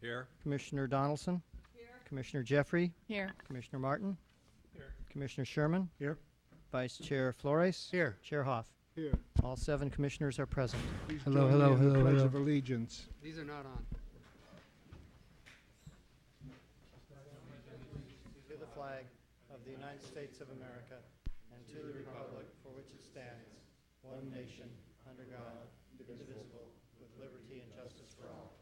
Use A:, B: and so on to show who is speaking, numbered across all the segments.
A: Here.
B: Commissioner Donaldson. Here. Commissioner Jeffrey.
C: Here.
B: Commissioner Martin.
A: Here.
B: Commissioner Sherman.
A: Here.
B: Vice Chair Flores.
A: Here.
B: Chair Hoff.
D: Here.
B: All 7 commissioners are present.
D: Please
A: Hello,
D: join me
A: hello,
D: in the
A: hello,
D: Pledge
A: hello.
D: of Allegiance.
A: These are not on.
B: To the flag of the United States of America and to the republic for which it stands, one nation, under God, indivisible, with liberty and justice for all.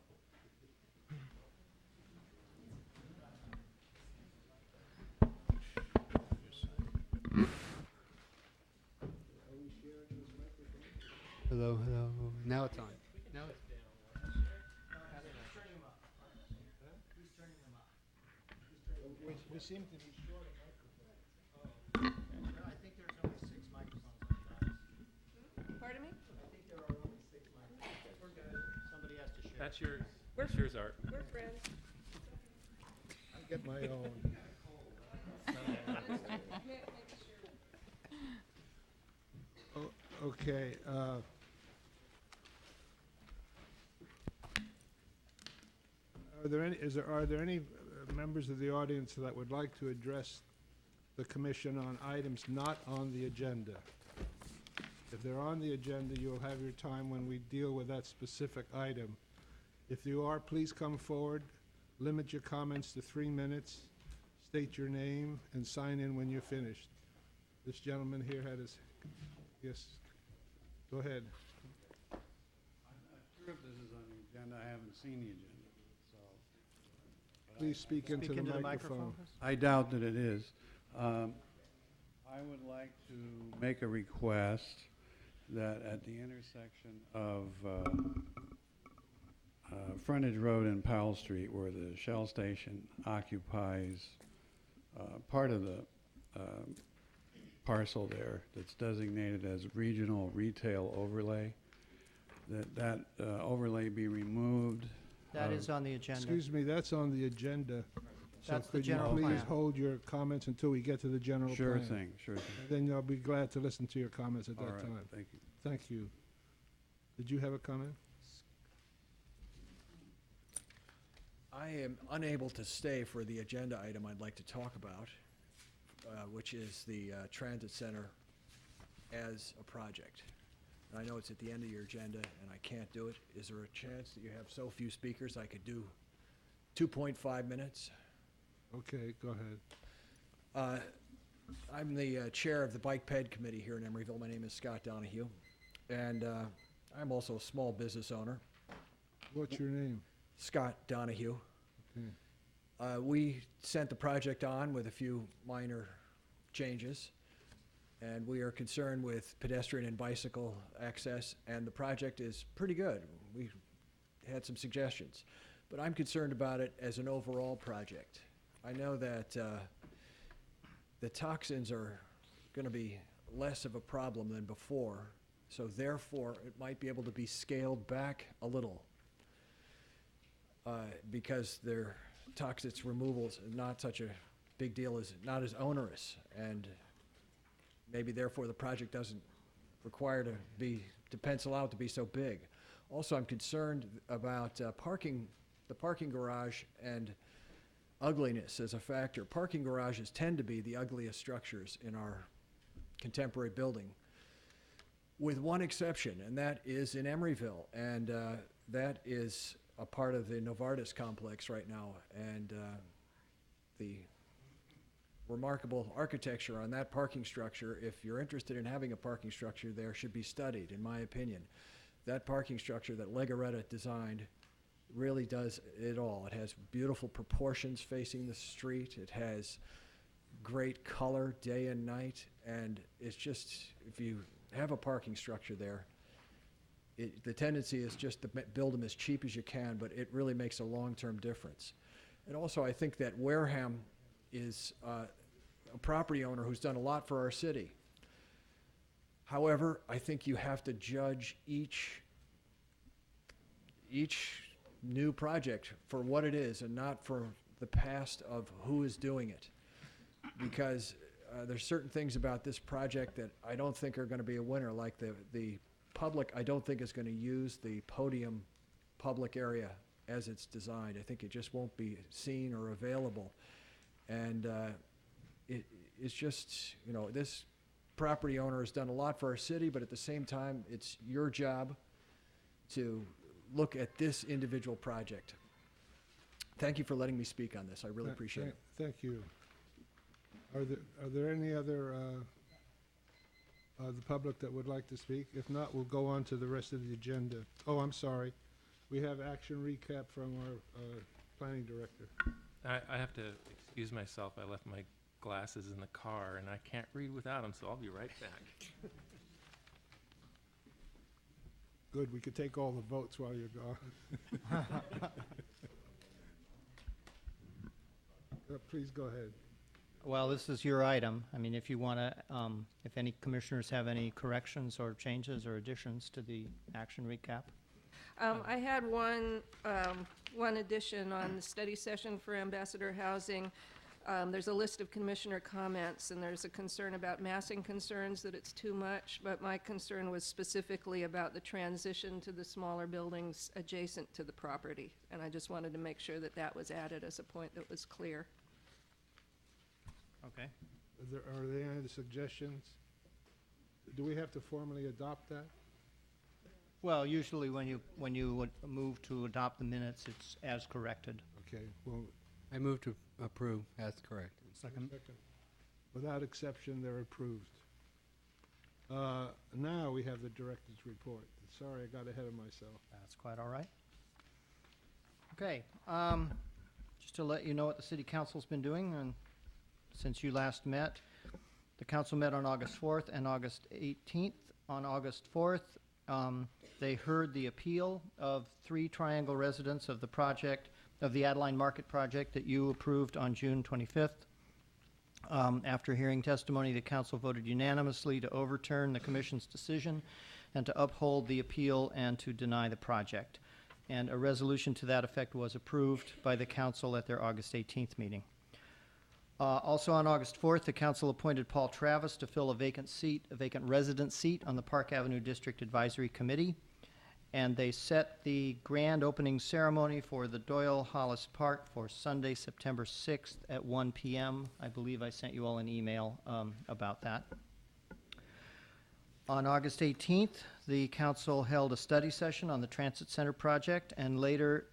A: Hello, hello. Now it's on. Now it's
D: We seem to be short
B: I think there's only 6 microphones on the
C: Pardon me?
B: I think there are only 6 microphones. Somebody has to share.
E: That's yours. That's yours, Art.
C: We're friends.
D: I get my own. Okay. Are there any members of the audience that would like to address the commission on items not on the agenda? If they're on the agenda, you'll have your time when we deal with that specific item. If you are, please come forward, limit your comments to 3 minutes, state your name, and sign in when you're finished. This gentleman here had his, yes, go ahead.
F: I'm not sure if this is on the agenda. I haven't seen the agenda, so. but
D: Please speak into
B: Speak
D: the
B: into
D: microphone.
B: please.
F: I doubt that it is. I would like to make a request that at the intersection of Frontage Road and Powell Street, where the Shell station occupies part of the parcel there that's designated as regional retail overlay, that overlay be removed.
B: That is on the agenda.
D: Excuse me, that's on the agenda. So
B: That's the
D: could you
B: general
D: please
B: plan.
D: hold your comments until we get to the general plan?
F: Sure thing, sure thing.
D: Then I'll be glad to listen to your comments at
F: All
D: that
F: right,
D: time.
F: thank you.
D: Thank you. Did you have a comment?
G: I am unable to stay for the agenda item I'd like to talk about, which is the transit center as a project. And I know it's at the end of your agenda, and I can't do it. Is there a chance that you have so few speakers I could do 2.5 minutes?
D: Okay, go ahead.
G: I'm the chair of the Bike Ped Committee here in Emeryville. My name is Scott Donahue, and I'm also a small business owner.
D: What's your name?
G: Scott Donahue.
D: Okay.
G: We sent the project on with a few minor changes, and we are concerned with pedestrian and bicycle access, and the project is pretty good. We had some suggestions, but I'm concerned about it as an overall project. I know that the toxins are going to be less of a problem than before, so therefore it might be able to be scaled back a little. Because their toxins removal is not such a big deal, not as onerous, and maybe therefore the project doesn't require to pencil out to be so big. Also, I'm concerned about the parking garage and ugliness as a factor. Parking garages tend to be the ugliest structures in our contemporary building, with one exception, and that is in Emeryville, and that is a part of the Novartis complex right now, and the remarkable architecture on that parking structure, if you're interested in having a parking structure there, should be studied, in my opinion. That parking structure that Legaretta designed really does it all. It has beautiful proportions facing the street. It has great color day and night, and it's just, if you have a parking structure there, the tendency is just to build them as cheap as you can, but it really makes a long-term difference. And also, I think that Wareham is a property owner who's done a lot for our city. However, I think you have to judge each new project for what it is and not for the past of who is doing it. Because there's certain things about this project that I don't think are going to be a winner, like the public, I don't think is going to use the podium public area as it's designed. I think it just won't be seen or available. And it's just, you know, this property owner has done a lot for our city, but at the same time, it's your job to look at this individual project. Thank you for letting me speak on this. I really appreciate it.
D: Thank you. Are there any other the public that would like to speak? If not, we'll go on to the rest of the agenda. Oh, I'm sorry. We have action recap from our planning director.
C: I have to excuse myself. I left my glasses in the car, and I can't read without them, so I'll be right back.
D: Good, we could take all the votes while you're gone. Please go ahead.
B: Well, this is your item. I mean, if you want to, if any commissioners have any corrections or changes or additions to the action recap.
E: I had one addition on the study session for Ambassador Housing. There's a list of commissioner comments, and there's a concern about massing concerns, that it's too much, but my concern was specifically about the transition to the smaller buildings adjacent to the property, and I just wanted to make sure that that was added as a point that was clear.
B: Okay.
D: Are there any suggestions? Do we have to formally adopt that?
B: Well, usually when you would move to adopt the minutes, it's as corrected.
D: Okay, well,
A: I move to approve as correct.
B: Second.
D: without exception, they're approved. Now we have the director's report. Sorry, I got ahead of myself.
B: That's quite all right. Okay, just to let you know what the city council's been doing, and since you last met, the council met on August 4th and August 18th. On August 4th, they heard the appeal of 3 Triangle residents of the project, of the Adeline Market project that you approved on June 25th. After hearing testimony, the council voted unanimously to overturn the commission's decision and to uphold the appeal and to deny the project. And a resolution to that effect was approved by the council at their August 18th meeting. Also on August 4th, the council appointed Paul Travis to fill a vacant resident seat on the Park Avenue District Advisory Committee. And they set the grand opening ceremony for the Doyle Hollis Park for Sunday, September 6th at 1 p.m. I believe I sent you all an email about that. On August 18th, the council held a study session on the Transit Center project, and later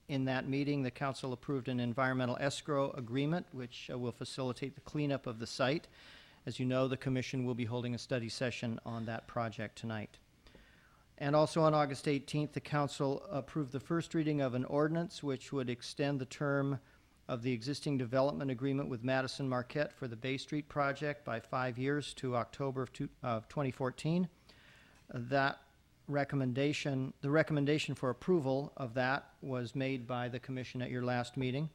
B: in that meeting, the council approved an environmental escrow agreement, which will facilitate the cleanup of the site. As you know, the commission will be holding a study session on that project tonight. And also on August 18th, the council approved the first reading of an ordinance which would extend the term of the existing development agreement with Madison Marquette for the Bay Street project by 5 years to October of 2014. The recommendation for approval of that was made by the commission at your last meeting,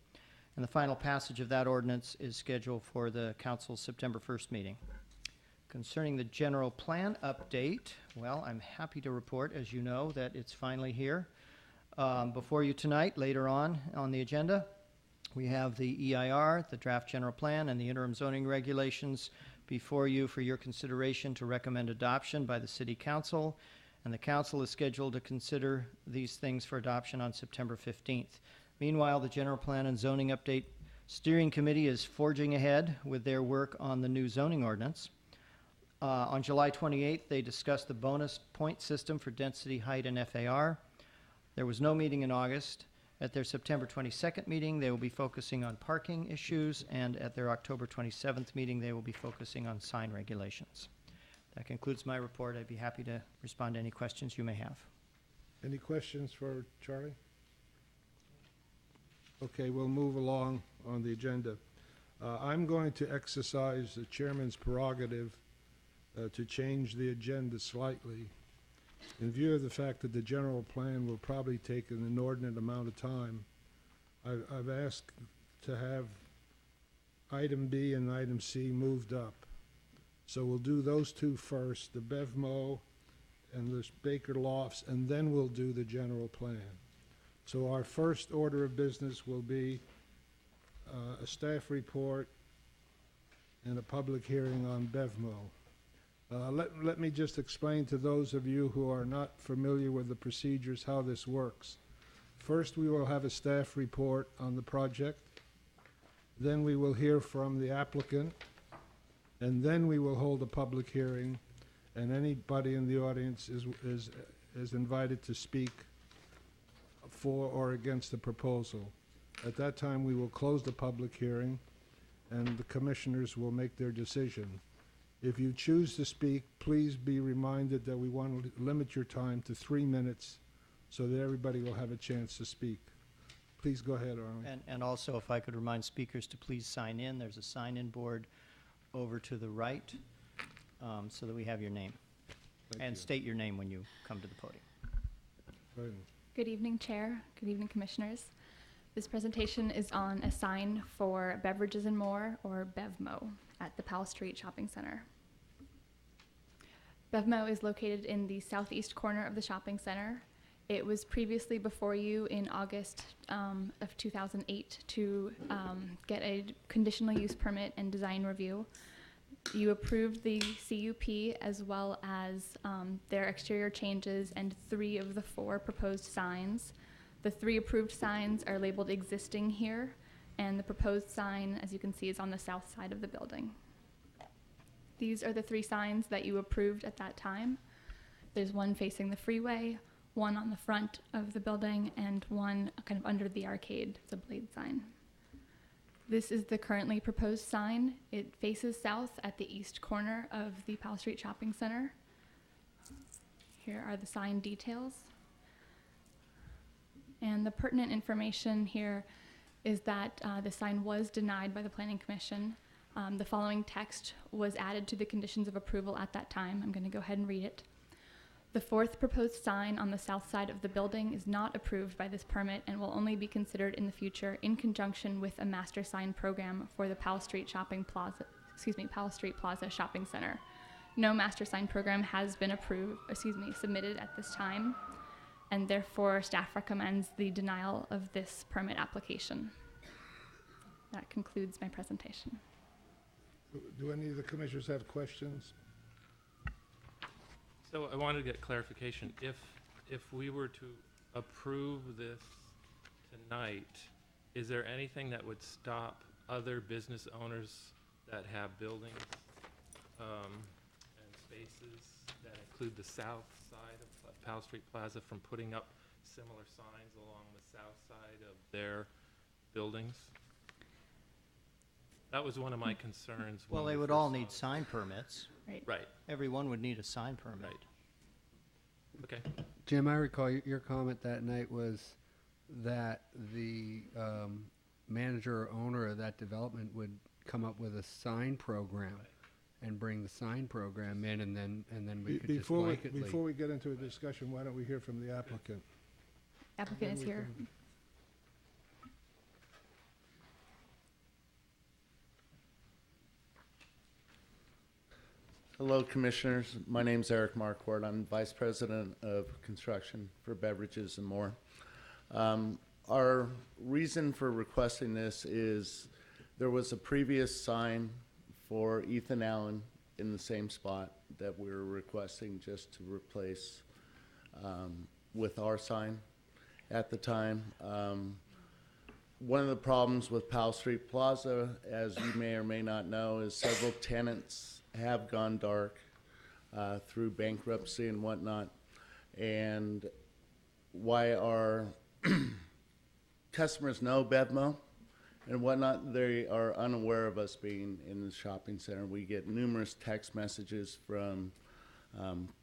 B: and the final passage of that ordinance is scheduled for the council's September 1st meeting. Concerning the general plan update, well, I'm happy to report, as you know, that it's finally here before you tonight. Later on the agenda, we have the EIR, the draft general plan, and the interim zoning regulations before you for your consideration to recommend adoption by the city council. And the council is scheduled to consider these things for adoption on September 15th. Meanwhile, the general plan and zoning update steering committee is forging ahead with their work on the new zoning ordinance. On July 28th, they discussed the bonus point system for density, height, and FAR. There was no meeting in August. At their September 22nd meeting, they will be focusing on parking issues, and at their October 27th meeting, they will be focusing on sign regulations. That concludes my report. I'd be happy to respond to any questions you may have.
D: Any questions for Charlie? Okay, we'll move along on the agenda. I'm going to exercise the chairman's prerogative to change the agenda slightly in view of the fact that the general plan will probably take an inordinate amount of time. I've asked to have item B and item C moved up. So we'll do those two first, the BevMo and the Baker Lofts, and then we'll do the general plan. So our first order of business will be a staff report and a public hearing on BevMo. Let me just explain to those of you who are not familiar with the procedures how this works. First, we will have a staff report on the project. Then we will hear from the applicant. And then we will hold a public hearing, and anybody in the audience is invited to speak for or against the proposal. At that time, we will close the public hearing, and the commissioners will make their decision. If you choose to speak, please be reminded that we want to limit your time to 3 minutes so that everybody will have a chance to speak. Please go ahead, Arlie.
B: And also, if I could remind speakers to please sign in. There's a sign-in board over to the right, so that we have your name.
D: Thank
B: And
D: you.
B: state your name when you come to the podium.
D: Go ahead.
H: Good evening, Chair. Good evening, Commissioners. This presentation is on a sign for Beverages and More, or BevMo, at the Powell Street Shopping Center. BevMo is located in the southeast corner of the shopping center. It was previously before you in August of 2008 to get a conditional use permit and design review. You approved the CUP as well as their exterior changes and 3 of the 4 proposed signs. The 3 approved signs are labeled existing here, and the proposed sign, as you can see, is on the south side of the building. These are the 3 signs that you approved at that time. There's one facing the freeway, one on the front of the building, and one kind of under the arcade. It's a blade sign. This is the currently proposed sign. It faces south at the east corner of the Powell Street Shopping Center. Here are the sign details. And the pertinent information here is that the sign was denied by the Planning Commission. The following text was added to the conditions of approval at that time. I'm going to go ahead and read it. The 4th proposed sign on the south side of the building is not approved by this permit and will only be considered in the future in conjunction with a master sign program for the Powell Street Powell Street Plaza Shopping Center. No master sign program has been submitted at this time, and therefore staff recommends the denial of this permit application. That concludes my presentation.
D: Do any of the commissioners have questions?
C: So I wanted to get clarification. If we were to approve this tonight, is there anything that would stop other business owners that have buildings and spaces that include the south side of Powell Street Plaza from putting up similar signs along the south side of their buildings? That was one of my concerns.
B: Well,
C: when
B: they
C: we
B: would
C: first
B: all
C: saw
B: need
C: it.
B: sign permits.
C: Right,
B: Everyone would need a sign permit.
C: right. Okay.
A: Jim, I recall your comment that night was that the manager or owner of that development would come up with a sign program and bring the sign program in, and then we could just blanketly.
D: Before we get into a discussion, why don't we hear from the applicant?
H: Applicant is
D: Then we
H: here.
D: can-
I: Hello, Commissioners. My name's Eric Marquardt. I'm Vice President of Construction for Beverages and More. Our reason for requesting this is there was a previous sign for Ethan Allen in the same spot that we were requesting just to replace with our sign at the time. One of the problems with Powell Street Plaza, as you may or may not know, is several tenants have gone dark through bankruptcy and whatnot. And why our customers know BevMo and whatnot, they are unaware of us being in the shopping center. We get numerous text messages from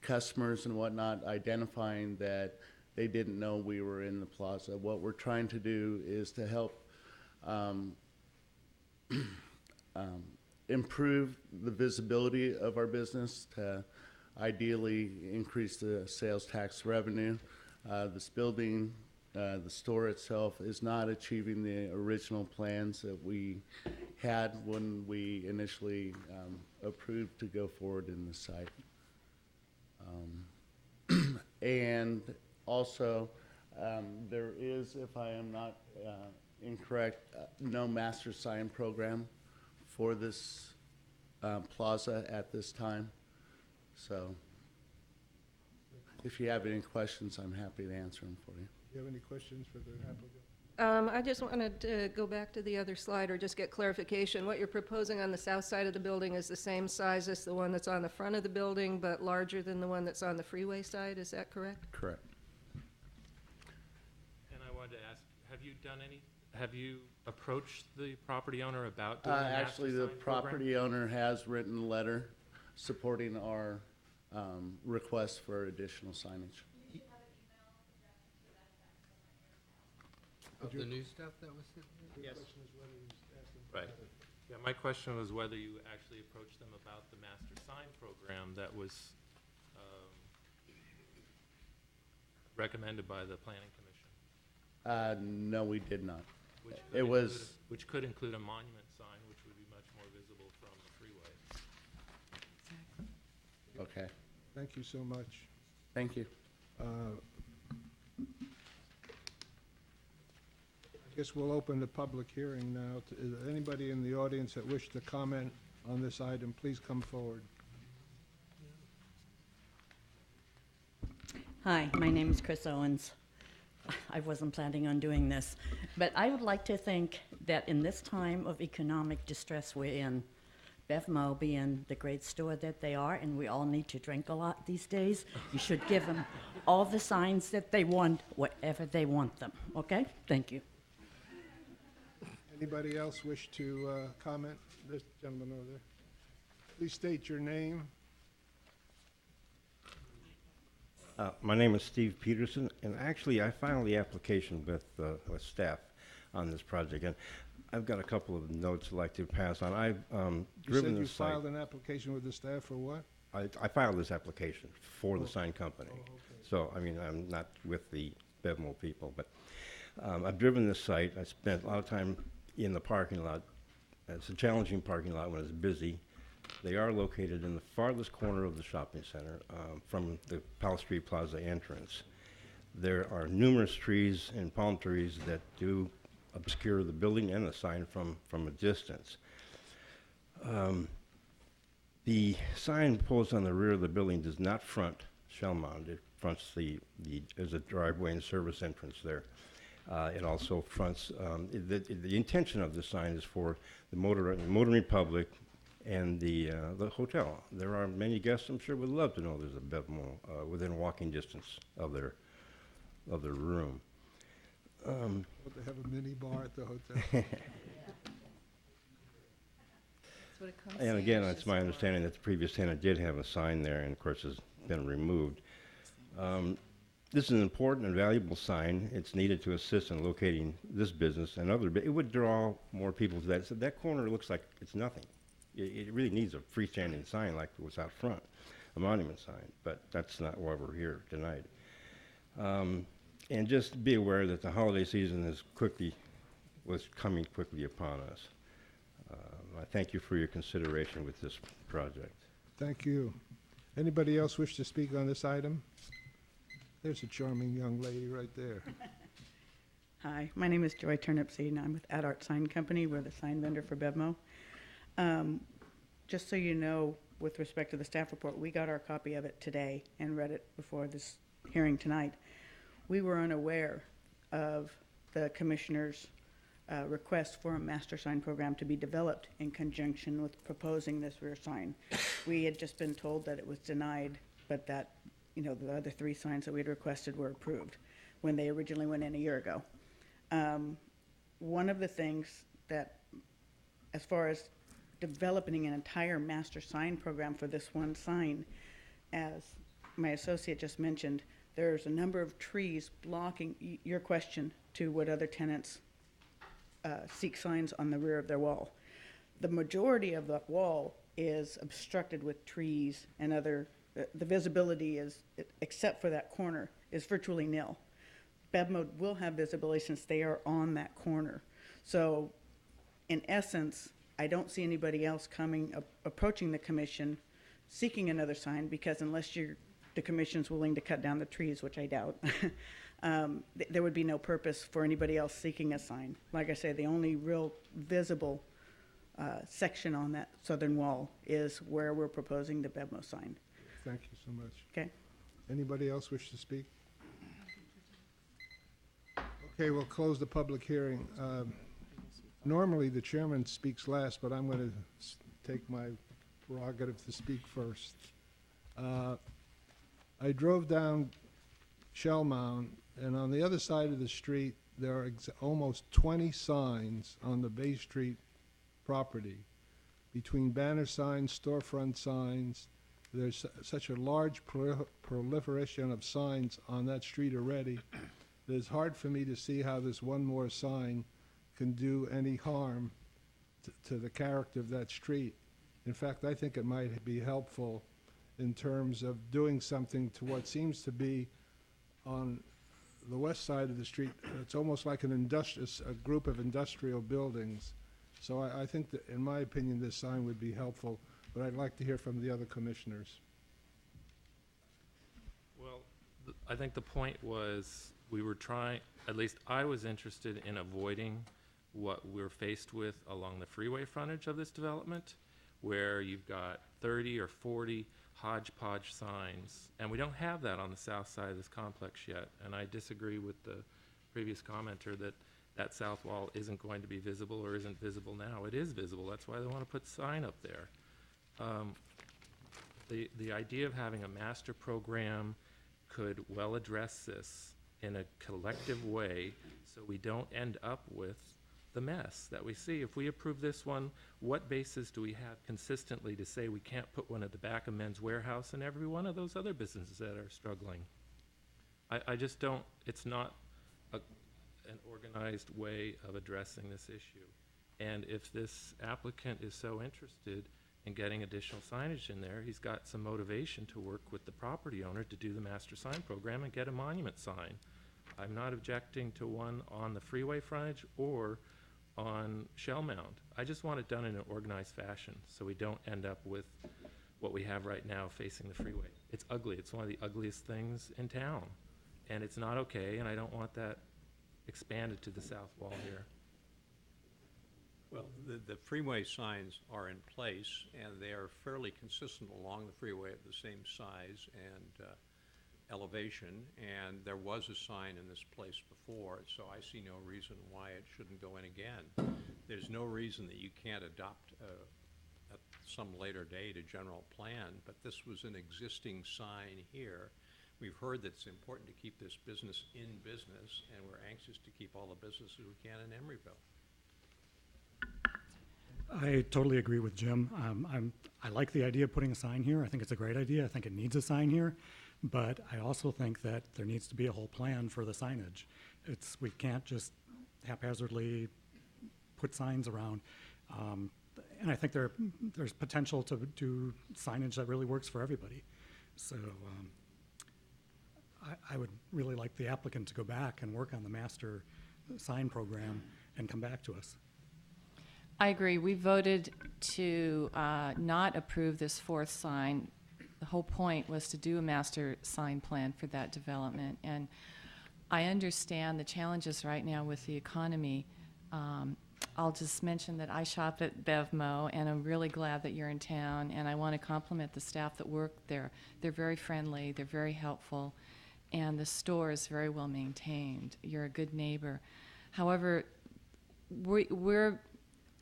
I: customers and whatnot identifying that they didn't know we were in the plaza. What we're trying to do is to help improve the visibility of our business to ideally increase the sales tax revenue. This building, the store itself, is not achieving the original plans that we had when we initially approved to go forward in the site. And also, there is, if I am not incorrect, no master sign program for this plaza at this time. So if you have any questions, I'm happy to answer them for you.
D: you have any questions for the applicant?
E: I just wanted to go back to the other slide or just get clarification. What you're proposing on the south side of the building is the same size as the one that's on the front of the building, but larger than the one that's on the freeway side, is that correct?
I: Correct.
C: And I wanted to ask, have you approached the property owner about doing a master
I: Actually, the
C: sign program?
I: property owner has written a letter supporting our request for additional signage.
A: Of the new stuff that was sent?
D: The
B: Yes.
D: question is whether he's asking for
C: Right. Yeah, my question was whether you actually approached them about the master sign program that was recommended by the planning commission.
I: No, we did not.
C: Which
I: It
C: could
I: was-
C: include which could include a monument sign, which would be much more visible from the freeway.
I: Okay,
D: Thank you so much.
I: thank you.
D: I guess we'll open the public hearing now. Is there anybody in the audience that wish to comment on this item, please come forward.
J: Hi, my name is Chris Owens. I wasn't planning on doing this, but I would like to think that in this time of economic distress we're in, BevMo being the great store that they are, and we all need to drink a lot these days, you should give them all the signs that they want, whatever they want them, okay? Thank you.
D: Anybody else wish to comment? This gentleman over there. Please state your name.
K: My name is Steve Peterson, and actually I filed the application with staff on this project, and I've got a couple of notes I'd like to pass on. I've
D: You
K: driven
D: said you
K: the site.
D: filed an application with the staff for what?
K: I filed this application for the
D: Oh.
K: sign company.
D: Oh, okay.
K: So, I mean, I'm not with the Bevmo people, but I've driven this site. I spent a lot of time in the parking lot. It's a challenging parking lot when it's busy. They are located in the farthest corner of the shopping center from the Powell Street Plaza entrance. There are numerous trees and palm trees that do obscure the building and the sign from a distance. The sign posed on the rear of the building does not front shell mount. It fronts there's a driveway and service entrance there. It also fronts, the intention of the sign is for the motoring public and the hotel. There are many guests, I'm sure, would love to know there's a Bevmo within walking distance of their room.
D: Would they have a mini bar at the hotel?
K: And again, it's my understanding that the previous tenant did have a sign there, and of course has been removed. This is an important and valuable sign. It's needed to assist in locating this business and other. It would draw more people to that. So that corner looks like it's nothing. It really needs a freestanding sign like what's out front, a monument sign. But that's not why we're here tonight. And just be aware that the holiday season was coming quickly upon us. I thank you for your consideration with this project.
D: Thank you. Anybody else wish to speak on this item? There's a charming young lady right there.
J: Hi, my name is Joy Turnipseed, and I'm with AdArt Sign Company. We're the sign vendor for Bevmo. Just so you know, with respect to the staff report, we got our copy of it today and read it before this hearing tonight. We were unaware of the commissioner's request for a master sign program to be developed in conjunction with proposing this rear sign. We had just been told that it was denied, but that, the other three signs that we had requested were approved when they originally went in a year ago. One of the things that, as far as developing an entire master sign program for this one sign, as my associate just mentioned, there's a number of trees blocking your question to what other tenants seek signs on the rear of their wall. The majority of that wall is obstructed with trees and the visibility is, except for that corner, is virtually nil. Bevmo will have visibility since they are on that corner. So in essence, I don't see anybody else approaching the commission seeking another sign, because unless the commission's willing to cut down the trees, which I doubt, there would be no purpose for anybody else seeking a sign. Like I say, the only real visible section on that southern wall is where we're proposing the Bevmo sign.
D: Thank you so much.
J: Okay?
D: Anybody else wish to speak? Okay, we'll close the public hearing. Normally, the chairman speaks last, but I'm going to take my prerogative to speak first. I drove down Shell Mound, and on the other side of the street, there are almost 20 signs on the Bay Street property. Between banner signs, storefront signs, there's such a large proliferation of signs on that street already that it's hard for me to see how this one more sign can do any harm to the character of that street. In fact, I think it might be helpful in terms of doing something to what seems to be on the west side of the street. It's almost like a group of industrial buildings. So I think that, in my opinion, this sign would be helpful, but I'd like to hear from the other commissioners.
C: Well, I think the point was we were trying, at least I was interested in avoiding what we're faced with along the freeway frontage of this development, where you've got 30 or 40 hodgepodge signs, and we don't have that on the south side of this complex yet. And I disagree with the previous commenter that that south wall isn't going to be visible or isn't visible now. It is visible. That's why they want to put sign up there. The idea of having a master program could well address this in a collective way so we don't end up with the mess that we see. If we approve this one, what basis do we have consistently to say we can't put one at the back of Men's Warehouse and every one of those other businesses that are struggling? I just don't, it's not an organized way of addressing this issue. And if this applicant is so interested in getting additional signage in there, he's got some motivation to work with the property owner to do the master sign program and get a monument sign. I'm not objecting to one on the freeway frontage or on Shell Mound. I just want it done in an organized fashion so we don't end up with what we have right now facing the freeway. It's ugly. It's one of the ugliest things in town. And it's not okay, and I don't want that expanded to the south wall here.
L: Well, the freeway signs are in place, and they are fairly consistent along the freeway at the same size and elevation, and there was a sign in this place before, so I see no reason why it shouldn't go in again. There's no reason that you can't adopt at some later date a general plan, but this was an existing sign here. We've heard that it's important to keep this business in business, and we're anxious to keep all the businesses we can in Emeryville.
M: I totally agree with Jim. I like the idea of putting a sign here. I think it's a great idea. I think it needs a sign here. But I also think that there needs to be a whole plan for the signage. We can't just haphazardly put signs around. And I think there's potential to do signage that really works for everybody. So I would really like the applicant to go back and work on the master sign program and come back to us.
N: I agree. We voted to not approve this fourth sign. The whole point was to do a master sign plan for that development. And I understand the challenges right now with the economy. I'll just mention that I shop at BevMo, and I'm really glad that you're in town, and I want to compliment the staff that work there. They're very friendly, they're very helpful, and the store is very well maintained. You're a good neighbor. However, we're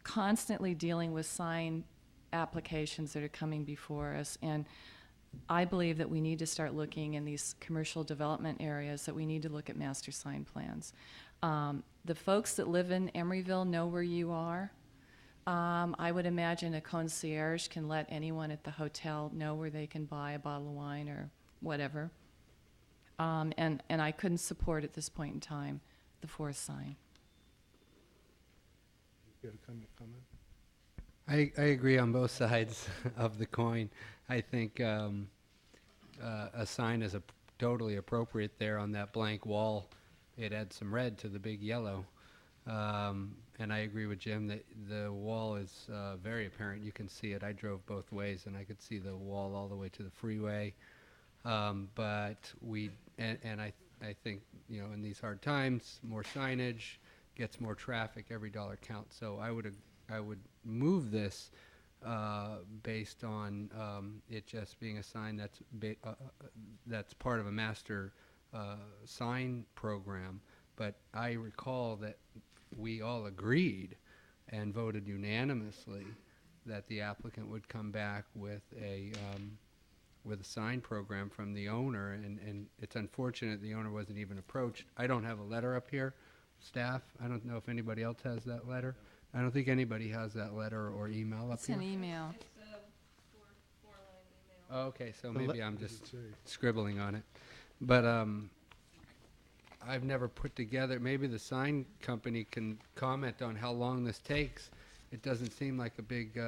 N: constantly dealing with sign applications that are coming before us, and I believe that we need to start looking in these commercial development areas, that we need to look at master sign plans. The folks that live in Emeryville know where you are. I would imagine a concierge can let anyone at the hotel know where they can buy a bottle of wine or whatever. And I couldn't support at this point in time the fourth sign.
D: You got a comment?
A: I agree on both sides of the coin. I think a sign is totally appropriate there on that blank wall. It adds some red to the big yellow. And I agree with Jim that the wall is very apparent. You can see it. I drove both ways, and I could see the wall all the way to the freeway. But I think, in these hard times, more signage gets more traffic. Every dollar counts. So I would move this based on it just being a sign that's part of a master sign program, but I recall that we all agreed and voted unanimously that the applicant would come back with a sign program from the owner, and it's unfortunate the owner wasn't even approached. I don't have a letter up here, staff. I don't know if anybody else has that letter. I don't think anybody has that letter or email up
N: It's
A: here.
N: an email.
E: It's a four-line email.
A: Oh, okay, so
B: The le-
A: maybe I'm
D: What does
A: just
D: it say?
A: scribbling on it. But I've never put together, maybe the sign company can comment on how long this takes. It doesn't seem like a big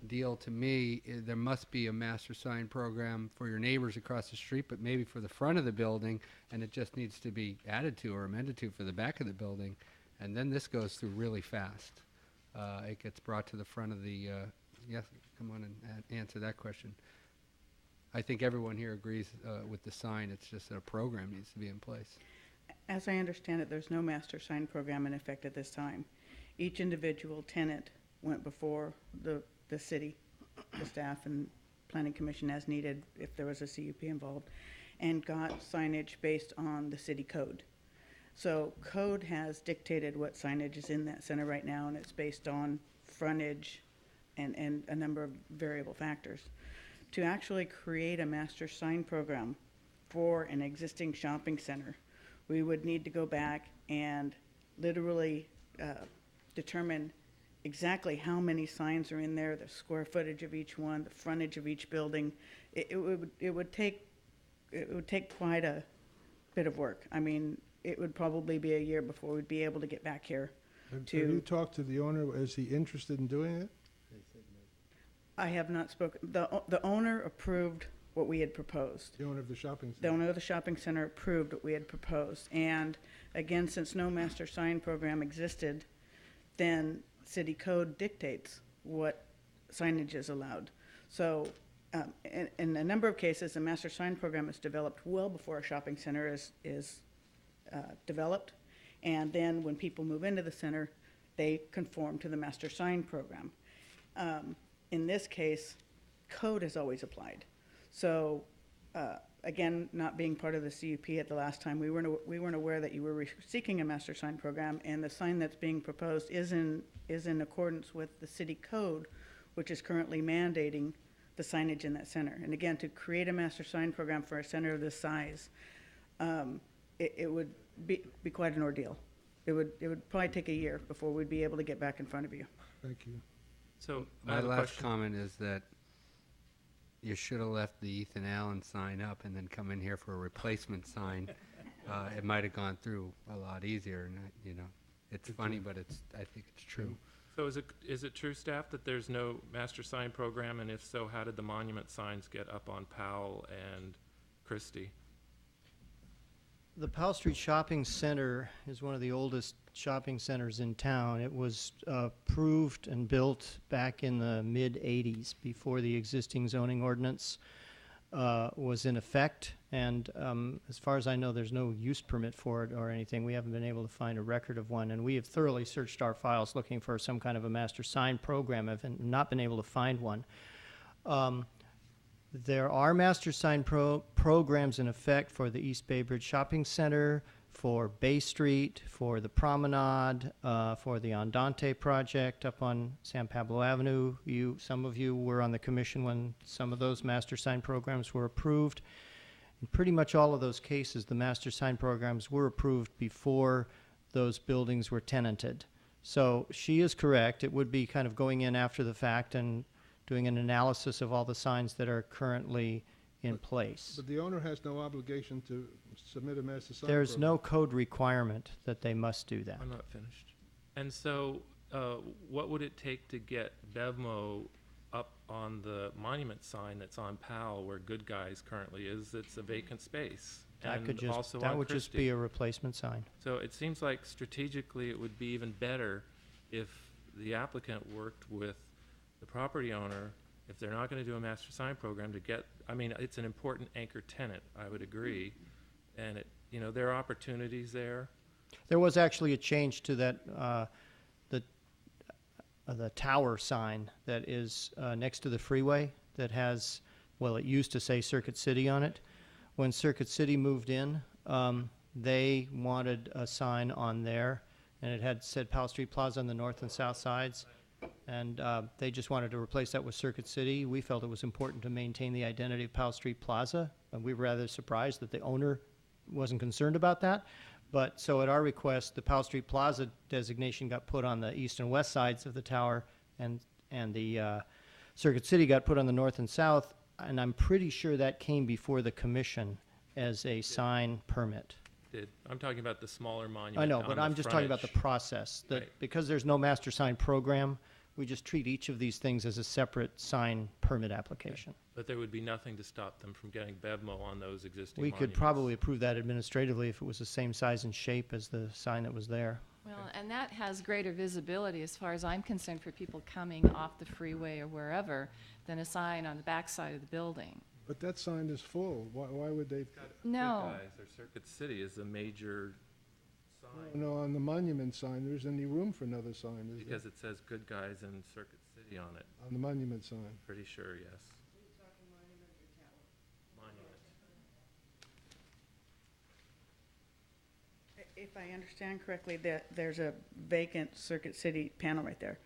A: deal to me. There must be a master sign program for your neighbors across the street, but maybe for the front of the building, and it just needs to be added to or amended to for the back of the building. And then this goes through really fast. It gets brought to the front of the, yes, come on and answer that question. I think everyone here agrees with the sign. It's just that a program needs to be in place.
J: As I understand it, there's no master sign program in effect at this time. Each individual tenant went before the city, the staff and planning commission as needed if there was a CUP involved, and got signage based on the city code. So code has dictated what signage is in that center right now, and it's based on frontage and a number of variable factors. To actually create a master sign program for an existing shopping center, we would need to go back and literally determine exactly how many signs are in there, the square footage of each one, the frontage of each building. It would take quite a bit of work. I mean, it would probably be a year before we'd be able to get back here.
D: Have you talked to the owner? Is he interested in doing it?
J: I have not spoken. The owner approved what we had proposed.
D: The owner of the shopping
J: The
D: center?
J: owner of the shopping center approved what we had proposed. And again, since no master sign program existed, then city code dictates what signage is allowed. So in a number of cases, a master sign program is developed well before a shopping center is developed. And then when people move into the center, they conform to the master sign program. In this case, code has always applied. So, again, not being part of the CUP at the last time, we weren't aware that you were seeking a master sign program, and the sign that's being proposed is in accordance with the city code, which is currently mandating the signage in that center. And again, to create a master sign program for a center of this size, it would be quite an ordeal. It would probably take a year before we'd be able to get back in front of you.
D: Thank you.
C: So I
A: My
C: have a
A: last
C: question.
A: comment is that you should have left the Ethan Allen sign up and then come in here for a replacement sign. It might have gone through a lot easier, and it's funny, but I think it's true.
C: So is it true, staff, that there's no master sign program, and if so, how did the monument signs get up on Powell and Christie?
B: The Powell Street Shopping Center is one of the oldest shopping centers in town. It was approved and built back in the mid-'80s, before the existing zoning ordinance was in effect. And as far as I know, there's no use permit for it or anything. We haven't been able to find a record of one. And we have thoroughly searched our files looking for some kind of a master sign program. Have not been able to find one. There are master sign programs in effect for the East Bay Bridge Shopping Center, for Bay Street, for the Promenade, for the Andante project up on San Pablo Avenue. Some of you were on the commission when some of those master sign programs were approved. In pretty much all of those cases, the master sign programs were approved before those buildings were tenanted. So she is correct. It would be kind of going in after the fact and doing an analysis of all the signs that are currently in place.
D: But the owner has no obligation to submit a master sign
B: There's
D: program.
B: no code requirement that they must do that.
C: I'm not finished. And so what would it take to get Bevmo up on the monument sign that's on Powell where Good Guys currently is? It's a vacant space.
B: That
C: And
B: would just be a replacement sign.
C: So it seems like strategically it would be even better if the applicant worked with the property owner, if they're not going to do a master sign program, to get, it's an important anchor tenant, I would agree. And there are opportunities there.
B: There was actually a change to that, the tower sign that is next to the freeway that has, well, it used to say Circuit City on it. When Circuit City moved in, They wanted a sign on there, and it had said Powell Street Plaza on the north and south sides. And they just wanted to replace that with Circuit City. We felt it was important to maintain the identity of Powell Street Plaza, and we were rather surprised that the owner wasn't concerned about that. But so at our request, the Powell Street Plaza designation got put on the east and west sides of the tower, and the Circuit City got put on the north and south, and I'm pretty sure that came before the commission as a sign permit.
C: I'm talking about the smaller monument.
B: I know,
C: on
B: but
C: the
B: I'm just talking about the
C: frontage.
B: process, that
C: Right.
B: because there's no master sign program, we just treat each of these things as a separate sign permit application.
C: But there would be nothing to stop them from getting BevMo on those existing
B: We could
C: monuments.
B: probably approve that administratively if it was the same size and shape as the sign that was there.
N: Well, and that has greater visibility, as far as I'm concerned, for people coming off the freeway or wherever, than a sign on the backside of the building.
D: But that sign is full. Why would they?
N: No.
C: Good Guys or Circuit City is a major sign.
D: No, on the monument sign, there isn't any room for another sign, is there?
C: Because it says Good Guys and Circuit City on it.
D: On the monument sign.
C: Pretty sure, yes. Monument.
J: If I understand correctly, there's a vacant Circuit City panel right there.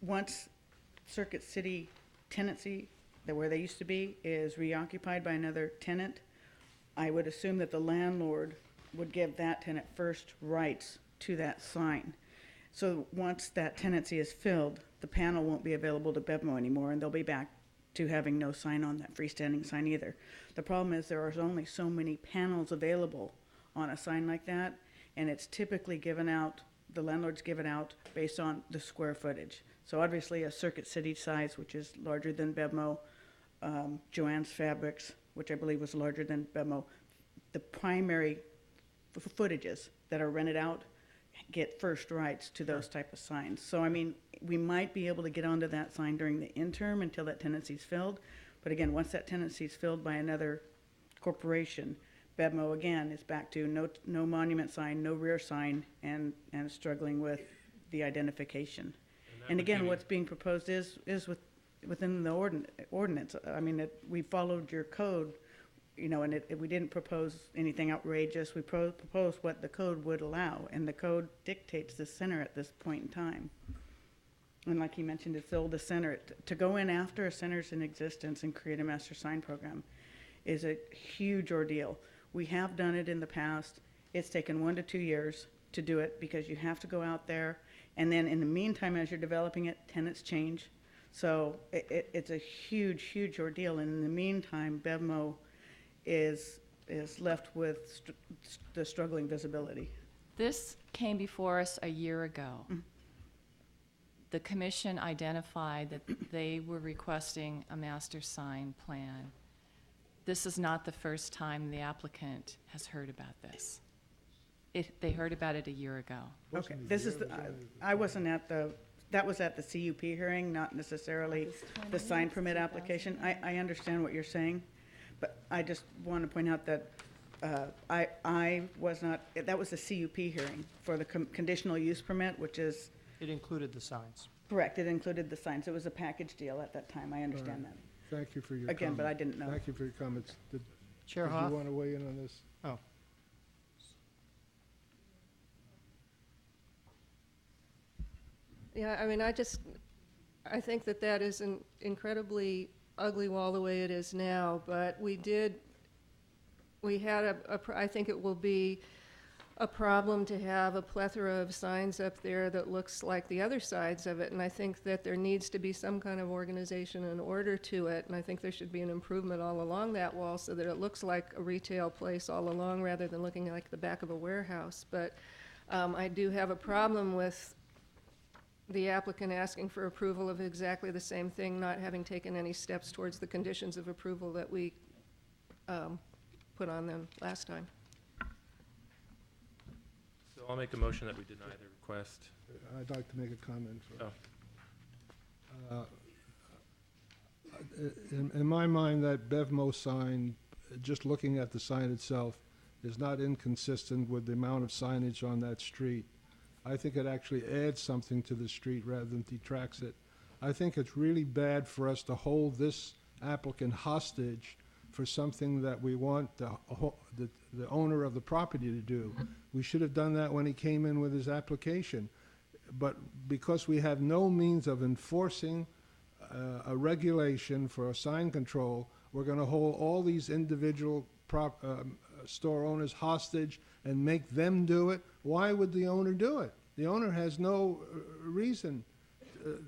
J: Once Circuit City tenancy, where they used to be, is reoccupied by another tenant, I would assume that the landlord would give that tenant first rights to that sign. So once that tenancy is filled, the panel won't be available to BevMo anymore, and they'll be back to having no sign on that freestanding sign either. The problem is there are only so many panels available on a sign like that, and it's typically given out, the landlords give it out based on the square footage. So obviously a Circuit City size, which is larger than BevMo, Joann's Fabrics, which I believe was larger than BevMo, the primary footages that are rented out get first rights to those type of signs. So, I mean, we might be able to get onto that sign during the interim until that tenancy's filled. But again, once that tenancy's filled by another corporation, BevMo again is back to no monument sign, no rear sign, and struggling with the identification. And again, what's being proposed is within the ordinance. I mean, we followed your code, you know, and we didn't propose anything outrageous. We proposed what the code would allow, and the code dictates the center at this point in time. And like he mentioned, it's the oldest center. To go in after a center's in existence and create a master sign program is a huge ordeal. We have done it in the past. It's taken 1 to 2 years to do it because you have to go out there, and then in the meantime, as you're developing it, tenants change. So it's a huge, huge ordeal. And in the meantime, BevMo is left with the struggling visibility.
N: This came before us a year ago. The commission identified that they were requesting a master sign plan. This is not the first time the applicant has heard about this. They heard about it a year ago.
J: Okay, this is, I wasn't at that was at the CUP hearing, not necessarily the sign permit application. I understand what you're saying, but I just want to point out that I was not, that was the CUP hearing for the conditional use permit, which is.
B: It included the signs.
J: Correct, it included the signs. It was a package deal at that time, I understand that.
D: Thank you for your
J: Again, but I
D: comment.
J: didn't know.
D: Thank you for your comments.
B: Chair
D: Did
B: Hoff?
D: you want to weigh in on this?
B: Oh.
E: Yeah, I mean, I think that is an incredibly ugly wall the way it is now, but we had I think it will be a problem to have a plethora of signs up there that looks like the other sides of it, and I think that there needs to be some kind of organization and order to it, and I think there should be an improvement all along that wall so that it looks like a retail place all along rather than looking like the back of a warehouse. But I do have a problem with the applicant asking for approval of exactly the same thing, not having taken any steps towards the conditions of approval that we put on them last time.
C: So I'll make a motion that we deny the request.
D: I'd like to make a comment. In my mind, that BevMo sign, just looking at the sign itself, is not inconsistent with the amount of signage on that street. I think it actually adds something to the street rather than detracts it. I think it's really bad for us to hold this applicant hostage for something that we want the owner of the property to do. We should have done that when he came in with his application. But because we have no means of enforcing a regulation for sign control, we're going to hold all these individual store owners hostage and make them do it. Why would the owner do it? The owner has no reason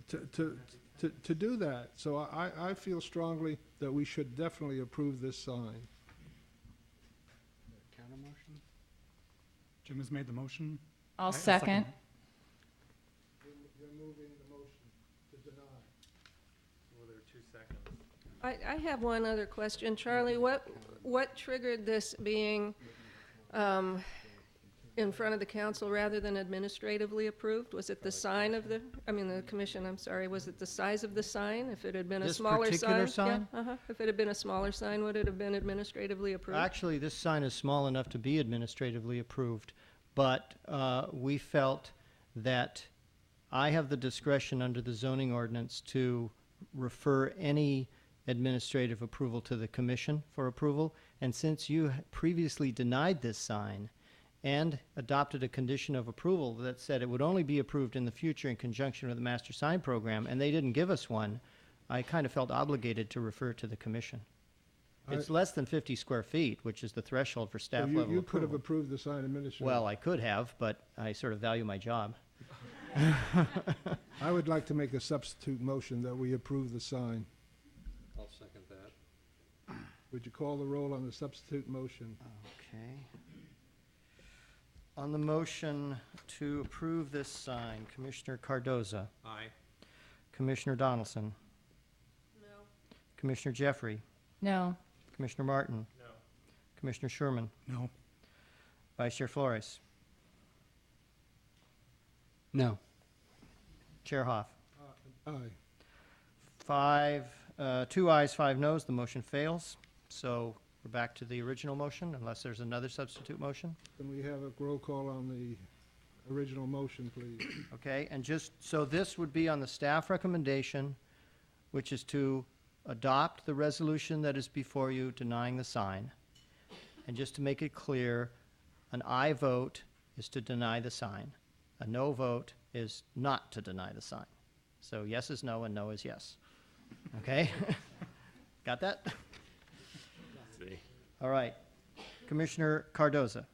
D: to do that. So I feel strongly that we should definitely approve this sign.
A: Counter motion?
M: Jim has made the motion.
N: I'll
M: I
N: second.
D: You're moving the motion to deny.
C: Well, there are 2 seconds.
E: I have one other question. Charlie, what triggered this being in front of the council rather than administratively approved? Was it the sign of the commission, I'm sorry, was it the size of the sign? If it had been a
B: This
E: smaller sign?
B: particular sign?
E: Yeah, If it had been a smaller sign, would it have been administratively approved?
B: Actually, this sign is small enough to be administratively approved, but we felt that I have the discretion under the zoning ordinance to refer any administrative approval to the commission for approval, and since you previously denied this sign and adopted a condition of approval that said it would only be approved in the future in conjunction with the master sign program, and they didn't give us one, I kind of felt obligated to refer to the commission. It's less than 50 square feet, which is the threshold for staff level approval.
D: You could have approved the sign administratively.
B: Well, I could have, but I sort of value my job.
D: I would like to make a substitute motion that we approve the sign.
L: I'll second that.
D: Would you call the roll on the substitute motion?
B: Okay. On the motion to approve this sign, Commissioner Cardoza,
L: Aye.
B: Commissioner Donaldson,
E: No.
B: Commissioner Jeffrey,
N: No.
B: Commissioner Martin,
C: No.
B: Commissioner Sherman,
M: No.
B: Vice Chair Flores,
A: No.
B: Chair Hoff.
D: Aye.
B: 2 ayes, 5 noes, the motion fails. So we're back to the original motion unless there's another substitute motion.
D: Can we have a roll call on the original motion, please?
B: Okay, and just, so this would be on the staff recommendation, which is to adopt the resolution that is before you denying the sign. And just to make it clear, an aye vote is to deny the sign. A no vote is not to deny the sign. So yes is no and no is yes. Okay? Got that?
C: See.
B: All right. Commissioner Cardoza.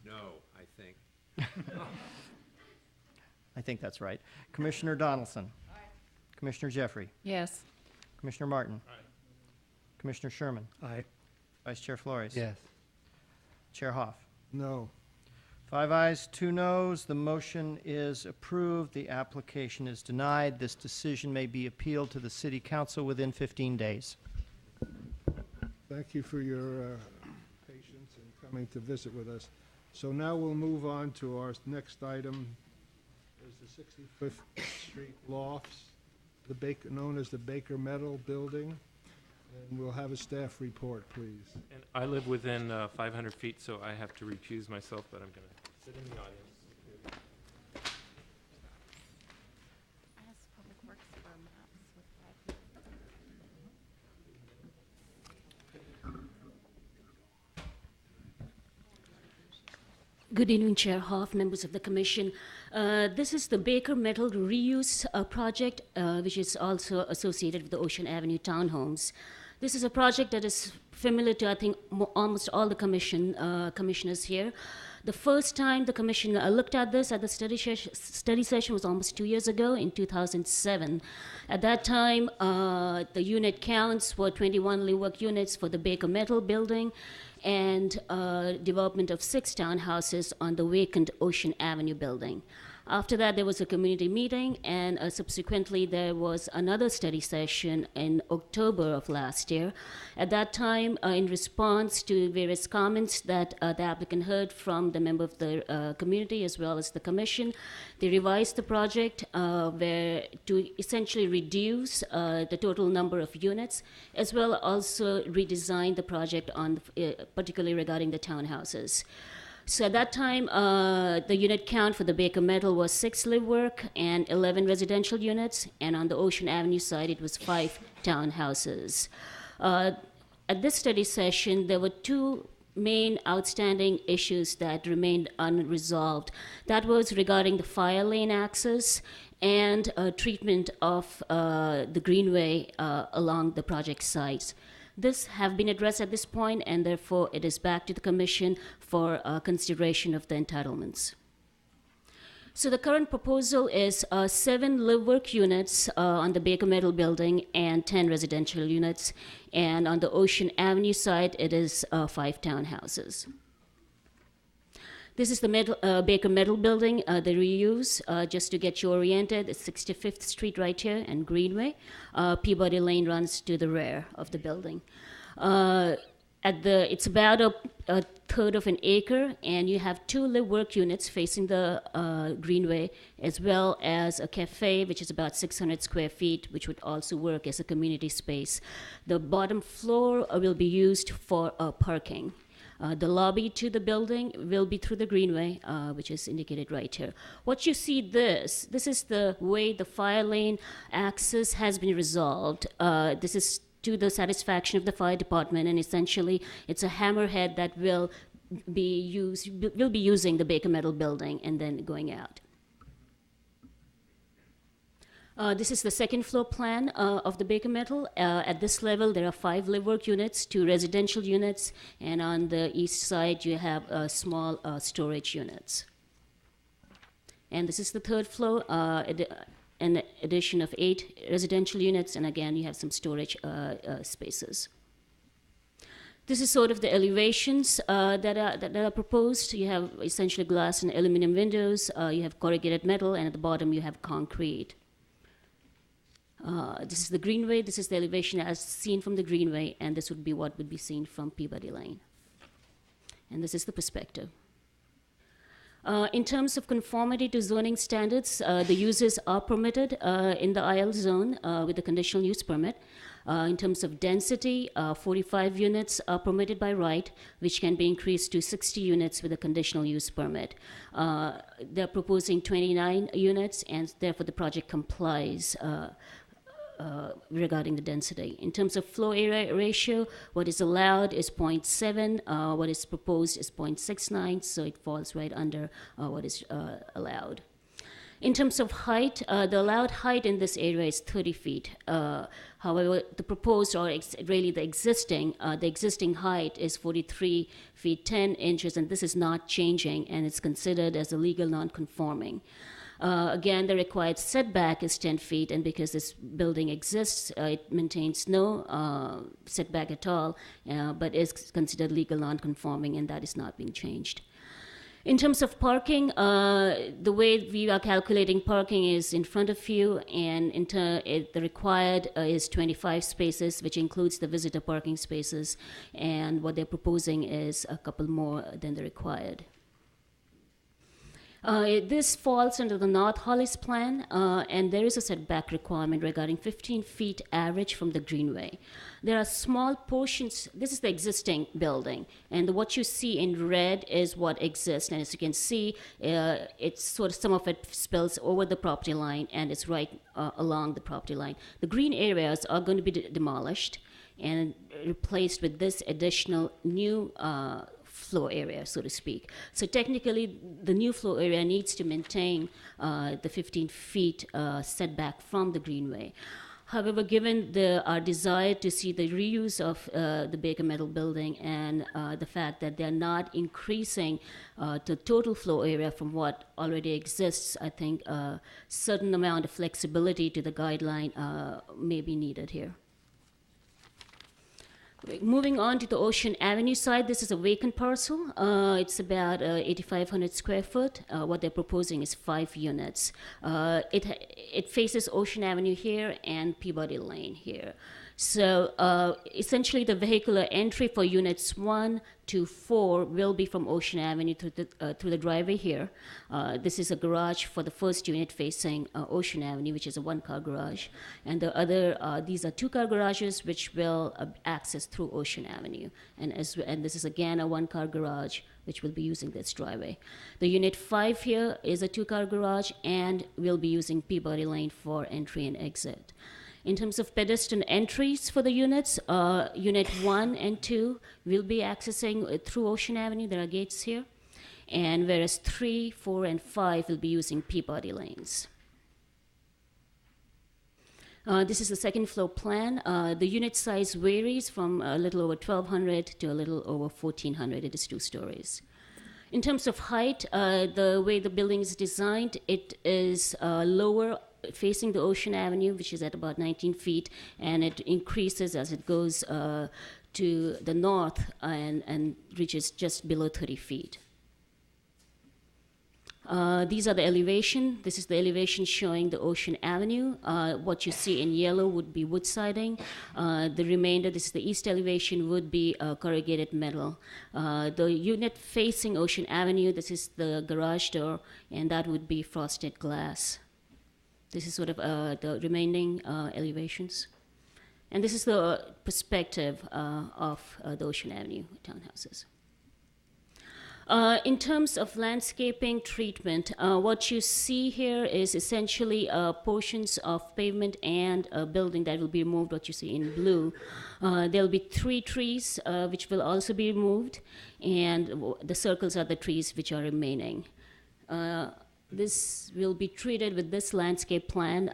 L: No, I think.
B: I think that's right. Commissioner Donaldson. Aye. Commissioner Jeffrey.
N: Yes.
B: Commissioner Martin.
C: Aye.
B: Commissioner Sherman.
M: Aye.
B: Vice Chair Flores.
A: Yes.
B: Chair Hoff.
D: No.
B: 5 ayes, 2 noes. The motion is approved. The application is denied. This decision may be appealed to the City Council within 15 days.
D: Thank you for your patience in coming to visit with us. So now we'll move on to our next item, is the 65th Street Lofts, known as the Baker Metal Building. And we'll have a staff report, please.
C: And I live within 500 feet, so I have to recuse myself, but I'm going to sit in the audience.
O: Good evening, Chair Hoff, members of the Commission. This is the Baker Metal Reuse Project, which is also associated with the Ocean Avenue Townhomes. This is a project that is familiar to, I think, almost all the commissioners here. The first time the commission looked at this at the study session was almost 2 years ago in 2007. At that time, the unit counts were 21 live work units for the Baker Metal Building and development of 6 townhouses on the vacant Ocean Avenue building. After that, there was a community meeting, and subsequently there was another study session in October of last year. At that time, in response to various comments that the applicant heard from the member of the community as well as the commission, they revised the project where to essentially reduce the total number of units, as well also redesign the project on particularly regarding the townhouses. So at that time, the unit count for the Baker Metal was 6 live work and 11 residential units, and on the Ocean Avenue side, it was 5 townhouses. at this study session, there were two main outstanding issues that remained unresolved. That was regarding the fire lane access and treatment of the greenway along the project sites. This have been addressed at this point, and therefore it is back to the Commission for consideration of the entitlements. So the current proposal is 7 live work units on the Baker Metal building and 10 residential units. And on the Ocean Avenue side, it is 5 townhouses. This is the Baker Metal building, the reuse. Just to get you oriented, it's 65th Street right here and Greenway. Peabody Lane runs to the rear of the building. It's about a third of an acre, and you have 2 live work units facing the Greenway, as well as a cafe, which is about 600 square feet, which would also work as a community space. The bottom floor will be used for parking. The lobby to the building will be through the Greenway, which is indicated right here. What you see this is the way the fire lane access has been resolved. This is to the satisfaction of the fire department, and essentially it's a hammerhead that will be using the Baker Metal building and then going out. This is the second floor plan of the Baker Metal. At this level, there are 5 live work units, 2 residential units, and on the east side, you have small storage units. And this is the third floor, an addition of 8 residential units, and again, you have some storage spaces. This is sort of the elevations that are proposed. You have essentially glass and aluminum windows, you have corrugated metal, and at the bottom, you have concrete. This is the Greenway. This is the elevation as seen from the Greenway, and this would be what would be seen from Peabody Lane. And this is the perspective. In terms of conformity to zoning standards, the uses are permitted in the IL zone with the conditional use permit. In terms of density, 45 units are permitted by right, which can be increased to 60 units with a conditional use permit. They're proposing 29 units, and therefore the project complies regarding the density. In terms of floor area ratio, what is allowed is 0.7, what is proposed is 0.69, so it falls right under what is allowed. In terms of height, the allowed height in this area is 30 feet. However, the proposed, or really the existing height is 43 feet 10 inches, and this is not changing, and it's considered as a legal non-conforming. Again, the required setback is 10 feet, and because this building exists, it maintains no setback at all, but is considered legal non-conforming, and that is not being changed. In terms of parking, the way we are calculating parking is in front of you, and the required is 25 spaces, which includes the visitor parking spaces, and what they're proposing is a couple more than the required. This falls under the North Hollis plan, and there is a setback requirement regarding 15 feet average from the Greenway. There are small portions. This is the existing building, and what you see in red is what exists. And as you can see, it's sort of, some of it spills over the property line, and it's right along the property line. The green areas are going to be demolished and replaced with this additional new floor area, so to speak. So technically, the new floor area needs to maintain the 15 feet setback from the Greenway. However, given our desire to see the reuse of the Baker Metal building and the fact that they're not increasing the total floor area from what already exists, I think a certain amount of flexibility to the guideline may be needed here. Moving on to the Ocean Avenue side, this is a vacant parcel. It's about 8,500 square foot. What they're proposing is 5 units. It faces Ocean Avenue here and Peabody Lane here. So essentially the vehicular entry for units 1 to 4 will be from Ocean Avenue through the driveway here. This is a garage for the first unit facing Ocean Avenue, which is a 1-car garage. And the other, these are 2-car garages, which will access through Ocean Avenue. And this is again a 1-car garage, which will be using this driveway. The unit 5 here is a 2-car garage, and we'll be using Peabody Lane for entry and exit. In terms of pedestrian entries for the units, Unit 1 and 2 will be accessing through Ocean Avenue. There are gates here. And whereas 3, 4, and 5 will be using Peabody lanes. This is the second floor plan. The unit size varies from a little over 1,200 to a little over 1,400. It is 2 stories. In terms of height, the way the building is designed, it is lower facing the Ocean Avenue, which is at about 19 feet, and it increases as it goes to the north and reaches just below 30 feet. These are the elevation. This is the elevation showing the Ocean Avenue. What you see in yellow would be wood siding. The remainder, this is the east elevation, would be corrugated metal. The unit facing Ocean Avenue, this is the garage door, and that would be frosted glass. This is sort of the remaining elevations. And this is the perspective of the Ocean Avenue townhouses. In terms of landscaping treatment, what you see here is essentially portions of pavement and a building that will be removed, what you see in blue. There will be 3 trees which will also be removed, and the circles are the trees which are remaining. This will be treated with this landscape plan.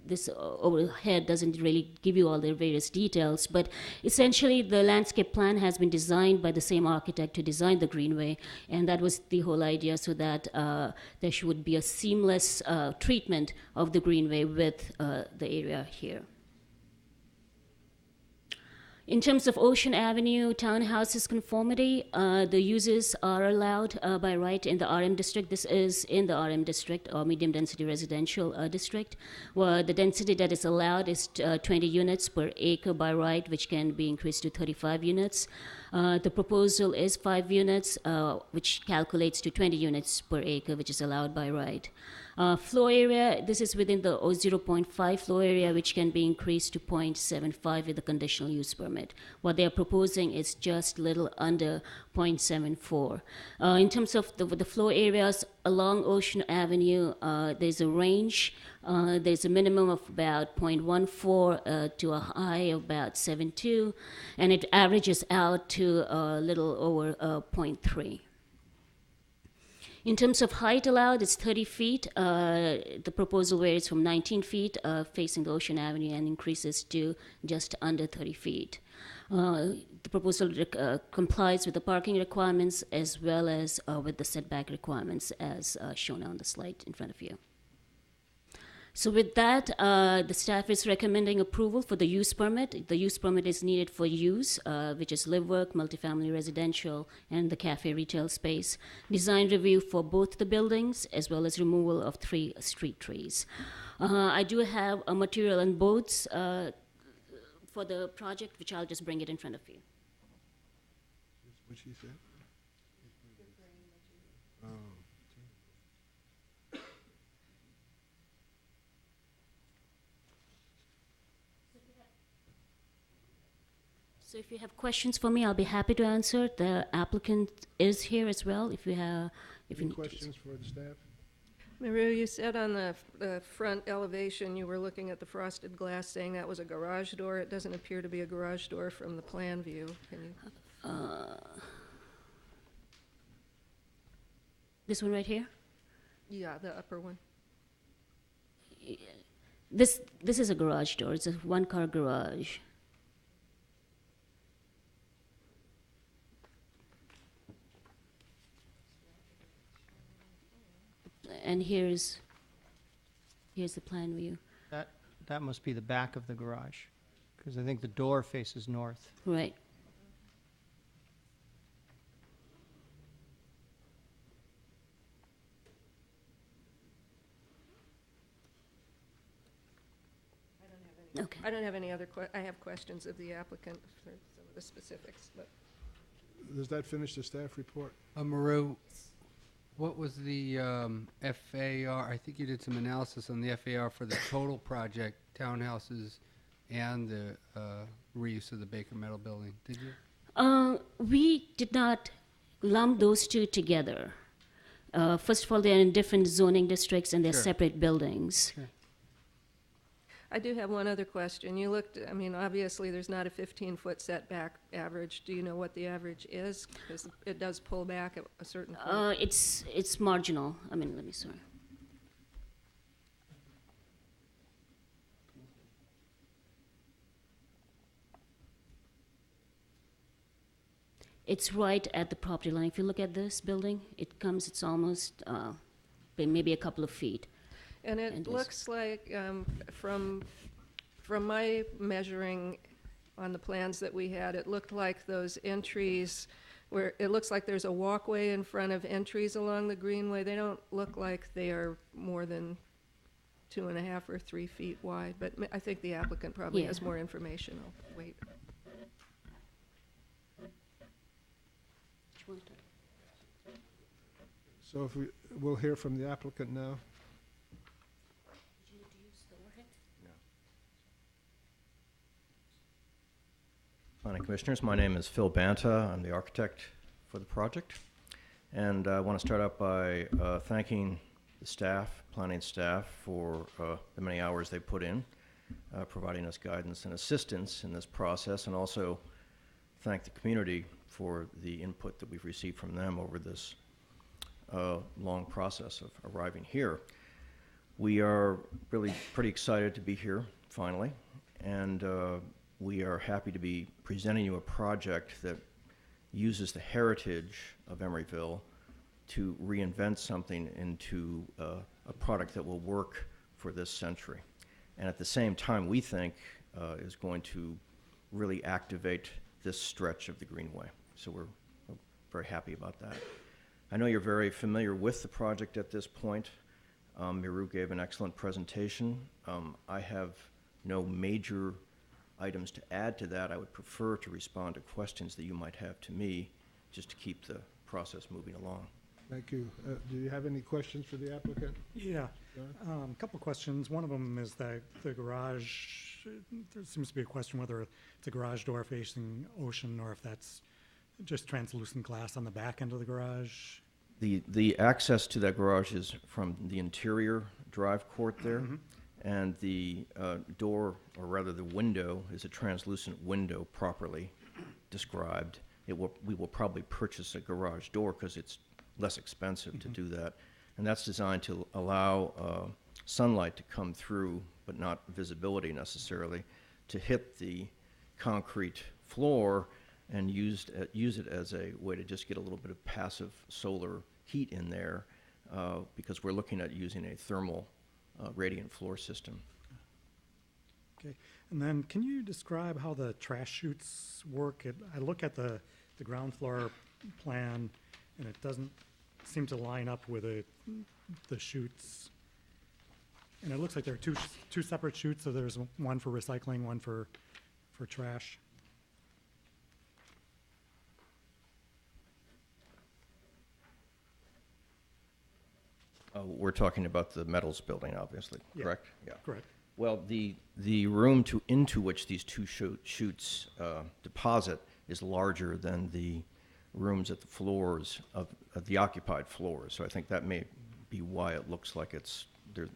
O: This overhead doesn't really give you all the various details, but essentially the landscape plan has been designed by the same architect to design the greenway, and that was the whole idea, so that there should be a seamless treatment of the greenway with the area here. In terms of Ocean Avenue townhouses conformity, the uses are allowed by right in the RM district. This is in the RM district, or medium density residential district, where the density that is allowed is 20 units per acre by right, which can be increased to 35 units. The proposal is 5 units, which calculates to 20 units per acre, which is allowed by right. Floor area, this is within the 0.5 floor area, which can be increased to 0.75 with the conditional use permit. What they are proposing is just little under 0.74. In terms of the floor areas along Ocean Avenue, there's a range. There's a minimum of about 0.14 to a high of about 0.72, and it averages out to a little over 0.3. In terms of height allowed, it's 30 feet. The proposal varies from 19 feet facing the Ocean Avenue and increases to just under 30 feet. The proposal complies with the parking requirements as well as with the setback requirements as shown on the slide in front of you. So with that, the staff is recommending approval for the use permit. The use permit is needed for use, which is live work, multifamily residential, and the cafe retail space. Design review for both the buildings, as well as removal of 3 street trees. I do have a material and boats for the project, which I'll just bring it in front of you.
D: What she said? Oh.
O: So if you have questions for me, I'll be happy to answer. The applicant is here as well. If you have,
D: Any questions for the staff?
E: Maru, you said on the front elevation, you were looking at the frosted glass, saying that was a garage door. It doesn't appear to be a garage door from the plan view. Can you?
O: This one right here?
E: Yeah, the upper one.
O: This is a garage door. It's a 1-car garage. And here's the plan view.
B: That must be the back of the garage, because I think the door faces north.
O: Right. Okay.
E: I don't have any other I have questions of the applicant for some of the specifics, but.
D: Does that finish the staff report?
A: Maru, what was the FAR? I think you did some analysis on the FAR for the total project, townhouses and the reuse of the Baker Metal building. Did you?
O: We did not lump those two together. First of all, they're in different zoning districts and they're
A: Sure.
O: separate buildings.
A: Sure.
E: I do have one other question. You looked, I mean, obviously, there's not a 15-foot setback average. Do you know what the average is? Because it does pull back at a certain point.
O: It's marginal. I mean, let me, sorry. It's right at the property line. If you look at this building, it's almost maybe a couple of feet.
E: And it looks like, from my measuring on the plans that we had, it looked like those entries where it looks like there's a walkway in front of entries along the greenway. They don't look like they are more than 2.5 or 3 feet wide, but I think the applicant probably has more information. I'll wait.
D: So if we'll hear from the applicant now.
P: Planning Commissioners, my name is Phil Banta. I'm the architect for the project. And I want to start out by thanking the staff, planning staff, for the many hours they put in, providing us guidance and assistance in this process, and also thank the community for the input that we've received from them over this long process of arriving here. We are really pretty excited to be here, finally, and we are happy to be presenting you a project that uses the heritage of Emeryville to reinvent something into a product that will work for this century. And at the same time, we think is going to really activate this stretch of the Greenway. So we're very happy about that. I know you're very familiar with the project at this point. Miru gave an excellent presentation. I have no major items to add to that. I would prefer to respond to questions that you might have to me, just to keep the process moving along.
D: Thank you. Do you have any questions for the applicant?
M: Yeah, a couple of questions. One of them is that the garage, there seems to be a question whether it's a garage door facing ocean or if that's just translucent glass on the back end of the garage.
P: The access to that garage is from the interior drive court there, and the door, or rather the window, is a translucent window properly described. We will probably purchase a garage door because it's less expensive to do that, and that's designed to allow sunlight to come through, but not visibility necessarily, to hit the concrete floor and use it as a way to just get a little bit of passive solar heat in there, because we're looking at using a thermal radiant floor system.
M: Okay, and then can you describe how the trash chutes work? I look at the ground floor plan, and it doesn't seem to line up with the chutes. And it looks like there are two separate chutes, so there's one for recycling, one for trash.
P: We're talking about the metals building, obviously, correct?
M: Yeah, correct.
P: Well, the room into which these two chutes deposit is larger than the rooms at the floors of the occupied floors. So I think that may be why it looks like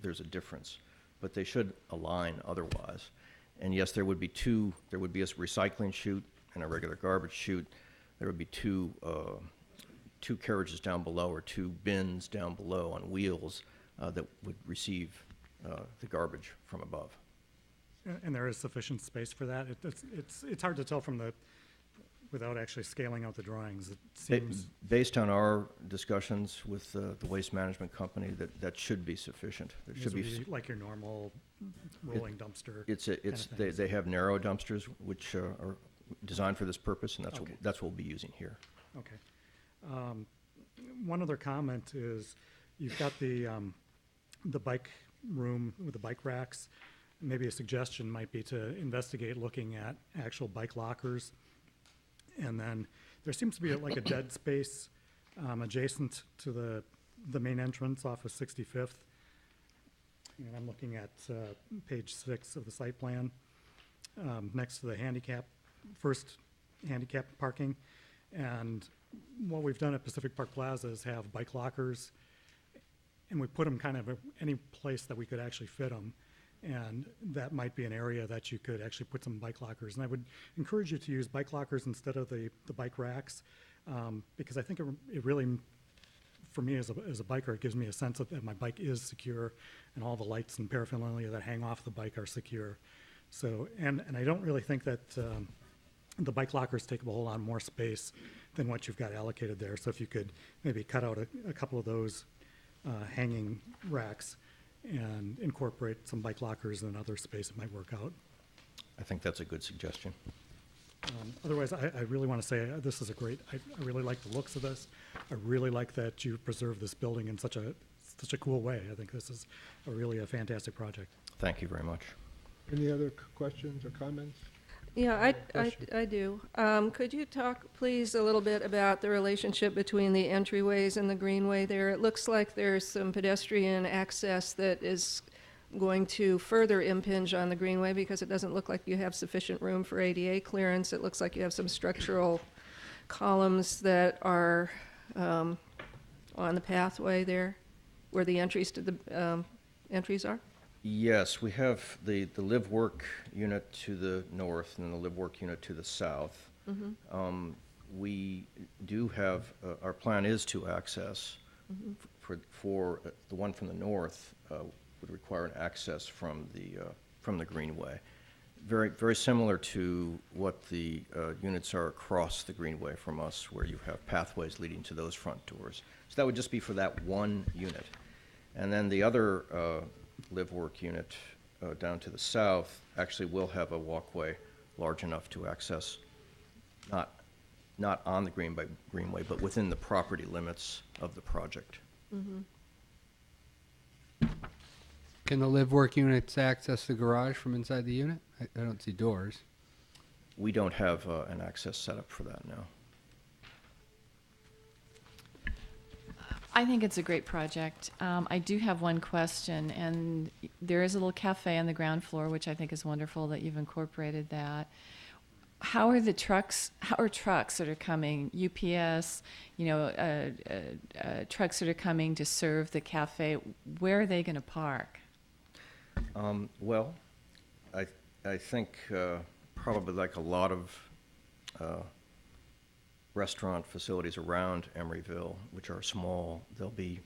P: there's a difference. But they should align otherwise. And yes, there would be a recycling chute and a regular garbage chute. There would be two carriages down below, or two bins down below on wheels that would receive the garbage from above.
M: And there is sufficient space for that? It's hard to tell without actually scaling out the drawings. It seems...
P: Based on our discussions with the waste management company, that should be sufficient. There should be
M: like your normal rolling dumpster.
P: They have narrow dumpsters which are designed for this purpose, and that's what we'll be using here.
M: Okay. One other comment is you've got the bike room with the bike racks. Maybe a suggestion might be to investigate looking at actual bike lockers. And then there seems to be like a dead space adjacent to the main entrance off of 65th. And I'm looking at page 6 of the site plan, next to the first handicap parking. And what we've done at Pacific Park Plaza is have bike lockers, and we put them kind of any place that we could actually fit them. And that might be an area that you could actually put some bike lockers. And I would encourage you to use bike lockers instead of the bike racks, because I think it really, for me as a biker, it gives me a sense that my bike is secure and all the lights and paraphernalia that hang off the bike are secure. So, and I don't really think that the bike lockers take up a whole lot more space than what you've got allocated there. So if you could maybe cut out a couple of those hanging racks and incorporate some bike lockers in another space, it might work out.
P: I think that's a good suggestion.
M: Otherwise, I really want to say this is I really like the looks of this. I really like that you preserve this building in such a cool way. I think this is really a fantastic project.
P: Thank you very much.
D: Any other questions or comments?
E: Yeah, I do. Could you talk, please, a little bit about the relationship between the entryways and the greenway there? It looks like there's some pedestrian access that is going to further impinge on the greenway because it doesn't look like you have sufficient room for ADA clearance. It looks like you have some structural columns that are on the pathway there where the entries to the entries are.
P: Yes, we have the live-work unit to the north and the live-work unit to the south.
E: Mm-hmm.
P: We do have, our plan is to access,
E: Mm-hmm.
P: for the one from the north would require an access from the greenway. Very, very similar to what the units are across the greenway from us, where you have pathways leading to those front doors. So that would just be for that one unit. And then the other live-work unit down to the south actually will have a walkway large enough to access, not on the greenway, but within the property limits of the project.
E: Mm-hmm.
A: Can the live-work units access the garage from inside the unit? I don't see doors.
P: We don't have an access set up for that now.
N: I think it's a great project. I do have one question, and there is a little cafe on the ground floor, which I think is wonderful that you've incorporated that. How are trucks that are coming, UPS, trucks that are coming to serve the cafe, where are they going to park?
P: Well, I think probably like a lot of restaurant facilities around Emeryville, which are small, they'll be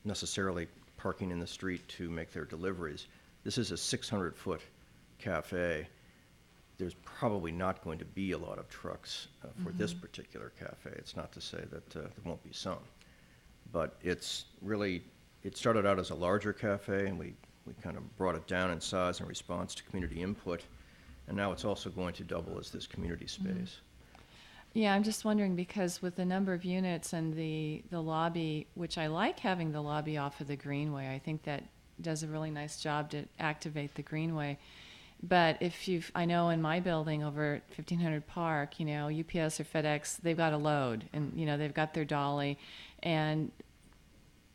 P: necessarily parking in the street to make their deliveries. This is a 600-foot cafe. There's probably not going to be a lot of trucks for this particular cafe. It's not to say that there won't be some. But it's really, it started out as a larger cafe, and we kind of brought it down in size in response to community input. And now it's also going to double as this community space.
N: Yeah, I'm just wondering, because with the number of units and the lobby, which I like having the lobby off of the greenway, I think that does a really nice job to activate the greenway. But I know in my building over at 1500 Park, UPS or FedEx, they've got a load, and they've got their dolly, and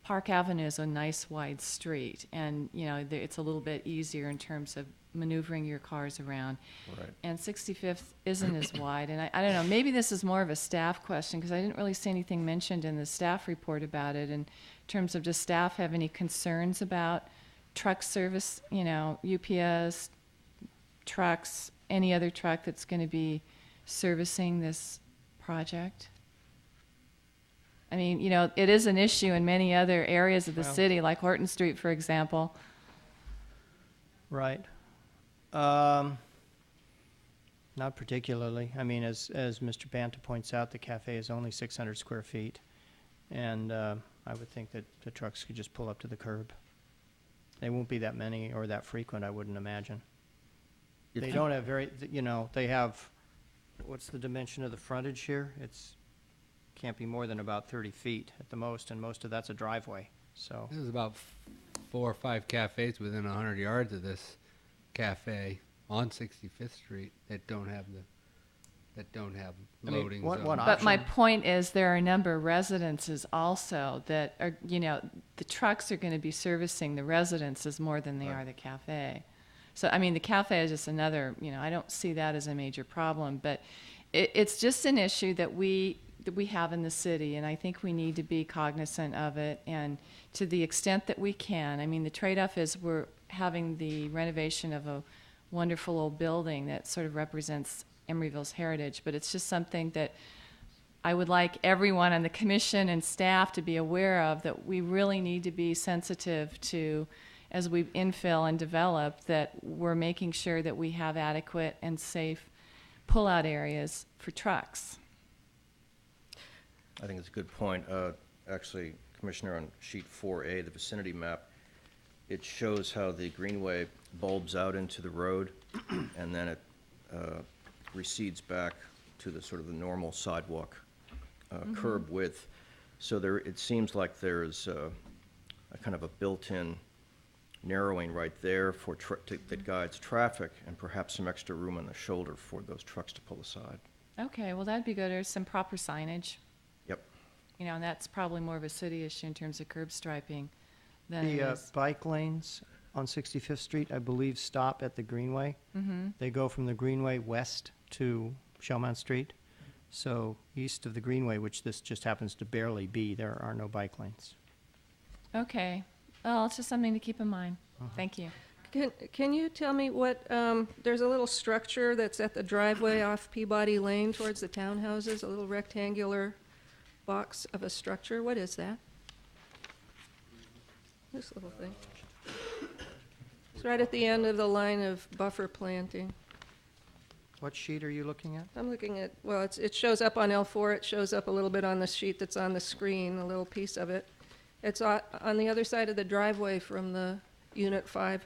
N: Park Avenue is a nice wide street, and it's a little bit easier in terms of maneuvering your cars around.
P: Right.
N: And 65th isn't as wide, and I don't know, maybe this is more of a staff question, because I didn't really see anything mentioned in the staff report about it in terms of, does staff have any concerns about truck service, UPS, trucks, any other truck that's going to be servicing this project? I mean, it is an issue in many other areas of the city, like Horton Street, for example.
B: Right. Not particularly. I mean, as Mr. Banta points out, the cafe is only 600 square feet, and I would think that the trucks could just pull up to the curb. They won't be that many or that frequent, I wouldn't imagine. They don't have they have, what's the dimension of the frontage here? Can't be more than about 30 feet at the most, and most of that's a driveway, so.
A: There's about 4 or 5 cafes within 100 yards of this cafe on 65th Street that don't have loading zones.
N: But my point is, there are a number of residences also that are, the trucks are going to be servicing the residences more than they are the cafe. So, I mean, the cafe is just another, I don't see that as a major problem, but it's just an issue that we that we have in the city, and I think we need to be cognizant of it, and to the extent that we can. I mean, the trade-off is we're having the renovation of a wonderful old building that sort of represents Emeryville's heritage, but it's just something that I would like everyone on the commission and staff to be aware of, that we really need to be sensitive to, as we infill and develop, that we're making sure that we have adequate and safe pull-out areas for trucks.
P: I think it's a good point. Actually, Commissioner, on sheet 4A, the vicinity map, it shows how the greenway bulbs out into the road, and then it recedes back to the sort of the normal sidewalk curb width. So there, it seems like there's a kind of a built-in narrowing right there for that guides traffic, and perhaps some extra room on the shoulder for those trucks to pull aside.
N: Okay, well, that'd be good. There's some proper signage.
P: Yep.
N: You know, and that's probably more of a city issue in terms of curb striping than it
B: The
N: is.
B: bike lanes on 65th Street, I believe, stop at the Greenway.
N: Mm-hmm.
B: They go from the Greenway west to Shelmont Street. So east of the Greenway, which this just happens to barely be, there are no bike lanes.
N: Okay. Well, it's just something to keep in mind. Thank you.
E: Can you tell me what, there's a little structure that's at the driveway off Peabody Lane towards the townhouses, a little rectangular box of a structure. What is that? This little thing. It's right at the end of the line of buffer planting.
B: What sheet are you looking at?
E: I'm looking at, well, it shows up on L4, it shows up a little bit on the sheet that's on the screen, a little piece of it. It's on the other side of the driveway from the Unit 5.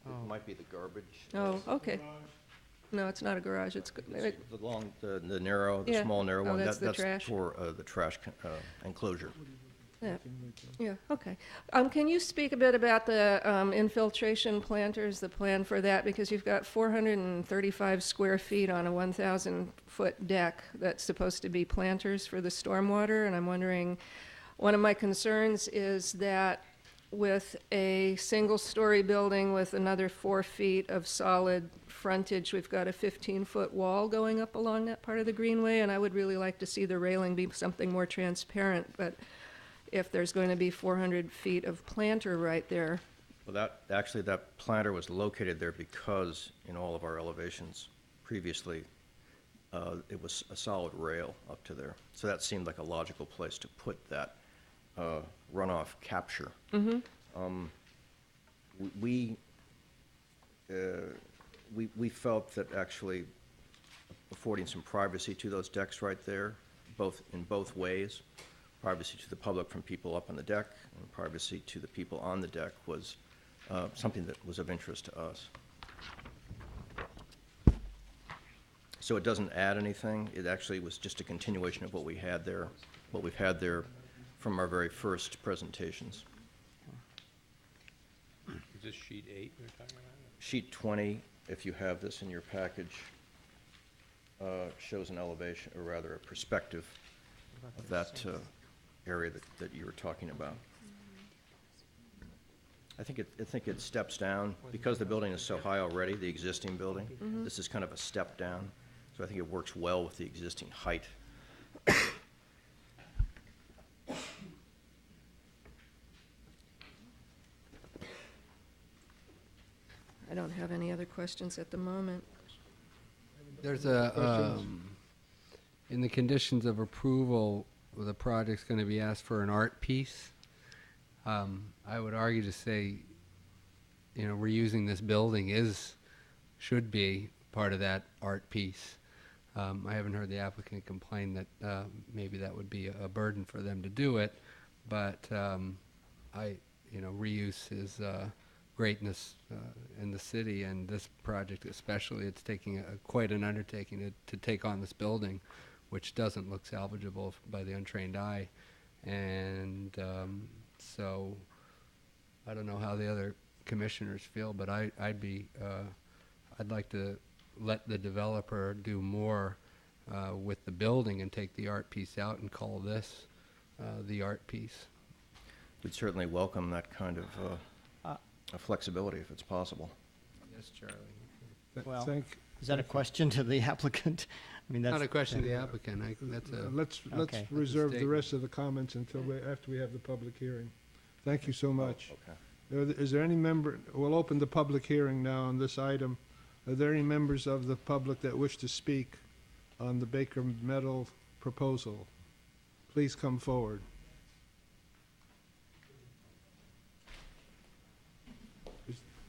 P: It might be the garbage.
E: Oh, okay. No, it's not a garage, it's,
P: The long, the narrow, the
E: Yeah.
P: small narrow
E: Oh,
P: one,
E: that's the trash.
P: for the trash enclosure.
E: yeah, okay. Can you speak a bit about the infiltration planters, the plan for that? Because you've got 435 square feet on a 1,000-foot deck that's supposed to be planters for the stormwater, and I'm wondering, one of my concerns is that with a single-story building with another 4 feet of solid frontage, we've got a 15-foot wall going up along that part of the greenway, and I would really like to see the railing be something more transparent, but if there's going to be 400 feet of planter right there.
P: Well, that planter was located there because in all of our elevations previously, it was a solid rail up to there. So that seemed like a logical place to put that runoff capture. We felt that actually affording some privacy to those decks right there, in both ways, privacy to the public from people up on the deck and privacy to the people on the deck, was something that was of interest to us. So it doesn't add anything. It actually was just a continuation of what we had there, what we've had there from our very first presentations.
L: Is this sheet 8 you're talking about?
P: Sheet 20, if you have this in your package, shows an elevation, or rather a perspective of that area that you were talking about. I think it steps down because the building is so high already, the existing building. This is kind of a step down, so I think it works well with the existing height.
E: I don't have any other questions at the moment.
A: There's in the conditions of approval, the project's going to be asked for an art piece. I would argue to say, reusing this building should be part of that art piece. I haven't heard the applicant complain that maybe that would be a burden for them to do it, but reuse is greatness in the city, and this project especially, it's taking quite an undertaking to take on this building, which doesn't look salvageable by the untrained eye. And so I don't know how the other commissioners feel, but I'd like to let the developer do more with the building and take the art piece out and call this the art piece.
P: We'd certainly welcome that kind of flexibility if it's possible.
A: Yes, Charlie.
B: Well, is that a question to the applicant? I mean, that's.
A: Not a question to the applicant. That's a.
D: Let's
B: Okay.
D: reserve the
A: statement.
D: rest of the comments until after we have the public hearing. Thank you so much.
P: Okay.
D: Is there any member, we'll open the public hearing now on this item. Are there any members of the public that wish to speak on the Baker Metal proposal? Please come forward.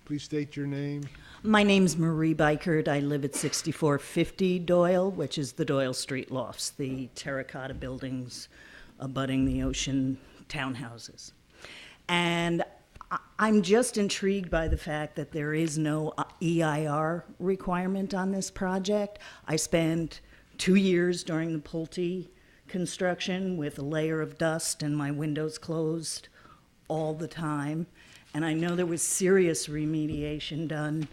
D: Please state your name.
Q: My name's Marie Bikert. I live at 6450 Doyle, which is the Doyle Street Lofts, the terracotta buildings abutting the ocean townhouses. And I'm just intrigued by the fact that there is no EIR requirement on this project. I spent 2 years during the Pulte construction with a layer of dust and my windows closed all the time. And I know there was serious remediation done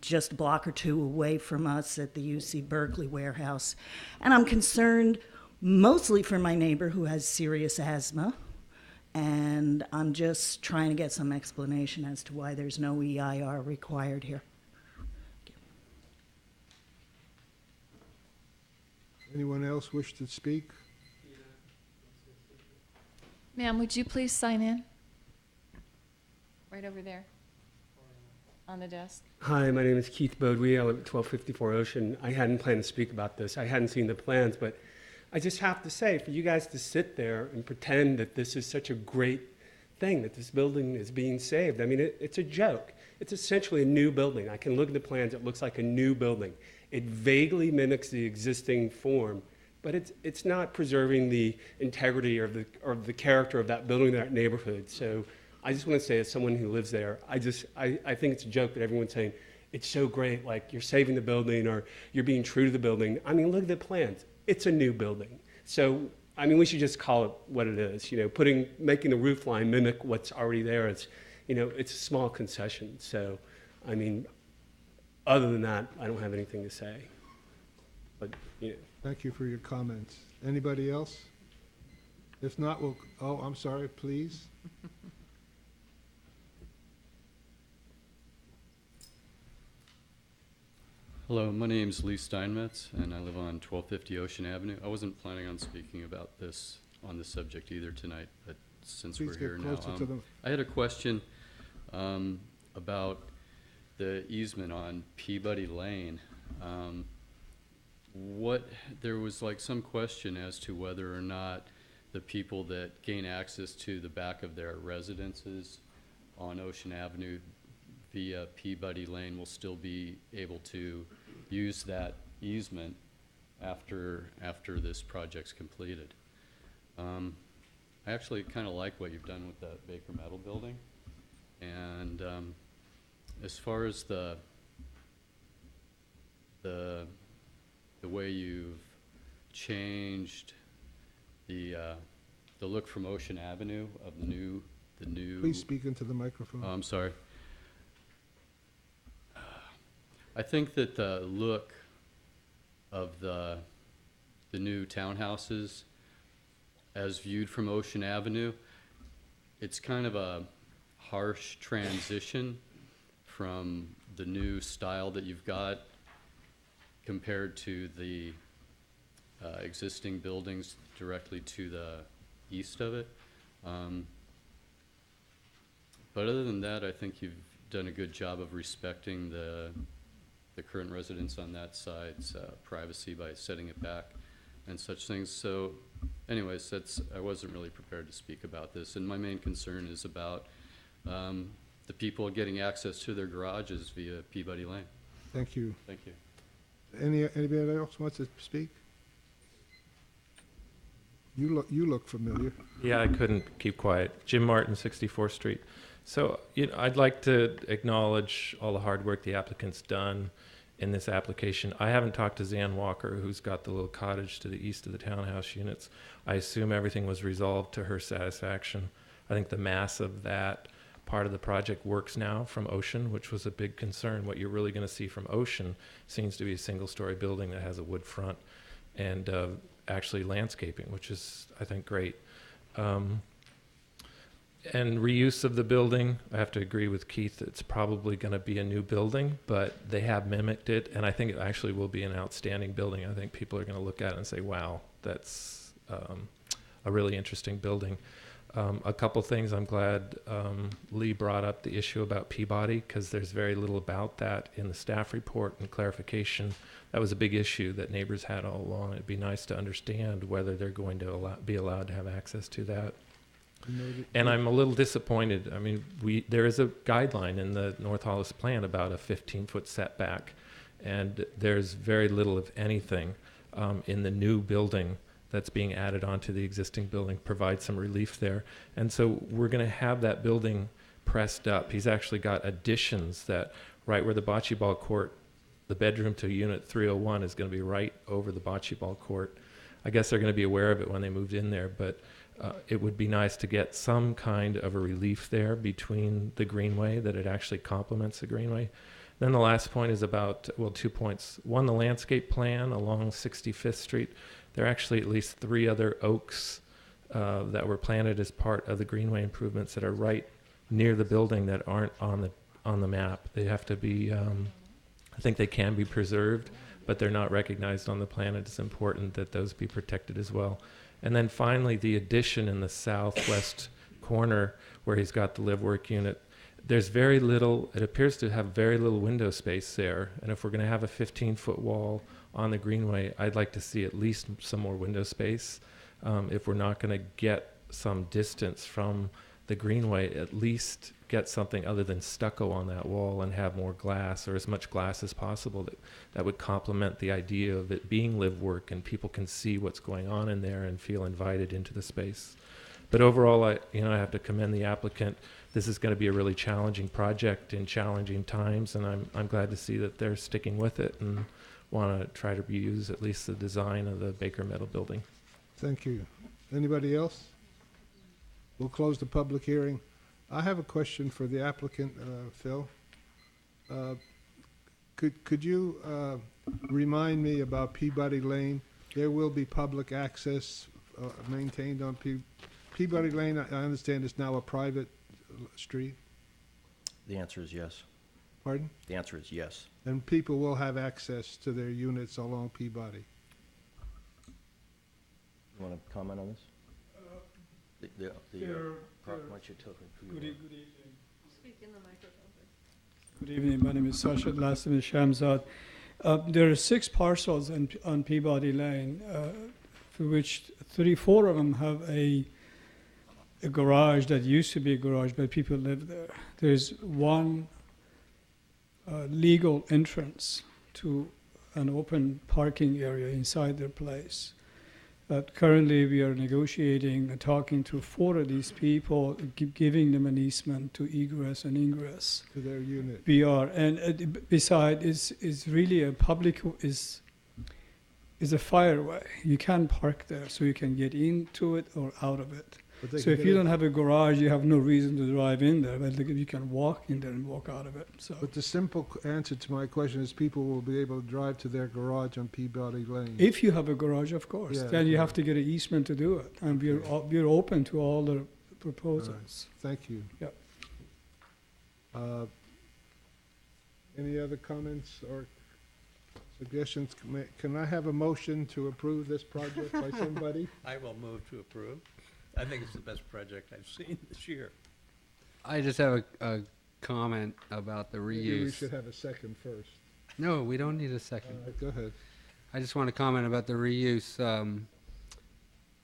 Q: just a block or two away from us at the UC Berkeley warehouse. And I'm concerned mostly for my neighbor who has serious asthma. And I'm just trying to get some explanation as to why there's no EIR required here.
D: Anyone else wish to speak?
N: Ma'am, would you please sign in? Right over there, on the desk.
R: Hi, my name is Keith Bodwee. I live at 1254 Ocean. I hadn't planned to speak about this. I hadn't seen the plans, but I just have to say, for you guys to sit there and pretend that this is such a great thing, that this building is being saved, I mean, it's a joke. It's essentially a new building. I can look at the plans, it looks like a new building. It vaguely mimics the existing form, but it's not preserving the integrity or the character of that building, that neighborhood. So I just want to say, as someone who lives there, I think it's a joke that everyone's saying, it's so great, like you're saving the building or you're being true to the building. I mean, look at the plans. It's a new building. So, I mean, we should just call it what it is. You know, making the roof line mimic what's already there. It's, you know, it's a small concession. So, I mean, other than that, I don't have anything to say. But, you know.
D: Thank you for your comments. Anybody else? If not, I'm sorry, please.
S: Hello, my name's Lee Steinmetz, and I live on 1250 Ocean Avenue. I wasn't planning on speaking about this on this subject either tonight, but since
D: Please
S: we're here
D: get
S: now,
D: closer to the-
S: I had a question about the easement on Peabody Lane. There was like some question as to whether or not the people that gain access to the back of their residences on Ocean Avenue via Peabody Lane will still be able to use that easement after this project's completed. I actually kind of like what you've done with the Baker Metal building, and as far as the way you've changed the look from Ocean Avenue of the new.
D: Please speak into the microphone.
S: Oh, I'm sorry. I think that the look of the new townhouses as viewed from Ocean Avenue, it's kind of a harsh transition from the new style that you've got compared to the existing buildings directly to the east of it. But other than that, I think you've done a good job of respecting the current residents on that side's privacy by setting it back and such things. So anyways, I wasn't really prepared to speak about this. And my main concern is about the people getting access to their garages via Peabody Lane.
D: Thank you.
S: Thank you.
D: Anybody else wants to speak? You look familiar.
C: Yeah, I couldn't keep quiet. Jim Martin, 64th Street. So I'd like to acknowledge all the hard work the applicant's done in this application. I haven't talked to Zan Walker, who's got the little cottage to the east of the townhouse units. I assume everything was resolved to her satisfaction. I think the mass of that part of the project works now from Ocean, which was a big concern. What you're really going to see from Ocean seems to be a single-story building that has a wood front and actually landscaping, which is, I think, great. And reuse of the building, I have to agree with Keith, it's probably going to be a new building, but they have mimicked it, and I think it actually will be an outstanding building. I think people are going to look at it and say, wow, that's a really interesting building. A couple things, I'm glad Lee brought up the issue about Peabody, because there's very little about that in the staff report and clarification. That was a big issue that neighbors had all along. It'd be nice to understand whether they're going to be allowed to have access to that. And I'm a little disappointed. I mean, there is a guideline in the North Hollis plan about a 15-foot setback, and there's very little, if anything, in the new building that's being added onto the existing building, provides some relief there. And so we're going to have that building pressed up. He's actually got additions that right where the bocce ball court, the bedroom to unit 301 is going to be right over the bocce ball court. I guess they're going to be aware of it when they moved in there, but it would be nice to get some kind of a relief there between the greenway, that it actually complements the greenway. Then the last point is about, well, 2 points. One, the landscape plan along 65th Street. There are actually at least 3 other oaks that were planted as part of the greenway improvements that are right near the building that aren't on the map. They have to be, I think they can be preserved, but they're not recognized on the plan. It's important that those be protected as well. And then finally, the addition in the southwest corner where he's got the live-work unit, there's very little, it appears to have very little window space there. And if we're going to have a 15-foot wall on the greenway, I'd like to see at least some more window space. If we're not going to get some distance from the greenway, at least get something other than stucco on that wall and have more glass, or as much glass as possible, that would complement the idea of it being live work and people can see what's going on in there and feel invited into the space. But overall, I have to commend the applicant. This is going to be a really challenging project in challenging times, and I'm glad to see that they're sticking with it and want to try to reuse at least the design of the Baker Metal building.
D: Thank you. Anybody else? We'll close the public hearing. I have a question for the applicant, Phil. Could you remind me about Peabody Lane? There will be public access maintained on Peabody Lane. I understand is now a private street.
P: The answer is yes.
D: Pardon?
P: The answer is yes.
D: And people will have access to their units along Peabody.
P: You want to comment on this? Good
T: evening.
E: Speak in the microphone, please.
T: Good evening. My name is Sasha. Last name is Shamzad. There are 6 parcels on Peabody Lane, for which 34 of them have a garage that used to be a garage, but people live there. There's one legal entrance to an open parking area inside their place. Currently, we are negotiating and talking to 4 of these people, giving them an easement to egress and ingress.
D: To their unit.
T: We are, and beside is really a public, is a fireway. You can park there, so you can get into it or out of it. So if you don't have a garage, you have no reason to drive in there, but you can walk in there and walk out of it. So.
D: But the simple answer to my question is people will be able to drive to their garage on Peabody Lane.
T: If you have a garage, of course.
D: Yeah,
T: then you have to get an easement to do it. And we're open to all the proposals.
D: Thank you.
T: Yep.
D: Any other comments or suggestions? Can I have a motion to approve this project by somebody?
L: I will move to approve. I think it's the best project I've seen this year.
A: I just have a comment about the reuse.
D: Maybe we should have a second first.
A: No, we don't need a second.
D: Go ahead.
A: I just want to comment about the reuse.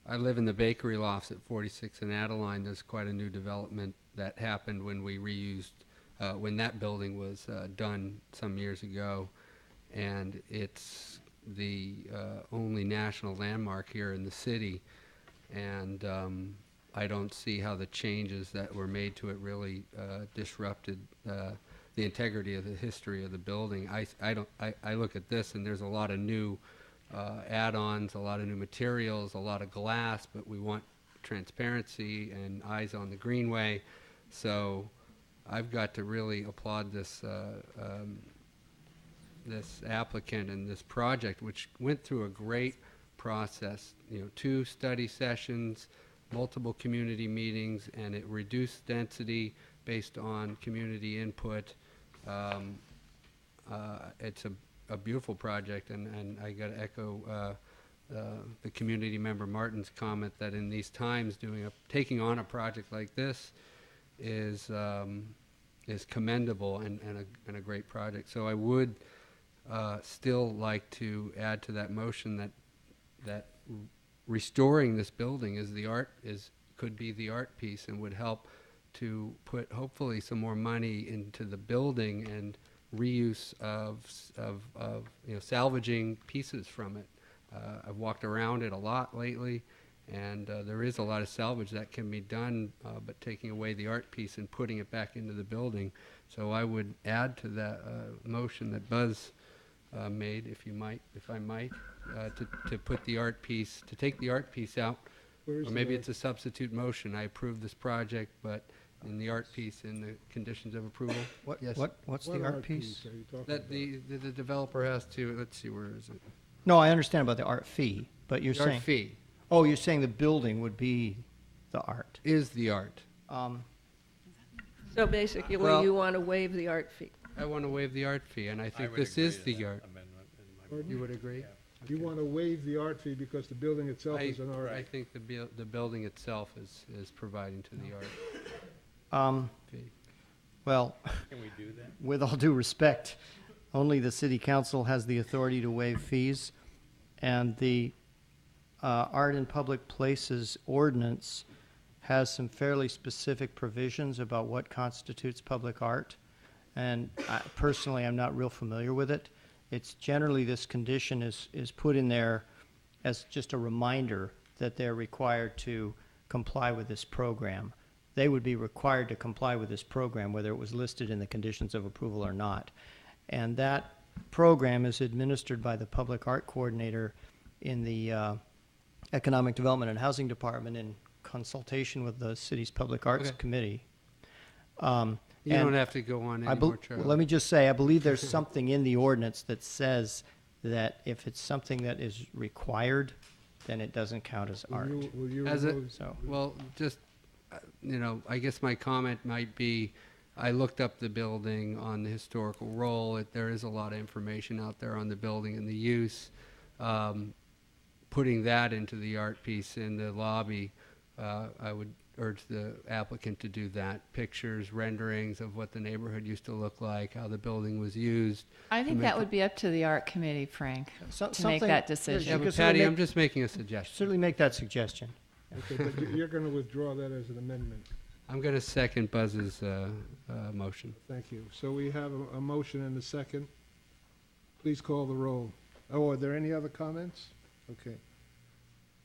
A: I live in the bakery lofts at 46 and Adeline. There's quite a new development that happened when we reused, when that building was done some years ago. And it's the only national landmark here in the city. And I don't see how the changes that were made to it really disrupted the integrity of the history of the building. I look at this and there's a lot of new add-ons, a lot of new materials, a lot of glass, but we want transparency and eyes on the greenway. So I've got to really applaud this this applicant and this project, which went through a great process. 2 study sessions, multiple community meetings, and it reduced density based on community input. It's a beautiful project, and I got to echo the community member Martin's comment that in these times, taking on a project like this is commendable and a great project. So I would still like to add to that motion that restoring this building could be the art piece and would help to put hopefully some more money into the building and reuse of salvaging pieces from it. I've walked around it a lot lately, and there is a lot of salvage that can be done, but taking away the art piece and putting it back into the building. So I would add to that motion that Buzz made, if I might, to put the art piece, to take the art piece out, or maybe it's a substitute motion. I approve this project, but in the art piece, in the conditions of approval.
B: What's the art piece?
A: That the developer has to, let's see, where is it?
B: No, I understand about the art fee, but you're saying...
A: Art fee.
B: Oh, you're saying the building would be the art.
A: Is the art.
E: So basically, you want to waive the art fee.
A: I want to waive the art fee, and I think this is the art. You would agree?
D: Yeah. You want to waive the art fee because the building itself is an art.
A: I think the building itself is providing to the art fee.
B: Well,
L: Can we do that?
B: with all due respect, only the city council has the authority to waive fees, and the Art in Public Places ordinance has some fairly specific provisions about what constitutes public art, and personally, I'm not real familiar with it. It's generally, this condition is put in there as just a reminder that they're required to comply with this program. They would be required to comply with this program, whether it was listed in the conditions of approval or not. And that program is administered by the public art coordinator in the Economic Development and Housing Department in consultation with the city's Public Arts Committee.
A: You don't have to go on anymore, Charlie.
B: Let me just say, I believe there's something in the ordinance that says that if it's something that is required, then it doesn't count as art.
A: Well, just, I guess my comment might be, I looked up the building on the historical roll. There is a lot of information out there on the building and the use. Putting that into the art piece in the lobby, I would urge the applicant to do that. Pictures, renderings of what the neighborhood used to look like, how the building was used.
N: I think that would be up to the art committee, Frank, to make that decision.
A: Yeah, but Patty, I'm just making a suggestion.
B: Certainly make that suggestion.
D: Okay, but you're going to withdraw that as an amendment.
A: I'm going to second Buzz's motion.
D: Thank you. So we have a motion and a second. Please call the roll. Oh, are there any other comments? Okay.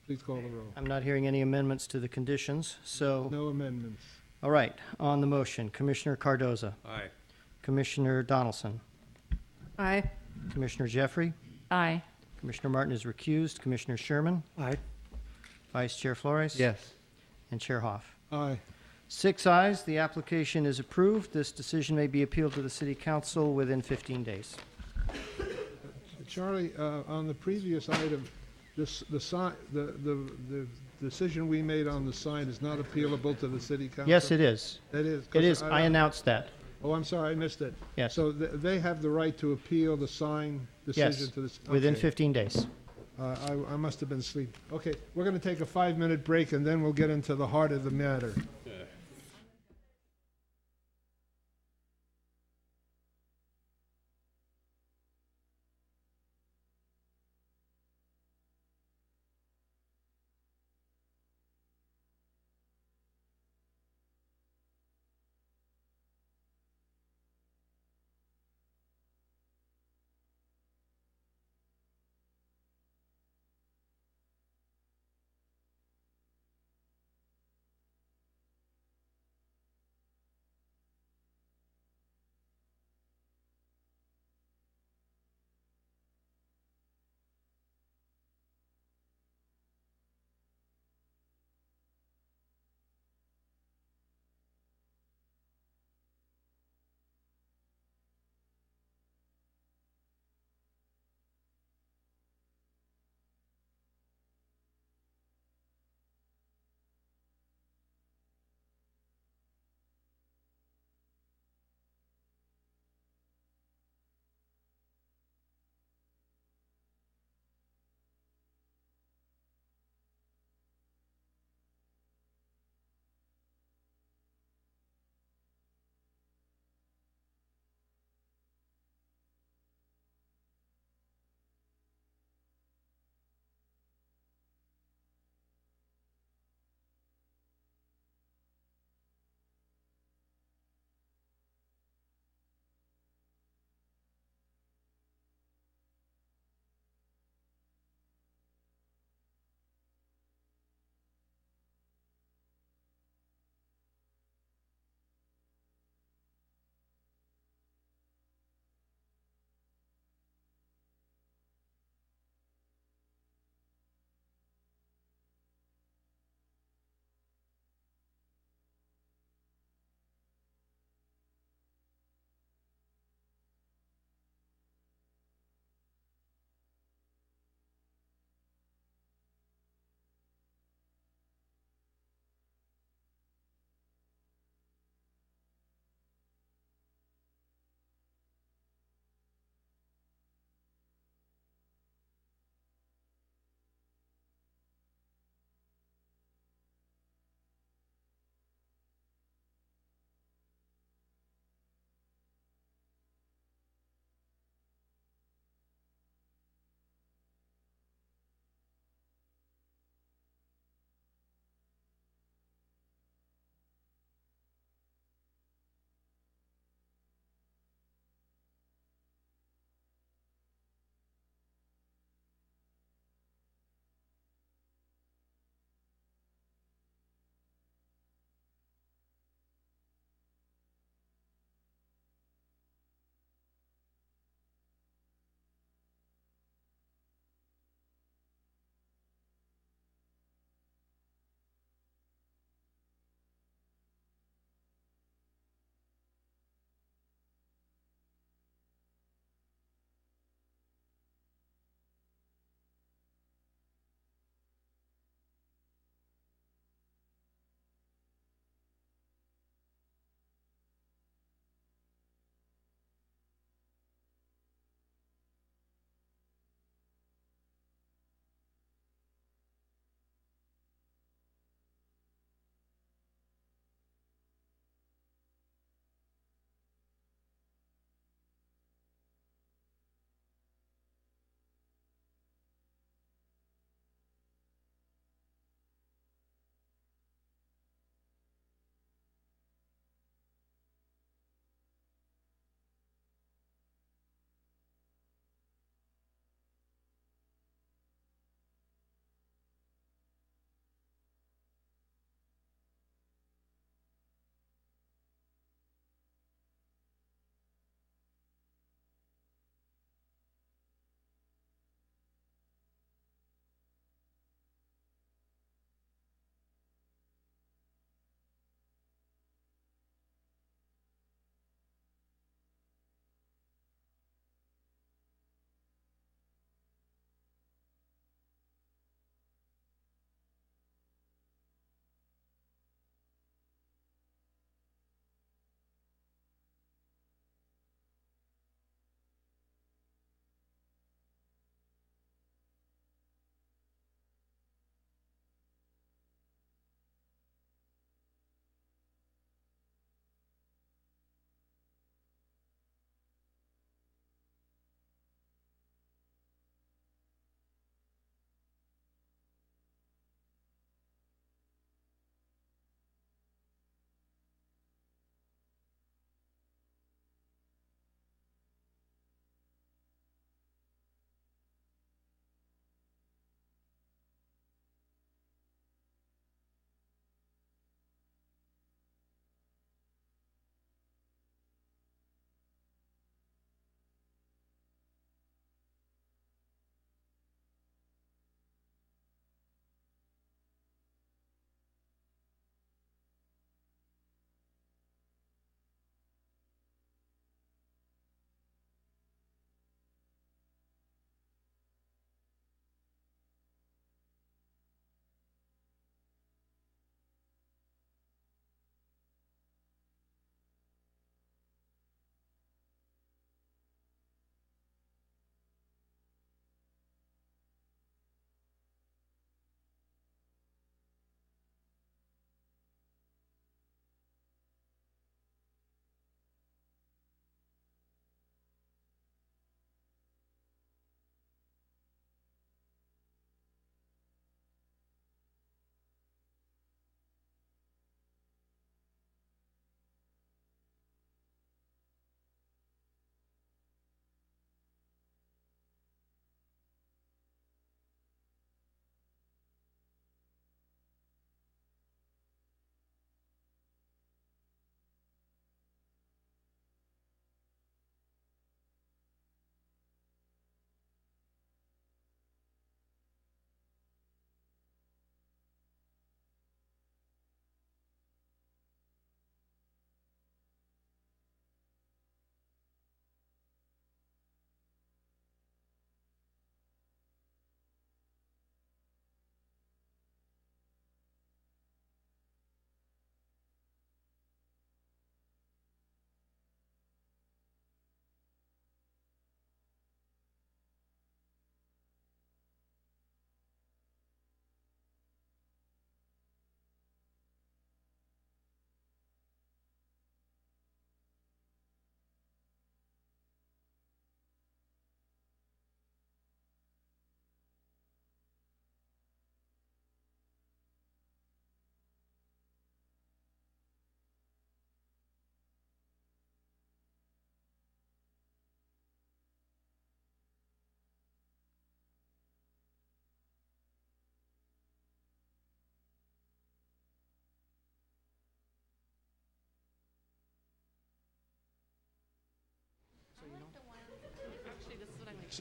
D: Please call the roll.
B: I'm not hearing any amendments to the conditions, so...
D: No amendments.
B: All right, on the motion, Commissioner Cardoza.
L: Aye.
B: Commissioner Donaldson.
E: Aye.
B: Commissioner Jeffrey.
N: Aye.
B: Commissioner Martin is recused. Commissioner Sherman.
M: Aye.
B: Vice Chair Flores.
A: Yes.
B: And Chair Hoff.
D: Aye.
B: 6 ayes, the application is approved. This decision may be appealed to the City Council within 15 days.
D: Charlie, on the previous item, the decision we made on the sign is not appealable to the city council?
B: Yes, it is.
D: It is?
B: It is. I announced that.
D: Oh, I'm sorry, I missed it.
B: Yes.
D: So they have the right to appeal the sign decision to the...
B: Yes, within 15 days.
D: I must have been asleep. Okay, we're going to take a 5-minute break, and then we'll get into the heart of the matter.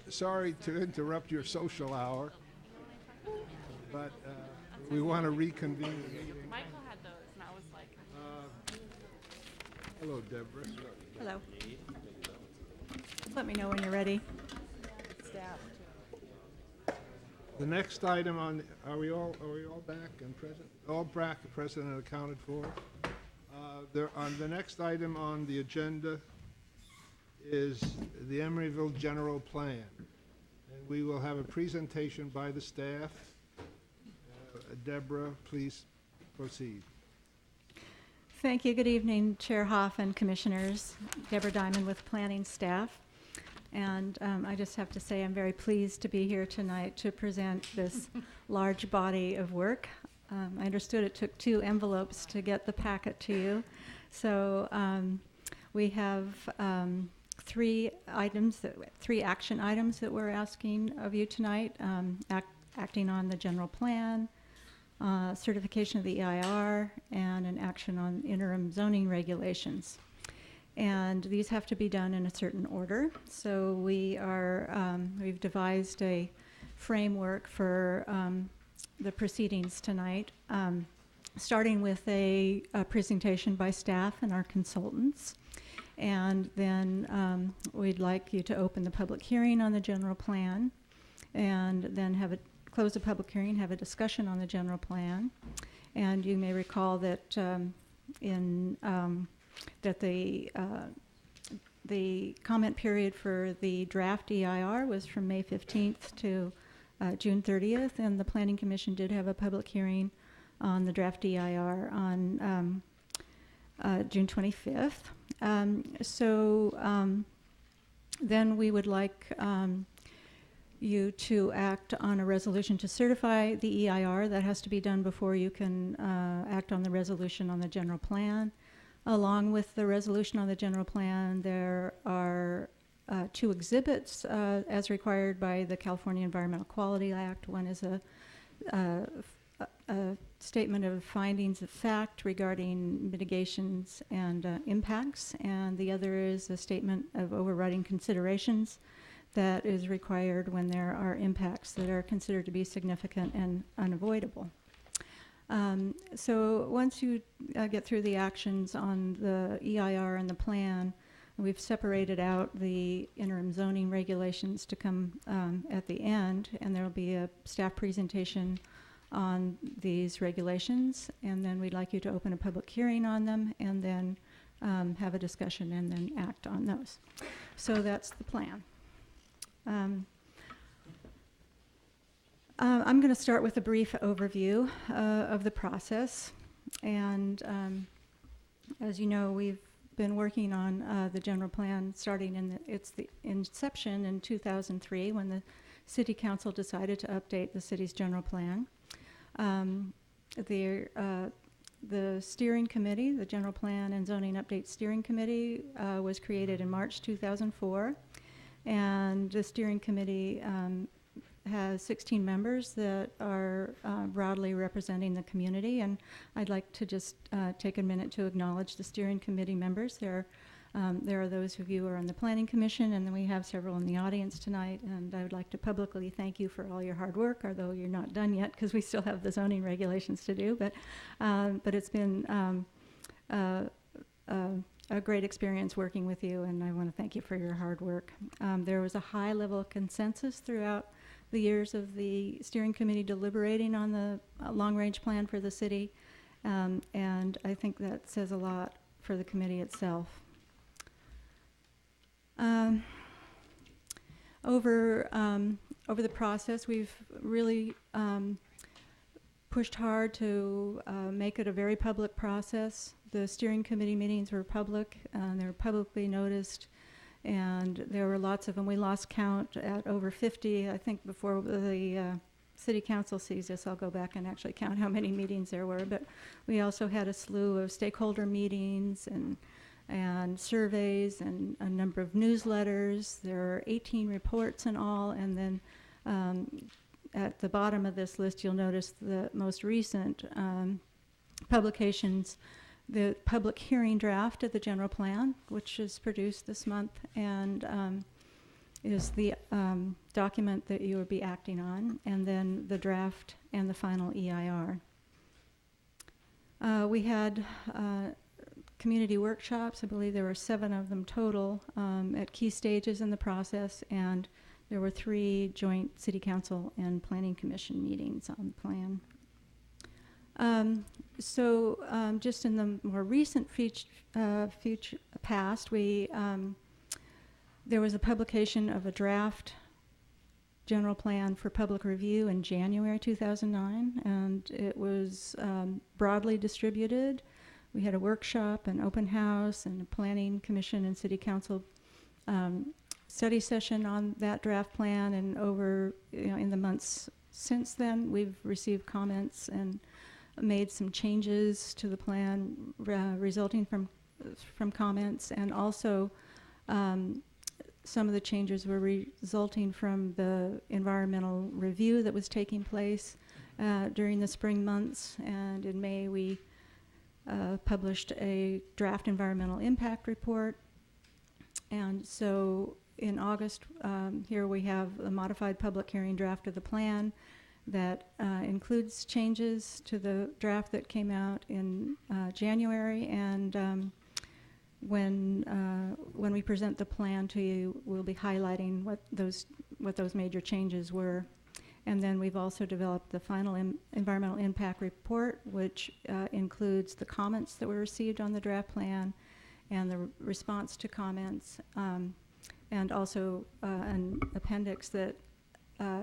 D: sorry to interrupt your social hour, but we want to reconvene the meeting.
N: Michael had those, and I was like,
D: Hello, Deborah.
U: Hello. Let me know when you're ready.
D: The next item on, are we all back and present? All back, present and accounted for. On the next item on the agenda is the Emeryville General Plan. And we will have a presentation by the staff. Deborah, please proceed.
U: Thank you. Good evening, Chair Hoff and Commissioners. Deborah Diamond with Planning Staff. And I just have to say I'm very pleased to be here tonight to present this large body of work. I understood it took 2 envelopes to get the packet to you. So we have 3 action items that we're asking of you tonight, acting on the general plan, certification of the EIR, and an action on interim zoning regulations. And these have to be done in a certain order. So we've devised a framework for the proceedings tonight, starting with a presentation by staff and our consultants. And then we'd like you to open the public hearing on the general plan, and then close the public hearing, have a discussion on the general plan. And you may recall that the comment period for the draft EIR was from May 15th to June 30th, and the Planning Commission did have a public hearing on the draft EIR on June 25th. Then we would like you to act on a resolution to certify the EIR. That has to be done before you can act on the resolution on the general plan. Along with the resolution on the general plan, there are 2 exhibits as required by the California Environmental Quality Act. One is a statement of findings of fact regarding mitigations and impacts, and the other is a statement of overriding considerations that is required when there are impacts that are considered to be significant and unavoidable. So once you get through the actions on the EIR and the plan, we've separated out the interim zoning regulations to come at the end, and there will be a staff presentation on these regulations, and then we'd like you to open a public hearing on them, and then have a discussion and then act on those. So that's the plan. I'm going to start with a brief overview of the process. And as you know, we've been working on the general plan starting it's the inception in 2003 when the City Council decided to update the city's general plan. The steering committee, the General Plan and Zoning Update Steering Committee, was created in March 2004. And the steering committee has 16 members that are broadly representing the community, and I'd like to just take a minute to acknowledge the steering committee members. There are those of you who are on the Planning Commission, and then we have several in the audience tonight, and I would like to publicly thank you for all your hard work, although you're not done yet because we still have the zoning regulations to do, but it's been a great experience working with you, and I want to thank you for your hard work. There was a high level of consensus throughout the years of the steering committee deliberating on the long-range plan for the city, and I think that says a lot for the committee itself. Over the process, we've really pushed hard to make it a very public process. The steering committee meetings were public, they were publicly noticed, and there were lots of them. We lost count at over 50. I think before the City Council sees this, I'll go back and actually count how many meetings there were. But we also had a slew of stakeholder meetings and surveys and a number of newsletters. There are 18 reports in all, and then at the bottom of this list, you'll notice the most recent publications. The public hearing draft of the general plan, which is produced this month, and is the document that you will be acting on, and then the draft and the final EIR. We had community workshops. I believe there were 7 of them total at key stages in the process, and there were 3 joint City Council and Planning Commission meetings on the plan. Just in the more recent past, there was a publication of a draft general plan for public review in January 2009, and it was broadly distributed. We had a workshop, an open house, and a planning commission and city council study session on that draft plan, and over in the months since then, we've received comments and made some changes to the plan resulting from comments, and also some of the changes were resulting from the environmental review that was taking place during the spring months. And in May, we published a draft environmental impact report. And so in August, here we have a modified public hearing draft of the plan that includes changes to the draft that came out in January. And when we present the plan to you, we'll be highlighting what those major changes were. And then we've also developed the final environmental impact report, which includes the comments that were received on the draft plan and the response to comments, and also an appendix that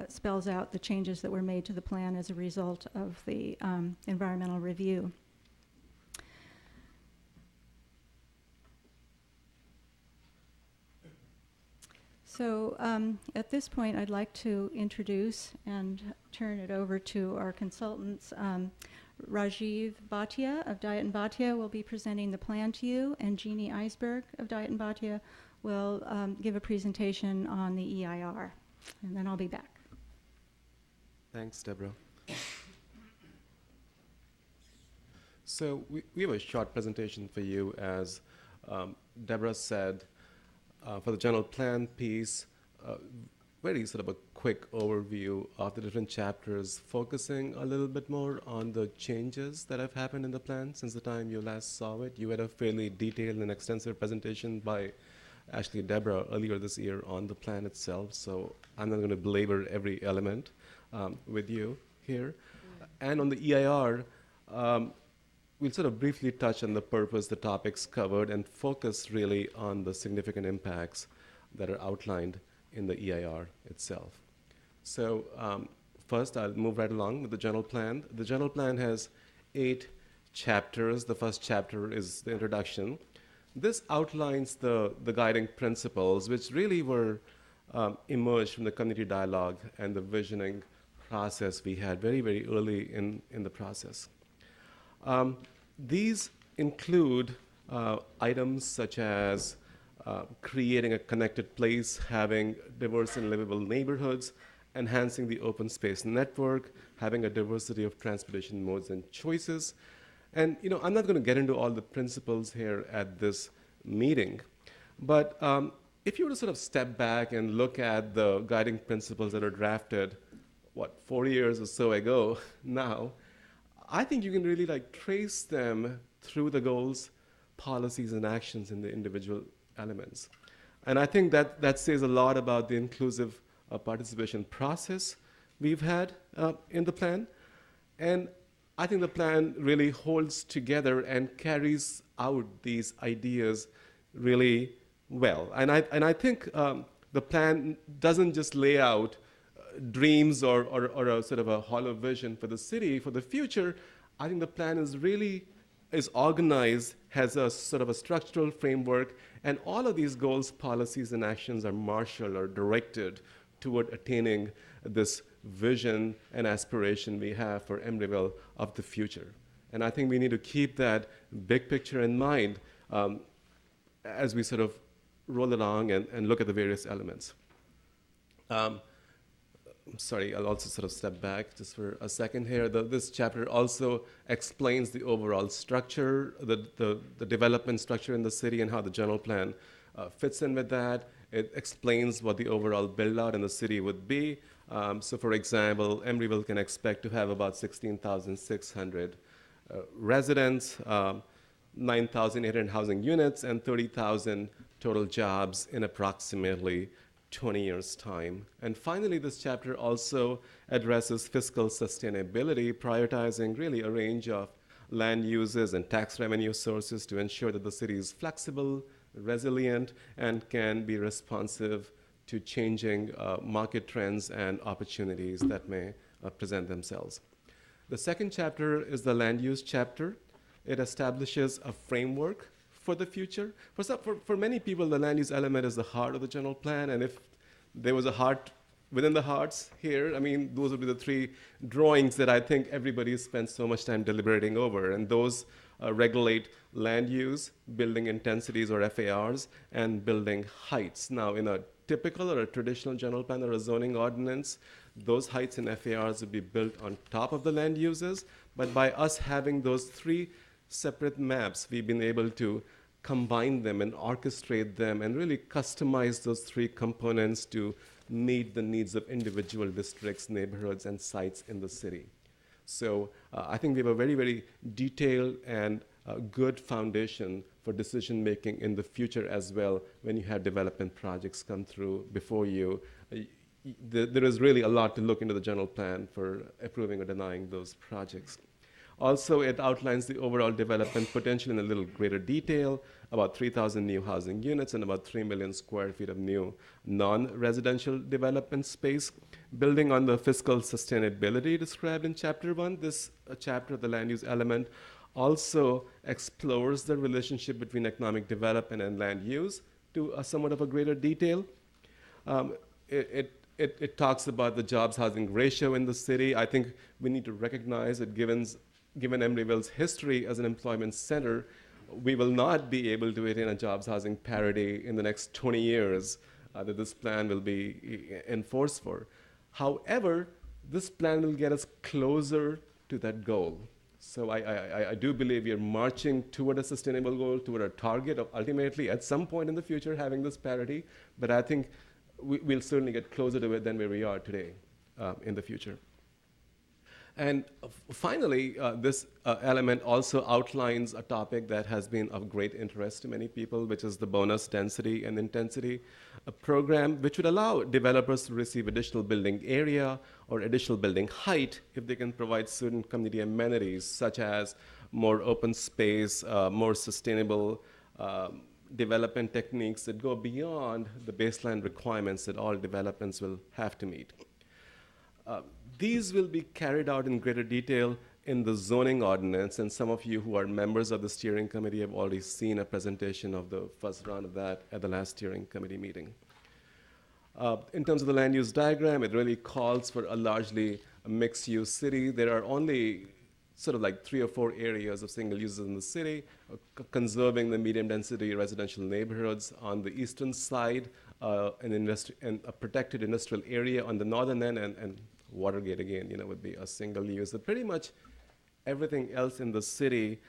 U: spells out the changes that were made to the plan as a result of the environmental review. So at this point, I'd like to introduce and turn it over to our consultants. Rajiv Bhatia of Diet and Bhatia will be presenting the plan to you, and Jeannie Eisberg of Diet and Bhatia will give a presentation on the EIR, and then I'll be back.
F: Thanks, Deborah. So we have a short presentation for you, as Deborah said. For the general plan piece, very sort of a quick overview of the different chapters, focusing a little bit more on the changes that have happened in the plan since the time you last saw it. You had a fairly detailed and extensive presentation by actually Deborah earlier this year on the plan itself, so I'm not going to belabor every element with you here. And on the EIR, we'll sort of briefly touch on the purpose, the topics covered, and focus really on the significant impacts that are outlined in the EIR itself. So first, I'll move right along with the general plan. The general plan has 8 chapters. The first chapter is the introduction. This outlines the guiding principles, which really were emerged from the community dialogue and the visioning process we had very, very early in the process. These include items such as creating a connected place, having diverse and livable neighborhoods, enhancing the open space network, having a diversity of transportation modes and choices. And I'm not going to get into all the principles here at this meeting, but if you were to sort of step back and look at the guiding principles that are drafted, 4 years or so ago now, I think you can really trace them through the goals, policies, and actions in the individual elements. And I think that says a lot about the inclusive participation process we've had in the plan. And I think the plan really holds together and carries out these ideas really well. And I think the plan doesn't just lay out dreams or a sort of a hollow vision for the city for the future. I think the plan is organized, has a sort of a structural framework, and all of these goals, policies, and actions are marshaled or directed toward attaining this vision and aspiration we have for Emeryville of the future. And I think we need to keep that big picture in mind as we sort of roll along and look at the various elements. Sorry, I'll also sort of step back just for a second here. This chapter also explains the overall structure, the development structure in the city, and how the general plan fits in with that. It explains what the overall build-out in the city would be. So for example, Emeryville can expect to have about 16,600 residents, 9,800 housing units, and 30,000 total jobs in approximately 20 years' time. And finally, this chapter also addresses fiscal sustainability, prioritizing really a range of land uses and tax revenue sources to ensure that the city is flexible, resilient, and can be responsive to changing market trends and opportunities that may present themselves. The second chapter is the land use chapter. It establishes a framework for the future. For many people, the land use element is the heart of the general plan, and if there was a heart within the hearts here, I mean, those would be the three drawings that I think everybody spends so much time deliberating over, and those regulate land use, building intensities or FARs, and building heights. Now, in a typical or a traditional general plan or a zoning ordinance, those heights and FARs would be built on top of the land uses, but by us having those three separate maps, we've been able to combine them and orchestrate them and really customize those three components to meet the needs of individual districts, neighborhoods, and sites in the city. So I think we have a very, very detailed and good foundation for decision making in the future as well when you have development projects come through before you. There is really a lot to look into the general plan for approving or denying those projects. Also, it outlines the overall development potential in a little greater detail, about 3,000 new housing units and about 3 million square feet of new non-residential development space. Building on the fiscal sustainability described in Chapter 1, this chapter, the land use element, also explores the relationship between economic development and land use to somewhat of a greater detail. It talks about the jobs housing ratio in the city. I think we need to recognize that given Emeryville's history as an employment center, we will not be able to attain a jobs housing parity in the next 20 years that this plan will be enforced for. However, this plan will get us closer to that goal. So I do believe we are marching toward a sustainable goal, toward a target of ultimately at some point in the future having this parity, but I think we'll certainly get closer to it than where we are today in the future. And finally, this element also outlines a topic that has been of great interest to many people, which is the bonus density and intensity program, which would allow developers to receive additional building area or additional building height if they can provide certain community amenities, such as more open space, more sustainable development techniques that go beyond the baseline requirements that all developments will have to meet. These will be carried out in greater detail in the zoning ordinance, and some of you who are members of the steering committee have already seen a presentation of the first round of that at the last steering committee meeting. In terms of the land use diagram, it really calls for a largely mixed-use city. There are only sort of like 3 or 4 areas of single uses in the city, conserving the medium-density residential neighborhoods on the eastern side, and a protected industrial area on the northern end, and Watergate again, would be a single use. So pretty much everything else in the city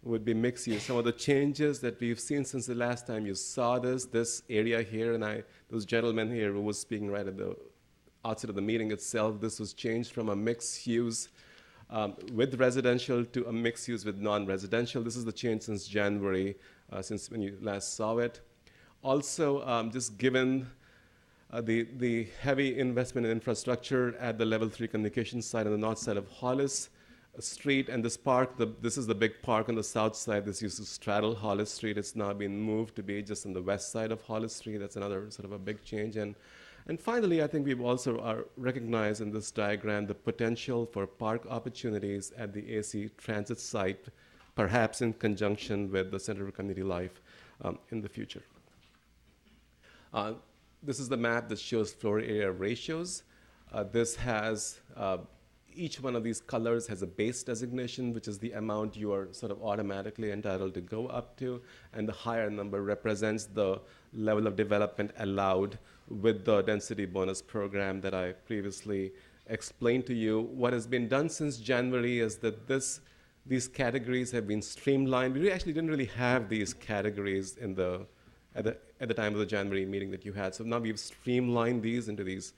F: would be mixed use. Some of the changes that we've seen since the last time you saw this area here, and those gentlemen here who was speaking right at the outset of the meeting itself, this was changed from a mixed use with residential to a mixed use with non-residential. This is the change since January, since when you last saw it. Also, just given the heavy investment in infrastructure at the level 3 communication side on the north side of Hollis Street, and this park, this is the big park on the south side. This used to straddle Hollis Street. It's now been moved to be just on the west side of Hollis Street. That's another sort of a big change. And finally, I think we've also recognized in this diagram the potential for park opportunities at the AC transit site, perhaps in conjunction with the Center for Community Life in the future. This is the map that shows floor area ratios. This has, each one of these colors has a base designation, which is the amount you are sort of automatically entitled to go up to, and the higher number represents the level of development allowed with the density bonus program that I previously explained to you. What has been done since January is that these categories have been streamlined. We actually didn't really have these categories in the at the time of the January meeting that you had. So now we've streamlined these into these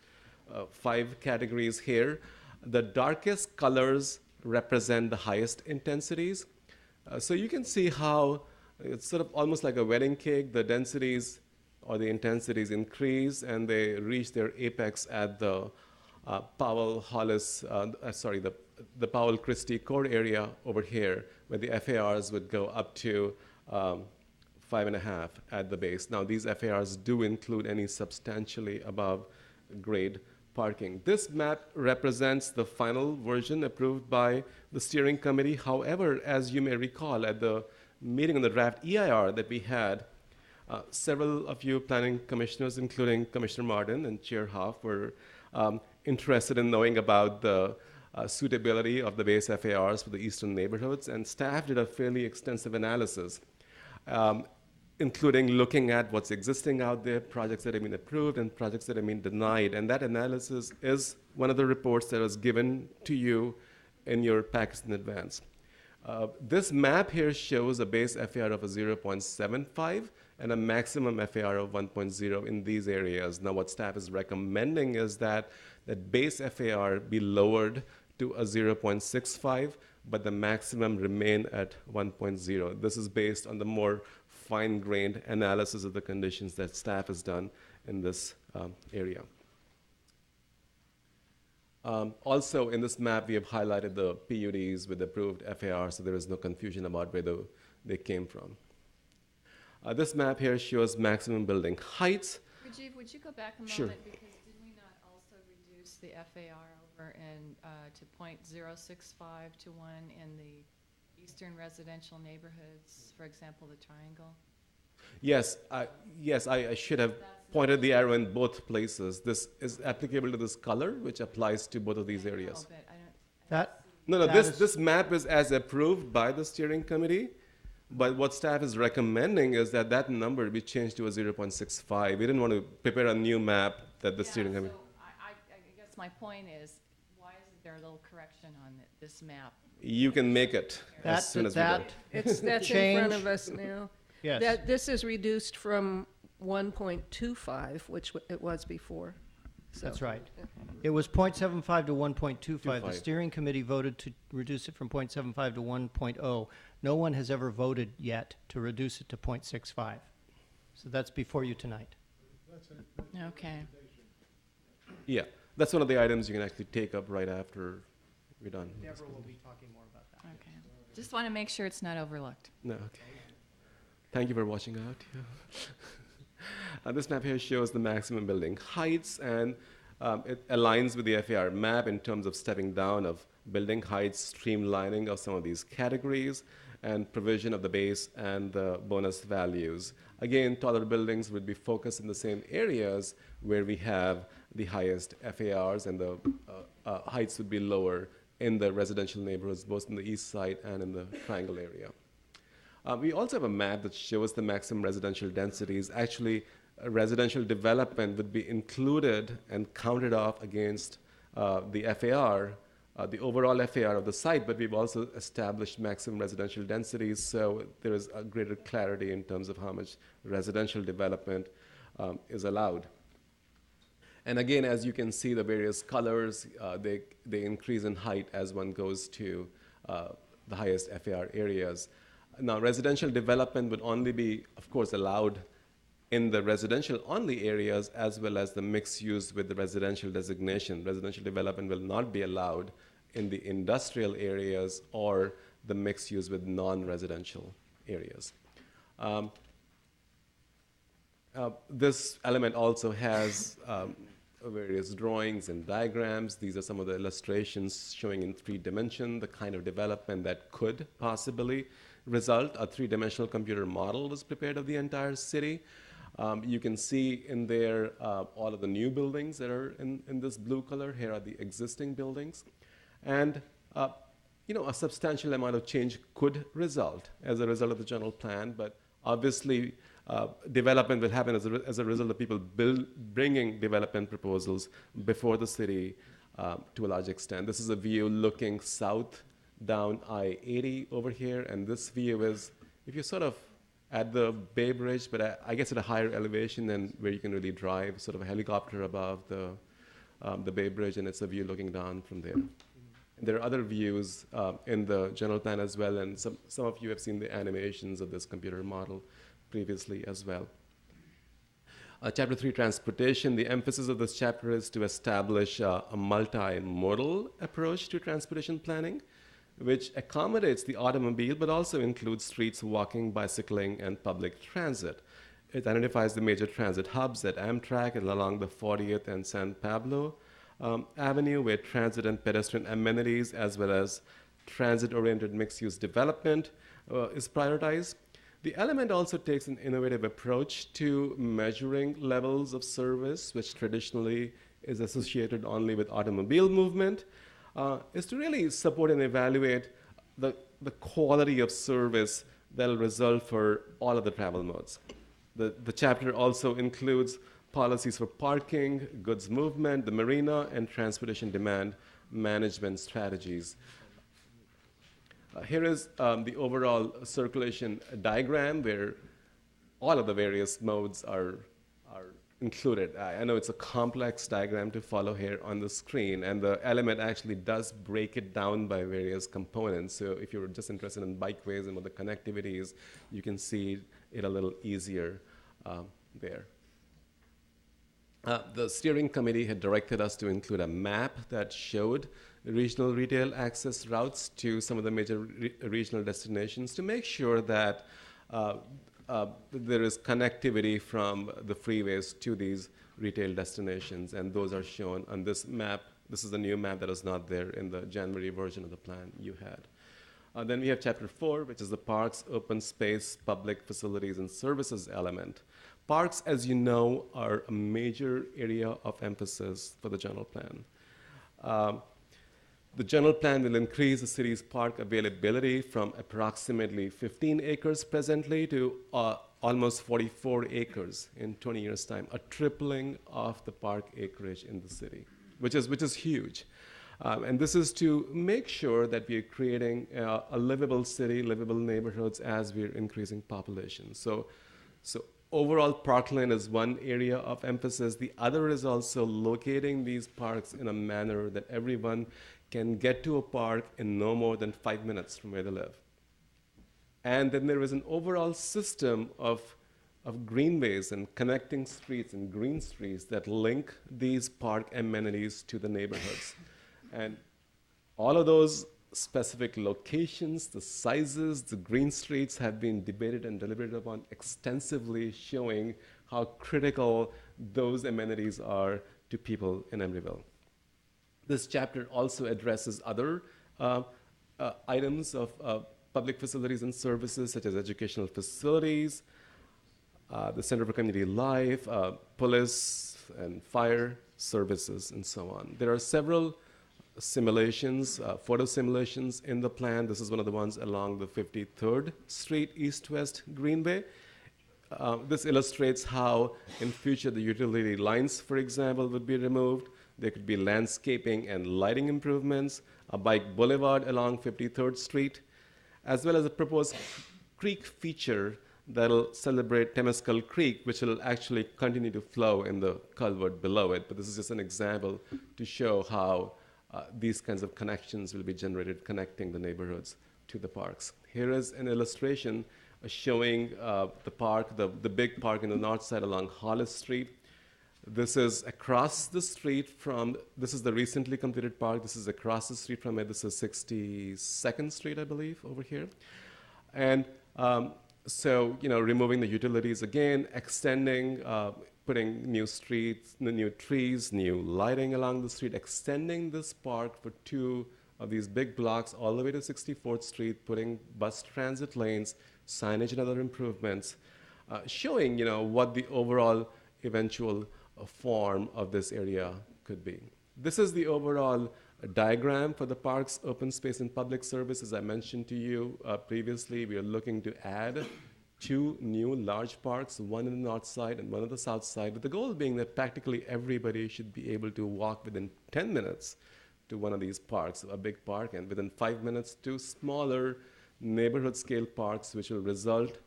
F: 5 categories here. The darkest colors represent the highest intensities. So you can see how it's sort of almost like a wedding cake. The densities or the intensities increase, and they reach their apex at the the Powell Christie core area over here, where the FARs would go up to 5.5 at the base. Now, these FARs do include any substantially above grade parking. This map represents the final version approved by the steering committee. However, as you may recall, at the meeting on the draft EIR that we had, several of you planning commissioners, including Commissioner Martin and Chair Hoff, were interested in knowing about the suitability of the base FARs for the eastern neighborhoods, and staff did a fairly extensive analysis, including looking at what's existing out there, projects that have been approved and projects that have been denied. And that analysis is one of the reports that was given to you in your packets in advance. This map here shows a base FAR of a 0.75 and a maximum FAR of 1.0 in these areas. Now, what staff is recommending is that base FAR be lowered to a 0.65, but the maximum remain at 1.0. This is based on the more fine-grained analysis of the conditions that staff has done in this area. Also, in this map, we have highlighted the PUDs with approved FAR, so there is no confusion about where they came from. This map here shows maximum building heights.
N: Rajiv, would you go back a moment?
F: Sure.
N: Because did we not also reduce the FAR over in, to 0.065 to 1 in the eastern residential neighborhoods, for example, the Triangle?
F: Yes, I should have pointed the arrow in both places. This is applicable to this color, which applies to both of these areas. This map is as approved by the steering committee, but what staff is recommending is that number be changed to a 0.65. We didn't want to prepare a new map that the steering committee.
N: So I guess my point is, why isn't there a little correction on this map?
F: You can make it as soon as we go.
E: That's in front of us now.
B: Yes.
E: This is reduced from 1.25, which it was before. So.
B: That's right. It was 0.75 to 1.25. The steering committee voted to reduce it from 0.75 to 1.0. No one has ever voted yet to reduce it to 0.65. So that's before you tonight.
N: Okay.
F: Yeah, that's one of the items you can actually take up right after we're done.
B: Deborah will be talking more about that.
N: Okay. Just want to make sure it's not overlooked.
F: No, okay. Thank you for watching out. Yeah. This map here shows the maximum building heights, and it aligns with the FAR map in terms of stepping down of building heights, streamlining of some of these categories, and provision of the base and the bonus values. Again, taller buildings would be focused in the same areas where we have the highest FARs, and the heights would be lower in the residential neighborhoods, both in the east side and in the Triangle area. We also have a map that shows the maximum residential densities. Actually, residential development would be included and counted off against the FAR, the overall FAR of the site, but we've also established maximum residential densities, so there is a greater clarity in terms of how much residential development is allowed. And again, as you can see, the various colors, they increase in height as one goes to the highest FAR areas. Now, residential development would only be, of course, allowed in the residential-only areas, as well as the mixed use with the residential designation. Residential development will not be allowed in the industrial areas or the mixed use with non-residential areas. This element also has various drawings and diagrams. These are some of the illustrations showing in 3 dimensions the kind of development that could possibly result. A 3-dimensional computer model was prepared of the entire city. You can see in there all of the new buildings that are in this blue color. Here are the existing buildings. And a substantial amount of change could result as a result of the general plan, but obviously development will happen as a result of people bringing development proposals before the city to a large extent. This is a view looking south down I-80 over here, and this view is, if you sort of at the Bay Bridge, but I guess at a higher elevation than where you can really drive, sort of a helicopter above the Bay Bridge, and it's a view looking down from there. And there are other views in the general plan as well, and some of you have seen the animations of this computer model previously as well. Chapter 3, Transportation. The emphasis of this chapter is to establish a multimodal approach to transportation planning, which accommodates the automobile, but also includes streets, walking, bicycling, and public transit. It identifies the major transit hubs at Amtrak and along the 40th and San Pablo Avenue, where transit and pedestrian amenities, as well as transit-oriented mixed-use development is prioritized. The element also takes an innovative approach to measuring levels of service, which traditionally is associated only with automobile movement, is to really support and evaluate the quality of service that will result for all of the travel modes. The chapter also includes policies for parking, goods movement, the marina, and transportation demand management strategies. Here is the overall circulation diagram where all of the various modes are included. I know it's a complex diagram to follow here on the screen, and the element actually does break it down by various components. So if you're just interested in bikeways and what the connectivity is, you can see it a little easier there. The steering committee had directed us to include a map that showed regional retail access routes to some of the major regional destinations to make sure that there is connectivity from the freeways to these retail destinations, and those are shown on this map. This is the new map that was not there in the January version of the plan you had. Then we have Chapter 4, which is the Parks, Open Space, Public Facilities, and Services element. Parks, as you know, are a major area of emphasis for the general plan. The general plan will increase the city's park availability from approximately 15 acres presently to almost 44 acres in 20 years' time, a tripling of the park acreage in the city, which is huge. And this is to make sure that we are creating a livable city, livable neighborhoods as we're increasing population. So overall, parkland is one area of emphasis. The other is also locating these parks in a manner that everyone can get to a park in no more than 5 minutes from where they live. And then there is an overall system of greenways and connecting streets and green streets that link these park amenities to the neighborhoods. And all of those specific locations, the sizes, the green streets have been debated and deliberated upon extensively, showing how critical those amenities are to people in Emeryville. This chapter also addresses other items of public facilities and services, such as educational facilities, the Center for Community Life, police and fire services, and so on. There are several simulations, photo simulations in the plan. This is one of the ones along the 53rd Street East-West Greenway. This illustrates how in future the utility lines, for example, would be removed. There could be landscaping and lighting improvements, a bike boulevard along 53rd Street, as well as a proposed creek feature that'll celebrate Temescal Creek, which will actually continue to flow in the culvert below it. But this is just an example to show how these kinds of connections will be generated, connecting the neighborhoods to the parks. Here is an illustration showing the park, the big park in the north side along Hollis Street. This is across the street from, this is the recently completed park. This is across the street from it. This is 62nd Street, I believe, over here. And so, removing the utilities again, extending, putting new streets, new trees, new lighting along the street, extending this park for 2 of these big blocks all the way to 64th Street, putting bus transit lanes, signage and other improvements, showing, what the overall eventual form of this area could be. This is the overall diagram for the parks, open space, and public service. As I mentioned to you previously, we are looking to add 2 new large parks, one in the north side and one on the south side, with the goal being that practically everybody should be able to walk within 10 minutes to one of these parks, a big park, and within 5 minutes to smaller neighborhood scale parks, which will result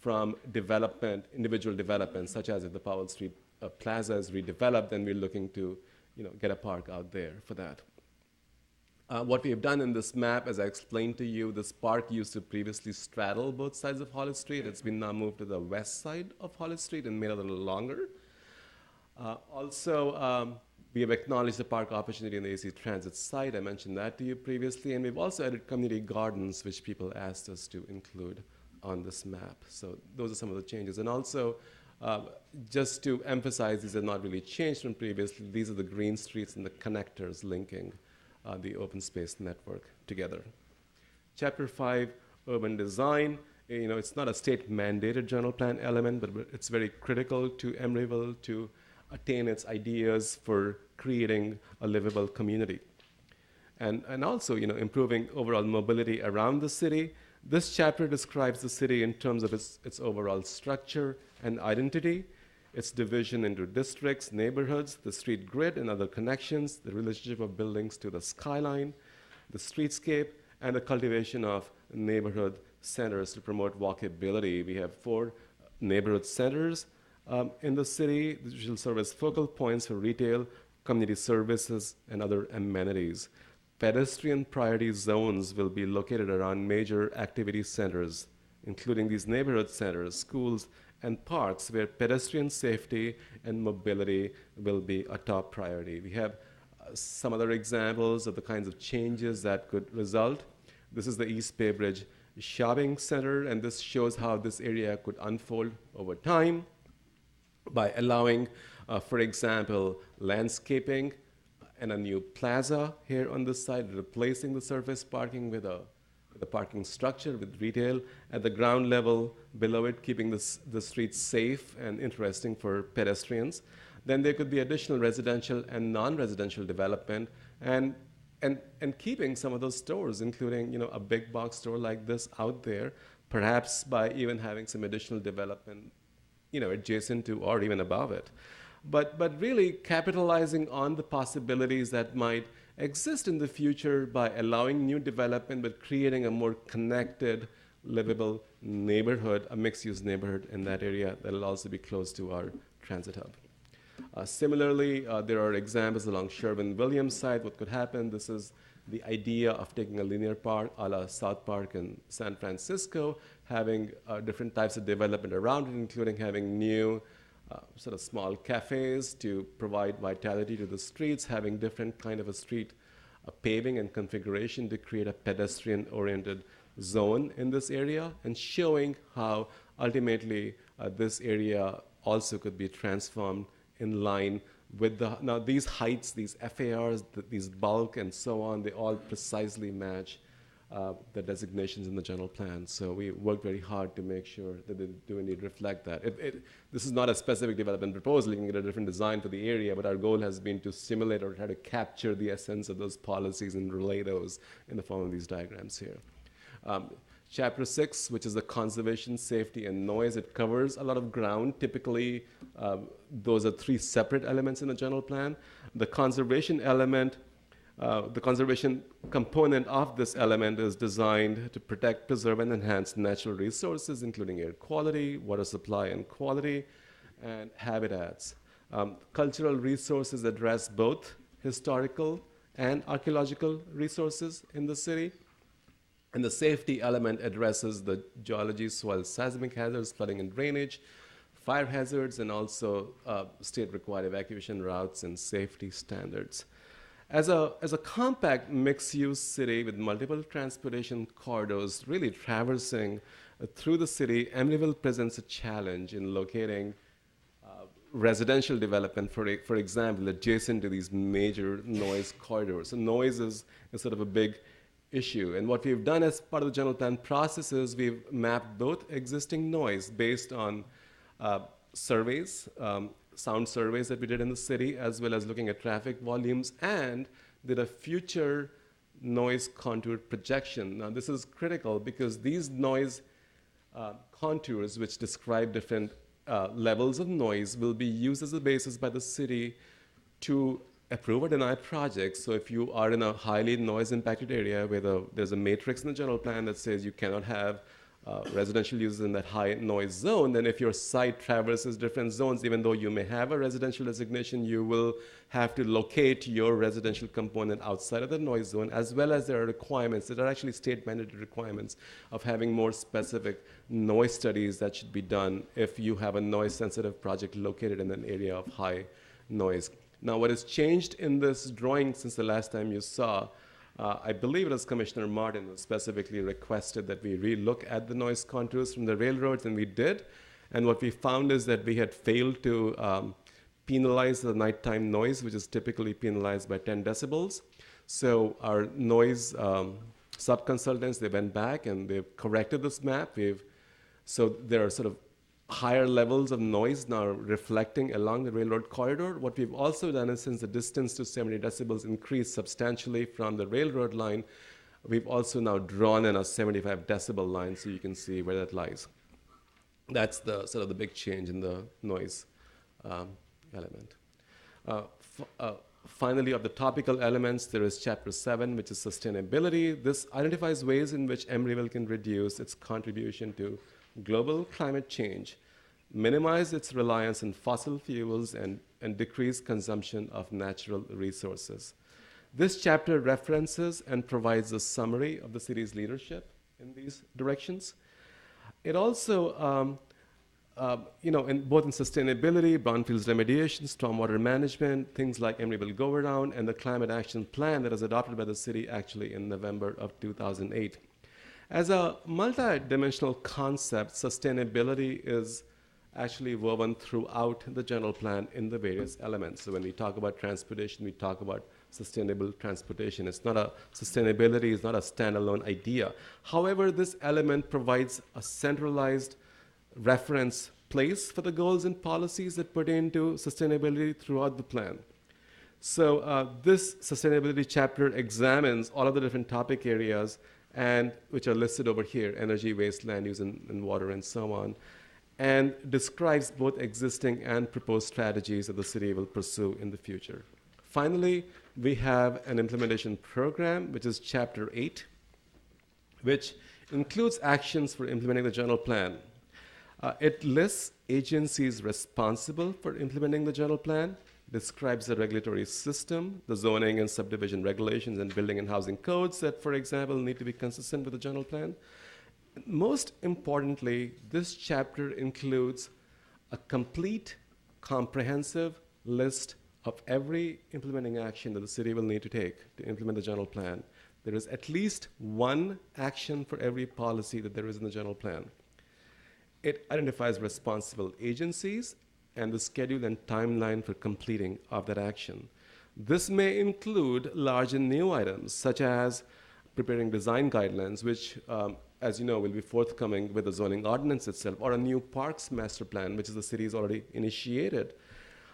F: from development, individual development, such as if the Powell Street Plaza is redeveloped, then we're looking to get a park out there for that. What we have done in this map, as I explained to you, this park used to previously straddle both sides of Hollis Street. It's been now moved to the west side of Hollis Street and made a little longer. We have acknowledged the park opportunity in the AC Transit site. I mentioned that to you previously. And we've also added community gardens, which people asked us to include on this map. So those are some of the changes. And also, just to emphasize, these are not really changed from previously. These are the green streets and the connectors linking the open space network together. Chapter 5, urban design. It's not a state mandated general plan element, but it's very critical to Emeryville to attain its ideas for creating a livable community. And also, improving overall mobility around the city. This chapter describes the city in terms of its overall structure and identity, its division into districts, neighborhoods, the street grid and other connections, the relationship of buildings to the skyline, the streetscape, and the cultivation of neighborhood centers to promote walkability. We have 4 neighborhood centers in the city, which will serve as focal points for retail, community services, and other amenities. Pedestrian priority zones will be located around major activity centers, including these neighborhood centers, schools, and parks where pedestrian safety and mobility will be a top priority. We have some other examples of the kinds of changes that could result. This is the East Bay Bridge Shopping Center, and this shows how this area could unfold over time by allowing, for example, landscaping and a new plaza here on this side, replacing the surface parking with a parking structure with retail at the ground level below it, keeping the streets safe and interesting for pedestrians. Then there could be additional residential and non-residential development and keeping some of those stores, including a big box store like this out there, perhaps by even having some additional development adjacent to or even above it. But really capitalizing on the possibilities that might exist in the future by allowing new development, but creating a more connected, livable neighborhood, a mixed-use neighborhood in that area that will also be close to our transit hub. Similarly, there are examples along Sherwin-Williams side. What could happen? This is the idea of taking a linear park a la South Park in San Francisco, having different types of development around it, including having new sort of small cafes to provide vitality to the streets, having different kind of a street paving and configuration to create a pedestrian-oriented zone in this area, and showing how ultimately this area also could be transformed in line with now these heights, these FARs, these bulk and so on, they all precisely match the designations in the general plan. So we work very hard to make sure that they do indeed reflect that. This is not a specific development proposal. You can get a different design for the area, but our goal has been to simulate or try to capture the essence of those policies and relay those in the form of these diagrams here. Chapter 6, which is the conservation, safety, and noise, it covers a lot of ground. Typically, those are 3 separate elements in the general plan. The conservation element, the conservation component of this element is designed to protect, preserve, and enhance natural resources, including air quality, water supply and quality, and habitats. Cultural resources address both historical and archaeological resources in the city. And the safety element addresses the geology, soil, seismic hazards, flooding and drainage, fire hazards, and also state-required evacuation routes and safety standards. As a compact mixed-use city with multiple transportation corridors really traversing through the city, Emeryville presents a challenge in locating residential development, for example, adjacent to these major noise corridors. So noise is sort of a big issue. And what we've done as part of the general plan process is we've mapped both existing noise based on surveys, sound surveys that we did in the city, as well as looking at traffic volumes, and did a future noise contour projection. Now, this is critical because these noise contours, which describe different levels of noise, will be used as a basis by the city to approve or deny projects. So if you are in a highly noise-impacted area where there's a matrix in the general plan that says you cannot have residential uses in that high noise zone, then if your site traverses different zones, even though you may have a residential designation, you will have to locate your residential component outside of the noise zone, as well as there are requirements that are actually state mandated requirements of having more specific noise studies that should be done if you have a noise sensitive project located in an area of high noise. Now, what has changed in this drawing since the last time you saw, I believe it was Commissioner Martin who specifically requested that we relook at the noise contours from the railroads, and we did. And what we found is that we had failed to penalize the nighttime noise, which is typically penalized by 10 decibels. So our noise sub-consultants, they went back and they've corrected this map. So there are sort of higher levels of noise now reflecting along the railroad corridor. What we've also done is, since the distance to 70 decibels increased substantially from the railroad line, we've also now drawn in a 75 decibel line so you can see where that lies. That's the sort of the big change in the noise element. Finally, of the topical elements, there is Chapter 7, which is sustainability. This identifies ways in which Emeryville can reduce its contribution to global climate change, minimize its reliance on fossil fuels, and decrease consumption of natural resources. This chapter references and provides a summary of the city's leadership in these directions. It also, both in sustainability, brownfields remediation, stormwater management, things like Emeryville Go Around, and the climate action plan that was adopted by the city actually in November of 2008. As a multi-dimensional concept, sustainability is actually woven throughout the general plan in the various elements. So when we talk about transportation, we talk about sustainable transportation. Sustainability is not a standalone idea. However, this element provides a centralized reference place for the goals and policies that pertain to sustainability throughout the plan. So this sustainability chapter examines all of the different topic areas and which are listed over here: energy, waste, land use, and water, and so on, and describes both existing and proposed strategies that the city will pursue in the future. Finally, we have an implementation program, which is Chapter 8, which includes actions for implementing the general plan. It lists agencies responsible for implementing the general plan, describes the regulatory system, the zoning and subdivision regulations, and building and housing codes that, for example, need to be consistent with the general plan. Most importantly, this chapter includes a complete, comprehensive list of every implementing action that the city will need to take to implement the general plan. There is at least one action for every policy that there is in the general plan. It identifies responsible agencies and the schedule and timeline for completing of that action. This may include large and new items, such as preparing design guidelines, which, as you know, will be forthcoming with the zoning ordinance itself, or a new parks master plan, which is the city's already initiated.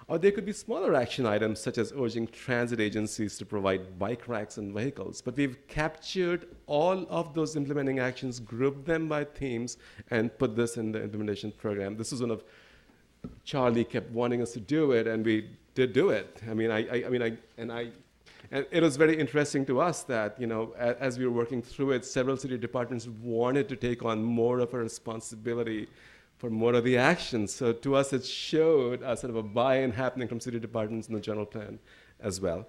F: Or there could be smaller action items, such as urging transit agencies to provide bike racks and vehicles. But we've captured all of those implementing actions, grouped them by themes, and put this in the implementation program. This is one of Charlie kept wanting us to do it, and we did do it. And it was very interesting to us that, as we were working through it, several city departments wanted to take on more of a responsibility for more of the actions. So to us, it showed a sort of a buy-in happening from city departments in the general plan as well.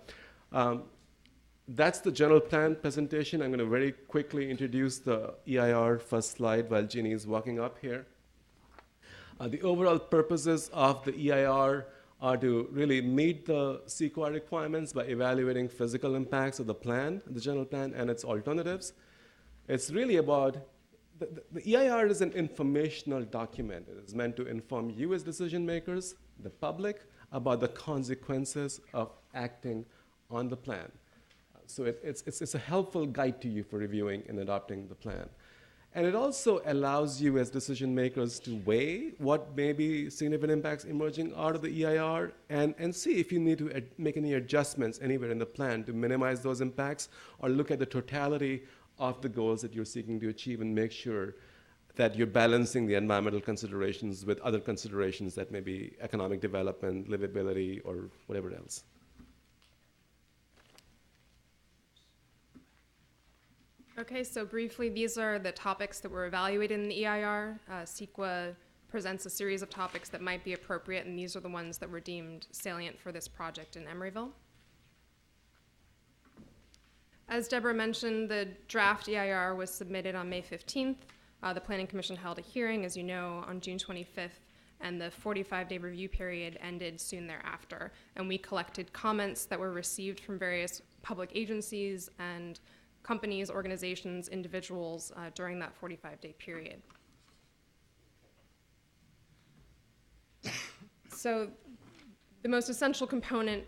F: That's the general plan presentation. I'm going to very quickly introduce the EIR first slide while Jeannie is walking up here. The overall purposes of the EIR are to really meet the CEQA requirements by evaluating physical impacts of the plan, the general plan, and its alternatives. It's really about, the EIR is an informational document. It is meant to inform you as decision makers, the public, about the consequences of acting on the plan. So it's a helpful guide to you for reviewing and adopting the plan. And it also allows you as decision makers to weigh what may be significant impacts emerging out of the EIR and see if you need to make any adjustments anywhere in the plan to minimize those impacts, or look at the totality of the goals that you're seeking to achieve and make sure that you're balancing the environmental considerations with other considerations that may be economic development, livability, or whatever else.
G: Okay, so briefly, these are the topics that were evaluated in the EIR. CEQA presents a series of topics that might be appropriate, and these are the ones that were deemed salient for this project in Emeryville. As Deborah mentioned, the draft EIR was submitted on May 15th. The Planning Commission held a hearing, as you know, on June 25th, and the 45-day review period ended soon thereafter. And we collected comments that were received from various public agencies and companies, organizations, individuals during that 45-day period. So the most essential component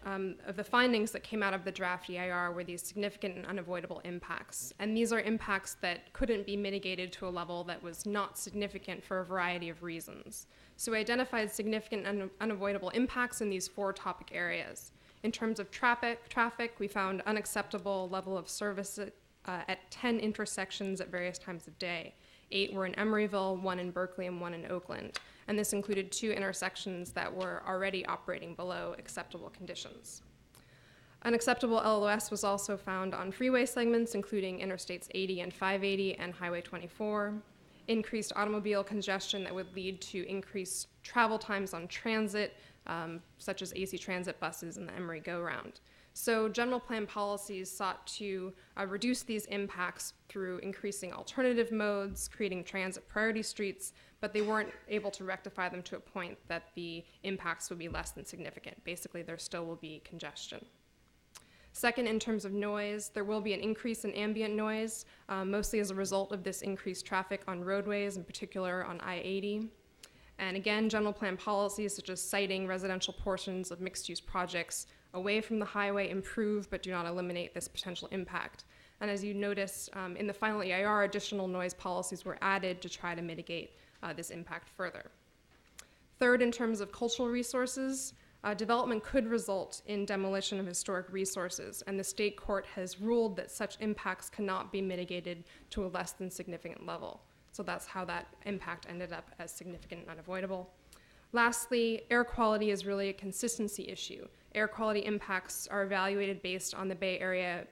G: of the findings that came out of the draft EIR were these significant and unavoidable impacts. And these are impacts that couldn't be mitigated to a level that was not significant for a variety of reasons. So we identified significant and unavoidable impacts in these 4 topic areas. In terms of traffic, we found unacceptable level of service at 10 intersections at various times of day. 8 were in Emeryville, 1 in Berkeley, and 1 in Oakland. And this included 2 intersections that were already operating below acceptable conditions. Unacceptable LOS was also found on freeway segments, including Interstates 80 and 580 and Highway 24. Increased automobile congestion that would lead to increased travel times on transit, such as AC transit buses and the Emery Go-Round. So general plan policies sought to reduce these impacts through increasing alternative modes, creating transit priority streets, but they weren't able to rectify them to a point that the impacts would be less than significant. Basically, there still will be congestion. Second, in terms of noise, there will be an increase in ambient noise, mostly as a result of this increased traffic on roadways, in particular on I-80. And again, general plan policies such as citing residential portions of mixed-use projects away from the highway improve but do not eliminate this potential impact. And as you notice, in the final EIR, additional noise policies were added to try to mitigate this impact further. Third, in terms of cultural resources, development could result in demolition of historic resources, and the state court has ruled that such impacts cannot be mitigated to a less than significant level. So that's how that impact ended up as significant and unavoidable. Lastly, air quality is really a consistency issue. Air quality impacts are evaluated based on the Bay Area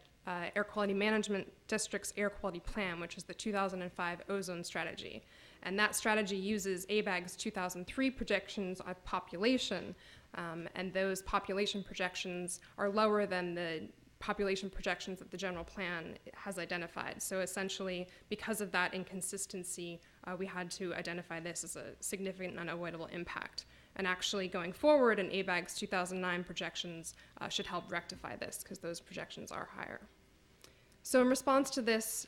G: Air Quality Management District's Air Quality Plan, which is the 2005 ozone strategy. And that strategy uses ABAG's 2003 projections of population, and those population projections are lower than the population projections that the general plan has identified. So essentially, because of that inconsistency, we had to identify this as a significant and unavoidable impact. And actually, going forward, in ABAG's 2009 projections should help rectify this, because those projections are higher. So in response to this,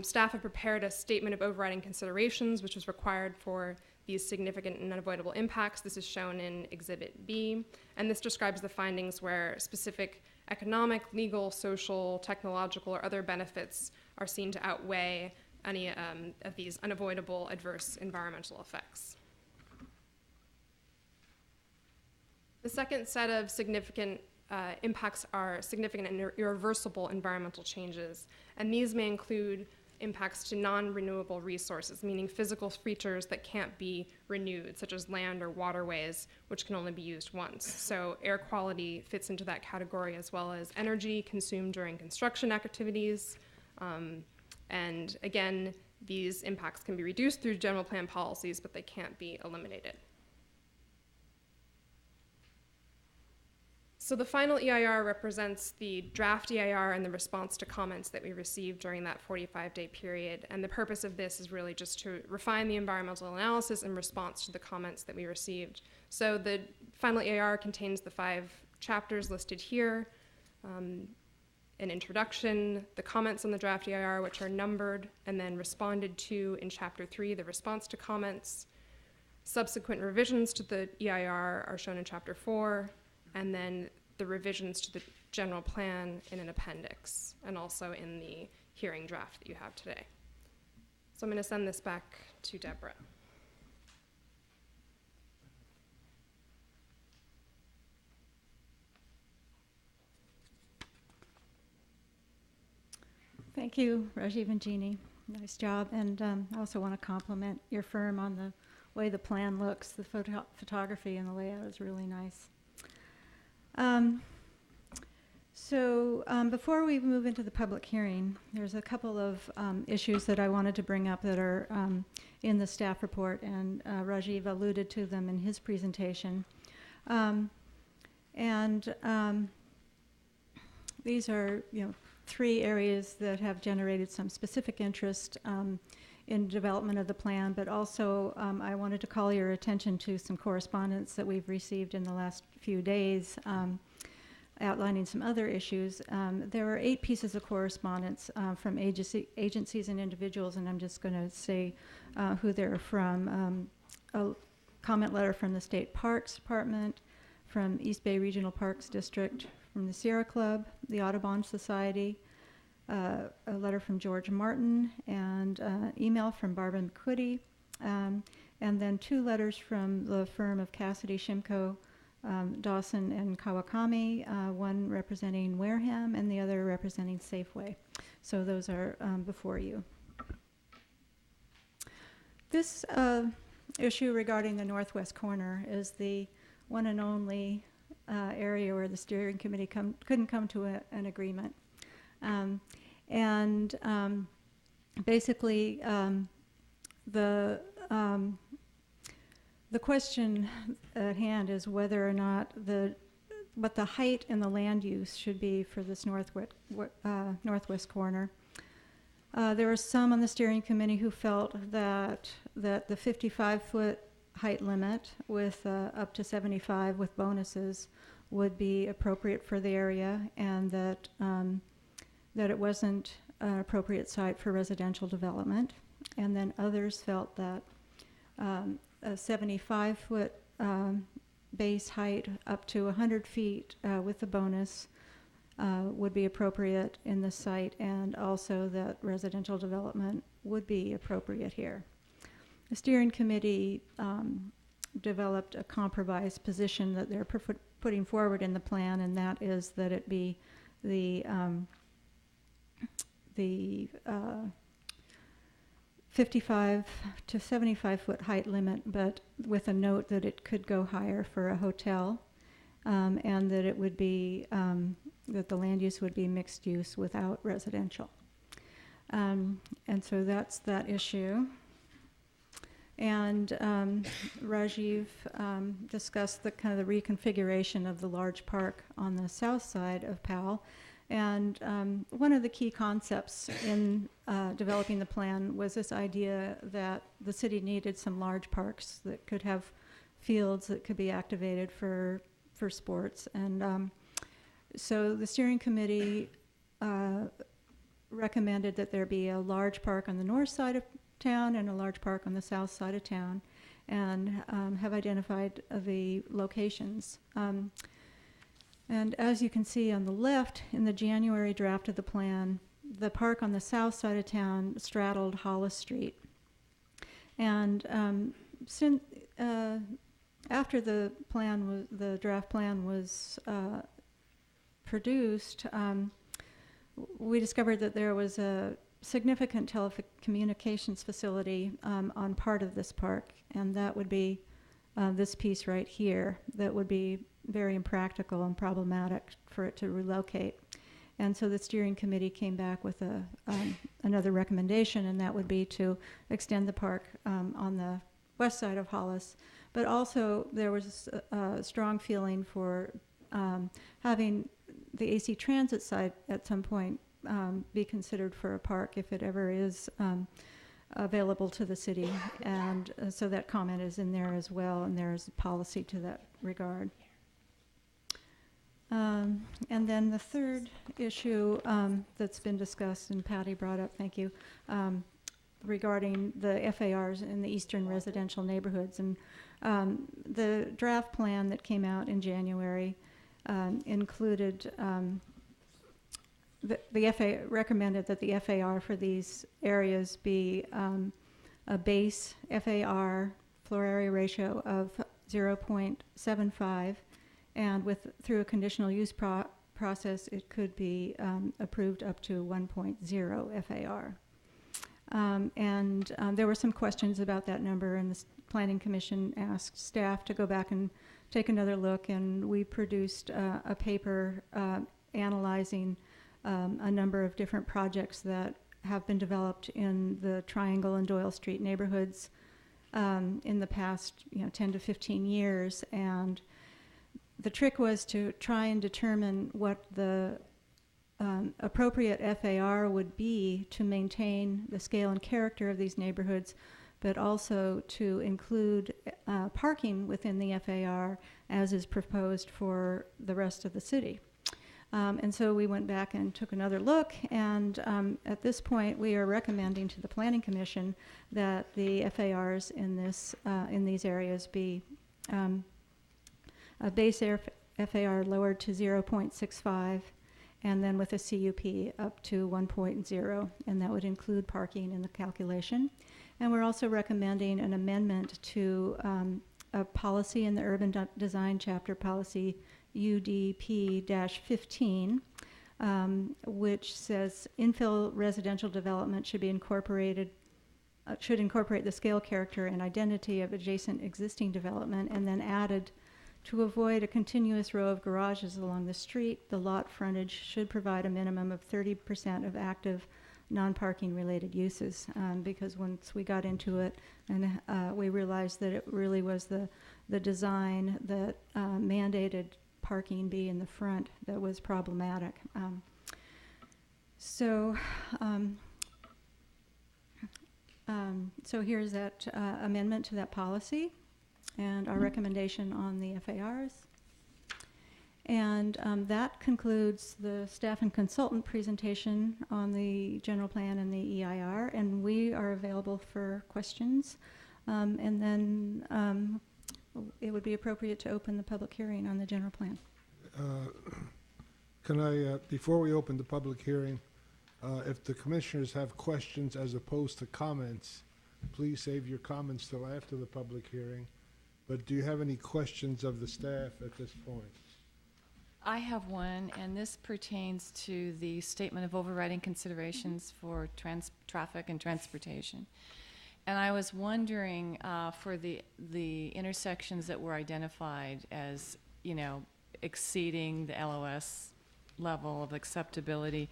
G: staff have prepared a statement of overriding considerations, which was required for these significant and unavoidable impacts. This is shown in Exhibit B, and this describes the findings where specific economic, legal, social, technological, or other benefits are seen to outweigh any of these unavoidable adverse environmental effects. The second set of significant impacts are significant and irreversible environmental changes, and these may include impacts to non-renewable resources, meaning physical features that can't be renewed, such as land or waterways, which can only be used once. So air quality fits into that category, as well as energy consumed during construction activities. And again, these impacts can be reduced through general plan policies, but they can't be eliminated. So the final EIR represents the draft EIR and the response to comments that we received during that 45-day period. And the purpose of this is really just to refine the environmental analysis in response to the comments that we received. So the final EIR contains the 5 chapters listed here, an introduction, the comments on the draft EIR, which are numbered, and then responded to in Chapter 3, the response to comments. Subsequent revisions to the EIR are shown in Chapter 4, and then the revisions to the general plan in an appendix, and also in the hearing draft that you have today. So I'm going to send this back to Deborah.
U: Thank you, Rajiv and Jeannie. Nice job. And I also want to compliment your firm on the way the plan looks. The photography and the layout is really nice. So before we move into the public hearing, there's a couple of issues that I wanted to bring up that are in the staff report, and Rajiv alluded to them in his presentation. These are, three areas that have generated some specific interest in development of the plan, but also I wanted to call your attention to some correspondence that we've received in the last few days outlining some other issues. There were 8 pieces of correspondence from agencies and individuals, and I'm just going to say who they're from. A comment letter from the State Parks Department, from East Bay Regional Parks District, from the Sierra Club, the Audubon Society, a letter from George Martin, and email from Barbara McQuitty, and then 2 letters from the firm of Cassidy, Shimko, Dawson, and Kawakami, one representing Wareham and the other representing Safeway. So those are before you. This issue regarding the northwest corner is the one and only area where the steering committee couldn't come to an agreement. Basically, the question at hand is whether or not what the height and the land use should be for this northwest corner. There were some on the steering committee who felt that the 55-foot height limit with up to 75 with bonuses would be appropriate for the area, and that it wasn't an appropriate site for residential development. And then others felt that a 75-foot base height up to 100 feet with the bonus would be appropriate in the site, and also that residential development would be appropriate here. The steering committee developed a compromise position that they're putting forward in the plan, and that is that it be the 55 to 75-foot height limit, but with a note that it could go higher for a hotel, and that it would be that the land use would be mixed use without residential. And so that's that issue. And Rajiv discussed the kind of the reconfiguration of the large park on the south side of Powell. And one of the key concepts in developing the plan was this idea that the city needed some large parks that could have fields that could be activated for sports. And so the steering committee recommended that there be a large park on the north side of town and a large park on the south side of town, and have identified the locations. And as you can see on the left, in the January draft of the plan, the park on the south side of town straddled Hollis Street. And after the draft plan was produced, we discovered that there was a significant telecommunications facility on part of this park, and that would be this piece right here. That would be very impractical and problematic for it to relocate. And so the steering committee came back with another recommendation, and that would be to extend the park on the west side of Hollis. But also there was a strong feeling for having the AC Transit site at some point be considered for a park if it ever is available to the city. And so that comment is in there as well, and there's a policy to that regard. And then the third issue that's been discussed, and Patty brought up, thank you, regarding the FARs in the eastern residential neighborhoods. And the draft plan that came out in January included, the FA recommended that the FAR for these areas be a base FAR floor area ratio of 0.75, and through a conditional use process, it could be approved up to 1.0 FAR. There were some questions about that number, and the Planning Commission asked staff to go back and take another look, and we produced a paper analyzing a number of different projects that have been developed in the Triangle and Doyle Street neighborhoods in the past 10 to 15 years. And the trick was to try and determine what the appropriate FAR would be to maintain the scale and character of these neighborhoods, but also to include parking within the FAR as is proposed for the rest of the city. And so we went back and took another look, and at this point we are recommending to the Planning Commission that the FARs in these areas be a base FAR lowered to 0.65, and then with a CUP up to 1.0, and that would include parking in the calculation. And we're also recommending an amendment to a policy in the Urban Design Chapter, policy UDP-15, which says infill residential development should incorporate the scale, character, and identity of adjacent existing development, and then added, to avoid a continuous row of garages along the street, the lot frontage should provide a minimum of 30% of active non-parking related uses, because once we got into it and we realized that it really was the design that mandated parking be in the front that was problematic. So here's that amendment to that policy and our recommendation on the FARs. And that concludes the staff and consultant presentation on the general plan and the EIR, and we are available for questions. And then it would be appropriate to open the public hearing on the general plan.
D: Can I, before we open the public hearing, if the commissioners have questions as opposed to comments, please save your comments till after the public hearing. But do you have any questions of the staff at this point?
N: I have one, and this pertains to the statement of overriding considerations for traffic and transportation. And I was wondering for the intersections that were identified as, exceeding the LOS level of acceptability,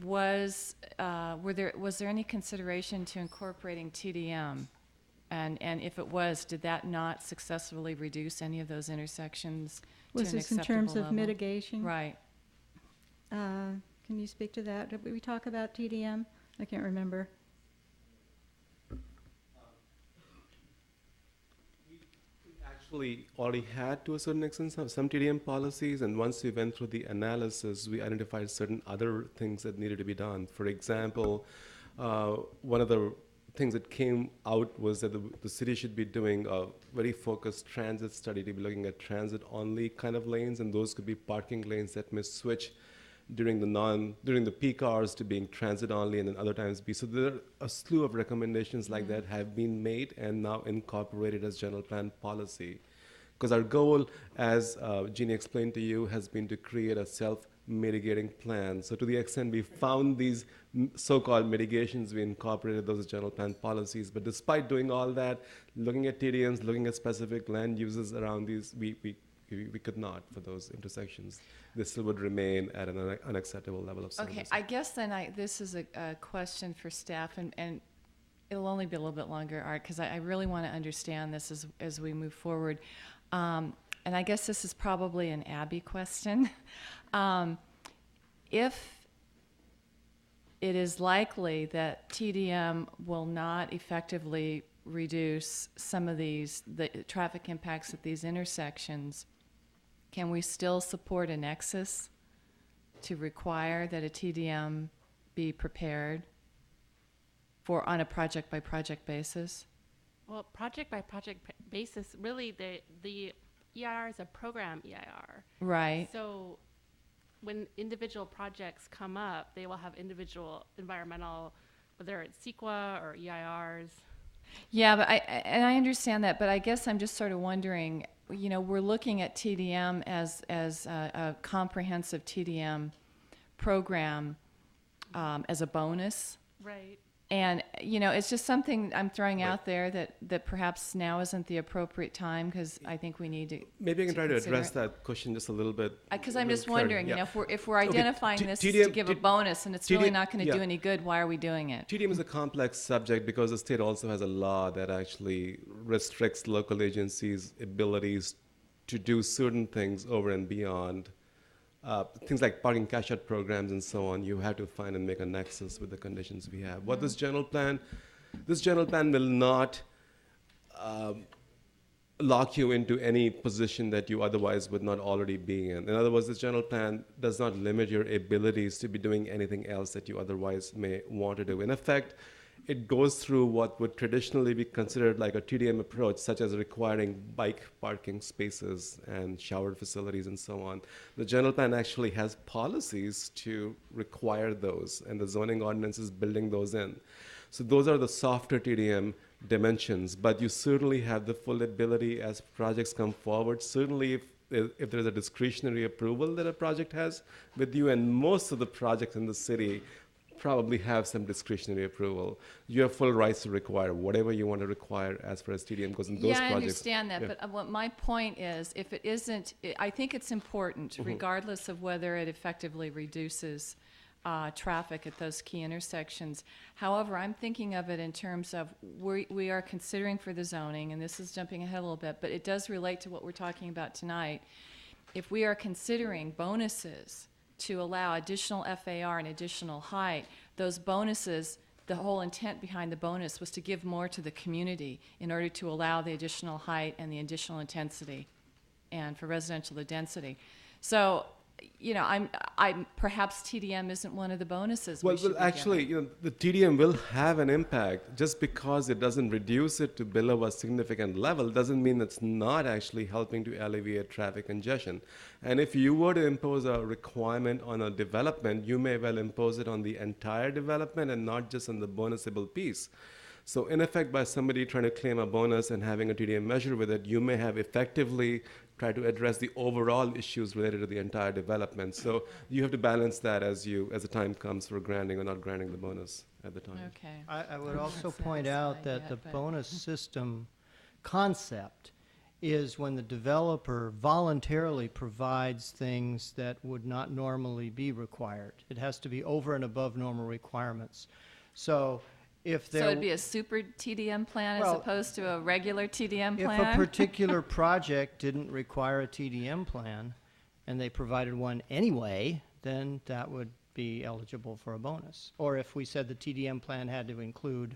N: was there any consideration to incorporating TDM? And if it was, did that not successfully reduce any of those intersections to
U: Was
N: an
U: this in
N: acceptable
U: terms of
N: level?
U: mitigation?
N: Right.
U: Can you speak to that? Did we talk about TDM? I can't remember.
F: Actually already had, to a certain extent, some TDM policies, and once we went through the analysis, we identified certain other things that needed to be done. For example, one of the things that came out was that the city should be doing a very focused transit study, to be looking at transit-only kind of lanes, and those could be parking lanes that may switch during the peak hours to being transit-only, and then other times be. So there are a slew of recommendations like that have been made and now incorporated as general plan policy. Because our goal, as Jeannie explained to you, has been to create a self-mitigating plan. So to the extent we found these so-called mitigations, we incorporated those as general plan policies. But despite doing all that, looking at TDMs, looking at specific land uses around these, we could not for those intersections. They still would remain at an unacceptable level of service.
N: Okay, I guess then this is a question for staff, and it'll only be a little bit longer, Art, because I really want to understand this as we move forward. And I guess this is probably an Abby question. If it is likely that TDM will not effectively reduce some of the traffic impacts at these intersections, can we still support a nexus to require that a TDM be prepared on a project-by-project basis?
H: Well, project-by-project basis, really the EIR is a program EIR.
N: Right.
H: So when individual projects come up, they will have individual environmental, whether it's CEQA or EIRs.
N: Yeah, but I understand that, but I guess I'm just sort of wondering, we're looking at TDM as a comprehensive TDM program as a bonus.
H: Right.
N: And, it's just something I'm throwing out there that perhaps now isn't the appropriate time, because I think we need to.
F: Maybe I can try to
N: consider
F: address
N: it.
F: that question just a little bit.
N: Because I'm
F: a
N: just
F: little clearer.
N: wondering,
F: Yeah.
N: if we're
F: Okay,
N: identifying this
F: TDM
N: to give a bonus and it's really not going to do any good, why are we doing it?
F: TDM is a complex subject because the state also has a law that actually restricts local agencies' abilities to do certain things over and beyond. Things like parking cash-out programs and so on, you have to find and make a nexus with the conditions we have. What this general plan will not lock you into any position that you otherwise would not already be in. In other words, this general plan does not limit your abilities to be doing anything else that you otherwise may want to do. In effect, it goes through what would traditionally be considered like a TDM approach, such as requiring bike parking spaces and shower facilities and so on. The general plan actually has policies to require those, and the zoning ordinance is building those in. So those are the softer TDM dimensions, but you certainly have the full ability as projects come forward. Certainly if there's a discretionary approval that a project has with you, and most of the projects in the city probably have some discretionary approval, you have full rights to require whatever you want to require as far as TDM goes in those projects.
N: Yeah, I understand that, but what my point is, if it isn't, I think it's important, regardless of whether it effectively reduces traffic at those key intersections. However, I'm thinking of it in terms of we are considering for the zoning, and this is jumping ahead a little bit, but it does relate to what we're talking about tonight. If we are considering bonuses to allow additional FAR and additional height, those bonuses, the whole intent behind the bonus was to give more to the community in order to allow the additional height and the additional intensity, and for residential, the density. So, I'm perhaps TDM isn't one of the bonuses.
F: Well, actually, the TDM will have an impact. Just because it doesn't reduce it to below a significant level doesn't mean it's not actually helping to alleviate traffic congestion. And if you were to impose a requirement on a development, you may well impose it on the entire development and not just on the bonusable piece. So in effect, by somebody trying to claim a bonus and having a TDM measure with it, you may have effectively tried to address the overall issues related to the entire development. So you have to balance that as the time comes for granting or not granting the bonus at the time.
N: Okay.
B: I would also point out that the bonus system concept is when the developer voluntarily provides things that would not normally be required. It has to be over and above normal requirements. So if there...
N: So it'd be a super TDM plan as opposed to a regular TDM plan?
B: If a particular project didn't require a TDM plan and they provided one anyway, then that would be eligible for a bonus. Or if we said the TDM plan had to include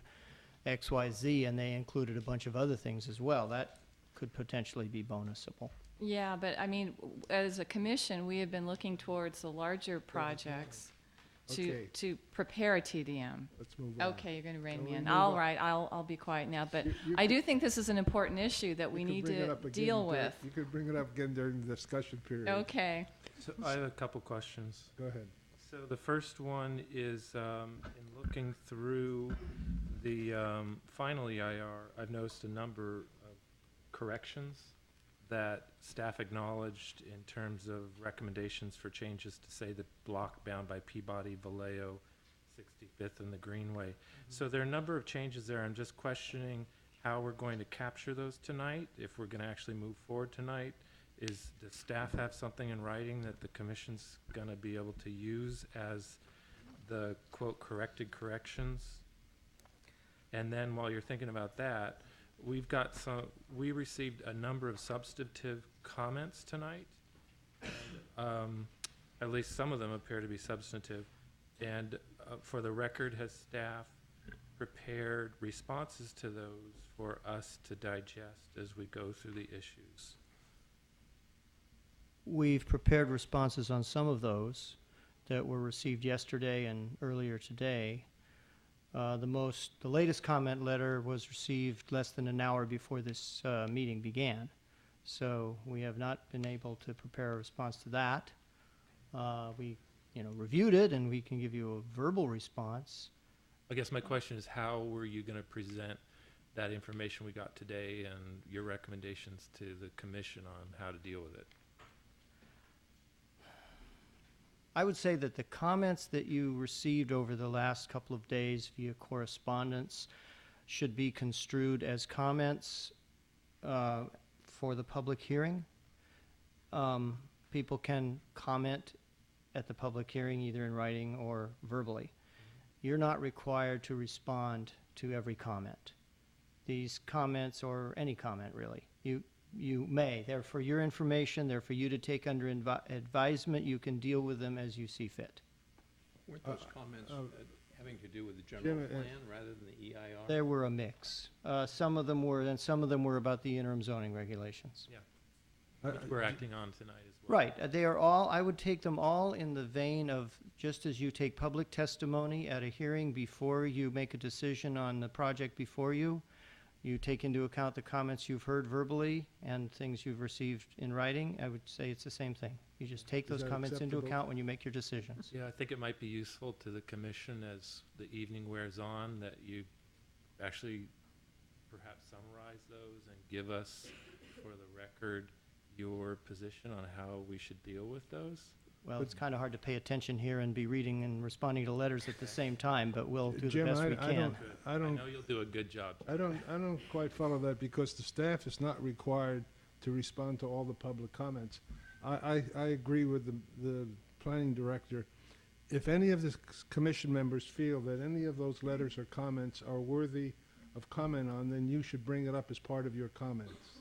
B: X, Y, Z, and they included a bunch of other things as well, that could potentially be bonusable.
N: Yeah, but I mean, as a commission, we have been looking towards the larger projects to prepare a TDM.
D: Let's move on.
N: Okay, you're going to rein me in. All right, I'll be quiet now. But I do think this is an important issue that we need to deal with.
D: You could bring it up again during the discussion period.
N: Okay.
C: So I have a couple questions.
D: Go ahead.
C: So the first one is in looking through the final EIR, I've noticed a number of corrections that staff acknowledged in terms of recommendations for changes to, say, the block bound by Peabody, Vallejo, 65th, and the Greenway. So there are a number of changes there. I'm just questioning how we're going to capture those tonight, if we're going to actually move forward tonight. Does staff have something in writing that the commission's going to be able to use as the, quote, corrected corrections? And then while you're thinking about that, we received a number of substantive comments tonight. And, at least some of them appear to be substantive. And for the record, has staff prepared responses to those for us to digest as we go through the issues?
B: We've prepared responses on some of those that were received yesterday and earlier today. The latest comment letter was received less than an hour before this meeting began. So we have not been able to prepare a response to that. We reviewed it, and we can give you a verbal response.
C: I guess my question is, how were you going to present that information we got today and your recommendations to the commission on how to deal with it?
B: I would say that the comments that you received over the last couple of days via correspondence should be construed as comments for the public hearing. People can comment at the public hearing either in writing or verbally. You're not required to respond to every comment. These comments, or any comment really, you may. They're for your information, they're for you to take under advisement. You can deal with them as you see fit.
L: Weren't those comments having to do with the
D: Jim,
L: general plan rather than the EIR?
B: There were a mix. Some of them were, and some of them were about the interim zoning regulations.
C: Yeah. Which we're acting on tonight as well.
B: Right. They are all, I would take them all in the vein of just as you take public testimony at a hearing before you make a decision on the project before you, you take into account the comments you've heard verbally and things you've received in writing. I would say it's the same thing. You just take those comments into account when you make your decisions.
C: Yeah, I think it might be useful to the commission as the evening wears on that you actually perhaps summarize those and give us, for the record, your position on how we should deal with those.
B: Well, it's kind of hard to pay attention here and be reading and responding to letters at the same time, but we'll do
D: Jim,
B: the best we can.
C: I know you'll do a good job.
D: I don't quite follow that because the staff is not required to respond to all the public comments. I agree with the planning director. If any of the commission members feel that any of those letters or comments are worthy of comment on, then you should bring it up as part of your comments.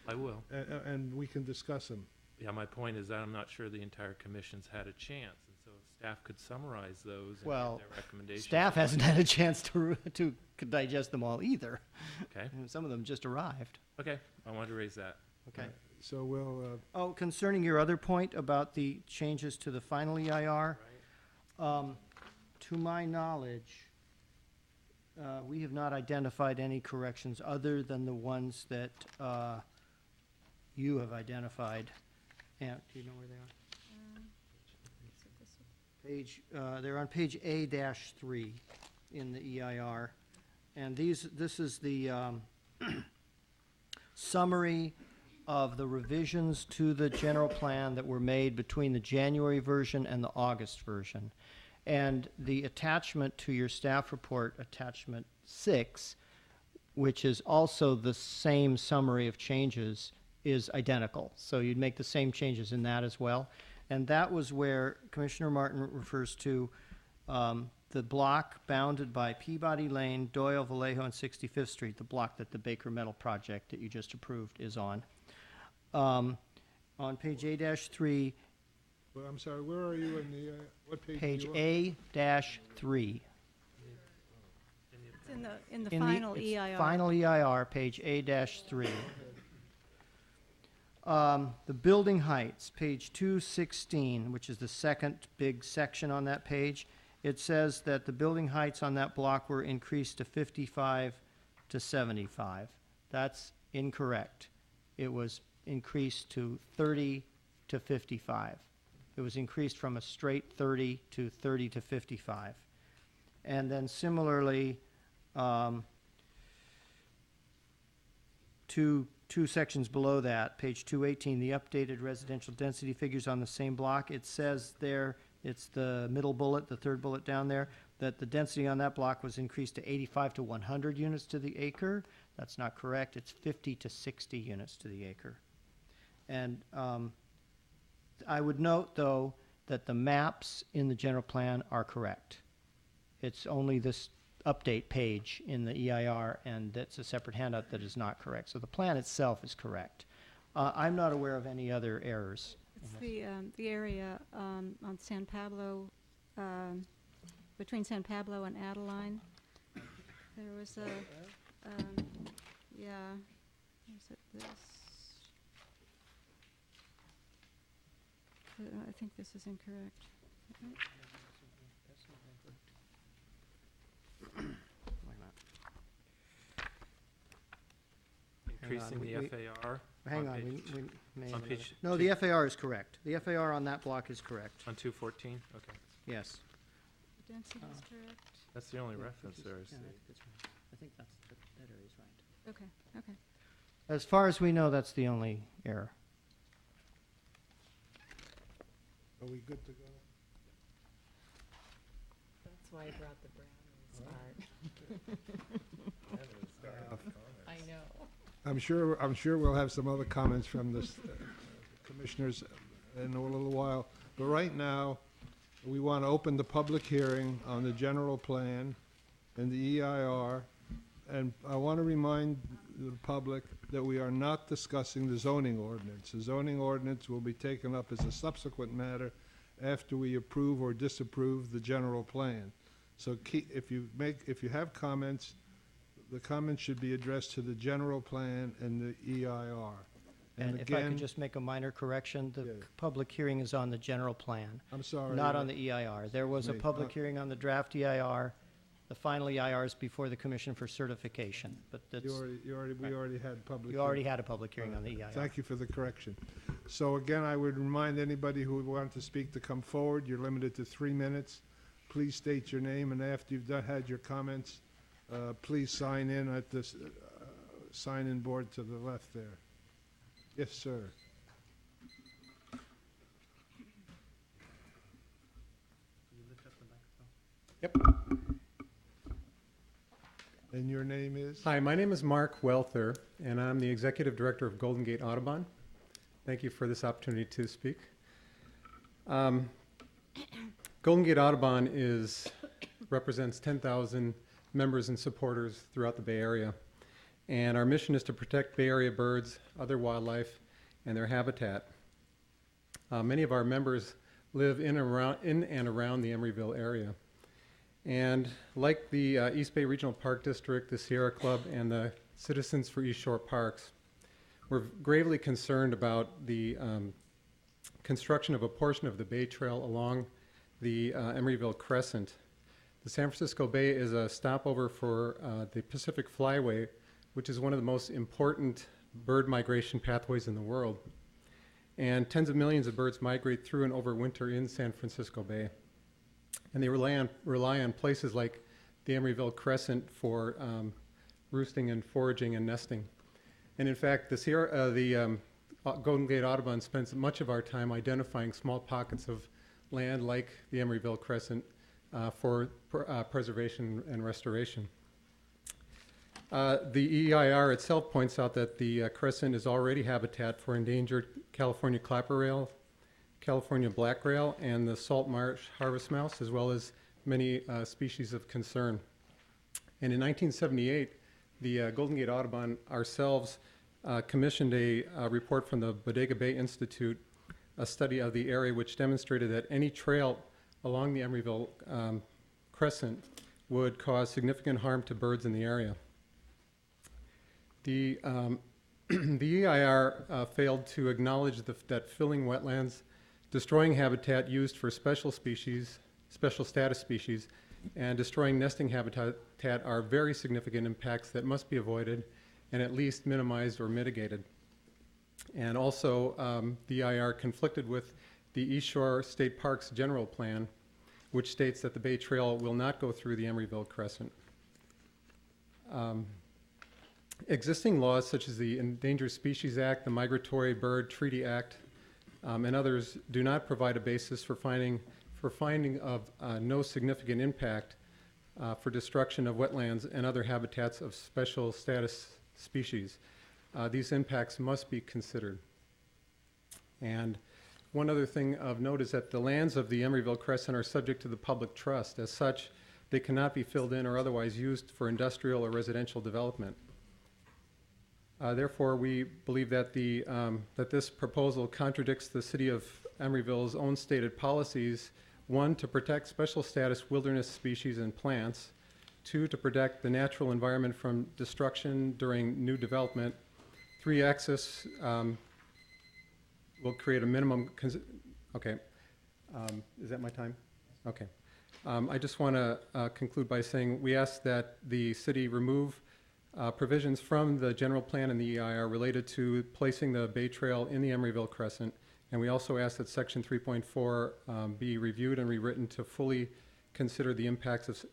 C: I will.
D: And we can discuss them.
C: Yeah, my point is that I'm not sure the entire commission's had a chance, and so if staff could summarize those and
B: Well,
C: give their recommendations.
B: staff hasn't had a chance to digest them all either.
C: Okay.
B: And some of them just arrived.
C: Okay, I wanted to raise that.
B: Okay.
D: So we'll.
B: Oh, concerning your other point about the changes to the final EIR, to my knowledge, we have not identified any corrections other than the ones that you have identified. Yeah, do you know where they are? They're on page A-3 in the EIR. And this is the summary of the revisions to the general plan that were made between the January version and the August version. And the attachment to your staff report, attachment 6, which is also the same summary of changes, is identical. So you'd make the same changes in that as well. And that was where Commissioner Martin refers to the block bounded by Peabody Lane, Doyle, Vallejo, and 65th Street, the block that the Baker Metal project that you just approved is on. On page A-3.
D: Well, I'm sorry, where are you in the, what page?
B: Page
D: are you on?
B: A-3.
U: It's in the final EIR.
B: Final EIR, page A-3. The building heights, page 216, which is the second big section on that page, it says that the building heights on that block were increased to 55 to 75. That's incorrect. It was increased to 30 to 55. It was increased from a straight 30 to 30 to 55. And then similarly, two sections below that, page 218, the updated residential density figures on the same block. It says there, it's the middle bullet, the third bullet down there, that the density on that block was increased to 85 to 100 units to the acre. That's not correct. It's 50 to 60 units to the acre. And I would note, though, that the maps in the general plan are correct. It's only this update page in the EIR, and that's a separate handout that is not correct. So the plan itself is correct. I'm not aware of any other errors.
U: It's the area on San Pablo, between San Pablo and Adeline. There was a, yeah, is it this? I think this is incorrect.
C: Increasing the FAR.
B: Hang
C: on
B: on,
C: page
B: we may
C: on
B: have
C: page
B: no, the FAR is correct. The FAR on that block is correct.
C: On 214? Okay.
B: Yes.
U: The density is correct.
C: That's the only reference there, I see.
B: I think that area is right.
U: Okay, okay.
B: As far as we know, that's the only error.
D: Are we good to go?
N: That's why I brought the brownies, I know.
D: I'm sure we'll have some other comments from the commissioners in a little while. But right now, we want to open the public hearing on the general plan and the EIR. And I want to remind the public that we are not discussing the zoning ordinance. The zoning ordinance will be taken up as a subsequent matter after we approve or disapprove the general plan. So if you have comments, the comments should be addressed to the general plan and the EIR.
B: And if I could just make a minor correction, the public hearing is on the general plan.
D: I'm sorry.
B: Not on the EIR. There was a public hearing on the draft EIR. The final EIR is before the Commission for certification, but that's.
D: We already had public.
B: You already had a public hearing on the EIR.
D: Thank you for the correction. So again, I would remind anybody who would want to speak to come forward. You're limited to 3 minutes. Please state your name, and after you've had your comments, please sign in at this sign-in board to the left there. Yes, sir.
I: Yep.
D: And your name is?
I: Hi, my name is Mark Welther, and I'm the Executive Director of Golden Gate Audubon. Thank you for this opportunity to speak. Golden Gate Audubon represents 10,000 members and supporters throughout the Bay Area. And our mission is to protect Bay Area birds, other wildlife, and their habitat. Many of our members live in and around the Emeryville area. And like the East Bay Regional Park District, the Sierra Club, and the Citizens for East Shore Parks, we're gravely concerned about the construction of a portion of the Bay Trail along the Emeryville Crescent. The San Francisco Bay is a stopover for the Pacific Flyway, which is one of the most important bird migration pathways in the world. And tens of millions of birds migrate through and overwinter in San Francisco Bay. And they rely on places like the Emeryville Crescent for roosting and foraging and nesting. And in fact, the Golden Gate Audubon spends much of our time identifying small pockets of land like the Emeryville Crescent for preservation and restoration. The EIR itself points out that the crescent is already habitat for endangered California clapper rail, California black rail, and the salt marsh harvest mouse, as well as many species of concern. And in 1978, the Golden Gate Audubon ourselves commissioned a report from the Bodega Bay Institute, a study of the area which demonstrated that any trail along the Emeryville Crescent would cause significant harm to birds in the area. The EIR failed to acknowledge that filling wetlands, destroying habitat used for special status species, and destroying nesting habitat are very significant impacts that must be avoided and at least minimized or mitigated. And also, the EIR conflicted with the East Shore State Parks General Plan, which states that the Bay Trail will not go through the Emeryville Crescent. Existing laws such as the Endangered Species Act, the Migratory Bird Treaty Act, and others do not provide a basis for finding of no significant impact for destruction of wetlands and other habitats of special status species. These impacts must be considered. And one other thing of note is that the lands of the Emeryville Crescent are subject to the public trust. As such, they cannot be filled in or otherwise used for industrial or residential development. Therefore, we believe that that this proposal contradicts the City of Emeryville's own stated policies: 1, to protect special status wilderness species and plants; 2, to protect the natural environment from destruction during new development; 3, access will create a minimum. Okay, is that my time? Okay. I just want to conclude by saying we ask that the city remove provisions from the general plan and the EIR related to placing the Bay Trail in the Emeryville Crescent, and we also ask that Section 3.4 be reviewed and rewritten to fully consider the impacts of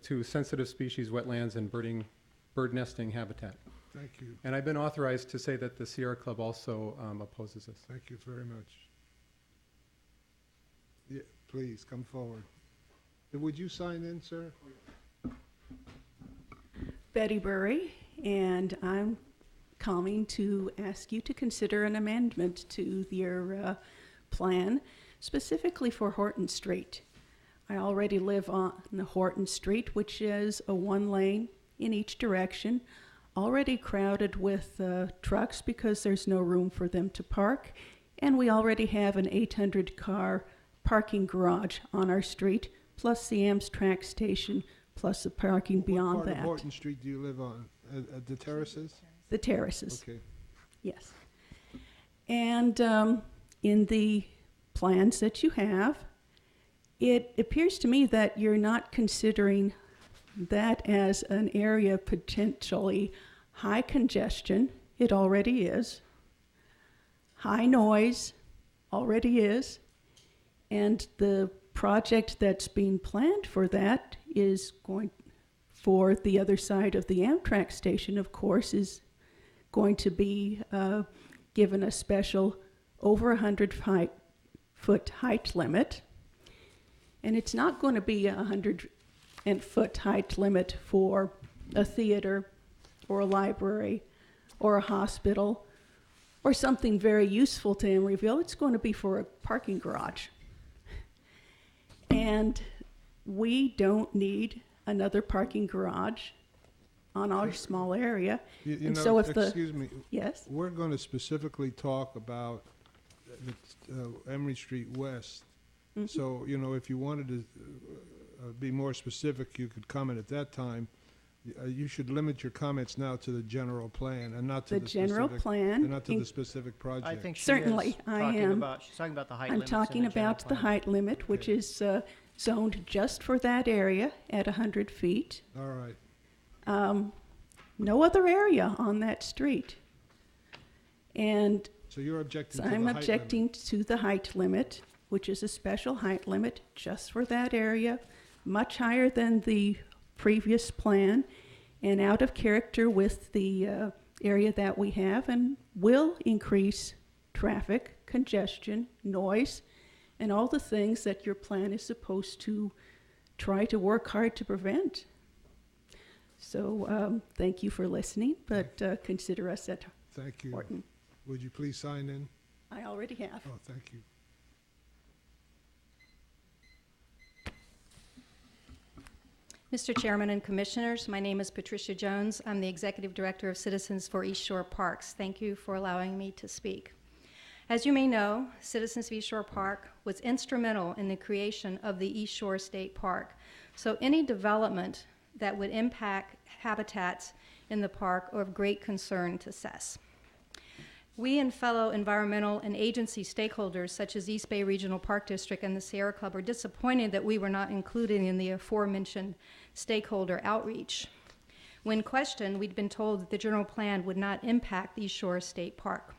I: to sensitive species, wetlands, and bird nesting habitat.
D: Thank you.
I: And I've been authorized to say that the Sierra Club also opposes this.
D: Thank you very much. Yeah, please come forward. Would you sign in, sir?
K: Betty Burry, and I'm calling to ask you to consider an amendment to your plan, specifically for Horton Street. I already live on the Horton Street, which is a one lane in each direction, already crowded with trucks because there's no room for them to park, and we already have an 800-car parking garage on our street, plus the Amtrak station, plus the parking beyond
D: What part
K: that.
D: of Horton Street do you live on? At the terraces?
K: The terraces.
D: Okay.
K: Yes. And in the plans that you have, it appears to me that you're not considering that as an area of potentially high congestion. It already is. High noise already is. And the project that's being planned for that is going for the other side of the Amtrak station, of course, is going to be given a special over 100-foot height limit. And it's not going to be a 100-foot height limit for a theater or a library or a hospital or something very useful to Emeryville. It's going to be for a parking garage. And we don't need another parking garage on our small area.
D: You
K: And
D: know,
K: so if
D: excuse me.
K: Yes?
D: We're going to specifically talk about Emery Street West.
K: Mhm.
D: So, you know, if you wanted to be more specific, you could comment at that time. You should limit your comments now to the general plan and not to
K: The
D: the
K: general
D: specific,
K: plan
D: and not to
K: in-
D: the specific project.
B: I think she
K: Certainly,
B: is
K: I
B: talking
K: am.
B: about, she's talking about the height
K: I'm
B: limits in
K: talking
B: the general
K: about the
B: plan.
K: height limit, which is zoned just for that area at 100 feet.
D: All right.
K: No other area on that street. And
D: So you're objecting
K: so
D: to the
K: I'm
D: height
K: objecting to the height limit, which is a special height limit just for that area, much higher than the previous plan and out of character with the area that we have, and will increase traffic, congestion, noise, and all the things that your plan is supposed to try to work hard to prevent. So thank you for listening, but consider us at
D: Thank you.
K: Horton.
D: Would you please sign in?
K: I already have.
D: Oh, thank you.
V: Mr. Chairman and Commissioners, my name is Patricia Jones. I'm the Executive Director of Citizens for East Shore Parks. Thank you for allowing me to speak. As you may know, Citizens of East Shore Park was instrumental in the creation of the East Shore State Park. So any development that would impact habitats in the park are of great concern to CES. We and fellow environmental and agency stakeholders such as East Bay Regional Park District and the Sierra Club are disappointed that we were not included in the aforementioned stakeholder outreach. When questioned, we'd been told that the general plan would not impact East Shore State Park.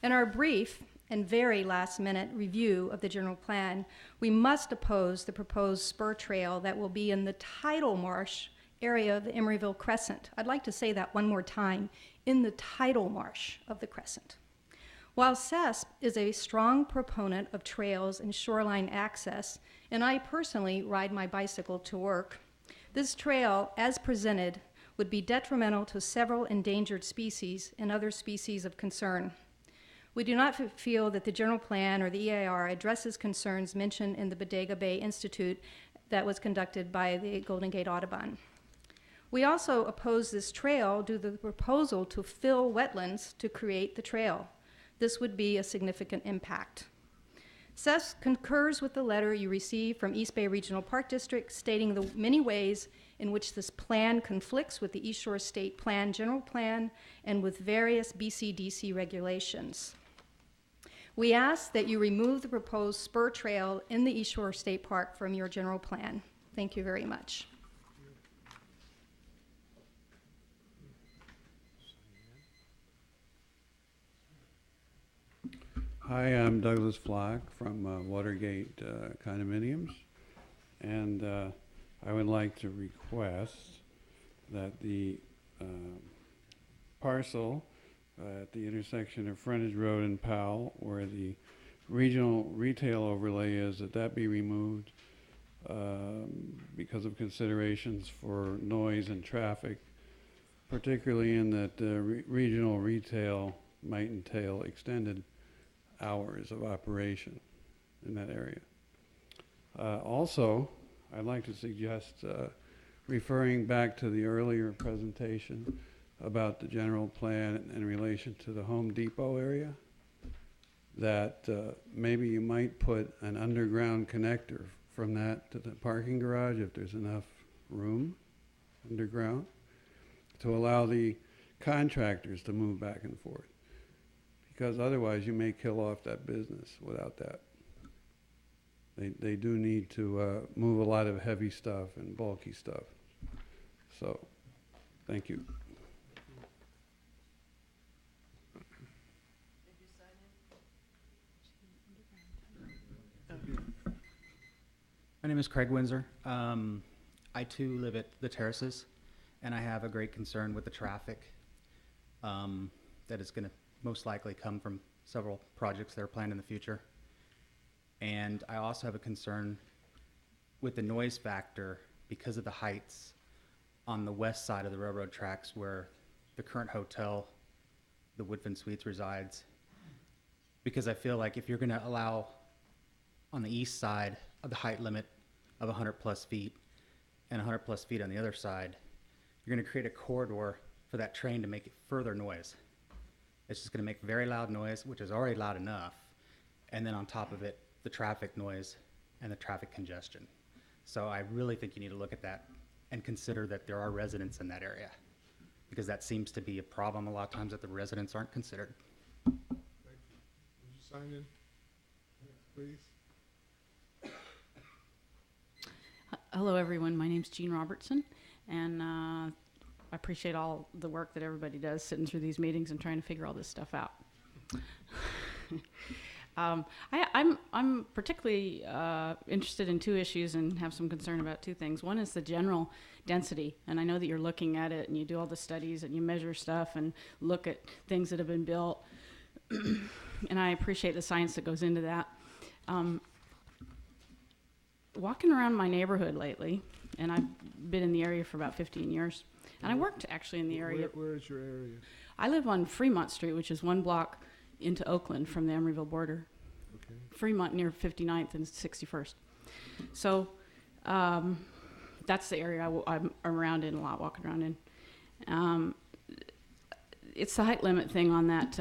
V: In our brief and very last-minute review of the general plan, we must oppose the proposed spur trail that will be in the tidal marsh area of the Emeryville Crescent. I'd like to say that one more time, in the tidal marsh of the Crescent. While CESP is a strong proponent of trails and shoreline access, and I personally ride my bicycle to work, this trail, as presented, would be detrimental to several endangered species and other species of concern. We do not feel that the general plan or the EIR addresses concerns mentioned in the Bodega Bay Institute that was conducted by the Golden Gate Audubon. We also oppose this trail due to the proposal to fill wetlands to create the trail. This would be a significant impact. CES concurs with the letter you received from East Bay Regional Park District stating the many ways in which this plan conflicts with the East Shore State Plan, General Plan, and with various BCDC regulations. We ask that you remove the proposed spur trail in the East Shore State Park from your general plan. Thank you very much.
W: Hi, I'm Douglas Flock from Watergate Condominiums, and I would like to request that the parcel at the intersection of Frontage Road and Powell, where the regional retail overlay is, that be removed. because of considerations for noise and traffic, particularly in that regional retail might entail extended hours of operation in that area. Also, I'd like to suggest referring back to the earlier presentation about the general plan in relation to the Home Depot area, that maybe you might put an underground connector from that to the parking garage if there's enough room underground to allow the contractors to move back and forth. Because otherwise you may kill off that business without that. They do need to move a lot of heavy stuff and bulky stuff. So, thank you.
J: My name is Craig Windsor. I too live at the Terraces, and I have a great concern with the traffic that is going to most likely come from several projects that are planned in the future. And I also have a concern with the noise factor because of the heights on the west side of the railroad tracks where the current hotel, the Woodfin Suites, resides. Because I feel like if you're going to allow on the east side of the height limit of 100 plus feet and 100 plus feet on the other side, you're going to create a corridor for that train to make it further noise. It's just going to make very loud noise, which is already loud enough, and then on top of it, the traffic noise and the traffic congestion. So I really think you need to look at that and consider that there are residents in that area, because that seems to be a problem a lot of times, that the residents aren't considered.
D: Thank you. Would you sign in, please?
O: Hello, everyone. My name's Jean Robertson, and I appreciate all the work that everybody does sitting through these meetings and trying to figure all this stuff out. I'm particularly interested in two issues and have some concern about two things. One is the general density, and I know that you're looking at it and you do all the studies and you measure stuff and look at things that have been built, and I appreciate the science that goes into that. Walking around my neighborhood lately, and I've been in the area for about 15 years, and I worked actually in the area.
D: Where is your area?
O: I live on Fremont Street, which is one block into Oakland from the Emeryville border.
D: Okay.
O: Fremont near 59th and 61st. So that's the area I'm around in a lot, walking around in. It's the height limit thing on that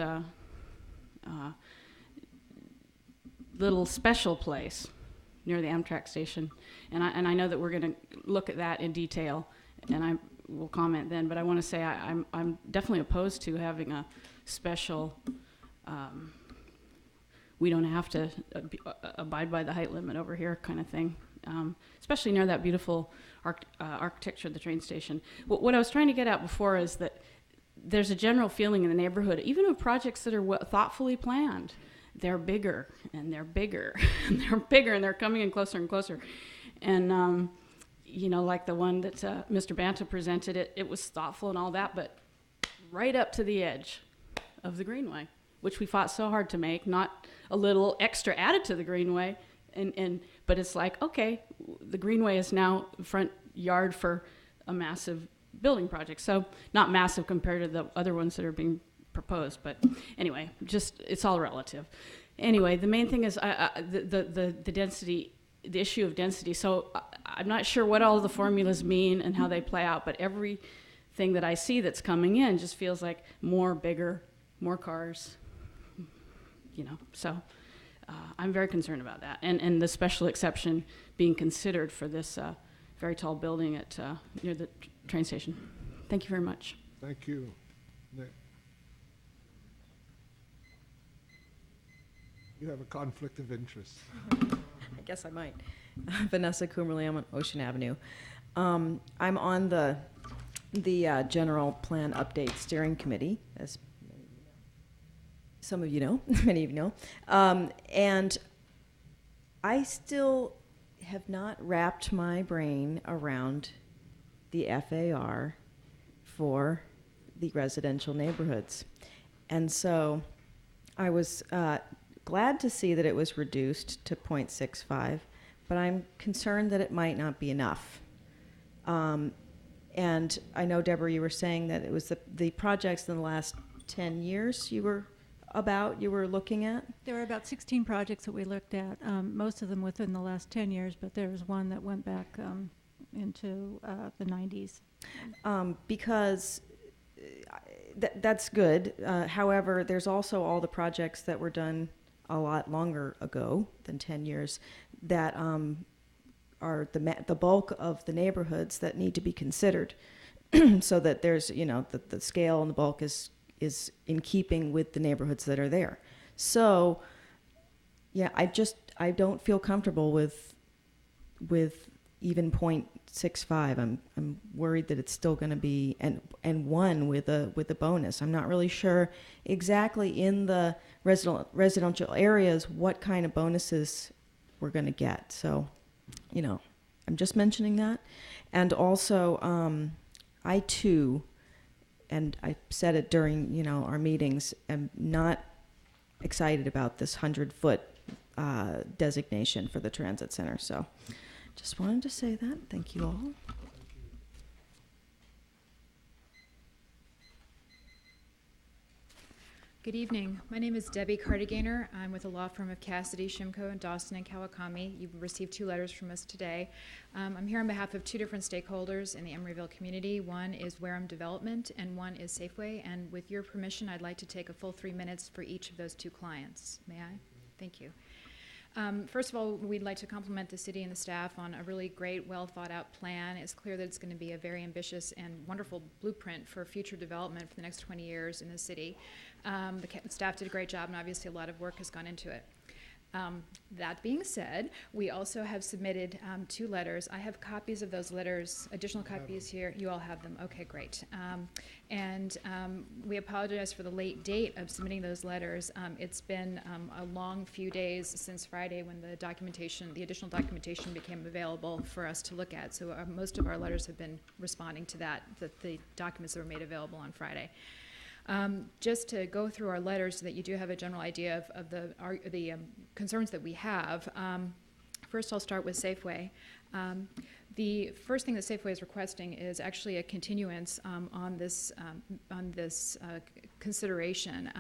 O: little special place near the Amtrak station. And I know that we're going to look at that in detail, and I will comment then. But I want to say I'm definitely opposed to having a special we don't have to abide by the height limit over here kind of thing, especially near that beautiful architecture of the train station. What I was trying to get at before is that there's a general feeling in the neighborhood, even of projects that are thoughtfully planned, they're bigger and they're bigger and they're bigger and they're coming in closer and closer. And, you know, like the one that Mr. Banta presented, it was thoughtful and all that, but right up to the edge of the Greenway, which we fought so hard to make, not a little extra added to the Greenway, but it's like, okay, the Greenway is now front yard for a massive building project. So not massive compared to the other ones that are being proposed, but anyway, just it's all relative. Anyway, the main thing is the density, the issue of density. So I'm not sure what all the formulas mean and how they play out, but everything that I see that's coming in just feels like more, bigger, more cars, you know. So I'm very concerned about that, and the special exception being considered for this very tall building at near the train station. Thank you very much.
D: Thank you. Nick. You have a conflict of interest.
Q: I guess I might. Vanessa Coomerly, I'm on Ocean Avenue. I'm on the General Plan Update Steering Committee, as some of you know, many of you know. And I still have not wrapped my brain around the FAR for the residential neighborhoods. And so I was glad to see that it was reduced to 0.65, but I'm concerned that it might not be enough. And I know, Deborah, you were saying that it was the projects in the last 10 years you were looking at?
U: There were about 16 projects that we looked at, most of them within the last 10 years, but there was one that went back into the 90s.
Q: Because that's good. However, there's also all the projects that were done a lot longer ago than 10 years that are the bulk of the neighborhoods that need to be considered, so that there's, the scale and the bulk is in keeping with the neighborhoods that are there. So, yeah, I don't feel comfortable with even 0.65. I'm worried that it's still going to be and one with a bonus. I'm not really sure exactly in the residential areas what kind of bonuses we're going to get. So, I'm just mentioning that. And also, I too, and I said it during, our meetings, am not excited about this 100-foot designation for the transit center. So just wanted to say that. Thank you all.
P: Good evening. My name is Debbie Cardigainer. I'm with the law firm of Cassidy, Shimko, and Dawson and Kawakami. You've received 2 letters from us today. I'm here on behalf of 2 different stakeholders in the Emeryville community. One is Wareham Development, and one is Safeway. And with your permission, I'd like to take a full 3 minutes for each of those 2 clients. May I? Thank you. First of all, we'd like to compliment the city and the staff on a really great, well-thought-out plan. It's clear that it's going to be a very ambitious and wonderful blueprint for future development for the next 20 years in the city. The staff did a great job, and obviously a lot of work has gone into it. That being said, we also have submitted 2 letters. I have copies of those letters, additional copies here. You all have them. Okay, great. And we apologize for the late date of submitting those letters. It's been a long few days since Friday when the additional documentation became available for us to look at. So most of our letters have been responding to that, the documents that were made available on Friday. Just to go through our letters so that you do have a general idea of the concerns that we have. First, I'll start with Safeway. The first thing that Safeway is requesting is actually a continuance on this consideration.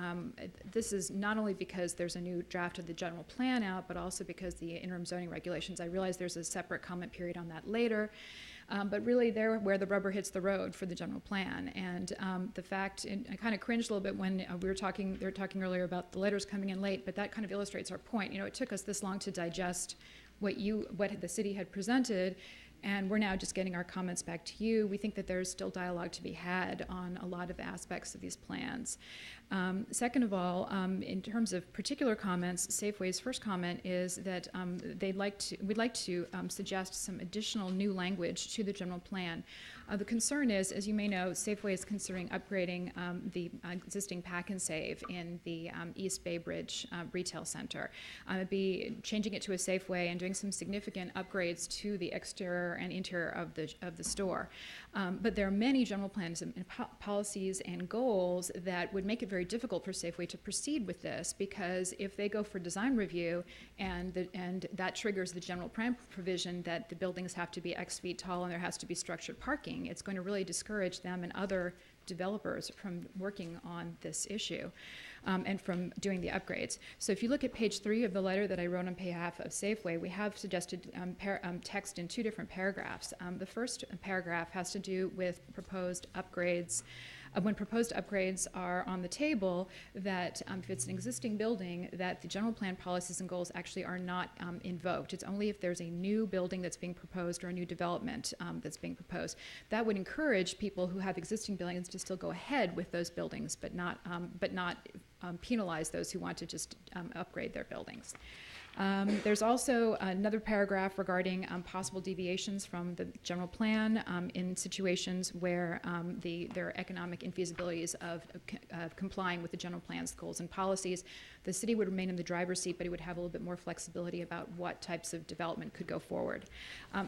P: This is not only because there's a new draft of the general plan out, but also because the interim zoning regulations. I realize there's a separate comment period on that later. But really, they're where the rubber hits the road for the general plan. And the fact, and I kind of cringed a little bit when they were talking earlier about the letters coming in late, but that kind of illustrates our point. It took us this long to digest what the city had presented, and we're now just getting our comments back to you. We think that there's still dialogue to be had on a lot of aspects of these plans. Second of all, in terms of particular comments, Safeway's first comment is that we'd like to suggest some additional new language to the general plan. The concern is, as you may know, Safeway is considering upgrading the existing Pack and Save in the East Bay Bridge Retail Center. It'd be changing it to a Safeway and doing some significant upgrades to the exterior and interior of the store. But there are many general plans and policies and goals that would make it very difficult for Safeway to proceed with this, because if they go for design review and that triggers the general plan provision that the buildings have to be X feet tall and there has to be structured parking, it's going to really discourage them and other developers from working on this issue and from doing the upgrades. So if you look at page 3 of the letter that I wrote on behalf of Safeway, we have suggested text in 2 different paragraphs. The first paragraph has to do with proposed upgrades. When proposed upgrades are on the table, that if it's an existing building, that the general plan policies and goals actually are not invoked. It's only if there's a new building that's being proposed or a new development that's being proposed. That would encourage people who have existing buildings to still go ahead with those buildings, but not penalize those who want to just upgrade their buildings. There's also another paragraph regarding possible deviations from the general plan in situations where there are economic infeasibilities of complying with the general plan's goals and policies. The city would remain in the driver's seat, but it would have a little bit more flexibility about what types of development could go forward.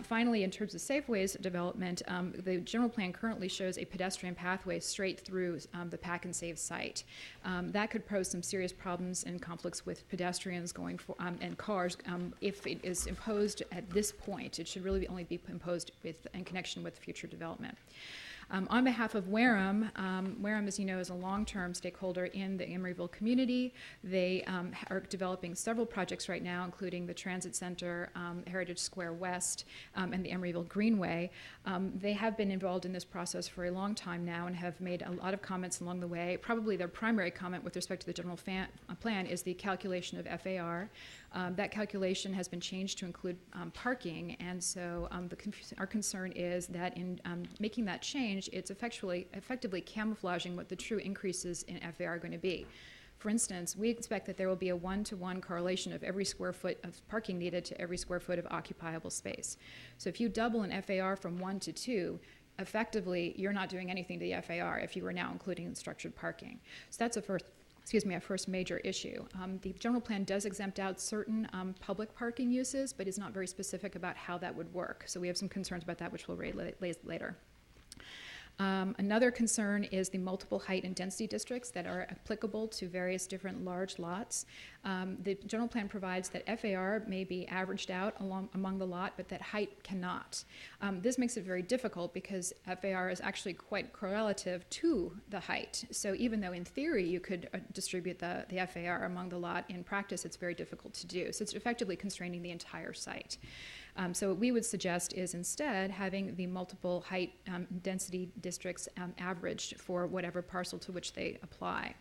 P: Finally, in terms of Safeway's development, the general plan currently shows a pedestrian pathway straight through the Pack and Save site. That could pose some serious problems and conflicts with pedestrians going for, and cars. If it is imposed at this point, it should really only be imposed in connection with future development. On behalf of Wareham, Wareham, as you know, is a long-term stakeholder in the Emeryville community. They are developing several projects right now, including the Transit Center, Heritage Square West, and the Emeryville Greenway. They have been involved in this process for a long time now and have made a lot of comments along the way. Probably their primary comment with respect to the general plan is the calculation of FAR. That calculation has been changed to include parking, and so our concern is that in making that change, it's effectively camouflaging what the true increases in FAR are going to be. For instance, we expect that there will be a 1-to-1 correlation of every square foot of parking needed to every square foot of occupiable space. So if you double an FAR from 1 to 2, effectively you're not doing anything to the FAR if you were now including structured parking. So that's a first major issue. The general plan does exempt out certain public parking uses, but is not very specific about how that would work. So we have some concerns about that, which we'll raise later. Another concern is the multiple height and density districts that are applicable to various different large lots. The general plan provides that FAR may be averaged out among the lot, but that height cannot. This makes it very difficult because FAR is actually quite correlative to the height. So even though in theory you could distribute the FAR among the lot, in practice it's very difficult to do. So it's effectively constraining the entire site. So what we would suggest is instead having the multiple height density districts averaged for whatever parcel to which they apply.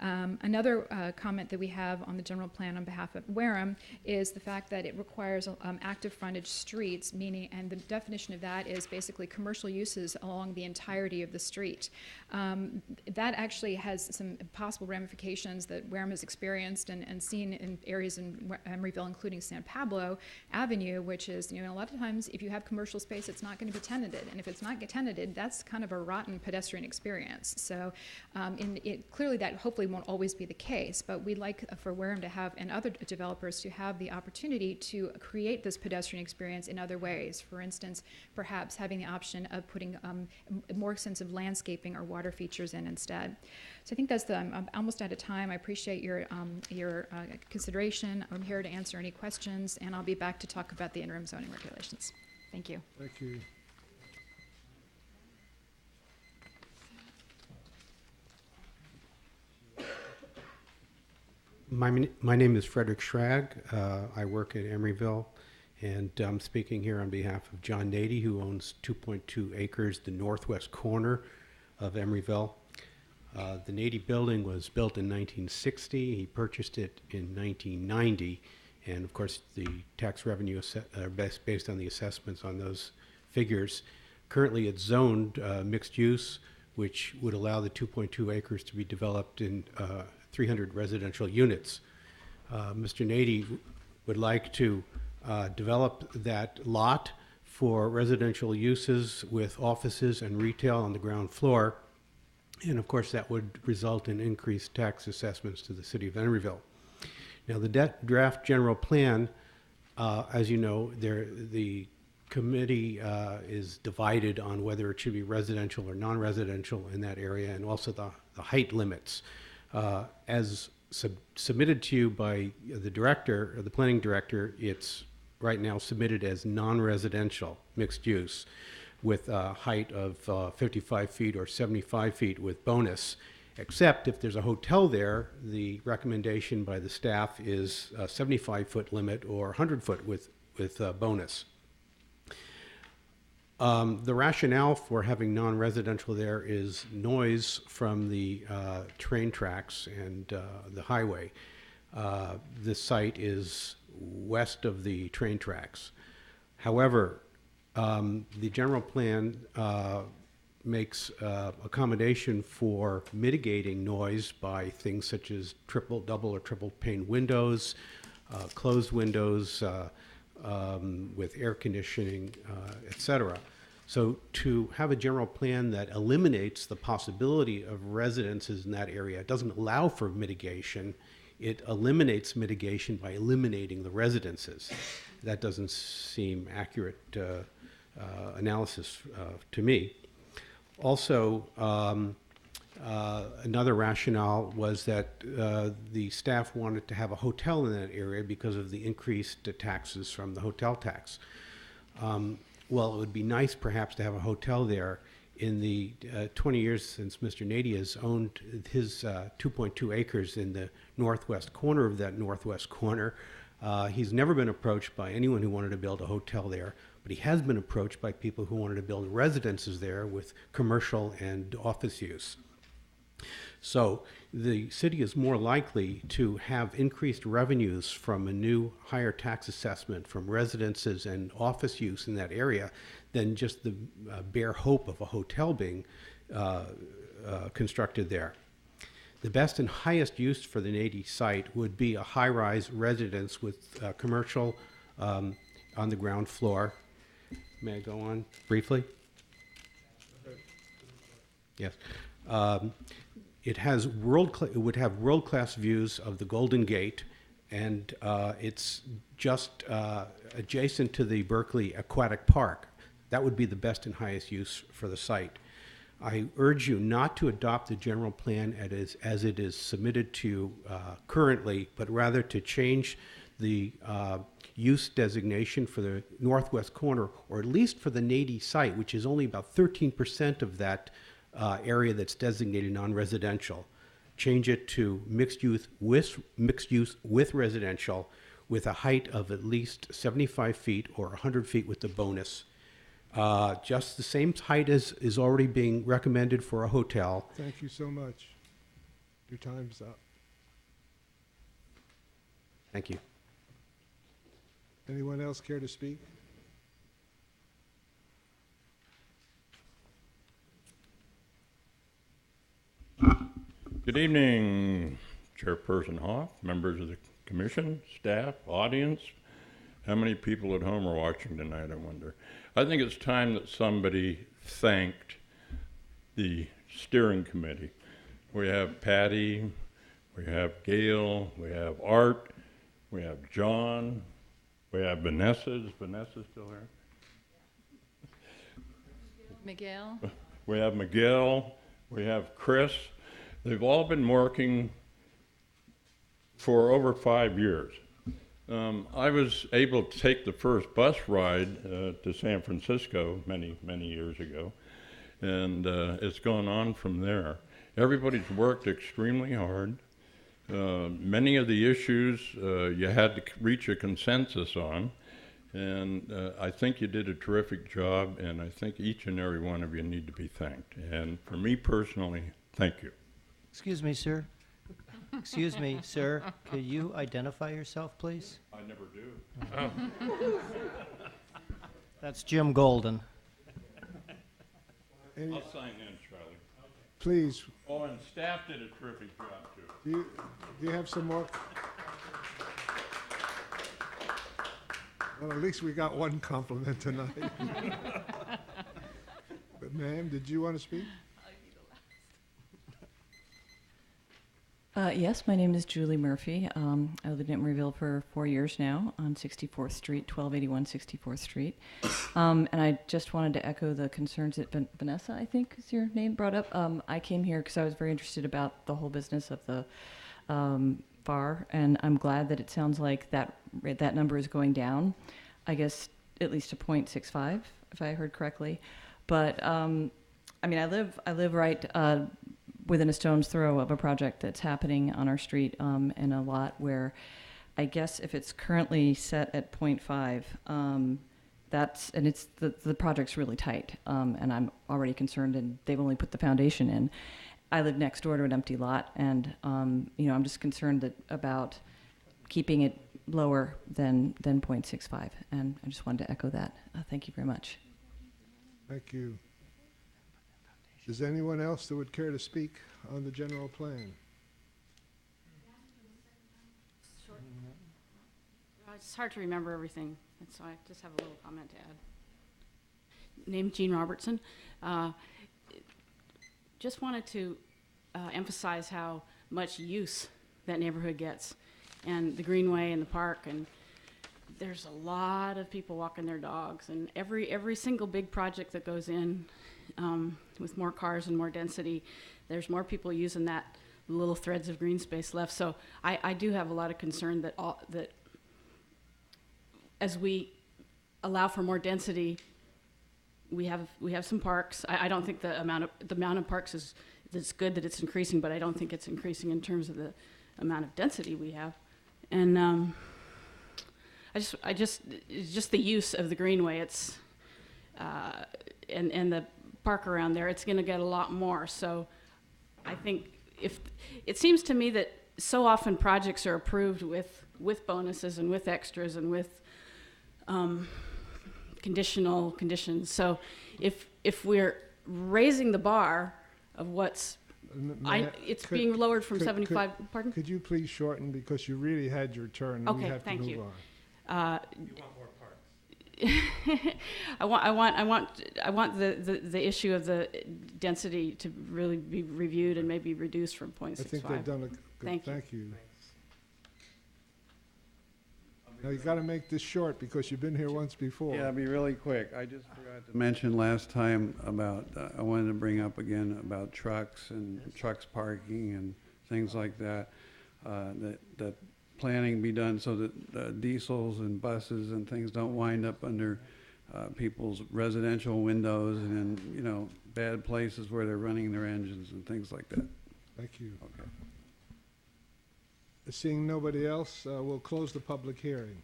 P: Another comment that we have on the general plan on behalf of Wareham is the fact that it requires active frontage streets, meaning, and the definition of that is basically commercial uses along the entirety of the street. That actually has some possible ramifications that Wareham has experienced and seen in areas in Emeryville, including San Pablo Avenue, which is, a lot of times if you have commercial space, it's not going to be tenanted, and if it's not tenanted, that's kind of a rotten pedestrian experience. So clearly that hopefully won't always be the case, but we'd like for Wareham to have, and other developers to have the opportunity to create this pedestrian experience in other ways. For instance, perhaps having the option of putting more extensive landscaping or water features in instead. So I think that's I'm almost out of time. I appreciate your consideration. I'm here to answer any questions, and I'll be back to talk about the interim zoning regulations. Thank you.
D: Thank you.
R: My name is Frederick Schrag. I work at Emeryville, and I'm speaking here on behalf of John Nady, who owns 2.2 acres, the northwest corner of Emeryville. The Nady building was built in 1960. He purchased it in 1990, and of course the tax revenue are based on the assessments on those figures. Currently it's zoned mixed use, which would allow the 2.2 acres to be developed in 300 residential units. Mr. Nady would like to develop that lot for residential uses with offices and retail on the ground floor. And of course that would result in increased tax assessments to the city of Emeryville. Now the draft general plan, as you know, the committee is divided on whether it should be residential or non-residential in that area, and also the height limits. As submitted to you by the director, or the planning director, it's right now submitted as non-residential mixed use with a height of 55 feet or 75 feet with bonus, except if there's a hotel there, the recommendation by the staff is a 75-foot limit or 100-foot with bonus. The rationale for having non-residential there is noise from the train tracks and the highway. This site is west of the train tracks. However, the general plan makes accommodation for mitigating noise by things such as triple, double, or triple pane windows, closed windows with air conditioning, etc. So to have a general plan that eliminates the possibility of residences in that area, it doesn't allow for mitigation. It eliminates mitigation by eliminating the residences. That doesn't seem accurate analysis to me. Also, Another rationale was that the staff wanted to have a hotel in that area because of the increased taxes from the hotel tax. Well, it would be nice perhaps to have a hotel there. In the 20 years since Mr. Nady has owned his 2.2 acres in the northwest corner of that northwest corner, he's never been approached by anyone who wanted to build a hotel there, but he has been approached by people who wanted to build residences there with commercial and office use. So the city is more likely to have increased revenues from a new higher tax assessment from residences and office use in that area than just the bare hope of a hotel being constructed there. The best and highest use for the Nady site would be a high-rise residence with commercial on the ground floor. May I go on briefly? Yes. It would have world-class views of the Golden Gate, and it's just adjacent to the Berkeley Aquatic Park. That would be the best and highest use for the site. I urge you not to adopt the general plan as it is submitted to you currently, but rather to change the use designation for the northwest corner, or at least for the Nady site, which is only about 13% of that area that's designated non-residential. Change it to mixed use with residential, with a height of at least 75 feet or 100 feet with the bonus. Just the same height as is already being recommended for a hotel.
D: Thank you so much. Your time's up.
R: Thank you.
D: Anyone else care to speak?
M: Good evening, Chairperson Hoff, members of the commission, staff, audience. How many people at home are watching tonight, I wonder? I think it's time that somebody thanked the steering committee. We have Patty, we have Gail, we have Art, we have John, we have Vanessa. Is Vanessa still here?
N: Miguel?
M: We have Miguel, we have Chris. They've all been working for over 5 years. I was able to take the first bus ride to San Francisco many, many years ago, and it's gone on from there. Everybody's worked extremely hard. Many of the issues you had to reach a consensus on, and I think you did a terrific job, and I think each and every one of you need to be thanked. And for me personally, thank you.
B: Excuse me, sir. Excuse me, sir. Could you identify yourself, please?
M: I never do.
B: Oh. That's Jim Golden.
M: I'll sign in, Charlie.
D: Please.
M: Oh, and staff did a terrific job, too.
D: Do you have some more? Well, at least we got one compliment tonight. But ma'am, did you want to speak?
N: Yes, my name is Julie Murphy. I lived in Emeryville for 4 years now on 64th Street, 1281 64th Street. And I just wanted to echo the concerns that Vanessa, I think is your name, brought up. I came here because I was very interested about the whole business of the bar, and I'm glad that it sounds like that number is going down, I guess at least to 0.65, if I heard correctly. But I mean, I live right within a stone's throw of a project that's happening on our street in a lot where I guess if it's currently set at 0.5, the project's really tight, and I'm already concerned, and they've only put the foundation in. I live next door to an empty lot, and I'm just concerned about keeping it lower than 0.65, and I just wanted to echo that. Thank you very much.
D: Thank you. Is there anyone else that would care to speak on the general plan?
O: It's hard to remember everything, and so I just have a little comment to add. Name's Jean Robertson. Just wanted to emphasize how much use that neighborhood gets, and the greenway and the park, and there's a lot of people walking their dogs, and every single big project that goes in with more cars and more density, There's more people using that little threads of green space left. So I do have a lot of concern that as we allow for more density, we have some parks. I don't think the amount of parks is, it's good that it's increasing, but I don't think it's increasing in terms of the amount of density we have. And it's just the use of the greenway. It's and the park around there. It's going to get a lot more. So I think if it seems to me that so often projects are approved with bonuses and with extras and with conditional conditions. So if we're raising the bar of what's it's being lowered from 75. Pardon?
D: Could you please shorten, because you really had your turn and we
O: Okay,
D: have to
O: thank
D: move
O: you.
D: on.
C: You want more parks.
O: I want the issue of the density to really be reviewed and maybe reduced from 0.65.
D: I think they've done a good,
O: Thank you.
D: thank you. Now you got to make this short because you've been here once before.
W: Yeah, I'll be really quick. I just forgot to mention last time about, I wanted to bring up again about trucks and trucks parking and things like that, that planning be done so that diesels and buses and things don't wind up under people's residential windows and in, you know, bad places where they're running their engines and things like that.
D: Thank you.
W: Okay.
D: Seeing nobody else, we'll close the public hearing.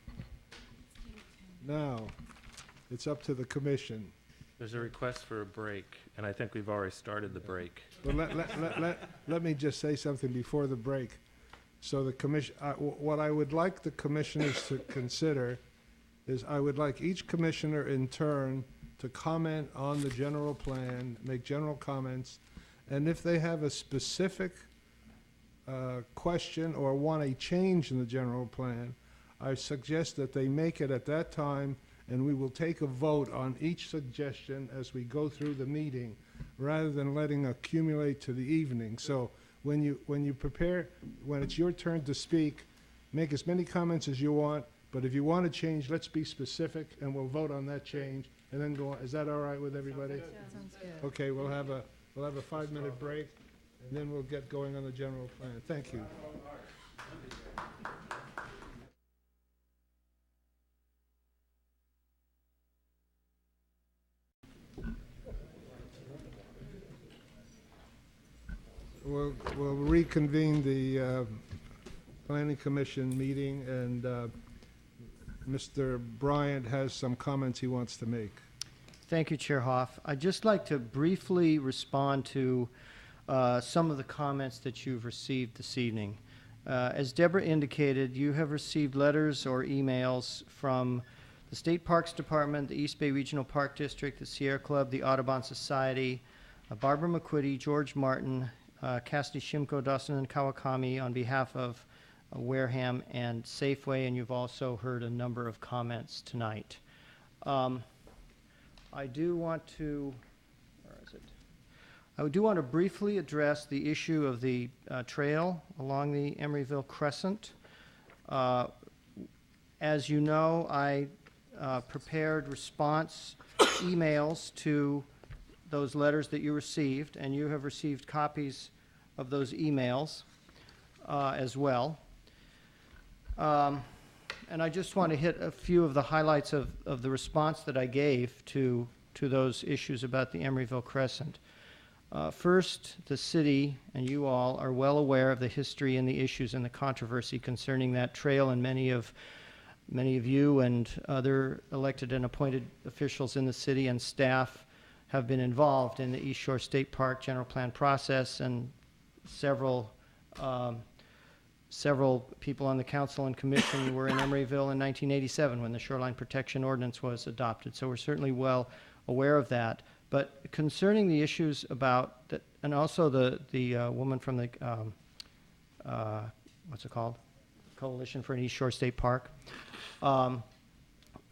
D: Now, it's up to the commission.
C: There's a request for a break, and I think we've already started the break.
D: But let me just say something before the break. So the commission, what I would like the commissioners to consider is I would like each commissioner in turn to comment on the general plan, make general comments, and if they have a specific question or want a change in the general plan, I suggest that they make it at that time, and we will take a vote on each suggestion as we go through the meeting, rather than letting accumulate to the evening. So when you prepare, when it's your turn to speak, make as many comments as you want, but if you want to change, let's be specific, and we'll vote on that change, and then go on. Is that all right with everybody?
U: Sounds good.
D: Okay, we'll have a 5-minute break, and then we'll get going on the general plan. Thank you. We'll reconvene the Planning Commission meeting, and Mr. Bryant has some comments he wants to make.
B: Thank you, Chair Hoff. I'd just like to briefly respond to some of the comments that you've received this evening. As Deborah indicated, you have received letters or emails from the State Parks Department, the East Bay Regional Park District, the Sierra Club, the Audubon Society, Barbara McQuitty, George Martin, Cassidy Shimko, Dawson and Kawakami on behalf of Wareham and Safeway, and you've also heard a number of comments tonight. I do want to, where is it? I do want to briefly address the issue of the trail along the Emeryville Crescent. As you know, I prepared response emails to those letters that you received, and you have received copies of those emails as well. And I just want to hit a few of the highlights of the response that I gave to those issues about the Emeryville Crescent. First, the city and you all are well aware of the history and the issues and the controversy concerning that trail, and many of you and other elected and appointed officials in the city and staff have been involved in the East Shore State Park general plan process, and several people on the council and commission were in Emeryville in 1987 when the Shoreline Protection Ordinance was adopted. So we're certainly well aware of that. But concerning the issues about that, and also the woman from the what's it called, Coalition for an East Shore State Park,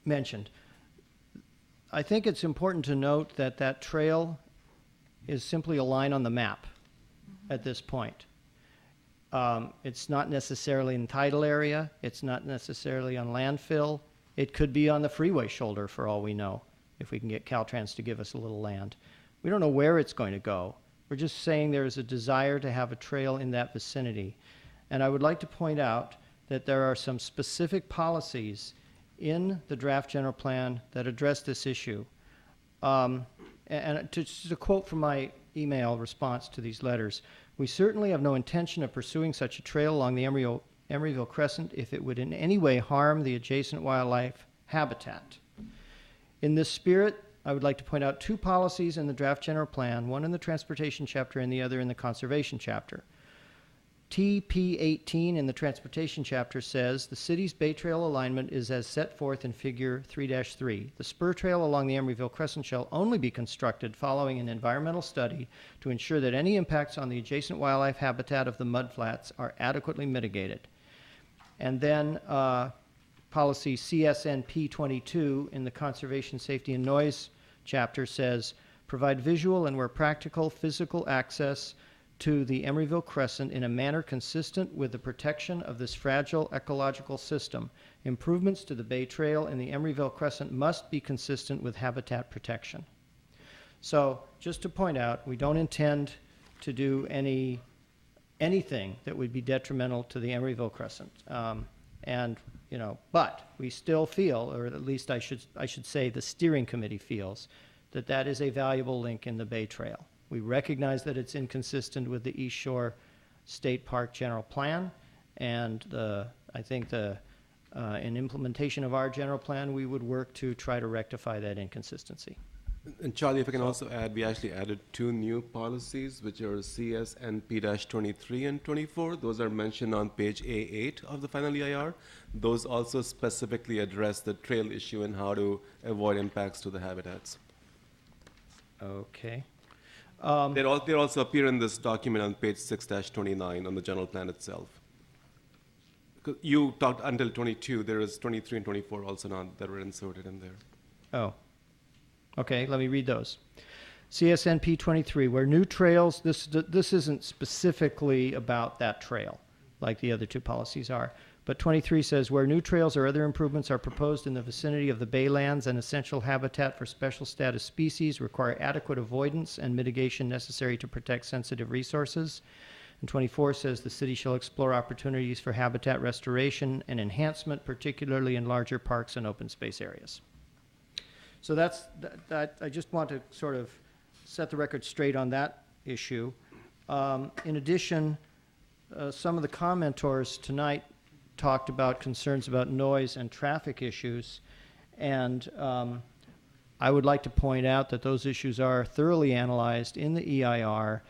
B: mentioned. I think it's important to note that that trail is simply a line on the map at this point. It's not necessarily in tidal area. It's not necessarily on landfill. It could be on the freeway shoulder for all we know, if we can get Caltrans to give us a little land. We don't know where it's going to go, We're just saying there is a desire to have a trail in that vicinity. And I would like to point out that there are some specific policies in the draft general plan that address this issue. And just a quote from my email response to these letters, we certainly have no intention of pursuing such a trail along the Emeryville Crescent if it would in any way harm the adjacent wildlife habitat. In this spirit, I would like to point out two policies in the draft general plan, one in the transportation chapter and the other in the conservation chapter. TP18 in the transportation chapter says the city's Bay Trail alignment is as set forth in figure 3-3. The spur trail along the Emeryville Crescent shall only be constructed following an environmental study to ensure that any impacts on the adjacent wildlife habitat of the mudflats are adequately mitigated. And then policy CSNP 22 in the conservation, safety, and noise chapter says provide visual and where practical physical access to the Emeryville Crescent in a manner consistent with the protection of this fragile ecological system. Improvements to the Bay Trail and the Emeryville Crescent must be consistent with habitat protection. So just to point out, we don't intend to do anything that would be detrimental to the Emeryville Crescent. And, you know, but we still feel, or at least I should say the steering committee feels, that that is a valuable link in the Bay Trail. We recognize that it's inconsistent with the East Shore State Park General Plan, and I think in implementation of our general plan, we would work to try to rectify that inconsistency.
F: And Charlie, if I can also add, we actually added two new policies, which are CSNP-23 and 24. Those are mentioned on page A8 of the final EIR. Those also specifically address the trail issue and how to avoid impacts to the habitats.
B: Okay.
F: They also appear in this document on page 6-29 on the general plan itself. You talked until 22. There is 23 and 24 also not that were inserted in there.
B: Oh. Okay, let me read those. CSNP 23, where new trails, this isn't specifically about that trail, like the other two policies are. But 23 says, where new trails or other improvements are proposed in the vicinity of the baylands and essential habitat for special status species require adequate avoidance and mitigation necessary to protect sensitive resources. And 24 says the city shall explore opportunities for habitat restoration and enhancement, particularly in larger parks and open space areas. So that I just want to sort of set the record straight on that issue. In addition, some of the commentors tonight talked about concerns about noise and traffic issues, and I would like to point out that those issues are thoroughly analyzed in the EIR,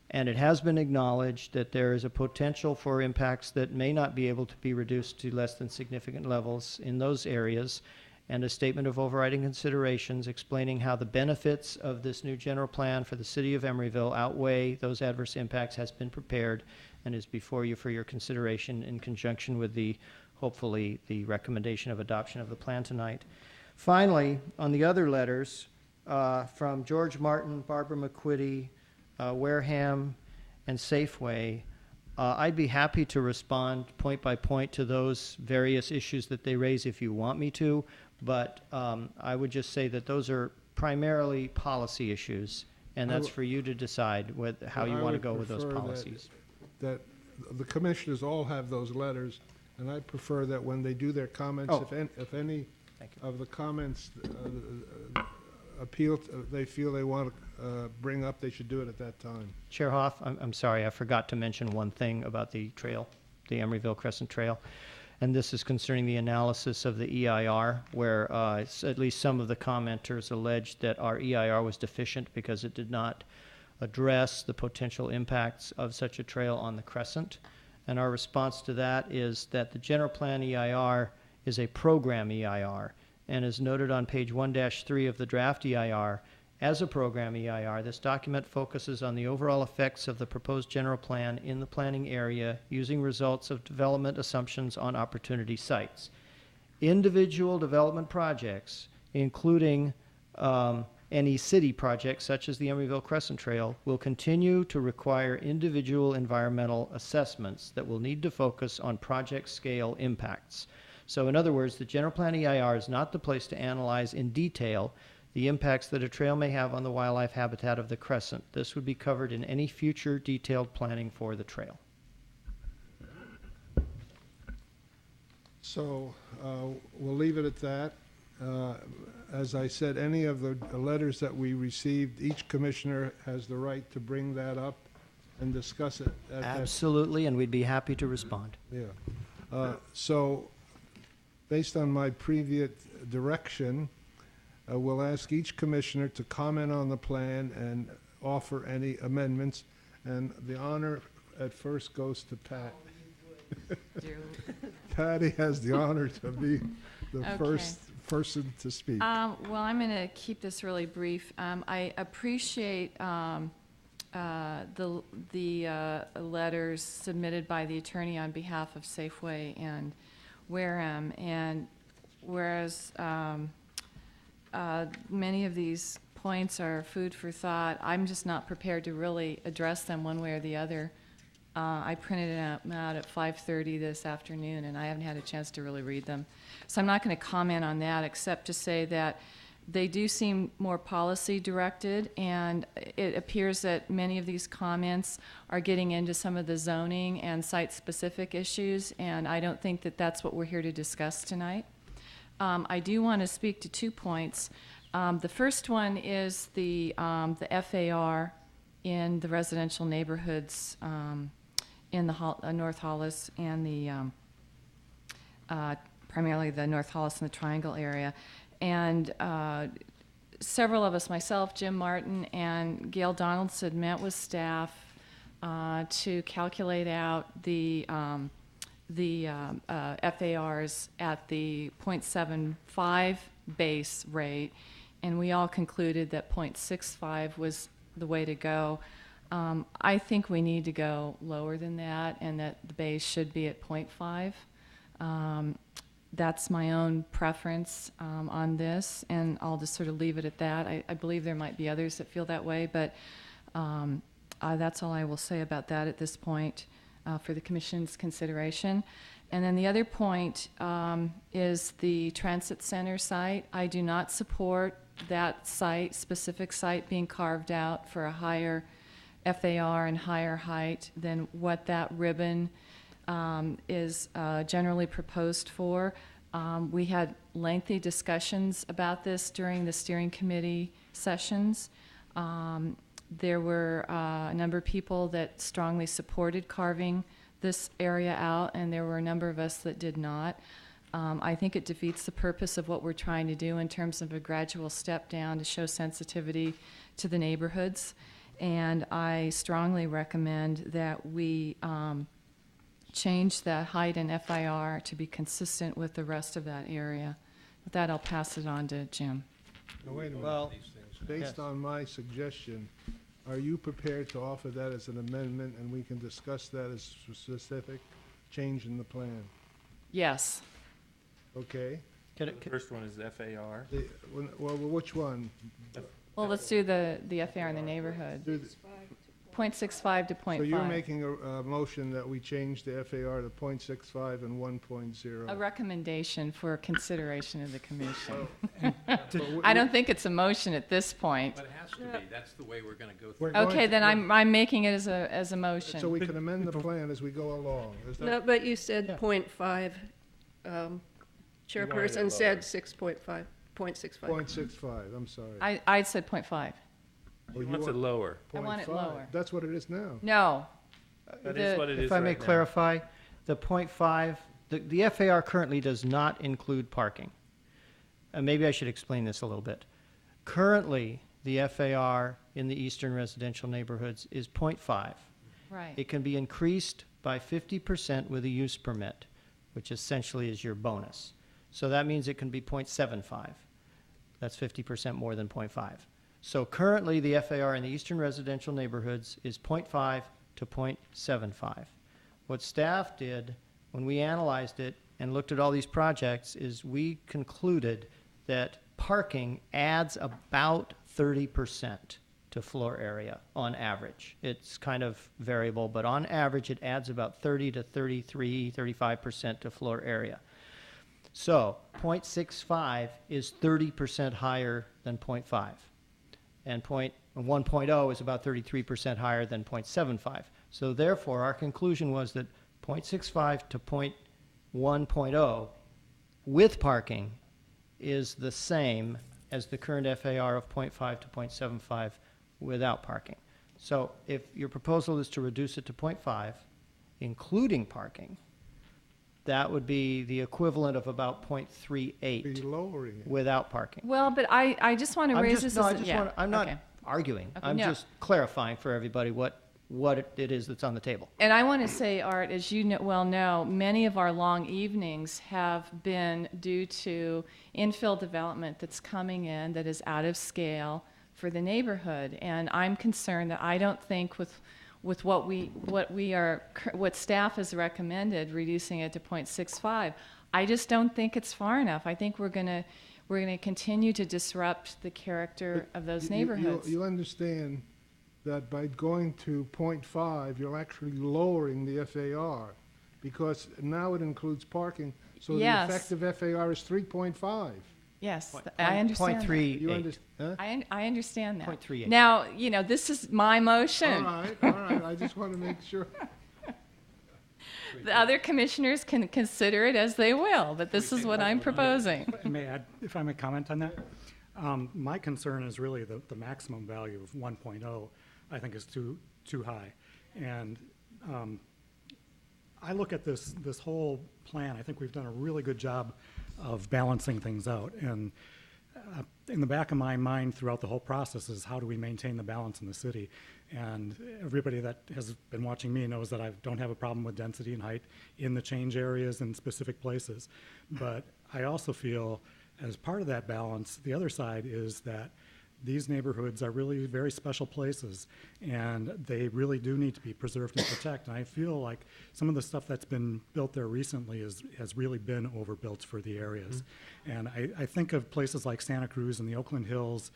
B: and it has been acknowledged that there is a potential for impacts that may not be able to be reduced to less than significant levels in those areas, and a statement of overriding considerations explaining how the benefits of this new general plan for the city of Emeryville outweigh those adverse impacts has been prepared and is before you for your consideration in conjunction with hopefully the recommendation of adoption of the plan tonight. Finally, on the other letters, from George Martin, Barbara McQuitty, Wareham, and Safeway, I'd be happy to respond point by point to those various issues that they raise if you want me to, but I would just say that those are primarily policy issues, and that's for you to decide how you want to go with those policies.
D: That the commissioners all have those letters, and I prefer that when they do their comments, if any of the comments they feel they want to bring up, they should do it at that time.
B: Chair Hoff, I'm sorry, I forgot to mention one thing about the trail, the Emeryville Crescent Trail, and this is concerning the analysis of the EIR, where at least some of the commenters alleged that our EIR was deficient because it did not address the potential impacts of such a trail on the Crescent. And our response to that is that the general plan EIR is a program EIR, and as noted on page 1-3 of the draft EIR, as a program EIR, this document focuses on the overall effects of the proposed general plan in the planning area using results of development assumptions on opportunity sites. Individual development projects, including any city projects such as the Emeryville Crescent Trail, will continue to require individual environmental assessments that will need to focus on project scale impacts. So in other words, the general plan EIR is not the place to analyze in detail the impacts that a trail may have on the wildlife habitat of the crescent. This would be covered in any future detailed planning for the trail.
D: So we'll leave it at that. As I said, any of the letters that we received, each commissioner has the right to bring that up and discuss it at that.
B: Absolutely, and we'd be happy to respond.
D: Yeah. So based on my previous direction, we'll ask each commissioner to comment on the plan and offer any amendments. And the honor at first goes to Pat. Patty has the honor to be the first person to speak.
N: Well, I'm going to keep this really brief. I appreciate the letters submitted by the attorney on behalf of Safeway and Wareham, and whereas many of these points are food for thought, I'm just not prepared to really address them one way or the other. I printed them out at 5:30 this afternoon, and I haven't had a chance to really read them. So I'm not going to comment on that, except to say that they do seem more policy directed, and it appears that many of these comments are getting into some of the zoning and site-specific issues, and I don't think that that's what we're here to discuss tonight. I do want to speak to 2 points. The first one is the FAR in the residential neighborhoods in the North Hollis and the primarily the North Hollis and the Triangle area. And several of us, myself, Jim Martin, and Gail Donaldson, met with staff to calculate out the FARs at the 0.75 base rate, and we all concluded that 0.65 was the way to go. I think we need to go lower than that, and that the base should be at 0.5. That's my own preference on this, and I'll just sort of leave it at that. I believe there might be others that feel that way, but that's all I will say about that at this point for the Commission's consideration. And then the other point is the transit center site. I do not support that site, specific site, being carved out for a higher FAR and higher height than what that ribbon is generally proposed for. We had lengthy discussions about this during the steering committee sessions. There were a number of people that strongly supported carving this area out, and there were a number of us that did not. I think it defeats the purpose of what we're trying to do in terms of a gradual step down to show sensitivity to the neighborhoods. And I strongly recommend that we change that height and FIR to be consistent with the rest of that area. With that, I'll pass it on to Jim.
D: Now, wait a minute.
B: Well,
D: Based on my suggestion, are you prepared to offer that as an amendment, and we can discuss that as a specific change in the plan?
N: Yes.
D: Okay.
C: The first one is FAR.
D: Well, which one?
N: Well, let's do the FAR in the neighborhood. 0.65 to 0.5.
D: So you're making a motion that we change the FAR to 0.65 and 1.0.
N: A recommendation for consideration of the commission.
D: So
N: I don't think it's a motion at this point.
L: But it has to be. That's the way we're going to go through.
N: Okay, then I'm making it as a motion.
D: So we can amend the plan as we go along. Is that
E: No, but you said 0.5. Chairperson said 0.65.
D: 0.65, I'm sorry.
N: I said 0.5.
C: He wants it lower.
N: I want it
D: 0.5.
N: lower.
D: That's what it is now.
N: No.
C: That is what it is
B: If I may
C: right now.
B: clarify, the 0.5, the FAR currently does not include parking. Maybe I should explain this a little bit. Currently, the FAR in the eastern residential neighborhoods is 0.5.
N: Right.
B: It can be increased by 50% with a use permit, which essentially is your bonus. So that means it can be 0.75. That's 50% more than 0.5. So currently, the FAR in the eastern residential neighborhoods is 0.5 to 0.75. What staff did when we analyzed it and looked at all these projects is we concluded that parking adds about 30% to floor area on average. It's kind of variable, but on average, it adds about 30 to 33, 35% to floor area. So .65 is 30% higher than .5. And 1.0 is about 33% higher than .75. So therefore, our conclusion was that .65 to 1.0 with parking is the same as the current FAR of 0.5 to 0.75 without parking. So if your proposal is to reduce it to 0.5, including parking, that would be the equivalent of about 0.38
D: Be lowering it.
B: without parking.
N: Well, but I just want to raise this as
B: I'm not
N: okay.
B: arguing.
N: Okay,
B: I'm
N: no.
B: just clarifying for everybody what it is that's on the table.
N: And I want to say, Art, as you well know, many of our long evenings have been due to infill development that's coming in that is out of scale for the neighborhood. And I'm concerned that I don't think with what staff has recommended, reducing it to 0.65, I just don't think it's far enough. I think we're going to continue to disrupt the character of those neighborhoods.
D: You understand that by going to 0.5, you're actually lowering the FAR, because now it includes parking, so
N: Yes.
D: the effective FAR is 3.5.
N: Yes, I understand.
B: 0.38.
D: You huh?
N: I understand that.
B: 0.38.
N: Now, this is my motion.
D: All right, I just want to make sure.
N: The other commissioners can consider it as they will, but this is what I'm proposing.
A: May I add, if I may comment on that? My concern is really the maximum value of 1.0, I think is too high. And I look at this whole plan, I think we've done a really good job of balancing things out. And in the back of my mind throughout the whole process is how do we maintain the balance in the city? And everybody that has been watching me knows that I don't have a problem with density and height in the change areas and specific places. But I also feel as part of that balance, the other side is that these neighborhoods are really very special places, and they really do need to be preserved and protected. And I feel like some of the stuff that's been built there recently has really been overbuilt for the areas. Mm-hmm. And I think of places like Santa Cruz and the Oakland Hills,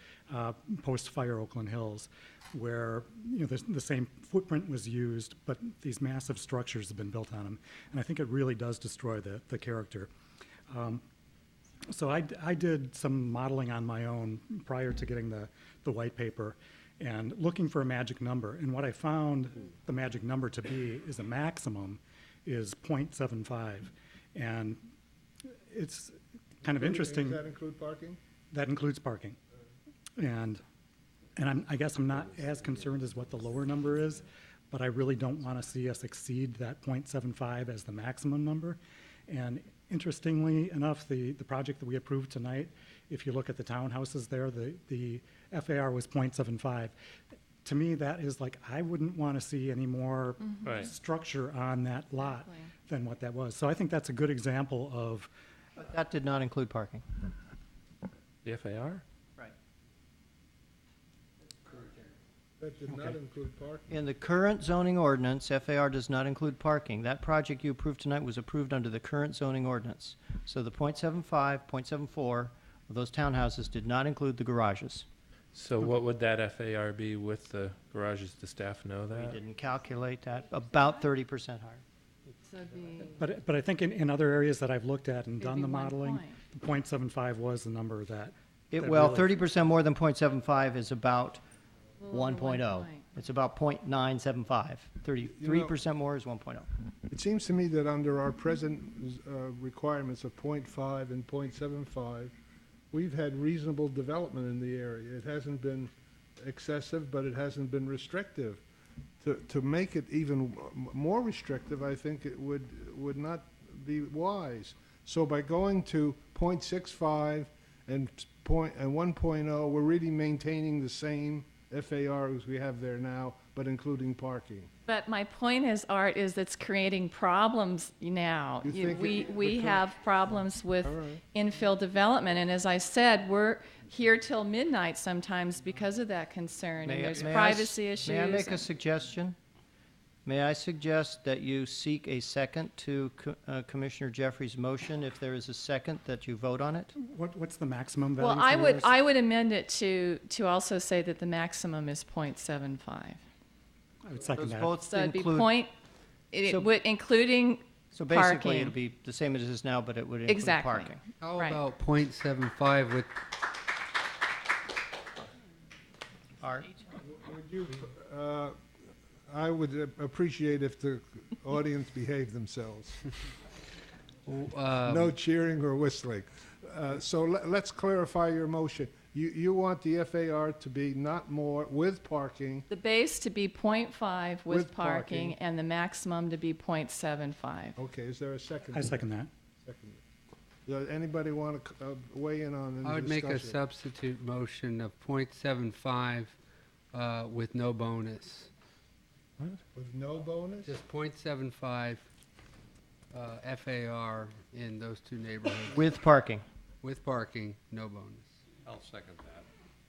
A: post-fire Oakland Hills, where the same footprint was used, but these massive structures have been built on them. And I think it really does destroy the character. So I did some modeling on my own prior to getting the white paper and looking for a magic number. And what I found the magic number to be is a maximum is 0.75. And it's kind of interesting.
D: Does that include parking?
A: That includes parking. And I guess I'm not as concerned as what the lower number is, but I really don't want to see us exceed that 0.75 as the maximum number. And interestingly enough, the project that we approved tonight, if you look at the townhouses there, the FAR was 0.75. To me, that is like, I wouldn't want to see any more structure on that lot than what that was. So I think that's a good example of...
B: But that did not include parking.
C: The FAR?
B: Right.
D: That did not include parking.
B: In the current zoning ordinance, FAR does not include parking. That project you approved tonight was approved under the current zoning ordinance. So the 0.75, 0.74 of those townhouses did not include the garages.
C: So what would that FAR be with the garages? Does staff know that?
B: We didn't calculate that. About 30% higher.
A: But I think in other areas that I've looked at and done
N: be
A: the
N: 1
A: modeling,
N: point.
A: the 0.75 was the number that...
B: Well,
A: really-
B: 30% more than 0.75 is about
N: Little over 1
B: 1.0.
N: point.
B: It's about 0.975. 33% more is 1.0.
D: It seems to me that under our present requirements of 0.5 and 0.75, we've had reasonable development in the area. It hasn't been excessive, but it hasn't been restrictive. To make it even more restrictive, I think it would not be wise. So by going to 0.65 and 1.0, we're really maintaining the same FAR as we have there now, but including parking.
N: But my point is, Art, is it's creating problems now.
D: You think
N: We have problems with
D: All right.
N: infill development, and as I said, we're here till midnight sometimes because of that concern, and there's privacy issues.
B: May I make a suggestion? May I suggest that you seek a second to Commissioner Jeffrey's motion? If there is a second, that you vote on it?
A: What's the maximum value?
N: Well, I would amend it to also say that the maximum is 0.75.
A: I would second
B: Those
A: that.
B: both
N: So it'd be
B: include-
N: point,
B: So-
N: including
B: So basically,
N: parking.
B: it'll be the same as it is now, but it would include
N: Exactly.
B: parking.
G: How
N: Right.
G: about .75 with,
B: Art?
D: Would you, I would appreciate if the audience behaved themselves. No cheering or whistling. So let's clarify your motion. You want the FAR to be not more with parking.
N: The base to be 0.5 with
D: With parking.
N: parking, and the maximum to be 0.75.
D: Okay, is there a second?
A: I second that.
D: Second. Does anybody want to weigh in on the
G: I would make a
D: discussion?
G: substitute motion of .75 with no bonus.
D: With no bonus?
G: Just .75 FAR in those two neighborhoods.
B: With parking.
G: With parking, no bonus.
L: I'll second that.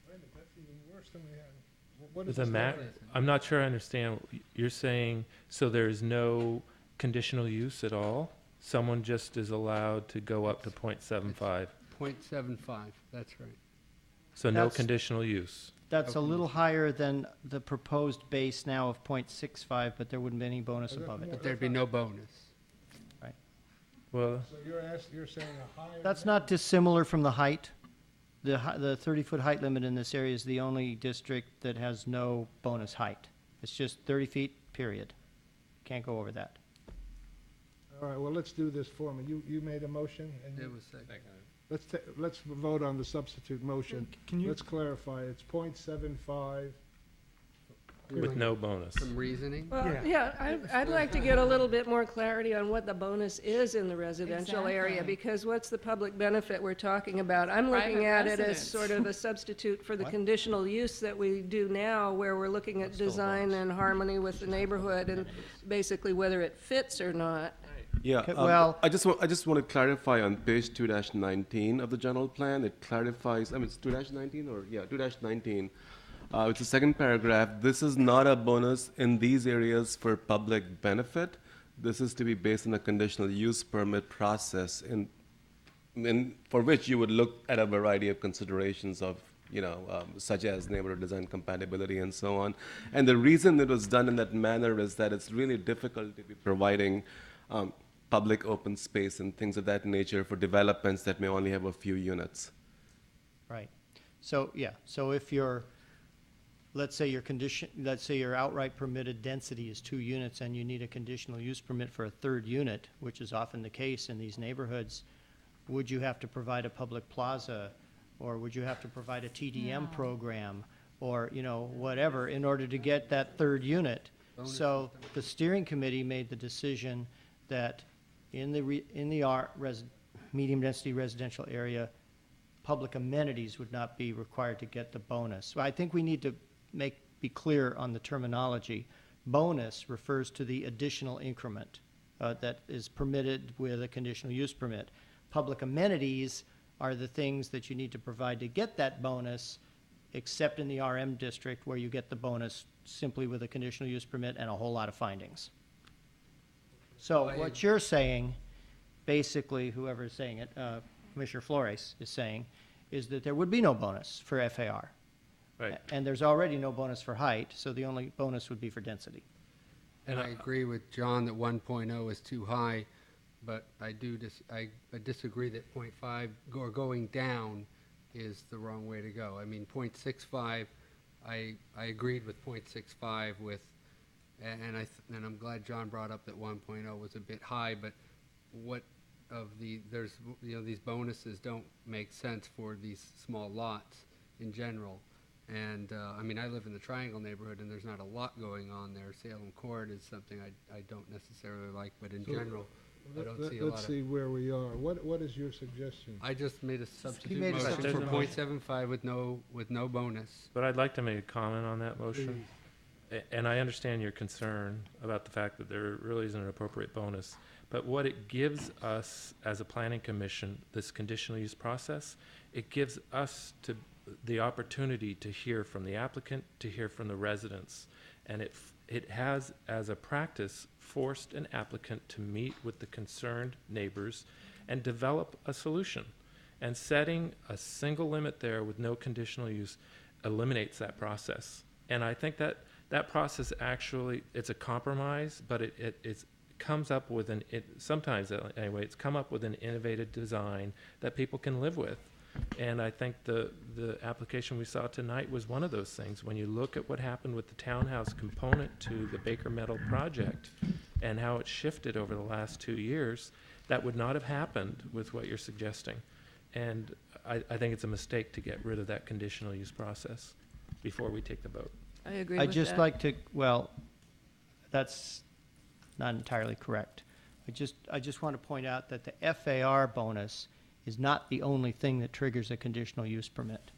D: Wait a minute, that's even worse than we had. What is
C: The
D: this
C: ma-
D: now?
C: I'm not sure I understand. You're saying, so there's no conditional use at all? Someone just is allowed to go up to 0.75?
G: .75, that's right.
C: So no
B: That's-
C: conditional use?
B: That's a little higher than the proposed base now of 0.65, but there wouldn't be any bonus above it.
G: But there'd be no bonus.
B: Right.
C: Well,
D: So you're saying a higher.
B: That's not dissimilar from the height. The 30-foot height limit in this area is the only district that has no bonus height. It's just 30 feet, period. Can't go over that.
D: All right, well, let's do this for me. You made a motion, and
G: It was second.
D: let's vote on the substitute motion.
A: Can you,
D: Let's clarify, it's .75.
C: with no bonus?
G: Some reasoning?
E: Well,
A: Yeah.
E: yeah, I'd like to get a little bit more clarity on what the bonus is in the residential area,
N: Exactly.
E: because what's the public benefit we're talking about? I'm looking
N: Private
E: at it as
N: residence.
E: sort of a substitute for the
D: What?
E: conditional use that we do now, where we're looking at design and harmony with the neighborhood, and basically whether it fits or not.
F: Yeah,
B: Okay, well-
F: I just want to clarify on page 2-19 of the general plan. It clarifies, I mean, it's 2-19 or, yeah, 2-19. It's the second paragraph. This is not a bonus in these areas for public benefit. This is to be based on a conditional use permit process for which you would look at a variety of considerations of, such as neighborhood design compatibility and so on. And the reason it was done in that manner is that it's really difficult to be providing public open space and things of that nature for developments that may only have a few units.
B: Right. So, yeah, so if let's say your outright permitted density is 2 units and you need a conditional use permit for a third unit, which is often the case in these neighborhoods, would you have to provide a public plaza, or would you have to provide a TDM
N: No.
B: program, or, whatever, in order to get that third unit? So the steering committee made the decision that in the medium density residential area, public amenities would not be required to get the bonus. So I think we need to be clear on the terminology. Bonus refers to the additional increment that is permitted with a conditional use permit. Public amenities are the things that you need to provide to get that bonus, except in the RM district where you get the bonus simply with a conditional use permit and a whole lot of findings. So what you're saying, basically, whoever is saying it, Commissioner Flores is saying, is that there would be no bonus for FAR.
C: Right.
B: And there's already no bonus for height, so the only bonus would be for density.
G: And I agree with John that 1.0 is too high, but I disagree that .5 or going down is the wrong way to go. I mean, .65, I agreed with .65 with, and I'm glad John brought up that 1.0 was a bit high, but these bonuses don't make sense for these small lots in general. And, I live in the Triangle neighborhood, and there's not a lot going on there. Salem Court is something I don't necessarily like, but in general, I don't see a lot
D: Let's
G: of...
D: see where we are. What is your suggestion?
G: I just made a substitute
B: made a
G: motion
B: substitute
G: for
B: motion.
G: .75 with no bonus.
C: But I'd like to make a comment on that motion. And I understand your concern about the fact that there really isn't an appropriate bonus. But what it gives us as a planning commission, this conditional use process, it gives us the opportunity to hear from the applicant, to hear from the residents. And it has, as a practice, forced an applicant to meet with the concerned neighbors and develop a solution. And setting a single limit there with no conditional use eliminates that process. And I think that process actually, it's a compromise, but it's comes up with sometimes anyway, it's come up with an innovative design that people can live with. And I think the application we saw tonight was one of those things. When you look at what happened with the townhouse component to the Baker Metal project and how it shifted over the last 2 years, that would not have happened with what you're suggesting. And I think it's a mistake to get rid of that conditional use process before we take the vote.
E: I agree
B: I'd
E: with
B: just
E: that.
B: like to, well, that's not entirely correct. I just want to point out that the FAR bonus is not the only thing that triggers a conditional use permit.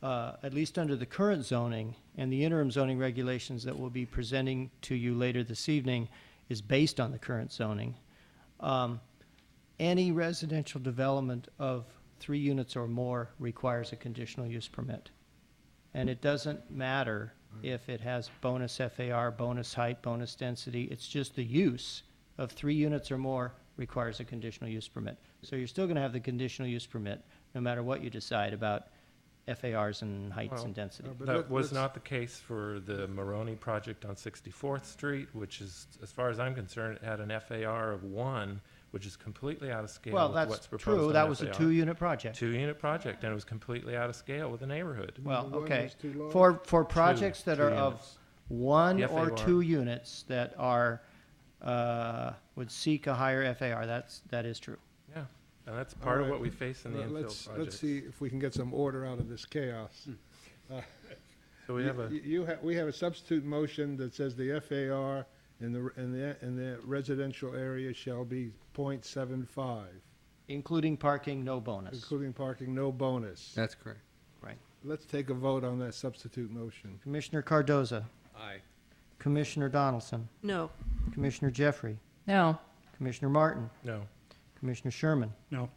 B: At least under the current zoning and the interim zoning regulations that we'll be presenting to you later this evening is based on the current zoning. Any residential development of 3 units or more requires a conditional use permit. And it doesn't matter if it has bonus FAR, bonus height, bonus density. It's just the use of 3 units or more requires a conditional use permit. So you're still going to have the conditional use permit no matter what you decide about FARs and heights and density.
C: That was not the case for the Maroney project on 64th Street, which is, as far as I'm concerned, it had an FAR of 1, which is completely out of scale
B: Well,
C: with
B: that's
C: what's proposed
B: true.
C: on
B: That was a
C: FAR.
B: 2-unit project.
C: 2-unit project, and it was completely out of scale with the neighborhood.
B: Well,
D: Number one
B: okay.
D: was too low.
B: For projects that
C: Two
B: are of
C: units.
B: 1
C: The
B: or
C: FAR.
B: 2 units that are, would seek a higher FAR, that is true.
C: Yeah, and that's part of
D: All
C: what
D: right.
C: we face in the infill
D: Let's
C: project.
D: see if we can get some order out of this chaos.
C: So we have a,
D: We have a substitute motion that says the FAR in the residential area shall be .75,
B: Including parking, no bonus.
D: including parking, no bonus.
G: That's correct.
B: Right.
D: Let's take a vote on that substitute motion.
B: Commissioner Cardoza,
L: Aye.
B: Commissioner Donaldson,
E: No.
B: Commissioner Jeffrey,
N: No.
B: Commissioner Martin,
C: no.
B: Commissioner Sherman,
A: No.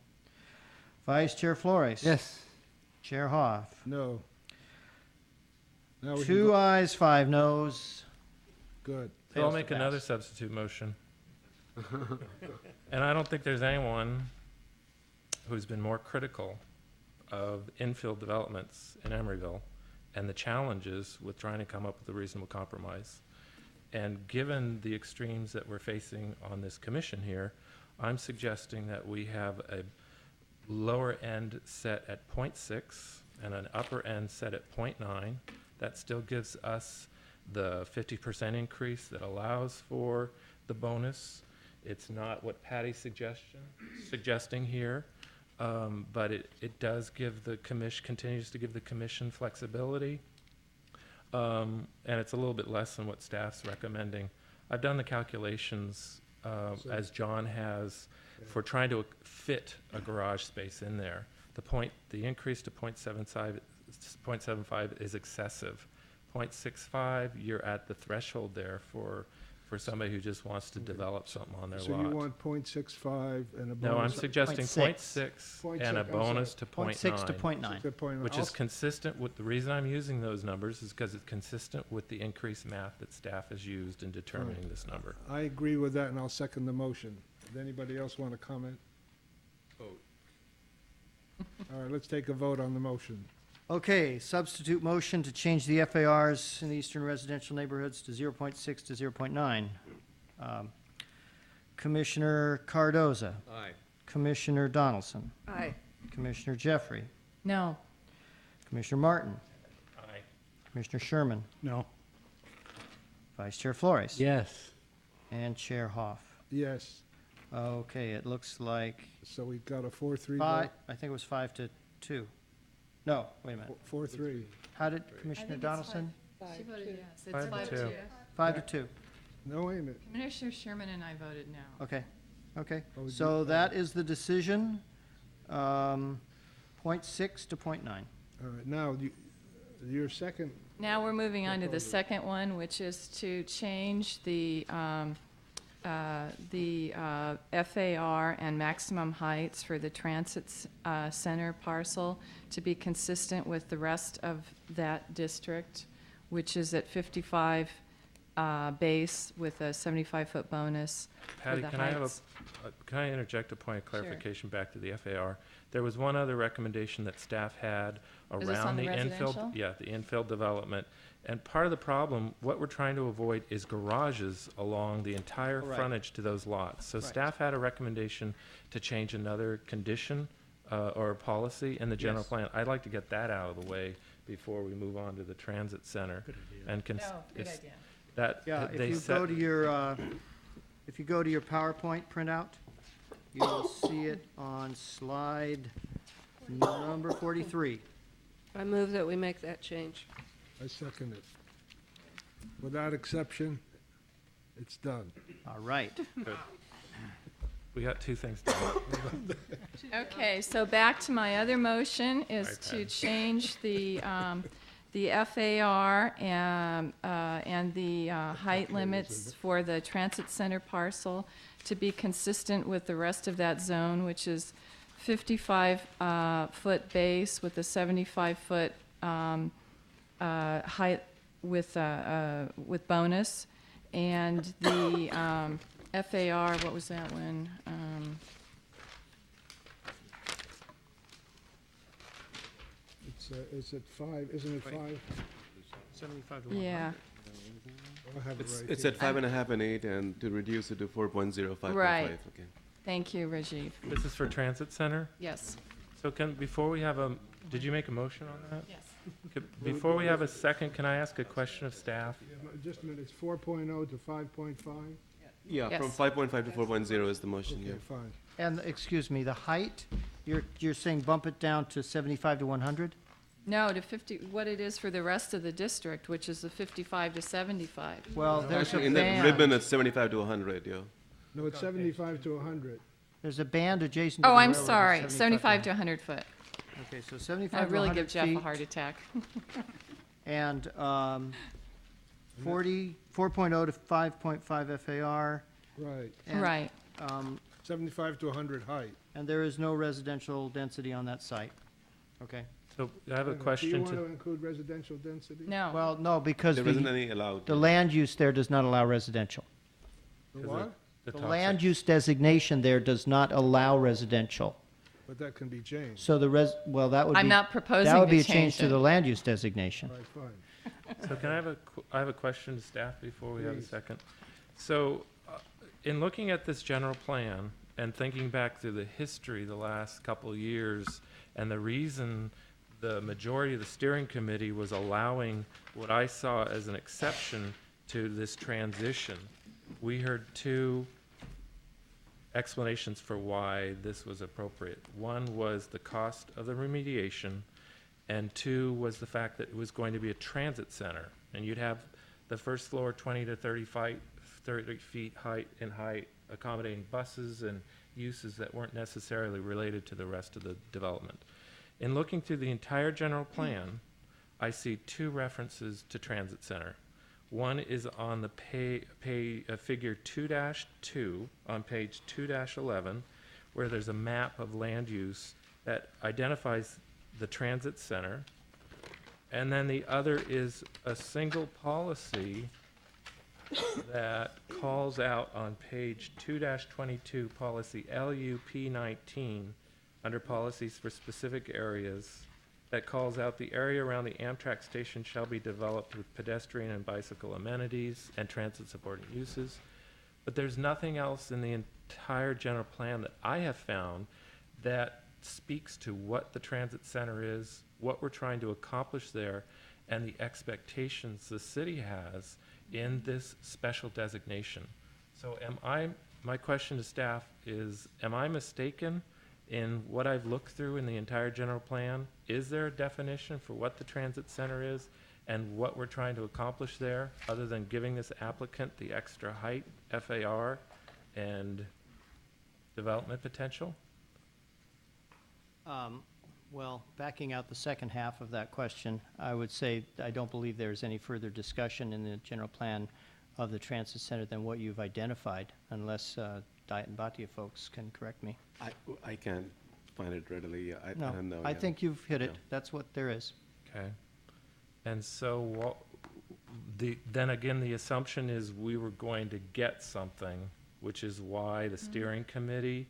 B: Vice Chair Flores.
G: Yes.
B: Chair Hoff.
D: No. Now we can
B: 2
D: go-
B: ayes, 5 noes.
D: Good.
C: So I'll
B: Fails to
C: make another
B: pass.
C: substitute motion. And I don't think there's anyone who's been more critical of infill developments in Emeryville and the challenges with trying to come up with a reasonable compromise. And given the extremes that we're facing on this commission here, I'm suggesting that we have a lower end set at .6 and an upper end set at .9. That still gives us the 50% increase that allows for the bonus. It's not what Patty's suggesting here, but it does give the commission, continues to give the commission flexibility. And it's a little bit less than what staff's recommending. I've done the calculations, as John has, for trying to fit a garage space in there. The increase to .75 is excessive. .65, you're at the threshold there for somebody who just wants to develop something on their
D: So
C: lot.
D: you want .65 and a bonus?
C: No, I'm suggesting
B: .6.
C: .6 and a
D: .6, I'm
C: bonus
D: sorry.
C: to
B: .6 to
C: .9.
B: .9.
C: Which is consistent with, the reason I'm using those numbers is because it's consistent with the increased math that staff has used in determining this number.
D: I agree with that, and I'll second the motion. Does anybody else want to comment?
L: Vote.
D: All right, let's take a vote on the motion.
B: Okay, substitute motion to change the FARs in the eastern residential neighborhoods to 0.6 to 0.9. Commissioner Cardoza,
L: Aye.
B: Commissioner Donaldson,
E: Aye.
B: Commissioner Jeffrey,
N: No.
B: Commissioner Martin,
C: Aye.
B: Commissioner Sherman,
A: No.
B: Vice Chair Flores.
G: Yes.
B: And Chair Hoff.
D: Yes,
B: Okay, it looks like
D: so we got a 4-3
B: five,
D: vote.
B: I think it was 5 to 2. No, wait a minute.
D: 4-3.
B: How did Commissioner Donaldson?
N: She voted yes. It's
C: 5 to 2.
B: 5 to 2.
D: No, wait a minute.
N: Commissioner Sherman and I voted no.
B: Okay, okay.
D: Oh,
B: So that is the decision, .6 to .9.
D: All right, now, your second,
N: Now we're moving on to the second one, which is to change the FAR and maximum heights for the transit center parcel to be consistent with the rest of that district, which is at 55 base with a 75-foot bonus for
C: Patty,
N: the
C: can I have
N: heights.
C: can I interject a point of
N: Sure.
C: clarification back to the FAR? There was one other recommendation that staff had
N: Is this on
C: around
N: the
C: the
N: residential?
C: infill, yeah, the infill development. And part of the problem, what we're trying to avoid is garages along the entire
B: Correct.
C: frontage to those lots. So
B: Right.
C: staff had a recommendation to change another condition or a policy in the general
B: Yes.
C: plan. I'd like to get that out of the way before we move on to the transit center. And
N: No, good
C: it's-
N: idea.
C: That,
B: Yeah,
C: they
B: if you
C: set-
B: go to your, if you go to your PowerPoint printout, you'll see it on slide number 43.
E: I move that we make that change.
D: I second it. Without exception, it's done.
B: All right.
C: Good. We got two things done.
N: Okay, so back to my other motion is
C: Right,
N: to
C: Patty.
N: change the FAR and the height limits for the transit center parcel to be consistent with the rest of that zone, which is 55-foot base with a 75-foot height with bonus. And the FAR, what was that one?
D: It's at 5, isn't it 5?
B: 75 to
N: Yeah.
D: I have it right
F: It's
D: here.
F: at 5.5 and 8, and to reduce it to 4.0, 5.5.
N: Right.
F: Okay.
N: Thank you, Rajiv.
C: This is for transit center?
N: Yes.
C: So before we have did you make a motion on that?
N: Yes.
C: Before we have a second, can I ask a question of staff?
D: Just a minute, it's 4.0 to 5.5?
F: Yeah, from
N: Yes.
F: 5.5 to 4.0 is the motion, yeah.
D: Okay, fine.
B: And, excuse me, the height, you're saying bump it down to 75 to 100?
N: No, to 50, what it is for the rest of the district, which is the 55 to 75.
B: Well, there's a
F: Actually, in that ribbon,
B: band,
F: it's 75 to 100, yeah.
D: No, it's 75 to 100.
B: there's a band adjacent to the
N: Oh, I'm
B: railroad
N: sorry,
B: that's
N: 75 to 100 foot.
B: Okay, so
N: I
B: 75 to
N: really
B: 100
N: give Jeff a
B: feet,
N: heart attack.
B: and 4.0 to 5.5 FAR.
D: Right.
B: and,
N: Right.
D: 75 to 100 height.
B: And there is no residential density on that site. Okay.
C: So I have a
D: Do you
C: question
D: want to
C: to,
D: include residential density?
N: No.
B: Well, no, because
F: There isn't
B: the
F: any allowed.
B: land use there does not allow residential.
D: The
C: Is it-
D: what?
C: the
B: The
C: toxic-
B: land use designation there does not allow residential.
D: But that can be changed.
B: So well, that would be.
N: I'm not proposing
B: That would
N: to
B: be a change
N: change
B: to
N: it.
B: the land use designation.
D: All right, fine.
C: So can I have a question to staff before we have a
D: Please.
C: second? So, in looking at this general plan and thinking back through the history the last couple of years, and the reason the majority of the steering committee was allowing what I saw as an exception to this transition, we heard two explanations for why this was appropriate. One was the cost of the remediation, and two was the fact that it was going to be a transit center, and you'd have the first floor 20 to 30 feet in height, accommodating buses and uses that weren't necessarily related to the rest of the development. In looking through the entire general plan, I see two references to transit center. One is on the figure 2-2 on page 2-11, where there's a map of land use that identifies the transit center. And then the other is a single policy that calls out on page 2-22, policy LUP19, under policies for specific areas, that calls out the area around the Amtrak station shall be developed with pedestrian and bicycle amenities and transit supporting uses. But there's nothing else in the entire general plan that I have found that speaks to what the transit center is, what we're trying to accomplish there, and the expectations the city has in this special designation. So my question to staff is, am I mistaken in what I've looked through in the entire general plan? Is there a definition for what the transit center is and what we're trying to accomplish there, other than giving this applicant the extra height, FAR, and development potential?
B: Well, backing out the second half of that question, I would say I don't believe there's any further discussion in the general plan of the transit center than what you've identified, unless Diet and Bhatia folks can correct me.
F: I can't find it readily. I
B: No,
F: don't know.
B: I
F: yeah.
B: think you've hit it.
F: Yeah.
B: That's what there is.
C: Okay. And so then again, the assumption is we were going to get something, which is why the steering committee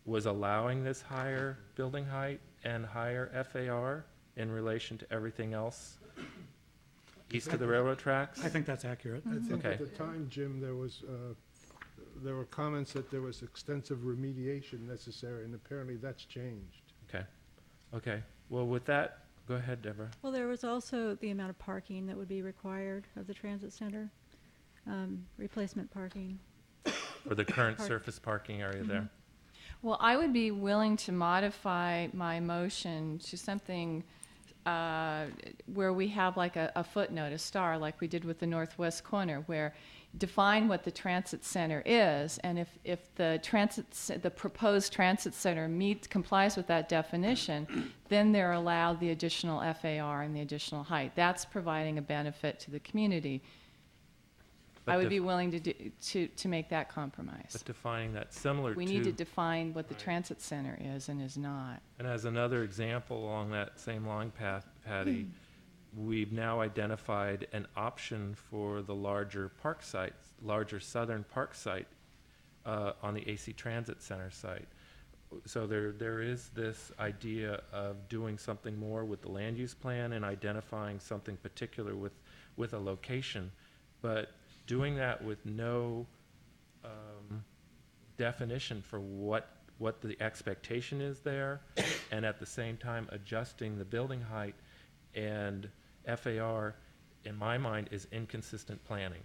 C: was allowing this higher building height and higher FAR in relation to everything else east of the railroad tracks?
A: I think that's accurate.
D: I think
C: Okay.
D: at the time, Jim, there were comments that there was extensive remediation necessary, and apparently that's changed.
C: Okay. Okay. Well, with that, go ahead, Deborah.
U: Well, there was also the amount of parking that would be required of the transit center, replacement parking.
C: For the current
U: Park-
C: surface parking area there.
N: Well, I would be willing to modify my motion to something where we have like a footnote, a star, like we did with the northwest corner, where define what the transit center is, and if the proposed transit center complies with that definition, then they're allowed the additional FAR and the additional height. That's providing a benefit to the community.
C: But
N: I would be willing to make that compromise.
C: But defining that similar
N: We need to define what the transit center is and is not.
C: And as another example along that same line path, Patty, we've now identified an option for the larger park site, larger southern park site on the AC Transit Center site. So there is this idea of doing something more with the land use plan and identifying something particular with a location. But doing that with no definition for what the expectation is there, and at the same time adjusting the building height and FAR, in my mind, is inconsistent planning.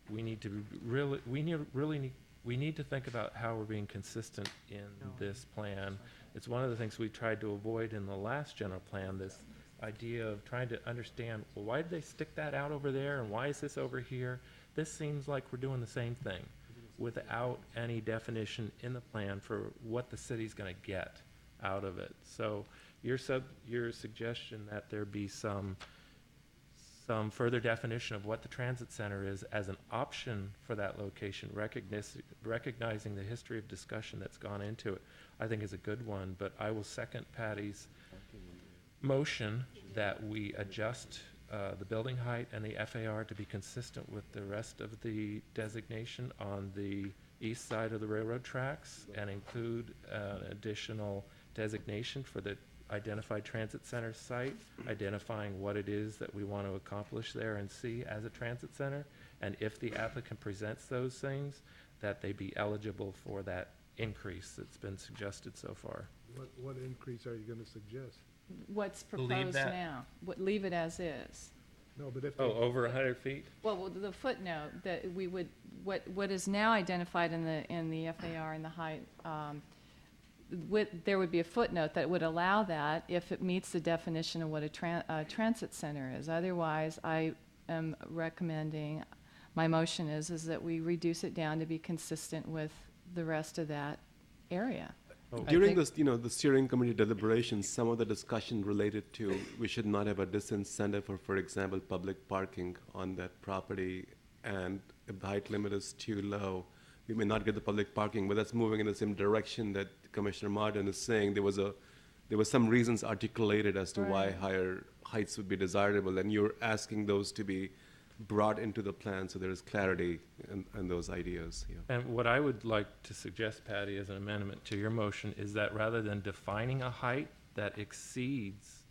C: We need to think about how we're being consistent in this plan. It's one of the things we tried to avoid in the last general plan, this idea of trying to understand, well, why did they stick that out over there, and why is this over here? This seems like we're doing the same thing without any definition in the plan for what the city's going to get out of it. So your suggestion that there be some further definition of what the transit center is as an option for that location, recognizing the history of discussion that's gone into it, I think is a good one. But I will second Patty's motion that we adjust the building height and the FAR to be consistent with the rest of the designation on the east side of the railroad tracks, and include an additional designation for the identified transit center site, identifying what it is that we want to accomplish there and see as a transit center, and if the applicant presents those things, that they be eligible for that increase that's been suggested so far.
D: What increase are you going to suggest?
N: What's
C: Leave
N: proposed
C: that.
N: now? Leave it as is.
D: No, but if
C: Oh, over 100 feet?
N: Well, the footnote that we would, what is now identified in the FAR and the height, there would be a footnote that would allow that if it meets the definition of what a transit center is. Otherwise, I am recommending, my motion is that we reduce it down to be consistent with the rest of that area.
F: During the steering committee deliberations, some of the discussion related to we should not have a disincentive for example, public parking on that property, and if the height limit is too low, we may not get the public parking. But that's moving in the same direction that Commissioner Martin is saying. There was some reasons articulated as to why higher heights would be desirable, and you're asking those to be brought into the plan so there is clarity in those ideas. Yeah.
C: And what I would like to suggest, Patty, as an amendment to your motion, is that rather than defining a height that exceeds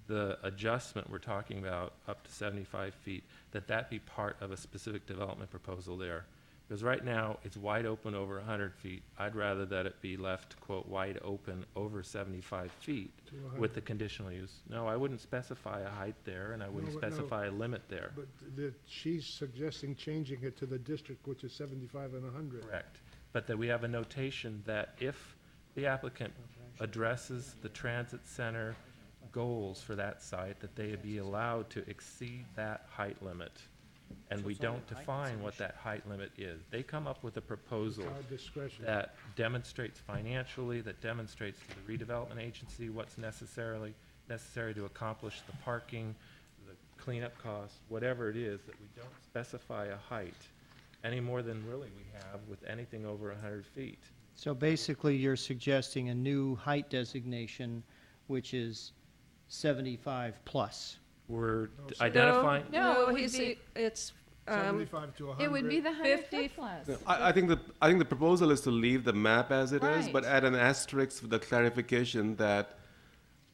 C: the adjustment we're talking about up to 75 feet, that be part of a specific development proposal there. Because right now, it's wide open over 100 feet. I'd rather that it be left, quote, wide open over 75 feet with the conditional use. No, I wouldn't specify a height there, and I wouldn't specify a limit there.
D: But she's suggesting changing it to the district, which is 75 and 100.
C: Correct. But that we have a notation that if the applicant addresses the transit center goals for that site, that they be allowed to exceed that height limit. And we don't define what that height limit is. They come up with a proposal that demonstrates financially, that demonstrates to the redevelopment agency what's necessary to accomplish the parking, the cleanup costs, whatever it is, that we don't specify a height any more than really we have with anything over 100 feet.
B: So basically, you're suggesting a new height designation, which is 75 plus.
C: we're
D: so-
C: identifying?
N: No, it would
E: he's,
N: be-
E: it's,
D: 75 to 100.
N: It would be the 100
E: 50
N: foot plus.
F: No, I think the proposal is to leave the map as it is, but
N: Right.
F: add an asterisk with the clarification that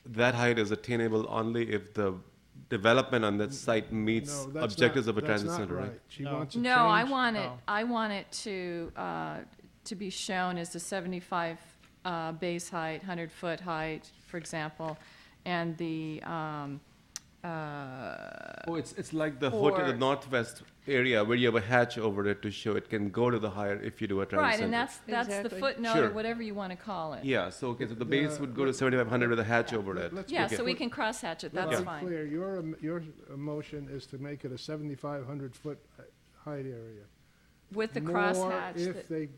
F: that height is attainable only if the development on that site meets
D: No, that's
F: objectives
D: not-
F: of a transit
D: that's not
F: center, right?
D: right. She
B: No.
D: wants to
N: No, I
D: change-
N: want it,
B: No.
N: I want it to be shown as the 75 base height, 100-foot height, for example, and the,
F: Oh, it's like the hood to the
N: Or-
F: northwest area where you have a hatch over it to show it can go to the higher if you do a transit
N: right,
F: center.
N: and that's the
E: Exactly.
N: footnote
F: Sure.
N: or whatever you want to call it.
F: Yeah, so okay, so the base would go to 7,500 with a hatch over it.
D: Let's
N: Yeah,
F: Okay.
N: so we can cross-hatch it,
D: Let's
N: that's
D: be
N: fine.
D: clear, your motion is to make it a 7,500-foot height area.
N: With the
D: More
N: crosshatch.
D: if
N: that-
D: they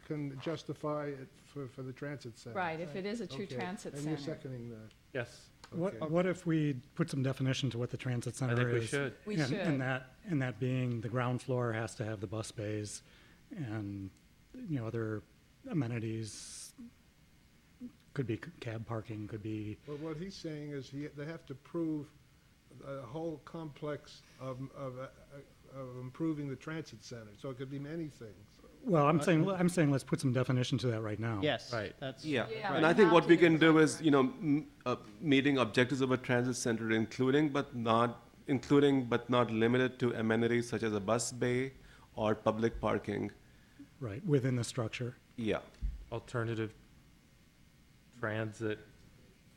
D: can justify it for the transit center.
N: Right, if it is a true
D: Okay,
N: transit
D: And you're
N: center.
D: seconding that.
C: Yes.
D: Okay.
A: What if we put some definition to what the transit center is?
C: think we should.
N: We
A: and,
N: should.
A: And that being the ground floor has to have the bus bays and, other amenities. Could be cab parking, could be,
D: Well, what he's saying is they have to prove a whole complex of improving the transit center, so it could be many things.
A: well, I'm saying let's put some definition to that right now.
B: Yes.
C: Right.
B: That's.
F: Yeah,
N: Yeah,
F: and
N: we
F: I think
N: have
F: what
N: to
F: we
N: do
F: can do is,
N: something.
F: meeting objectives of a transit center, including but not limited to amenities such as a bus bay or public parking.
A: Right, within the structure.
F: Yeah,
C: Alternative transit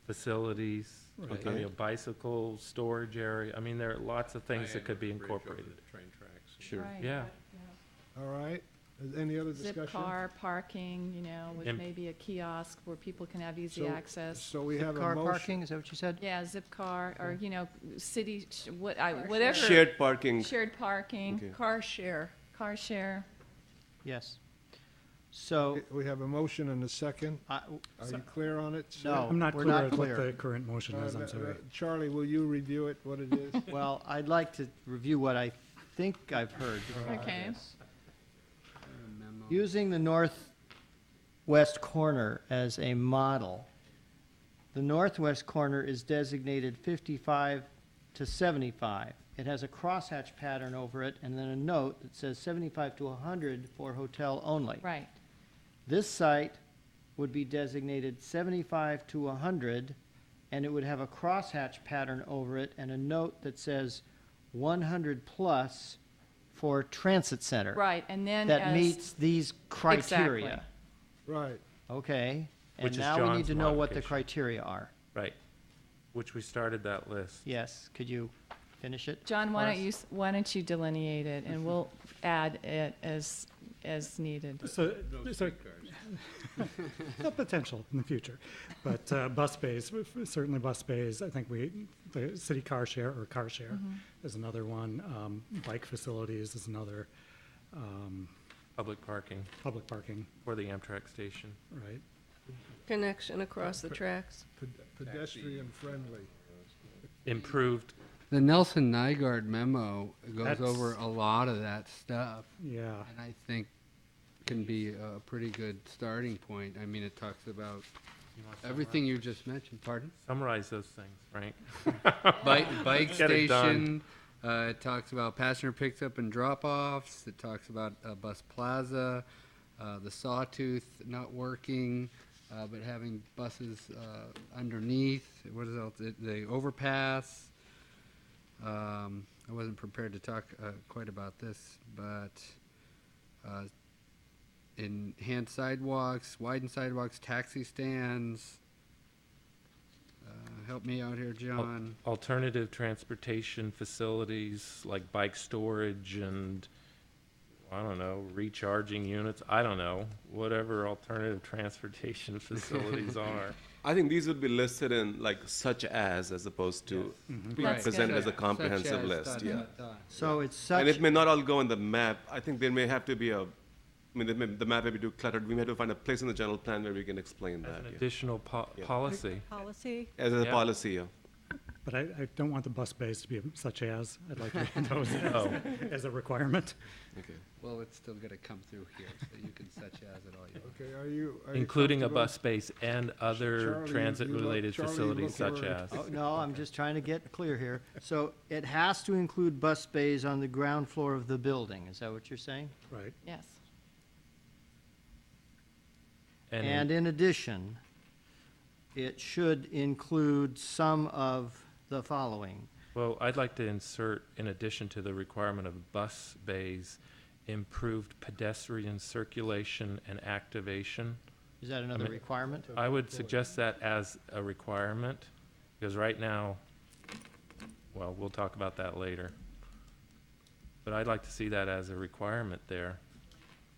C: facilities,
F: Okay.
C: bicycle storage area. I mean, there are lots of things that could be
L: Bridge over
C: incorporated.
L: the train tracks.
F: sure.
N: Right,
C: Yeah.
D: All right, any other discussion?
N: Zip car parking, with
C: Im-
N: maybe a kiosk where people can have easy
D: So-
N: access.
D: So we have a
B: Car
D: motion.
B: parking, is that what you said?
N: Yeah, zip car, or, city, whatever.
F: Shared parking.
N: Shared parking,
F: Okay.
E: car share.
N: car share.
B: Yes. So,
D: We have a motion and a second.
B: I,
D: Are you clear on it, sir?
B: No.
A: I'm not
B: we're
A: clear
B: not
A: at what
B: clear.
A: the current motion is, I'm sorry.
D: Charlie, will you review it, what it is?
B: well, I'd like to review what I think I've heard.
N: Okay.
B: Using the northwest corner as a model, the northwest corner is designated 55 to 75. It has a crosshatch pattern over it and then a note that says 75 to 100 for hotel only.
N: Right,
B: This site would be designated 75 to 100, and it would have a crosshatch pattern over it and a note that says 100 plus for transit center.
N: right, and then
B: That
N: as.
B: meets these criteria.
N: Exactly.
D: Right.
B: Okay, and
C: Which is
B: now we need
C: John's
B: to know what the
C: modification.
B: criteria are.
C: Right. Which we started that list.
B: Yes, could you finish it?
N: John,
B: for us?
N: why don't you delineate it, and we'll add it as needed.
A: So, a potential in the future, but bus bays, certainly bus bays, I think the city car share or car share is another one. Bike facilities is another,
C: Public parking
A: public parking,
C: for the Amtrak station.
A: right?
E: Connection across the tracks.
D: Pedestrian friendly.
C: Improved,
G: The Nelson Nygaard memo goes
A: That's-
G: over a lot of that stuff,
A: Yeah,
G: and I think can be a pretty good starting point. I mean, it talks about everything you just mentioned. Pardon?
C: summarize those things, Frank.
G: Bike
C: Get it done.
G: station. It talks about passenger pickup and drop-offs. It talks about bus plaza, the sawtooth not working, but having buses underneath. What is else? The overpass. I wasn't prepared to talk quite about this, but enhanced sidewalks, widened sidewalks, taxi stands. Help me out here, John.
C: Alternative transportation facilities like bike storage and, I don't know, recharging units. I don't know, whatever alternative transportation facilities are.
F: I think these would be listed in like such as opposed to being
N: That's
F: presented
N: good.
F: as a comprehensive
G: Such as
F: list,
G: dot,
F: yeah.
G: dot, dot.
B: So it's
F: And
B: such,
F: it may not all go on the map. I think there may have to be the map may be too cluttered. We may have to find a place in the general plan where we can explain
C: As
F: that,
C: an
F: yeah.
C: additional
F: Yeah.
C: policy.
U: Policy.
F: As a
C: Yeah.
F: policy, yeah.
A: But I don't want the bus bays to be such as, I'd like to have those
C: Oh.
A: as a requirement.
F: Okay.
G: Well, it's still gonna come through here, so you can such as it all you want.
D: Okay, are you
C: Including a
D: comfortable?
C: bus space and other
D: Charlie,
C: transit-related
D: Charlie,
C: facilities
D: look
C: such
D: worried.
C: as.
B: Oh, no, I'm just trying to get clear here. So it has to include bus bays on the ground floor of the building, is that what you're saying?
A: Right.
N: Yes.
B: And in addition, it should include some of the following.
C: Well, I'd like to insert, in addition to the requirement of bus bays, improved pedestrian circulation and activation.
B: Is that another requirement?
C: I would suggest that as a requirement, because right now, well, we'll talk about that later. But I'd like to see that as a requirement there.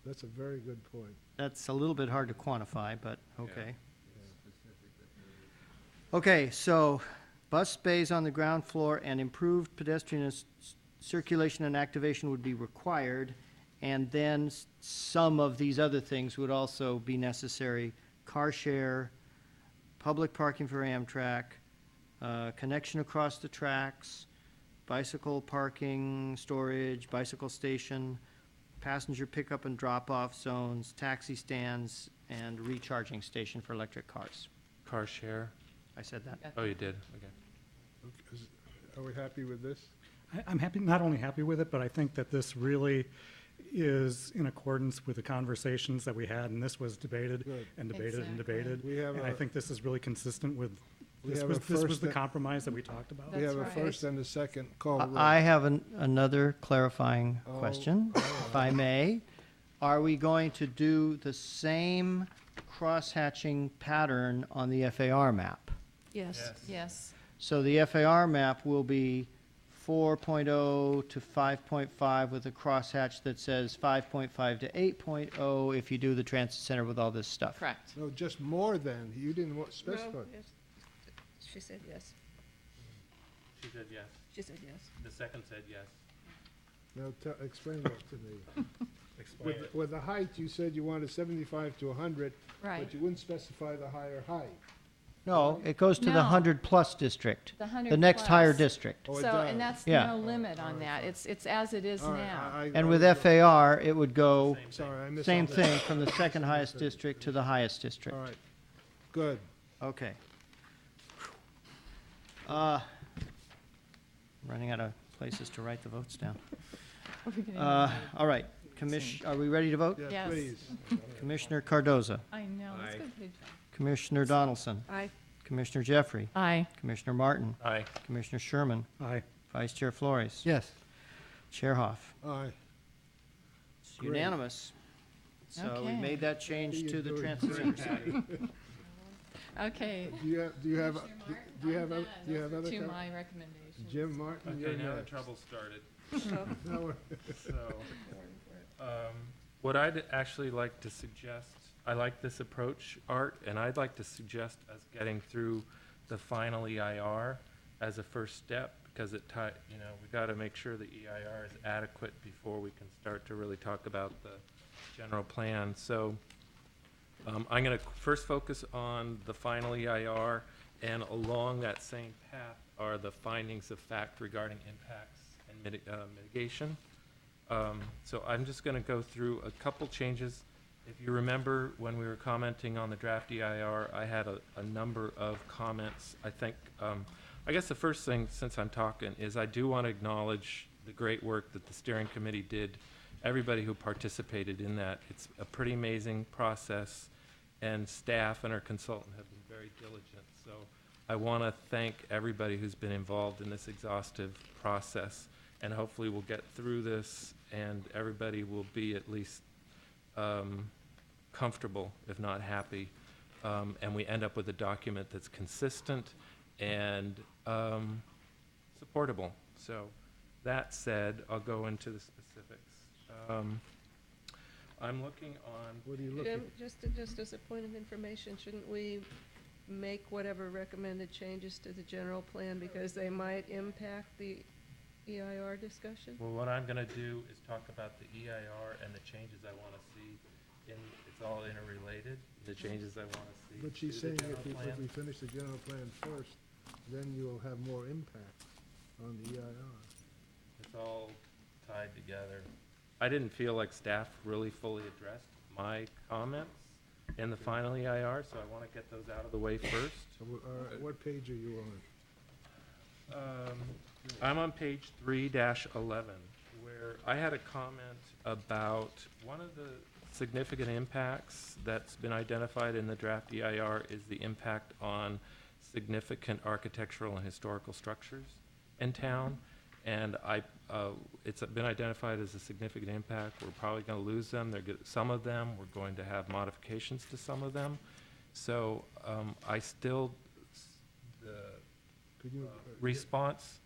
D: That's a very good point.
B: That's a little bit hard to quantify, but okay. Okay, so bus bays on the ground floor and improved pedestrian circulation and activation would be required, and then some of these other things would also be necessary. Car share, public parking for Amtrak, connection across the tracks, bicycle parking, storage, bicycle station, passenger pickup and drop-off zones, taxi stands, and recharging station for electric cars.
C: Car share?
B: I said that.
C: Oh, you did, okay.
D: Are we happy with this?
A: I'm happy, not only happy with it, but I think that this really is in accordance with the conversations that we had, and this was debated
D: Good.
A: and debated and debated.
D: We have
A: And I
D: a-
A: think this is really consistent with,
D: We
A: this
D: have
A: was,
D: a
A: this was
D: first
A: the
D: and-
A: compromise that we talked about.
D: We have a
N: That's
D: first and a second call. roll.
B: I have another clarifying
D: Oh,
B: question, if I may. Are we going to do the same cross-hatching pattern on the FAR map?
E: Yes.
N: Yes.
B: So the FAR map will be 4.0 to 5.5 with a crosshatch that says 5.5 to 8.0 if you do the transit center with all this stuff.
N: Correct.
D: No, just more than, you didn't specify.
E: No, yes. She said yes.
C: She said yes.
E: She said yes.
C: The second said yes.
D: Now, explain that to me.
C: Explain it.
D: With the height, you said you wanted 75 to 100,
N: Right.
D: but you wouldn't specify the higher height.
B: No, it goes to the
N: No.
B: 100-plus district,
N: The 100
B: the next higher
N: plus.
B: district.
D: Oh, it
N: So,
D: does.
N: and that's
B: Yeah.
N: no limit on that. It's as it is
D: All right,
N: now.
B: And with FAR, it would go
D: Sorry, I missed
B: same
D: all that.
B: thing from the second highest district to the highest district.
D: All right, good.
B: Okay. Running out of places to write the votes down.
N: Are we gonna-
B: All right, are we ready to vote?
D: Yeah,
N: Yes.
D: please.
B: Commissioner Cardoza,
N: I know, let's go page.
B: Commissioner Donaldson,
E: Aye.
B: Commissioner Jeffrey,
N: Aye.
B: Commissioner Martin,
C: Aye.
B: Commissioner Sherman,
A: Aye.
B: Vice Chair Flores.
G: Yes.
B: Chair Hoff.
D: Aye.
B: It's
D: Great.
B: unanimous. So we
N: Okay.
B: made that change
D: He
B: to
D: is
B: the
D: doing
B: transit
D: great.
B: center site.
N: Okay.
D: Do you have,
B: Commissioner
D: other
N: To
D: comments?
N: my recommendations.
D: Jim Martin,
C: Okay,
D: you're
C: now the
D: next.
C: trouble started.
D: Now we're-
C: So, what I'd actually like to suggest, I like this approach, Art, and I'd like to suggest us getting through the final EIR as a first step, because we gotta make sure the EIR is adequate before we can start to really talk about the general plan. So, I'm gonna first focus on the final EIR, and along that same path are the findings of fact regarding impacts and mitigation. So I'm just going to go through a couple changes. If you remember, when we were commenting on the draft EIR, I had a number of comments. I think, I guess the first thing, since I'm talking, is I do want to acknowledge the great work that the steering committee did, everybody who participated in that. It's a pretty amazing process, and staff and our consultant have been very diligent. So I want to thank everybody who's been involved in this exhaustive process, and hopefully we'll get through this and everybody will be at least comfortable, if not happy, and we end up with a document that's consistent and supportable. So that said, I'll go into the specifics. I'm looking on.
D: What are you
E: Jim,
D: looking?
E: just as a point of information, shouldn't we make whatever recommended changes to the general plan because they might impact the EIR discussion?
C: Well, what I'm gonna do is talk about the EIR and the changes I wanna see it's all interrelated, the changes I wanna see.
D: But she's
C: to the
D: saying
C: general
D: if
C: plan.
D: we finish the general plan first, then you'll have more impact on the EIR.
C: It's all tied together. I didn't feel like staff really fully addressed my comments in the final EIR, so I want to get those out of the way first.
D: So, what page are you on?
C: I'm on page 3-11, where I had a comment about one of the significant impacts that's been identified in the draft EIR is the impact on significant architectural and historical structures in town. And it's been identified as a significant impact. We're probably going to lose them. Some of them, we're going to have modifications to some of them. So I still, the response,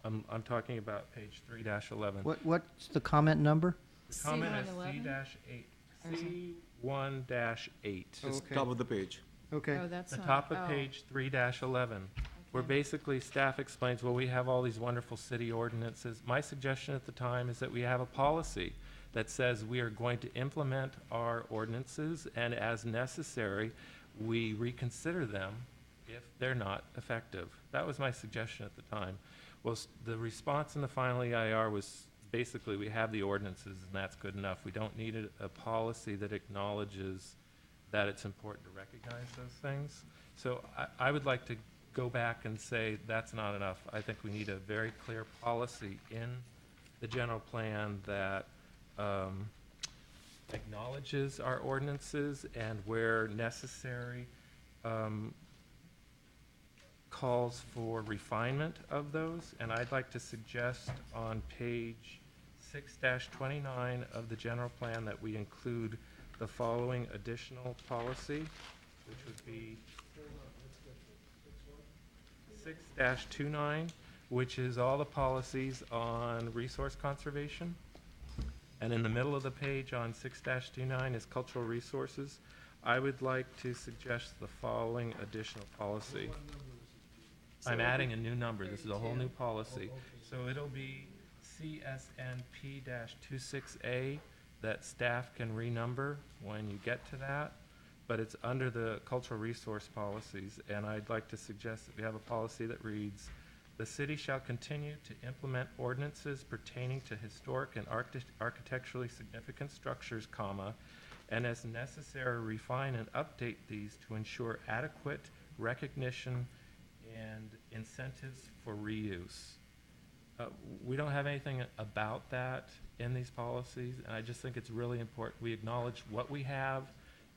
C: I'm talking about page 3-11.
B: What's the comment number?
C: The comment is C-1-8.
F: It's top of the page.
B: Okay.
N: Oh, that's
C: The
N: not-
C: top of
N: oh.
C: page 3-11, where basically staff explains, well, we have all these wonderful city ordinances. My suggestion at the time is that we have a policy that says we are going to implement our ordinances, and as necessary, we reconsider them if they're not effective. That was my suggestion at the time. Well, the response in the final EIR was basically we have the ordinances and that's good enough. We don't need a policy that acknowledges that it's important to recognize those things. So I would like to go back and say that's not enough. I think we need a very clear policy in the general plan that acknowledges our ordinances and where necessary calls for refinement of those. And I'd like to suggest on page 6-29 of the general plan that we include the following additional policy, which would be 6-29, which is all the policies on resource conservation. And in the middle of the page on 6-29 is cultural resources. I would like to suggest the following additional policy. I'm adding a new number. This is a whole new policy. So it'll be CSNP-26A that staff can renumber when you get to that, but it's under the cultural resource policies. And I'd like to suggest that we have a policy that reads, the city shall continue to implement ordinances pertaining to historic and architecturally significant structures, comma, and as necessary refine and update these to ensure adequate recognition and incentives for reuse. We don't have anything about that in these policies, and I just think it's really important we acknowledge what we have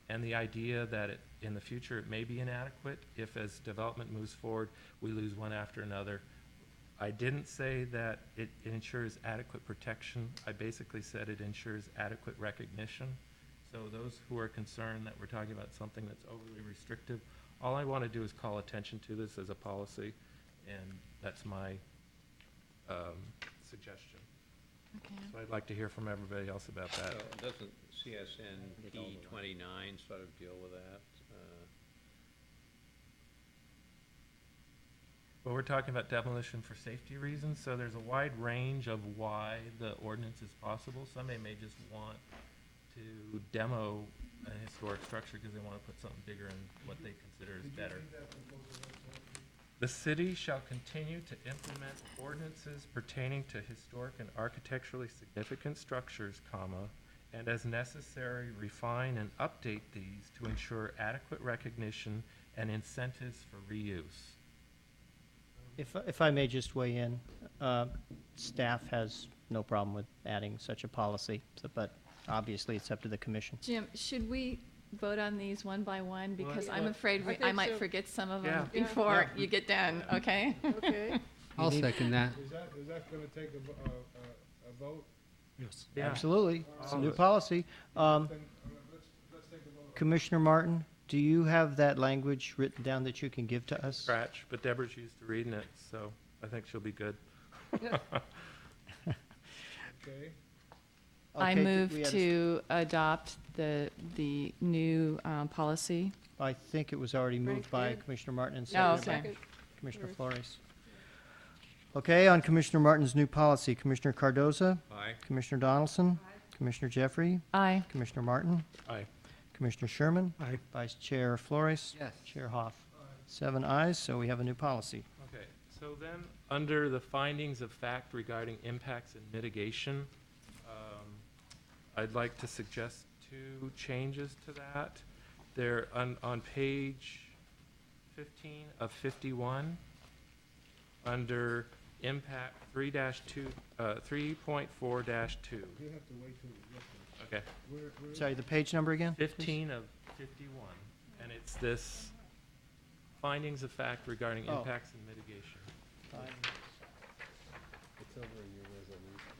C: and the idea that in the future it may be inadequate if as development moves forward we lose one after another. I didn't say that it ensures adequate protection. I basically said it ensures adequate recognition. So those who are concerned that we're talking about something that's overly restrictive, all I want to do is call attention to this as a policy, and that's my suggestion.
N: Okay.
C: So I'd like to hear from everybody else about that.
L: So doesn't CSNP 29 sort of deal with that?
C: Well, we're talking about demolition for safety reasons, so there's a wide range of why the ordinance is possible. Some may just want to demo a historic structure because they want to put something bigger in what they consider is better. The city shall continue to implement ordinances pertaining to historic and architecturally significant structures, comma, and as necessary, refine and update these to ensure adequate recognition and incentives for reuse.
B: If I may just weigh in, staff has no problem with adding such a policy, but obviously it's up to the commission.
N: Jim, should we vote on these one by one? Because I'm
B: Well,
N: afraid
E: I
N: I
E: think
N: might
E: so.
N: forget some of
C: Yeah.
N: them
E: Yeah.
N: before you get done, okay?
E: Okay.
G: I'll second that.
D: Is that going to take a vote?
A: Yes.
C: Yeah.
B: Absolutely, it's a
C: All
B: new
C: of it.
B: policy.
D: Then let's take a vote.
B: Commissioner Martin, do you have that language written down that you can give to us?
C: Scratch, but Deborah's used to reading it, so I think she'll be good.
D: Okay.
N: I
B: Okay,
N: move
B: we had a-
N: to adopt the new policy.
B: I think it was already moved by
E: Greg did.
B: Commissioner Martin and
N: Oh,
B: seconded by
N: okay.
E: Second.
B: Commissioner
E: Or-
B: Flores. Okay, on Commissioner Martin's new policy, Commissioner Cardoza,
L: Aye.
B: Commissioner Donaldson, Commissioner Jeffrey,
N: Aye.
B: Commissioner Martin,
C: Aye.
B: Commissioner Sherman,
A: Aye.
B: Vice Chair Flores,
G: Yes.
B: Chair Hoff. 7 ayes, so we have a new policy.
C: Okay, so then, under the findings of fact regarding impacts and mitigation, I'd like to suggest 2 changes to that. They're on page 15 of 51, under impact 3-2, 3.4-2.
D: You have to wait till we get there.
C: Okay.
B: Sorry, the page number again?
C: 15 of 51, and it's this findings of fact regarding
B: Oh.
C: impacts and mitigation.
R: It's over in your resolution.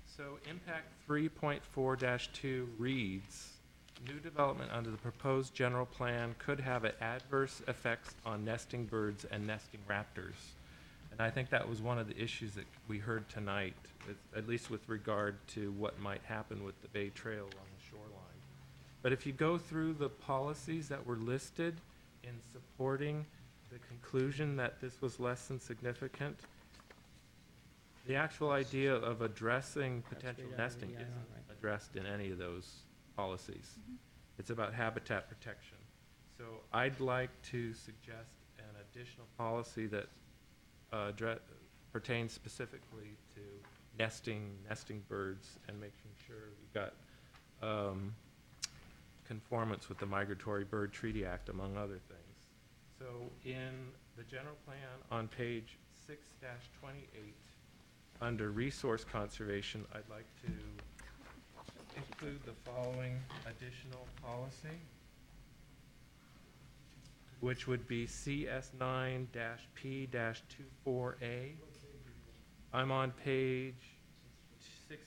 C: So impact 3.4-2 reads, new development under the proposed general plan could have adverse effects on nesting birds and nesting raptors. And I think that was one of the issues that we heard tonight, at least with regard to what might happen with the Bay Trail along the shoreline. But if you go through the policies that were listed in supporting the conclusion that this was less than significant, the actual idea of addressing potential nesting isn't addressed in any of those policies. It's about habitat protection. So I'd like to suggest an additional policy that pertains specifically to nesting birds and making sure we've got conformance with the Migratory Bird Treaty Act, among other things. So in the general plan on page 6-28, under resource conservation, I'd like to include the following additional policy, which would be CS9-P-24A. I'm on page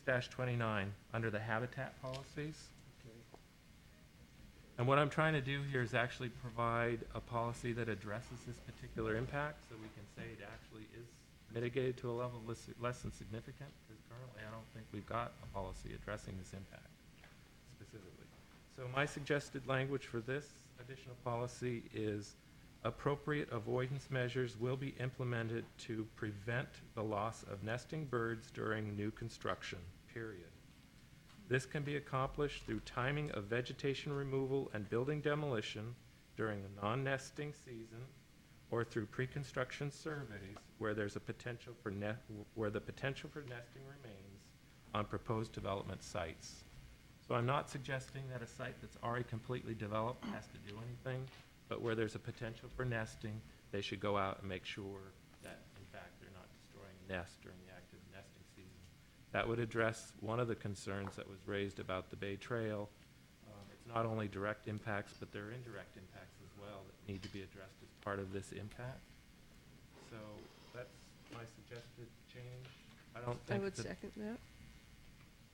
C: 6-29, under the habitat policies. And what I'm trying to do here is actually provide a policy that addresses this particular impact, so we can say it actually is mitigated to a level less than significant, because currently I don't think we've got a policy addressing this impact specifically. So my suggested language for this additional policy is appropriate avoidance measures will be implemented to prevent the loss of nesting birds during new construction, period. This can be accomplished through timing of vegetation removal and building demolition during the non-nesting season, or through pre-construction surveys where there's a potential for where the potential for nesting remains on proposed development sites. So I'm not suggesting that a site that's already completely developed has to do anything, but where there's a potential for nesting, they should go out and make sure that, in fact, they're not destroying a nest during the active nesting season. That would address one of the concerns that was raised about the Bay Trail. It's not only direct impacts, but there are indirect impacts as well that need to be addressed as part of this impact. So that's my suggested change. I don't think
E: I would
C: that
E: second that.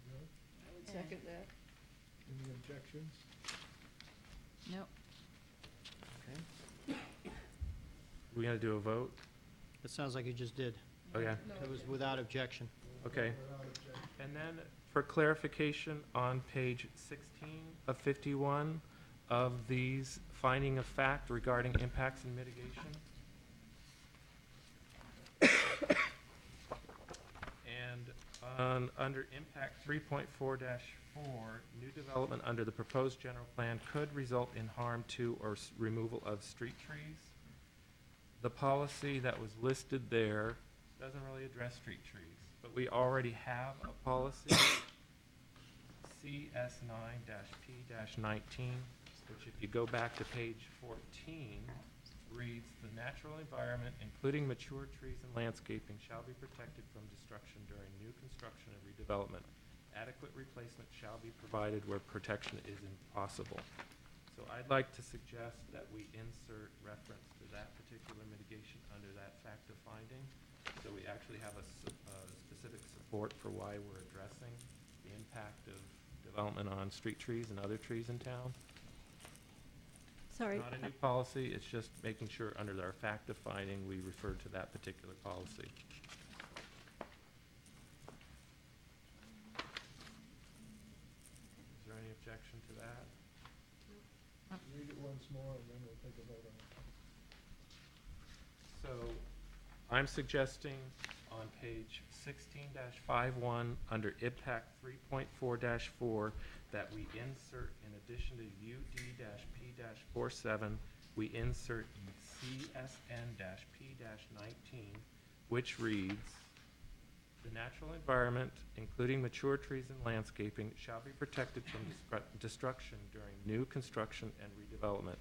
D: No?
E: I would second that.
D: Any objections?
N: No.
C: we're gonna do a vote.
B: It sounds like you just did.
C: Okay.
B: It was without objection.
C: Okay. And then for clarification, on page 16 of 51 of these finding of fact regarding impacts and mitigation. And under impact 3.4-4, new development under the proposed general plan could result in harm to or removal of street trees. The policy that was listed there doesn't really address street trees, but we already have a policy, CS9-P-19, which if you go back to page 14, reads, the natural environment, including mature trees and landscaping, shall be protected from destruction during new construction and redevelopment. Adequate replacement shall be provided where protection is impossible. So I'd like to suggest that we insert reference to that particular mitigation under that fact of finding, so we actually have a specific support for why we're addressing the impact of development on street trees and other trees in town.
U: Sorry.
C: Not a new policy, it's just making sure under our fact of finding, we refer to that particular policy. Is there any objection to that?
D: Read it once more and then we'll take a vote on it.
C: So, I'm suggesting on page 16-51, under impact 3.4-4, that we insert, in addition to UD-P-47, we insert CSN-P-19, which reads, "The natural environment, including mature trees and landscaping, shall be protected from destruction during new construction and redevelopment.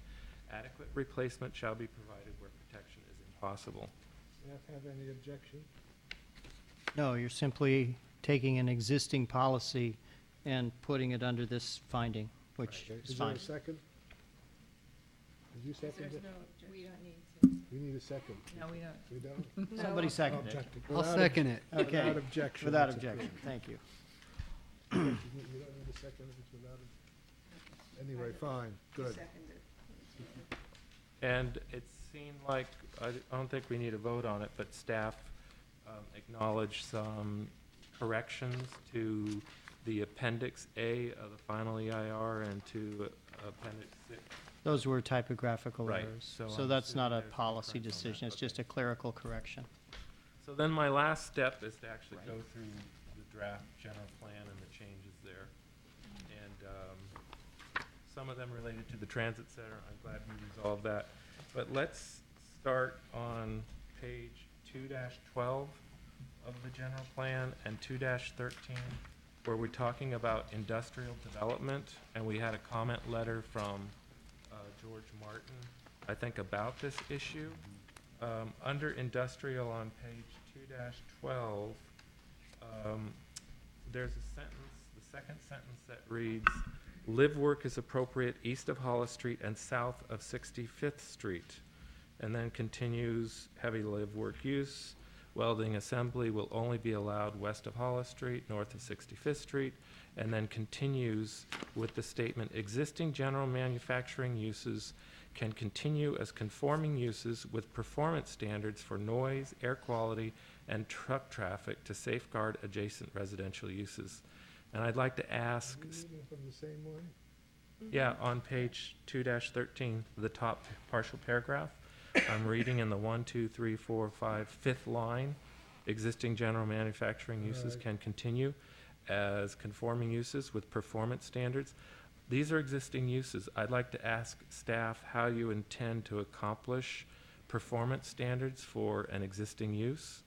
C: Adequate replacement shall be provided where protection is impossible."
D: Staff have any objection?
B: No, you're simply taking an existing policy and putting it under this finding, which is
D: Is there
B: fine.
D: a second? Did you second it?
N: we don't need
D: We need a second.
N: No, we don't.
D: We don't?
B: Somebody second it.
D: Objecting.
G: I'll
D: Without
G: second it.
B: Okay.
D: Without objection.
B: Without
D: it's
B: objection,
D: approved.
B: thank you.
D: You don't need a second if it's without, anyway, fine, good.
C: And it seemed like, I don't think we need a vote on it, but staff acknowledged some corrections to the Appendix A of the final EIR and to Appendix 6.
B: Those were typographical
C: Right,
B: errors.
C: so
B: So
C: I'm
B: that's not a
C: assuming there's no
B: policy
C: correction on that.
B: decision, it's
C: Okay.
B: just a clerical correction.
C: So then my last step is to actually go through the draft general plan and the changes there. And some of them related to the transit center. I'm glad we resolved that. But let's start on page 2-12 of the general plan and 2-13, where we're talking about industrial development. And we had a comment letter from George Martin, I think, about this issue. Under industrial on page 2-12, there's a sentence, the second sentence that reads, "Live work is appropriate east of Hollis Street and south of 65th Street." And then continues, heavy live work use. Welding assembly will only be allowed west of Hollis Street, north of 65th Street. And then continues with the statement, "Existing general manufacturing uses can continue as conforming uses with performance standards for noise, air quality, and truck traffic to safeguard adjacent residential uses." And I'd like to ask,
D: Are you reading from the same one?
C: yeah, on page 2-13, the top partial paragraph, I'm reading in the 1, 2, 3, 4, 5, fifth line. Existing general manufacturing uses
D: Right.
C: can continue as conforming uses with performance standards. These are existing uses. I'd like to ask staff how you intend to accomplish performance standards for an existing use.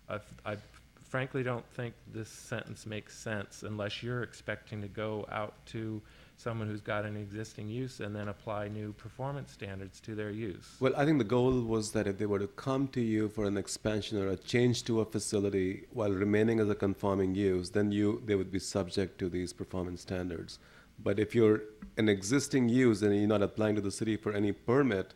C: I frankly don't think this sentence makes sense unless you're expecting to go out to someone who's got an existing use and then apply new performance standards to their use.
F: Well, I think the goal was that if they were to come to you for an expansion or a change to a facility while remaining as a conforming use, then they would be subject to these performance standards. But if you're an existing use and you're not applying to the city for any permit,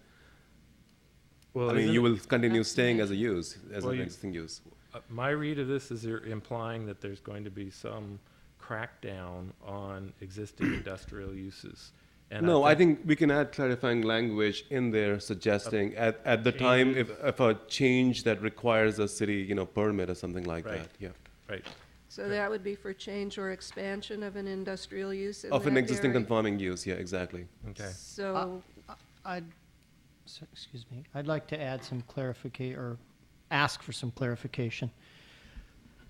C: Well,
F: I mean,
C: isn't
F: you
C: it-
F: will continue staying as a use, as
C: Well,
F: an
C: you-
F: existing use.
C: My read of this is you're implying that there's going to be some crackdown on existing industrial uses. And
F: No, I think we can add clarifying language in there suggesting at the time if a change that requires a city, permit or something like
C: Right.
F: that, yeah.
C: Right.
E: So that would be for change or expansion of an industrial use in
F: Of an
E: that
F: existing
E: area?
F: conforming use, yeah, exactly.
C: Okay.
E: So,
B: Excuse me, I'd like to add some clarification, or ask for some clarification.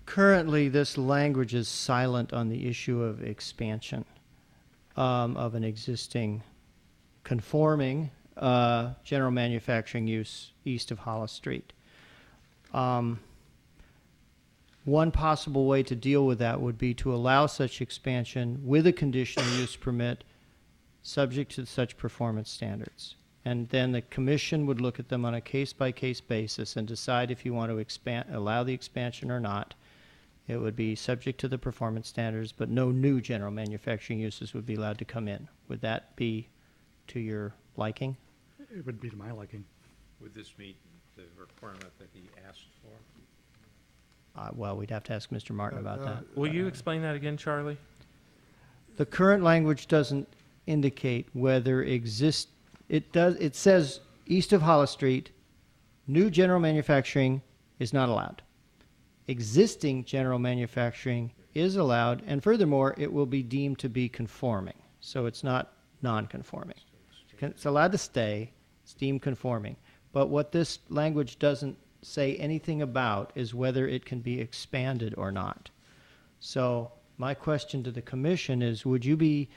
B: Currently, this language is silent on the issue of expansion of an existing conforming general manufacturing use east of Hollis Street. One possible way to deal with that would be to allow such expansion with a conditional use permit subject to such performance standards. And then the commission would look at them on a case-by-case basis and decide if you want to allow the expansion or not. It would be subject to the performance standards, but no new general manufacturing uses would be allowed to come in. Would that be to your liking?
A: It would be to my liking.
L: Would this meet the requirement that he asked for?
B: Well, we'd have to ask Mr. Martin about that.
C: Will you explain that again, Charlie?
B: The current language doesn't indicate whether it says east of Hollis Street, new general manufacturing is not allowed. Existing general manufacturing is allowed, and furthermore, it will be deemed to be conforming. So it's not non-conforming. It's allowed to stay, it's deemed conforming. But what this language doesn't say anything about is whether it can be expanded or not. So my question to the commission is, would you be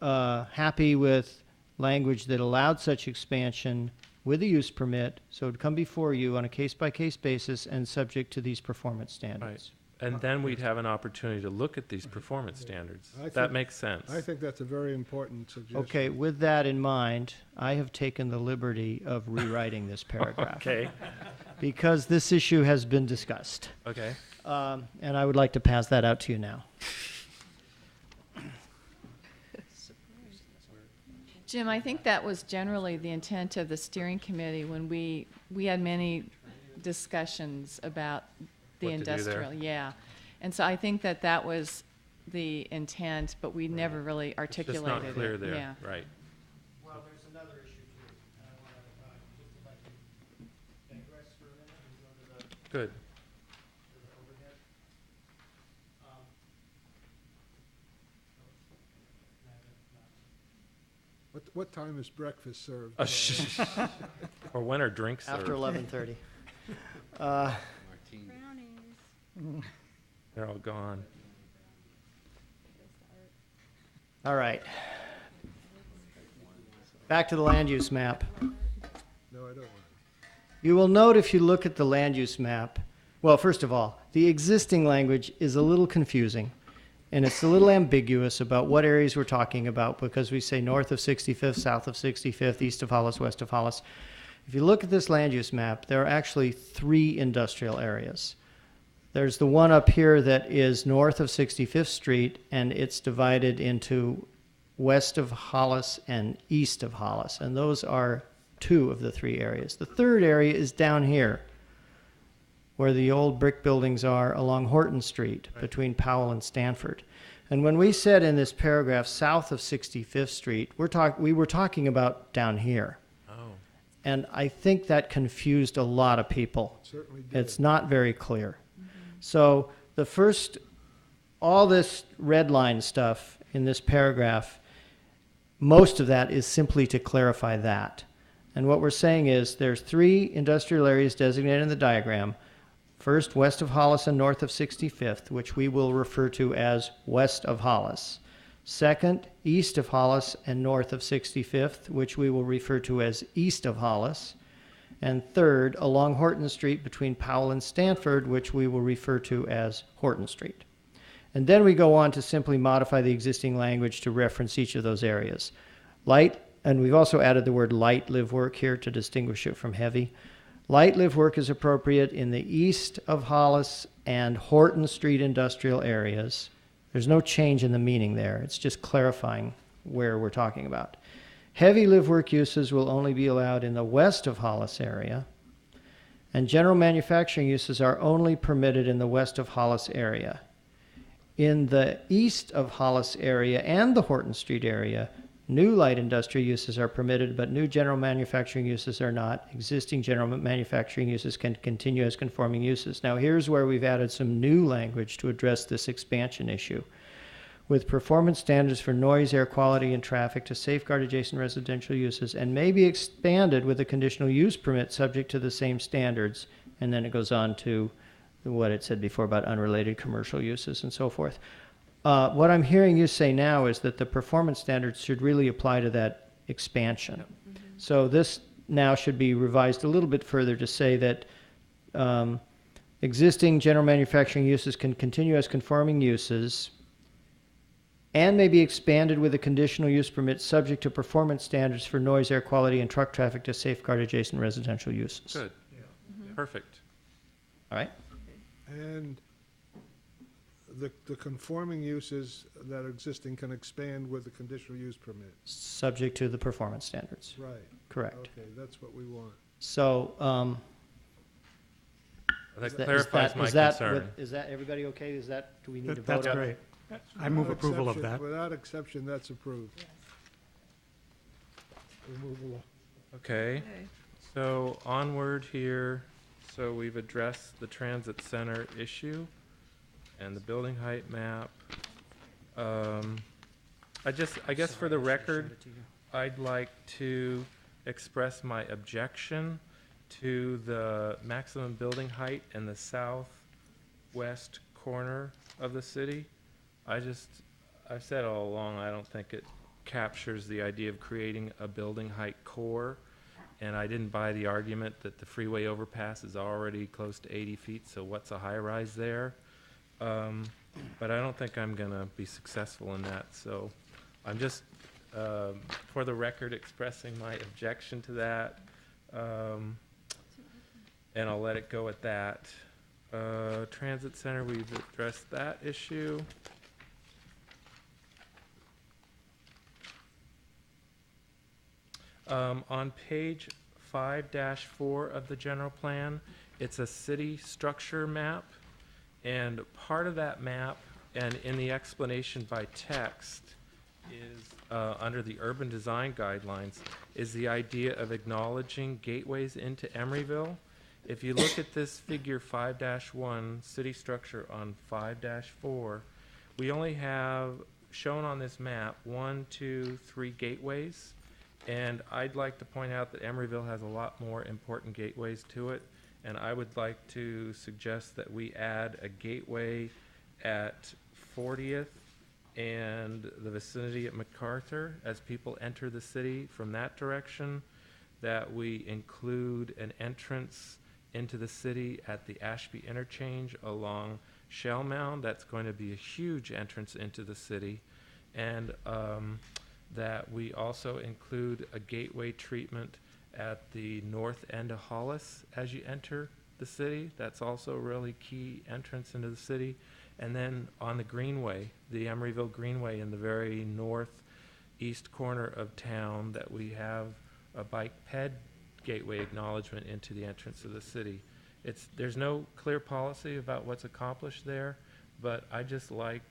B: happy with language that allowed such expansion with a use permit, so it'd come before you on a case-by-case basis and subject to these performance standards.
C: And then we'd have an opportunity to look at these performance standards.
D: I
C: That
D: think-
C: makes sense.
D: I think that's a very important suggestion.
B: Okay, with that in mind, I have taken the liberty of rewriting this paragraph.
C: Okay.
B: Because this issue has been discussed.
C: Okay.
B: And I would like to pass that out to you now.
N: Jim, I think that was generally the intent of the steering committee when we had many discussions about the
C: What to do there.
N: industrial, yeah. And so I think that was the intent, but we never really
C: It's
N: articulated
C: just not clear
N: it.
C: there,
N: Yeah.
C: right.
B: Well, there's another issue too. And I want to, just if I could digress for a minute and go to the
C: Good.
B: overhead.
D: What time is breakfast served?
C: Or when are drinks served?
B: After 11:30.
C: They're all gone.
B: All right. Back to the land use map.
D: No, I don't want
B: You will note if you look at the land use map, well, first of all, the existing language is a little confusing, and it's a little ambiguous about what areas we're talking about because we say north of 65th, south of 65th, east of Hollis, west of Hollis. If you look at this land use map, there are actually 3 industrial areas. There's the one up here that is north of 65th Street, and it's divided into west of Hollis and east of Hollis, and those are 2 of the 3 areas. The third area is down here, where the old brick buildings are along Horton Street between Powell and Stanford. And when we said in this paragraph south of 65th Street, we were talking about down here.
C: Oh.
B: And I think that confused a lot of people.
D: Certainly did.
B: It's not very clear. So the first, all this red line stuff in this paragraph, most of that is simply to clarify that. And what we're saying is there's 3 industrial areas designated in the diagram. First, west of Hollis and north of 65th, which we will refer to as west of Hollis. Second, east of Hollis and north of 65th, which we will refer to as east of Hollis. And third, along Horton Street between Powell and Stanford, which we will refer to as Horton Street. And then we go on to simply modify the existing language to reference each of those areas. Light, and we've also added the word light live work here to distinguish it from heavy. Light live work is appropriate in the east of Hollis and Horton Street industrial areas. There's no change in the meaning there. It's just clarifying where we're talking about. Heavy live work uses will only be allowed in the west of Hollis area, and general manufacturing uses are only permitted in the west of Hollis area. In the east of Hollis area and the Horton Street area, new light industrial uses are permitted, but new general manufacturing uses are not. Existing general manufacturing uses can continue as conforming uses. Now here's where we've added some new language to address this expansion issue. With performance standards for noise, air quality, and traffic to safeguard adjacent residential uses, and may be expanded with a conditional use permit subject to the same standards. And then it goes on to what it said before about unrelated commercial uses and so forth. What I'm hearing you say now is that the performance standards should really apply to that expansion. So this now should be revised a little bit further to say that existing general manufacturing uses can continue as conforming uses and may be expanded with a conditional use permit subject to performance standards for noise, air quality, and truck traffic to safeguard adjacent residential uses.
C: Good. Perfect.
B: All right?
D: And the conforming uses that are existing can expand with the conditional use permit.
B: Subject to the performance standards.
D: Right.
B: Correct.
D: Okay, that's what we want.
B: So,
C: That clarifies my concern.
B: Is that everybody okay? Is that, do we need to vote
A: That's
B: on
A: great.
B: it?
A: I move approval of that.
D: Without exception, that's approved. We'll move along.
C: Okay. So onward here. So we've addressed the transit center issue and the building height map. I guess for the record, I'd like to express my objection to the maximum building height in the southwest corner of the city. I've said all along, I don't think it captures the idea of creating a building height core. And I didn't buy the argument that the freeway overpass is already close to 80 feet, so what's a high-rise there? But I don't think I'm going to be successful in that, so I'm just, for the record, expressing my objection to that, and I'll let it go at that. Transit Center, we've addressed that issue. On page 5-4 of the general plan, it's a city structure map, and part of that map, and in the explanation by text, is under the urban design guidelines, is the idea of acknowledging gateways into Emeryville. If you look at this figure 5-1, city structure on 5-4, we only have shown on this map 1, 2, 3 gateways. And I'd like to point out that Emeryville has a lot more important gateways to it, and I would like to suggest that we add a gateway at 40th and the vicinity at MacArthur as people enter the city from that direction, that we include an entrance into the city at the Ashby interchange along Shell Mound. That's going to be a huge entrance into the city, and that we also include a gateway treatment at the north end of Hollis as you enter the city. That's also a really key entrance into the city. And then on the Greenway, the Emeryville Greenway in the very northeast corner of town, that we have a bike ped gateway acknowledgement into the entrance of the city. There's no clear policy about what's accomplished there, but I just like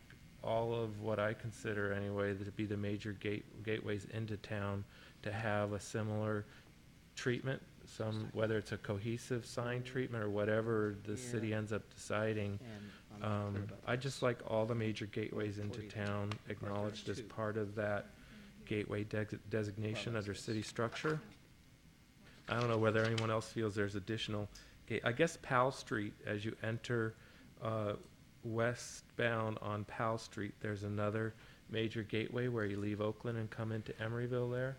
C: all of what I consider anyway to be the major gateways into town to have a similar treatment, whether it's a cohesive sign treatment or whatever the city ends up deciding. I just like all the major gateways into town acknowledged as part of that gateway designation under city structure. I don't know whether anyone else feels there's additional I guess Powell Street, as you enter westbound on Powell Street, there's another major gateway where you leave Oakland and come into Emeryville there.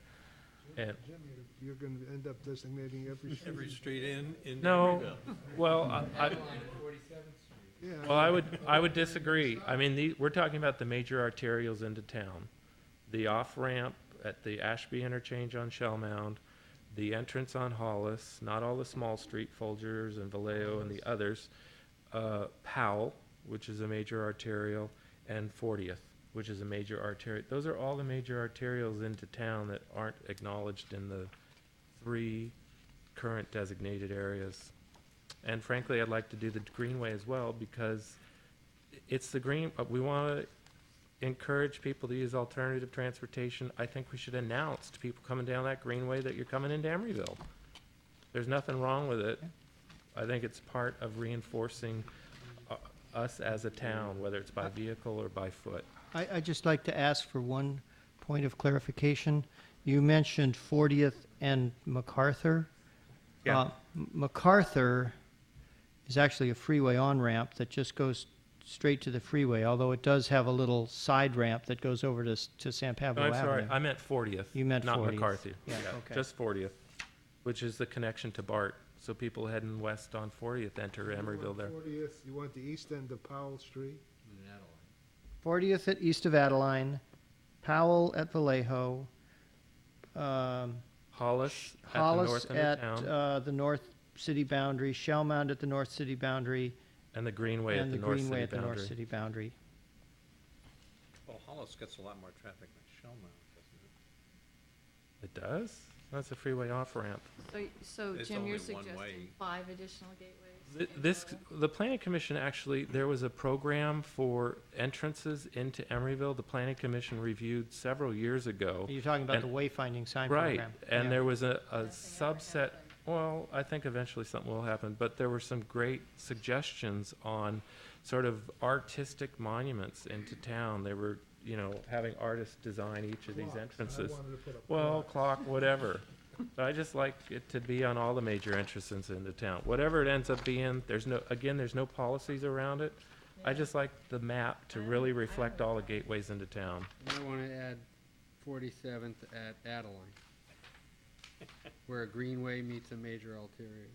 C: And
D: Jim, you're going to end up designating every street
L: in
C: no,
L: Emeryville.
C: well, I would disagree. I mean, we're talking about the major arterials into town, the off ramp at the Ashby interchange on Shell Mound, the entrance on Hollis, not all the small street, Folgers and Vallejo and the others, Powell, which is a major arterial, and 40th, which is a major arterial. Those are all the major arterials into town that aren't acknowledged in the 3 current designated areas. And frankly, I'd like to do the Greenway as well, because it's the green, we want to encourage people to use alternative transportation. I think we should announce to people coming down that Greenway that you're coming into Emeryville. There's nothing wrong with it. I think it's part of reinforcing us as a town, whether it's by vehicle or by foot.
B: I'd just like to ask for one point of clarification. You mentioned 40th and MacArthur.
C: Yeah.
B: MacArthur is actually a freeway on-ramp that just goes straight to the freeway, although it does have a little side ramp that goes over to San Pablo
C: I'm
B: Avenue.
C: sorry, I meant 40th.
B: You meant
C: not
B: 40th.
C: MacArthur.
B: Yeah, okay.
C: Just 40th, which is the connection to BART. So people heading west on 40th enter Emeryville there.
D: 40th, you want the east end of Powell Street?
B: 40th at east of Adeline, Powell at Vallejo,
C: Hollis at the
B: Hollis
C: north end of town,
B: at the north city boundary, Shell Mound at the north city boundary,
C: and the Greenway at
B: and
C: the
B: the
C: north
B: Greenway
C: city
B: at the north
C: boundary.
B: city boundary.
L: Well, Hollis gets a lot more traffic than Shell Mound, doesn't it?
C: It does? That's a freeway off-ramp.
N: So
L: It's
N: Jim, you're
L: only one
N: suggesting
L: way.
N: 5 additional gateways?
C: The Planning Commission actually, there was a program for entrances into Emeryville. The Planning Commission reviewed several years ago.
B: You're talking about
C: And-
B: the wayfinding sign
C: Right,
B: program.
C: and
B: Yeah.
C: there was a subset, well, I think eventually something will happen, but there were some great suggestions on sort of artistic monuments into town. They were, having artists design each of these
D: Clocks. I
C: entrances.
D: wanted to put up
C: Well,
D: clocks.
C: clock, whatever. But I just like it to be on all the major entrances into town. Whatever it ends up being, there's no policies around it. I just like the map to really reflect all the gateways into town.
G: I want to add 47th at Adeline, where a greenway meets a major arterial.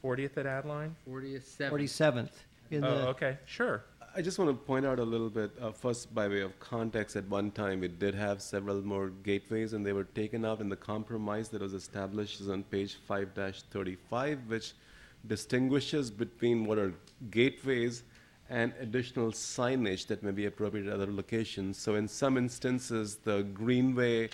C: 40th at Adeline?
G: 47th.
B: 47th. In
C: Oh,
B: the,
C: okay, sure.
F: I just want to point out a little bit, first by way of context, at one time it did have several more gateways and they were taken out in the compromise that was established is on page 5-35, which distinguishes between what are gateways and additional signage that may be appropriate at other locations. So in some instances, the greenway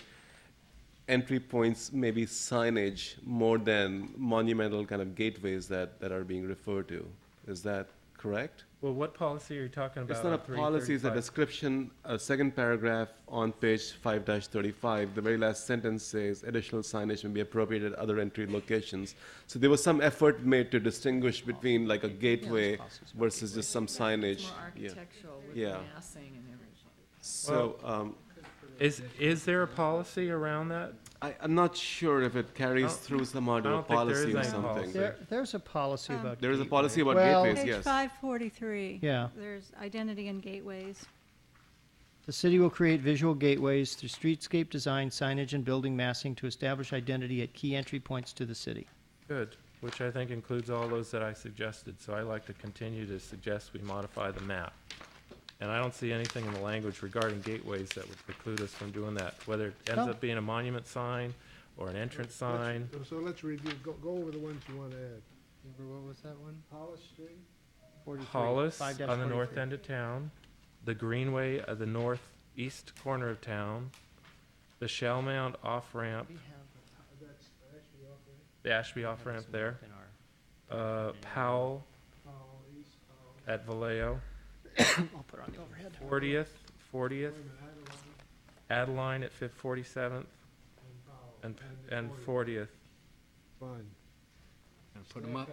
F: entry points may be signage more than monumental kind of gateways that are being referred to. Is that correct?
C: Well, what policy are you talking about?
F: It's not a
C: on
F: policy, it's a
C: 335?
F: description, a second paragraph on page 5-35. The very last sentence says additional signage may be appropriate at other entry locations. So there was some effort made to distinguish between like a gateway versus just some signage.
N: More architectural with
F: Yeah.
N: massing and everything.
F: So,
C: Is there a policy around that?
F: I'm not sure if it carries through some other
C: don't think there
F: policy
C: is
F: or
C: any
F: something.
C: policy.
B: there's a policy about.
F: There is a
B: gateway.
F: policy about
B: Well,
F: gateways,
U: Page
F: yes.
U: 543.
B: Yeah.
U: There's identity and gateways.
B: The city will create visual gateways through streetscape design, signage, and building massing to establish identity at key entry points to the city.
C: Good, which I think includes all those that I suggested, so I like to continue to suggest we modify the map. And I don't see anything in the language regarding gateways that would preclude us from doing that, whether it ends
B: No.
C: up being a monument sign or an entrance sign.
D: So let's review, go over the ones you want to add.
G: What was that one?
D: Hollis Street?
B: 43,
C: Hollis on the
B: 5-43.
C: north end of town, the Greenway at the northeast corner of town, the Shell Mound off-ramp,
D: That's actually off there.
C: the Ashby off-ramp there, Powell
D: Powell, East Powell.
C: at Vallejo,
B: I'll put on the overhead.
C: 40th,
D: Wait a minute,
C: Adeline at 47th,
D: and
C: and 40th.
D: Fine.
G: And put them up.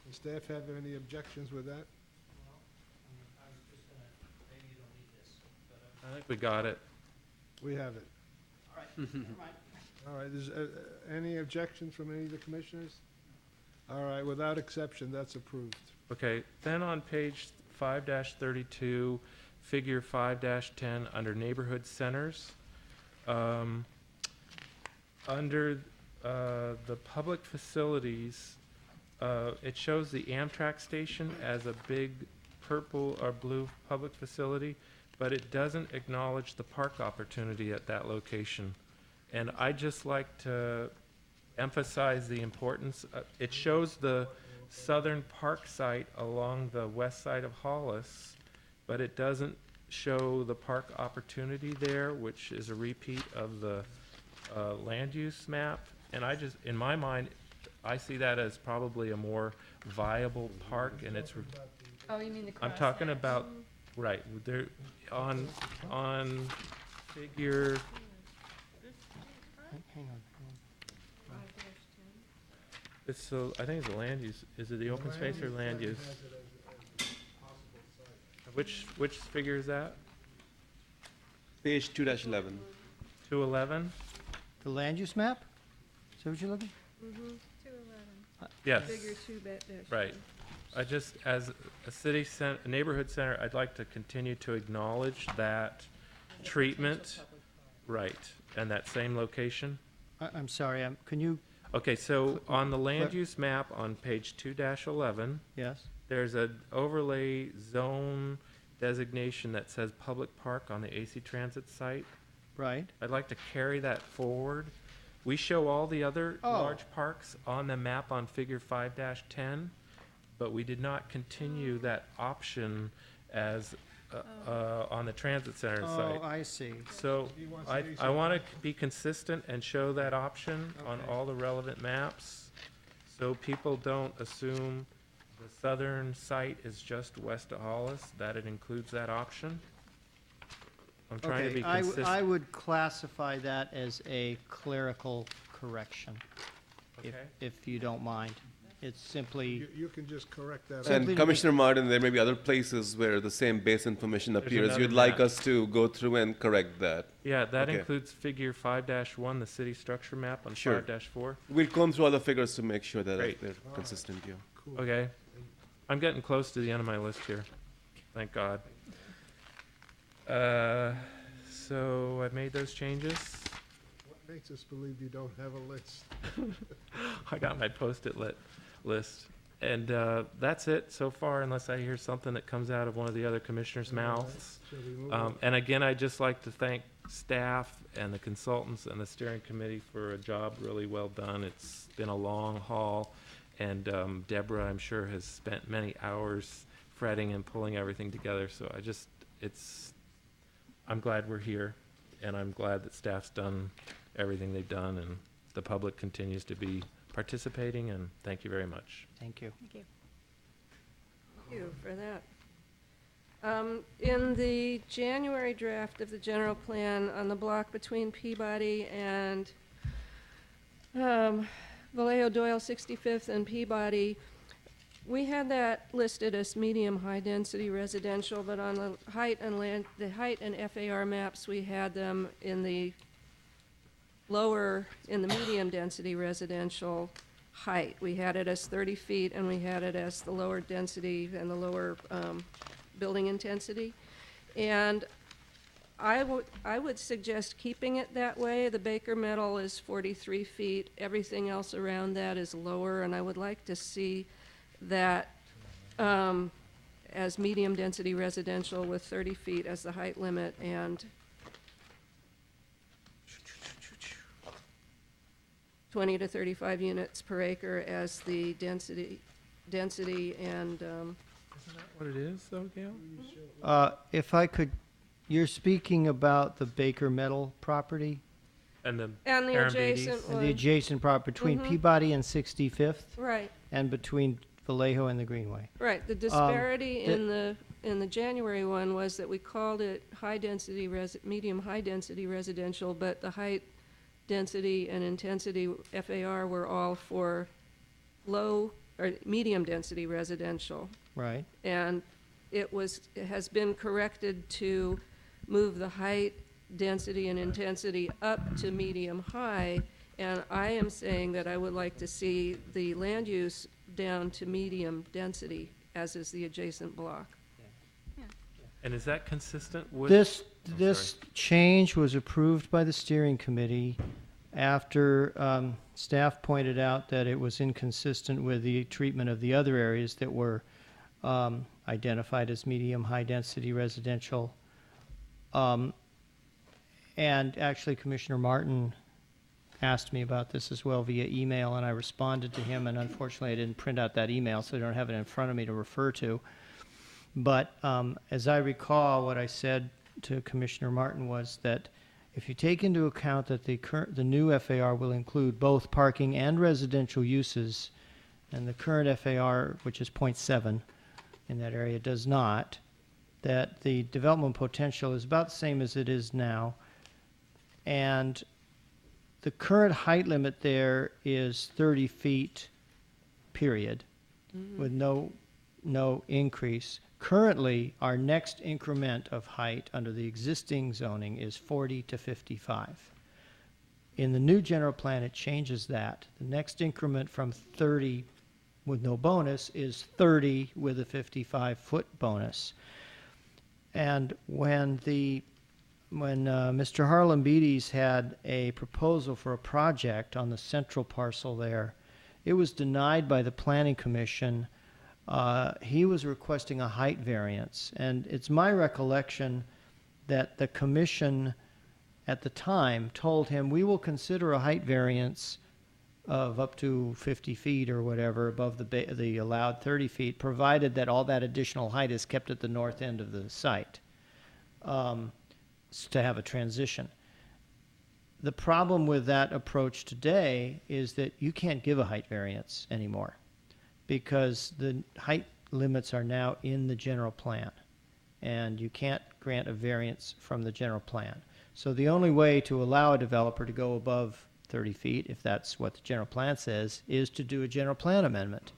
D: Does staff have any objections with that?
C: I think we got it.
D: We have it. All right, is, any objections from any of the commissioners? All right, without exception, that's approved.
C: Okay, then on page 5-32, figure 5-10, under neighborhood centers, under the public facilities, it shows the Amtrak station as a big purple or blue public facility, but it doesn't acknowledge the park opportunity at that location. And I'd just like to emphasize the importance. It shows the southern park site along the west side of Hollis, but it doesn't show the park opportunity there, which is a repeat of the land use map. And I just, in my mind, I see that as probably a more viable park, and it's,
N: Oh, you mean the
C: I'm talking about, right, there, on figure,
B: Hang on.
C: it's so, I think it's the land use, is it the open space or land use? Which figure is that?
F: Page 2-11.
C: 211?
B: The land use map? Is that what you're looking?
E: Mm-hmm, 211.
C: Yes.
E: Figure 2-.
C: Right. I just, as a city center, a neighborhood center, I'd like to continue to acknowledge that treatment, right, and that same location.
B: I'm sorry, can you,
C: Okay, so on the land
B: Clip.
C: use map on page 2-11,
B: yes?
C: there's an overlay zone designation that says public park on the AC Transit site.
B: Right.
C: I'd like to carry that forward. We show all the other
B: Oh.
C: large parks on the map on figure 5-10, but we did not continue that option as, on the transit center site.
B: Oh, I see.
C: So
D: He wants
C: I,
D: to
C: I want to be consistent and show that option on all the relevant maps, so people don't assume the southern site is just west of Hollis, that it includes that option. I'm trying to
B: Okay,
C: be
B: I
C: consistent.
B: would classify that as a clerical correction,
C: Okay.
B: if you don't mind. It's simply,
D: You can just correct that.
B: Simply
F: And
B: to
F: Commissioner Martin, there may be other places where the same base information appears.
C: another
F: You'd like
C: map.
F: us to go through and correct that.
C: Yeah, that
F: Okay.
C: includes figure 5-1, the city structure map on
F: Sure.
C: 5-4.
F: We'll comb through all the figures to make sure that
C: Great.
F: they're consistent, yeah.
D: Cool.
C: Okay. I'm getting close to the end of my list here. Thank God. So I made those changes.
D: What makes us believe you don't have a list?
C: I got my post-it list. And that's it so far, unless I hear something that comes out of one of the other commissioners' mouths.
D: Shall we move on?
C: And again, I'd just like to thank staff and the consultants and the steering committee for a job really well done. It's been a long haul, and Deborah, I'm sure, has spent many hours fretting and pulling everything together. So I'm glad we're here, and I'm glad that staff's done everything they've done, and the public continues to be participating, and thank you very much.
B: Thank you.
U: Thank you.
E: Thank you for that. In the January draft of the general plan on the block between Peabody and Vallejo Doyle 65th and Peabody, we had that listed as medium high density residential, but on the height and FAR maps, we had them in the medium density residential height. We had it as 30 feet, and we had it as the lower density and the lower building intensity. And I would suggest keeping it that way. The Baker Metal is 43 feet. Everything else around that is lower, and I would like to see that as medium density residential with 30 feet as the height limit and 20 to 35 units per acre as the density and
C: Isn't that what it is, though, Gail?
B: If I could, you're speaking about the Baker Metal property?
C: And the
E: the adjacent
B: And
E: one.
B: the adjacent property between
E: Mhm.
B: Peabody and 65th?
E: Right.
B: And between Vallejo and the Greenway?
E: Right. The disparity in the January one was that we called it medium high density residential, but the height density and intensity FAR were all for low or medium density residential.
B: Right.
E: And it has been corrected to move the height, density, and intensity up to medium high. And I am saying that I would like to see the land use down to medium density, as is the adjacent block.
C: And is that consistent with?
B: This change was approved by the steering committee after staff pointed out that it was inconsistent with the treatment of the other areas that were identified as medium high density residential. And actually Commissioner Martin asked me about this as well via email, and I responded to him, and unfortunately I didn't print out that email, so I don't have it in front of me to refer to. But as I recall, what I said to Commissioner Martin was that if you take into account that the new FAR will include both parking and residential uses, and the current FAR, which is 0.7 in that area, does not, that the development potential is about the same as it is now. And the current height limit there is 30 feet, period, with no increase. Currently, our next increment of height under the existing zoning is 40 to 55. In the new general plan, it changes that. The next increment from 30 with no bonus is 30 with a 55-foot bonus. And when Mr. Harlan Beatties had a proposal for a project on the central parcel there, it was denied by the Planning Commission. He was requesting a height variance, and it's my recollection that the commission at the time told him, we will consider a height variance of up to 50 feet or whatever above the allowed 30 feet, provided that all that additional height is kept at the north end of the site to have a transition. The problem with that approach today is that you can't give a height variance anymore, because the height limits are now in the general plan, and you can't grant a variance from the general plan. So the only way to allow a developer to go above 30 feet, if that's what the general plan says, is to do a general plan amendment.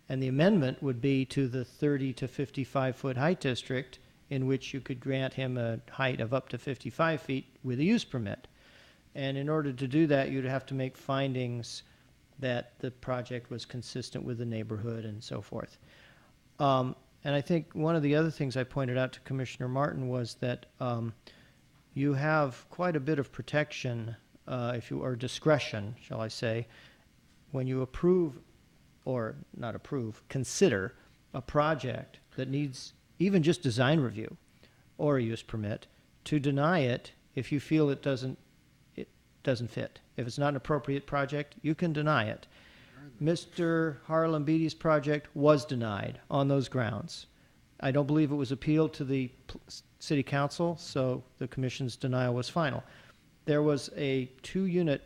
B: And the amendment would be to the 30 to 55-foot height district, in which you could grant him a height of up to 55 feet with a use permit. And in order to do that, you'd have to make findings that the project was consistent with the neighborhood and so forth. And I think one of the other things I pointed out to Commissioner Martin was that you have quite a bit of protection, or discretion, shall I say, when you approve, or not approve, consider a project that needs even just design review or a use permit, to deny it if you feel it doesn't fit. If it's not an appropriate project, you can deny it. Mr. Harlem Beatty's project was denied on those grounds. I don't believe it was appealed to the city council, so the commission's denial was final. There was a 2-unit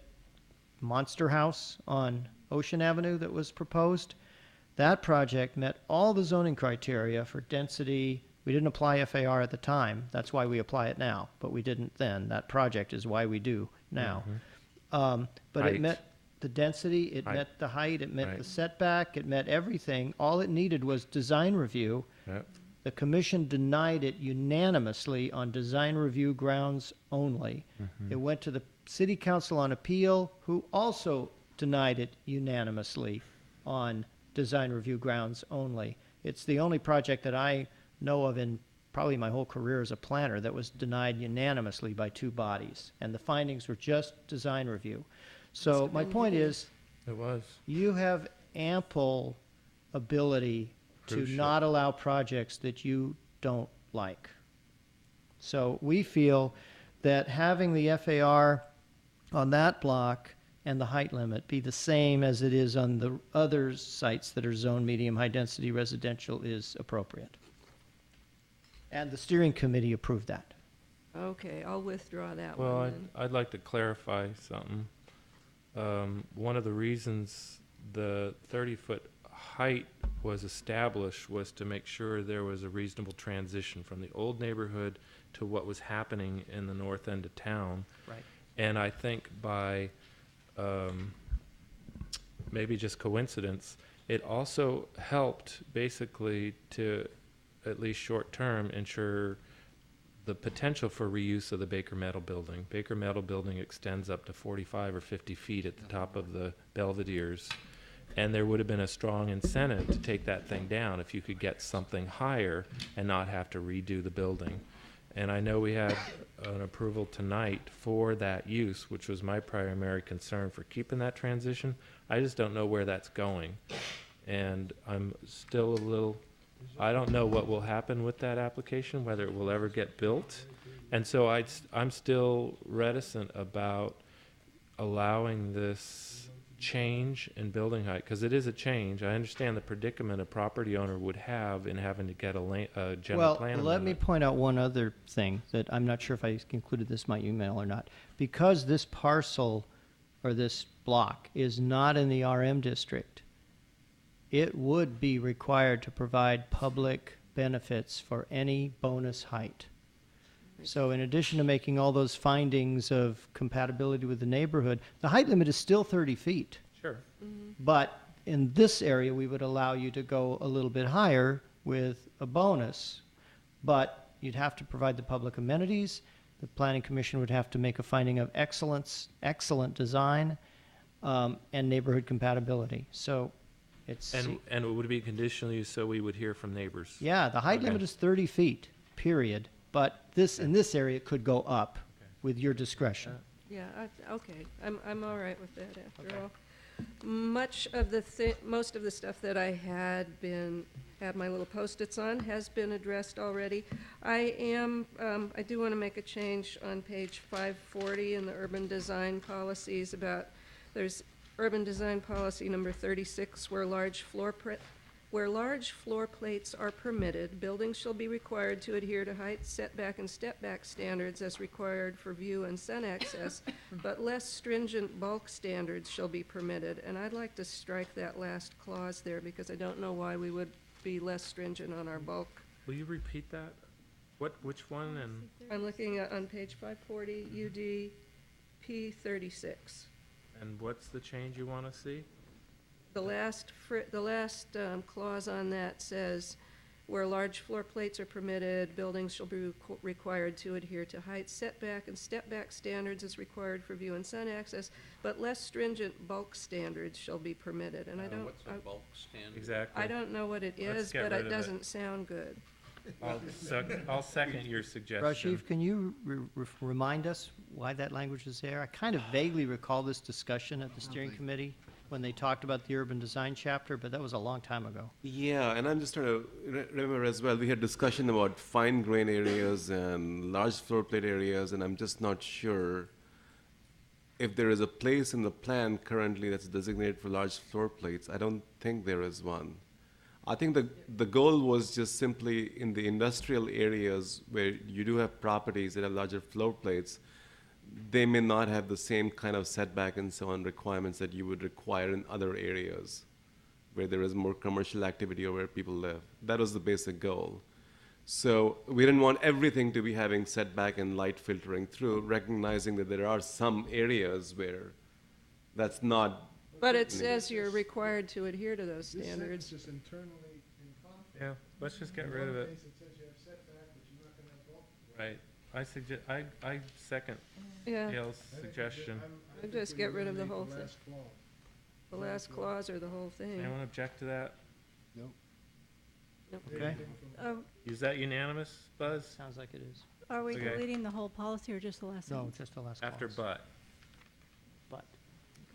B: monster house on Ocean Avenue that was proposed. That project met all the zoning criteria for density. We didn't apply FAR at the time. That's why we apply it now, but we didn't then. That project is why we do now. But
C: Height.
B: it met the density, it
C: Height.
B: met the height, it met
C: Right.
B: the setback, it met everything. All it needed was design review.
C: Yep.
B: The commission denied it unanimously on design review grounds only. It went to the city council on appeal, who also denied it unanimously on design review grounds only. It's the only project that I know of in probably my whole career as a planner that was denied unanimously by 2 bodies, and the findings were just design review. So my point is,
C: It was.
B: you have ample ability to
C: Cruise ship.
B: not allow projects that you don't like. So we feel that having the FAR on that block and the height limit be the same as it is on the other sites that are zone medium high density residential is appropriate. And the steering committee approved that.
E: Okay, I'll withdraw that
C: Well,
E: one then.
C: I'd like to clarify something. One of the reasons the 30-foot height was established was to make sure there was a reasonable transition from the old neighborhood to what was happening in the north end of town.
B: Right.
C: And I think by maybe just coincidence, it also helped basically to, at least short term, ensure the potential for reuse of the Baker Metal Building. Baker Metal Building extends up to 45 or 50 feet at the top of the Belvedere's, and there would have been a strong incentive to take that thing down if you could get something higher and not have to redo the building. And I know we had an approval tonight for that use, which was my primary concern for keeping that transition. I just don't know where that's going. And I'm still a little, I don't know what will happen with that application, whether it will ever get built. And so I'm still reticent about allowing this change in building height, because it is a change. I understand the predicament a property owner would have in having to get a general plan
B: Well, let me
C: amendment.
B: point out one other thing that I'm not sure if I included this in my email or not. Because this parcel or this block is not in the RM district, it would be required to provide public benefits for any bonus height. So in addition to making all those findings of compatibility with the neighborhood, the height limit is still 30 feet.
C: Sure.
B: But in this area, we would allow you to go a little bit higher with a bonus. But you'd have to provide the public amenities. The planning commission would have to make a finding of excellent design, and neighborhood compatibility. So it's,
C: And it would be conditional use, so we would hear from neighbors.
B: yeah, the height
C: Okay.
B: limit is 30 feet, period. But this, in this area, it could go up with your discretion.
E: Yeah, okay, I'm all right with that after all. Most of the stuff that I had my little Post-its on has been addressed already. I do want to make a change on page 540 in the urban design policies there's urban design policy number 36, where large floor plates are permitted, buildings shall be required to adhere to height, setback, and step-back standards as required for view and sun access, but less stringent bulk standards shall be permitted. And I'd like to strike that last clause there, because I don't know why we would be less stringent on our bulk.
C: Will you repeat that? Which one? And
E: I'm looking at, on page 540, UD P36.
C: what's the change you want to see?
E: The last clause on that says, where large floor plates are permitted, buildings shall be required to adhere to height, setback, and step-back standards as required for view and sun access, but less stringent bulk standards shall be permitted. And
L: What's a bulk standard?
C: Exactly.
E: I don't know what it
C: Let's
E: is,
C: get
E: but
C: rid
E: it
C: of it.
E: doesn't sound good.
C: I'll second your suggestion.
B: Rashif, can you remind us why that language is there? I kind of vaguely recall this discussion at the steering committee when they talked about the urban design chapter, but that was a long time ago.
F: Yeah, and I'm just trying to remember as well, we had discussion about fine grain areas and large floor plate areas, and I'm just not sure if there is a place in the plan currently that's designated for large floor plates. I don't think there is one. I think the goal was just simply in the industrial areas where you do have properties that have larger floor plates, they may not have the same kind of setback and so on requirements that you would require in other areas where there is more commercial activity or where people live. That was the basic goal. So we didn't want everything to be having setback and light filtering through, recognizing that there are some areas where that's not.
E: But it says you're required to adhere to those standards.
D: This is internally in conflict.
C: Yeah, let's just get rid of it.
D: It says you have setback, but you're not gonna have bulk.
C: Right. I second
E: Yeah.
C: Gail's suggestion.
E: I'd just get rid of the whole thing.
D: Last clause.
E: The last clause or the whole thing.
C: Anyone object to that?
D: Nope.
B: Okay.
C: Is that unanimous, Buzz?
B: Sounds like it is.
U: Are we
C: Okay.
U: deleting the whole policy or just the last
B: No,
U: sentence?
B: just the last clause.
C: After but.
B: But.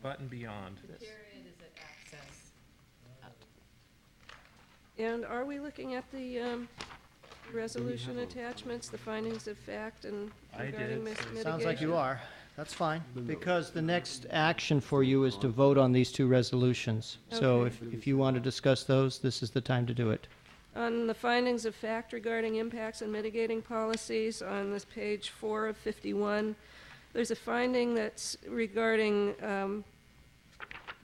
C: But and beyond.
N: Period is at access.
E: And are we looking at the resolution attachments, the findings of fact and
C: I
E: regarding
C: did.
E: mitigation?
B: Sounds like you are. That's fine, because the next action for you is to vote on these two resolutions. So
E: Okay.
B: if you want to discuss those, this is the time to do it.
E: On the findings of fact regarding impacts and mitigating policies, on this page 4 of 51, there's a finding that's regarding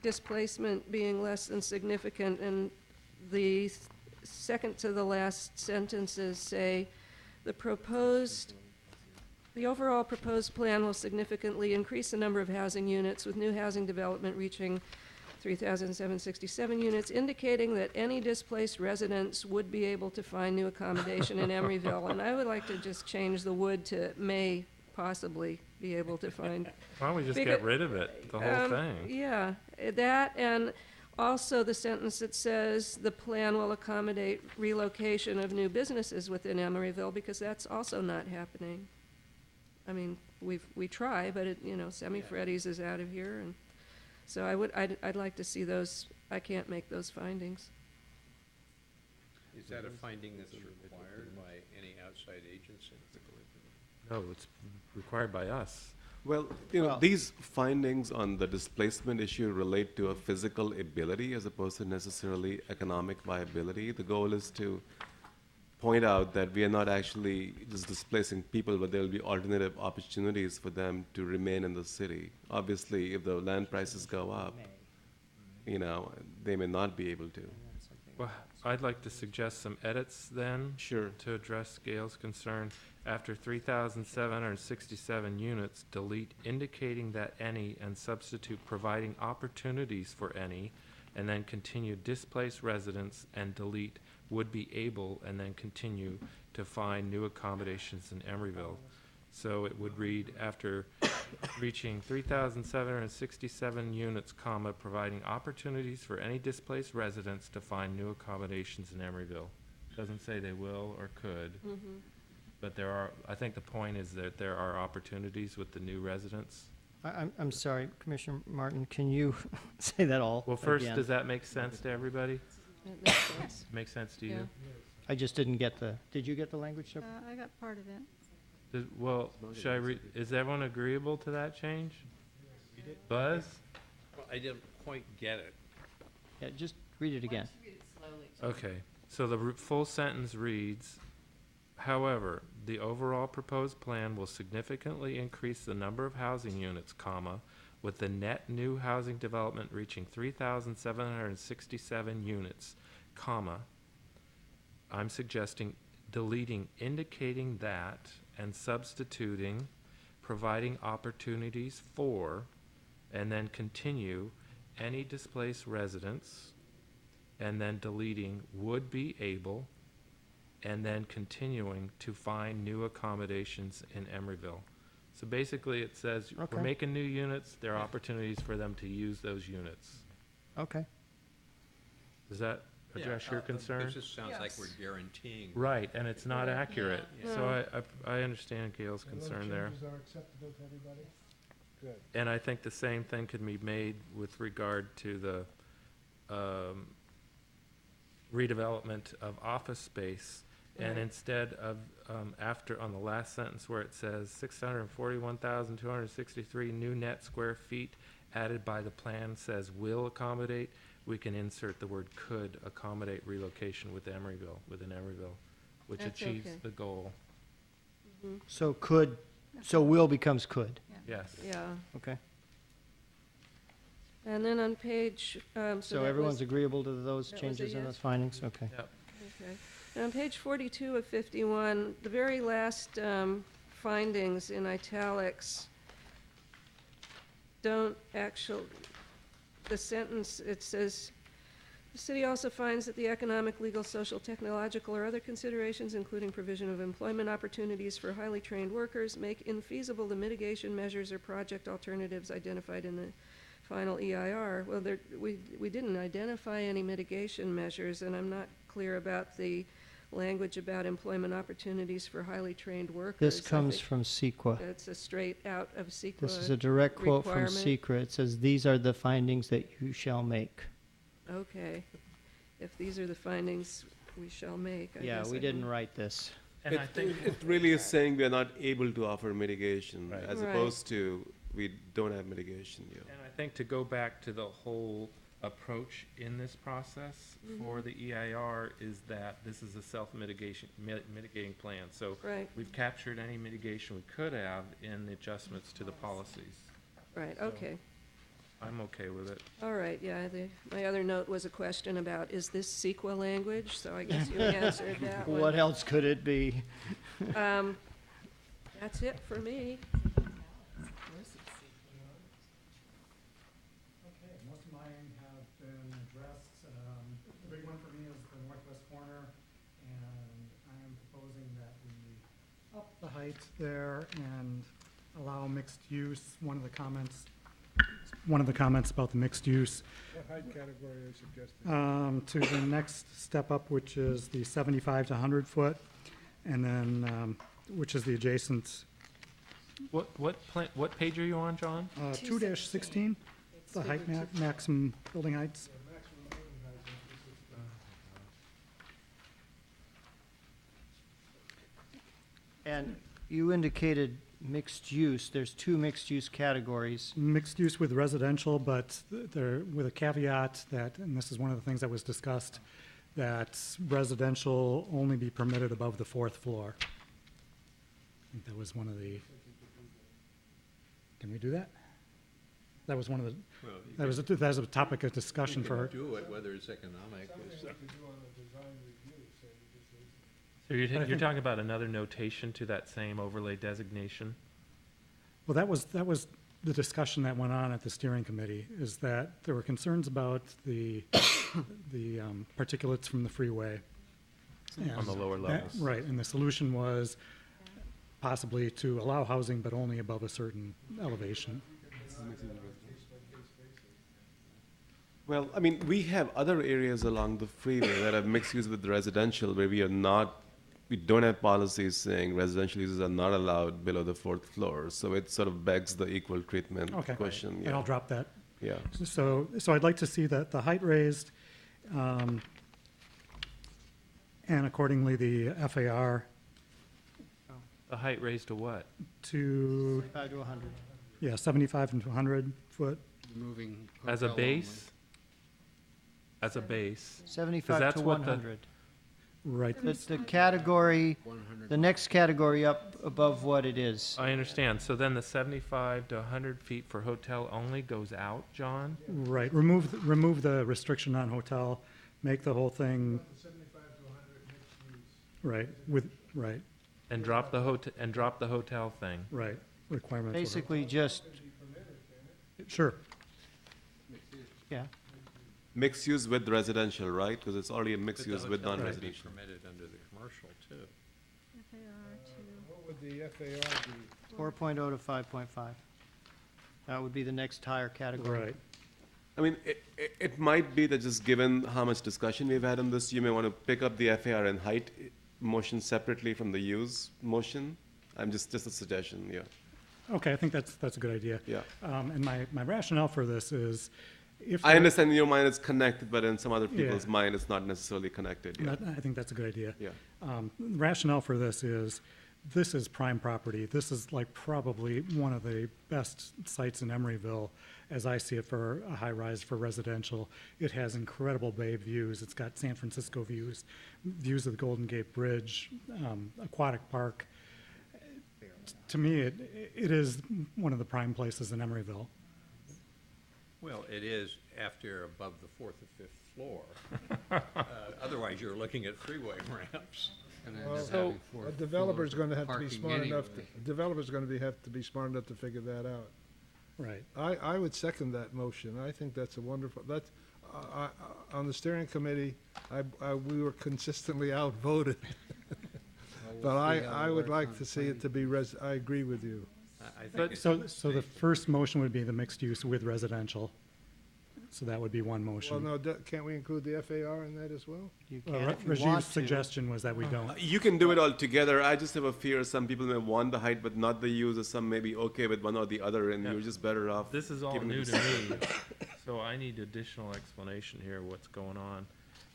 E: displacement being less than significant, and the second to the last sentences say, the overall proposed plan will significantly increase the number of housing units, with new housing development reaching 3,767 units, indicating that any displaced residents would be able to find new accommodation in Emeryville. And I would like to just change the would to may possibly be able to find.
C: Why don't we just get rid of it, the whole thing?
E: Yeah, that, and also the sentence that says the plan will accommodate relocation of new businesses within Emeryville, because that's also not happening. I mean, we try, but it, Semi-Freddy's is out of here, and so I'd like to see those. I can't make those findings.
L: Is that a finding that's required by any outside agency?
C: No, it's required by us.
F: Well, these findings on the displacement issue relate to a physical ability as opposed to necessarily economic viability. The goal is to point out that we are not actually just displacing people, but there will be alternative opportunities for them to remain in the city. Obviously, if the land prices go up, they may not be able to.
C: Well, I'd like to suggest some edits then.
F: Sure.
C: To address Gail's concern. After 3,767 units, delete indicating that any and substitute providing opportunities for any, and then continue displaced residents and delete would be able and then continue to find new accommodations in Emeryville. So it would read, after reaching 3,767 units, comma, providing opportunities for any displaced residents to find new accommodations in Emeryville. Doesn't say they will or could, but there are, I think the point is that there are opportunities with the new residents.
B: I'm sorry, Commissioner Martin, can you say that all
C: Well, first,
B: again?
C: does that make sense to everybody?
E: That makes sense.
C: Make sense to you?
E: Yeah.
B: I just didn't get did you get the language? Shep?
U: I got part of it.
C: Well, should I read, is everyone agreeable to that change? Buzz?
L: Well, I didn't quite get it.
B: Yeah, just read it again.
C: Okay, so the full sentence reads, however, the overall proposed plan will significantly increase the number of housing units, comma, with the net new housing development reaching 3,767 units, comma, I'm suggesting deleting indicating that and substituting providing opportunities for, and then continue any displaced residents, and then deleting would be able, and then continuing to find new accommodations in Emeryville. So basically it says we're
B: Okay.
C: making new units, there are opportunities for them to use those units.
B: Okay.
C: Is that address your concern.
L: This just sounds like
E: Yes.
L: we're guaranteeing.
C: Right, and it's not accurate.
E: Yeah.
C: So I understand Gail's concern there.
D: Those changes are acceptable to everybody? Good.
C: And I think the same thing could be made with regard to the redevelopment of office space. And
E: Right.
C: instead of, after, on the last sentence where it says 641,263 new net square feet added by the plan says will accommodate, we can insert the word could accommodate relocation within Emeryville, which
E: That's
C: achieves
E: okay.
C: the goal.
B: So could, so will becomes could.
C: Yes.
E: Yeah.
B: Okay.
E: And then on page,
B: So
E: that
B: everyone's
E: was-
B: agreeable to those
E: that was a
B: changes and
E: yes?
B: those findings? Okay.
C: Yep.
E: Okay. And on page 42 of 51, the very last findings in italics don't actually, the sentence, it says, "The city also finds that the economic, legal, social, technological, or other considerations, including provision of employment opportunities for highly trained workers, make infeasible the mitigation measures or project alternatives identified in the final EIR." Well, we didn't identify any mitigation measures, and I'm not clear about the language about employment opportunities for highly trained workers.
B: This
E: I
B: comes
E: think
B: from CEQA.
E: it's a straight out of CEQA
B: This is a direct quote from
E: requirement.
B: CEQA. It says, "These are the findings that you shall make."
E: Okay. If these are the findings we shall make, I
B: Yeah,
E: guess
B: we
E: I
B: didn't
E: can-
B: write this.
C: And I think,
F: It really is saying we are not able to offer mitigation,
C: Right.
F: as
E: Right.
F: opposed to we don't have mitigation, yeah.
C: and I think to go back to the whole approach in this process for the EIR is that this is a self-mitigation, mitigating plan. So
E: Right,
C: we've captured any mitigation we could have in the adjustments to the policies.
E: right,
C: So-
E: okay.
C: I'm okay with it.
E: All right, yeah, my other note was a question about, is this CEQA language? So I guess you answered that one.
B: What else could it be?
E: That's it for me.
A: Okay, most of mine have been addressed. The big one for me is the northwest corner, and I am proposing that we up the height there and allow mixed use. One of the comments about the mixed use,
D: What height category are you suggesting?
A: to the next step up, which is the 75 to 100 foot, and then, which is the adjacent,
C: What page are you on, John?
A: 2-16, the height maximum building heights.
B: And you indicated mixed use. There's two mixed use categories.
A: Mixed use with residential, but there, with a caveat that, and this is one of the things that was discussed, that residential only be permitted above the 4th floor. I think that was one of the, can we do that? That was one of the, that was a topic of discussion for,
L: Do it, whether it's economic. is-
C: So you're talking about another notation to that same overlay designation?
A: well, that was the discussion that went on at the steering committee, is that there were concerns about the particulates from the freeway.
C: On the lower levels.
A: Right, and the solution was possibly to allow housing, but only above a certain elevation.
F: Well, I mean, we have other areas along the freeway that have mixed use with residential where we don't have policies saying residential uses are not allowed below the 4th floor. So it sort of begs the equal treatment
A: Okay,
F: question.
A: and I'll drop that.
F: Yeah.
A: So I'd like to see that the height raised, and accordingly, the FAR
C: The height raised to what?
A: to,
B: 5 to 100.
A: yeah, 75 and 100 foot.
G: Moving
C: As a
G: hotel only.
C: base? As a base?
B: 75
C: that's
B: to
C: what the-
B: 100.
A: Right.
B: The category, the next category up above what it is.
C: I understand. So then the 75 to 100 feet for hotel only goes out, John?
A: Right, remove the restriction on hotel, make the whole thing,
D: 75 to 100 mixed use.
A: right, right,
C: And drop the hotel thing?
A: right, requirement. for-
B: Basically just,
A: Sure,
B: yeah.
F: Mixed use with residential, right? Because it's already a mixed
L: Could the
F: use with
L: hotel be
F: non-residential.
L: permitted under the commercial, too?
D: What would the FAR be?
B: 4.0 to 5.5. That would be the next higher category.
A: right.
F: I mean, it might be that just given how much discussion we've had on this, you may want to pick up the FAR and height motion separately from the use motion. I'm just a suggestion, yeah.
A: Okay, I think that's a good idea.
F: Yeah.
A: And my rationale for this is, if
F: I
A: there-
F: understand in your mind it's connected, but in some other people's
A: Yeah.
F: mind it's not necessarily connected. Yeah.
A: I think that's a good idea.
F: Yeah.
A: Rationale for this is prime property. This is like probably one of the best sites in Emeryville, as I see it, for a high-rise for residential. It has incredible bay views. It's got San Francisco views, views of the Golden Gate Bridge, aquatic park. To me, it is one of the prime places in Emeryville.
L: Well, it is after you're above the 4th or 5th floor. Otherwise, you're looking at freeway ramps.
G: And then
D: Well,
G: just
D: so
G: having four
D: a developer's
G: floors
D: gonna
G: of
D: have to be
G: parking
D: smart enough,
G: anyway.
D: developer's gonna have to be smart enough to figure that out.
A: Right.
D: I would second that motion. I think that's a wonderful, that's, on the steering committee, we were consistently outvoted.
G: Well,
D: But
G: we'll see how
D: I
G: it
D: would
G: works
D: like
G: on
D: to see it to be I agree with you.
L: I think
C: But-
L: it's
A: So
L: a
A: the
L: mistake.
A: first motion would be the mixed use with residential. So that would be one
D: Well,
A: motion.
D: no, can't we include the FAR in that as well?
B: You
A: Well,
B: can if you
A: Rajiv's
B: want to.
A: suggestion was that we don't.
F: You can do it all together. I just have a fear some people may want the height but not the use, or some may be okay with one or the other, and
C: Yeah.
F: you're just better off.
C: This is all
F: giving
C: new
F: it
C: to me, so I need additional explanation here, what's going on.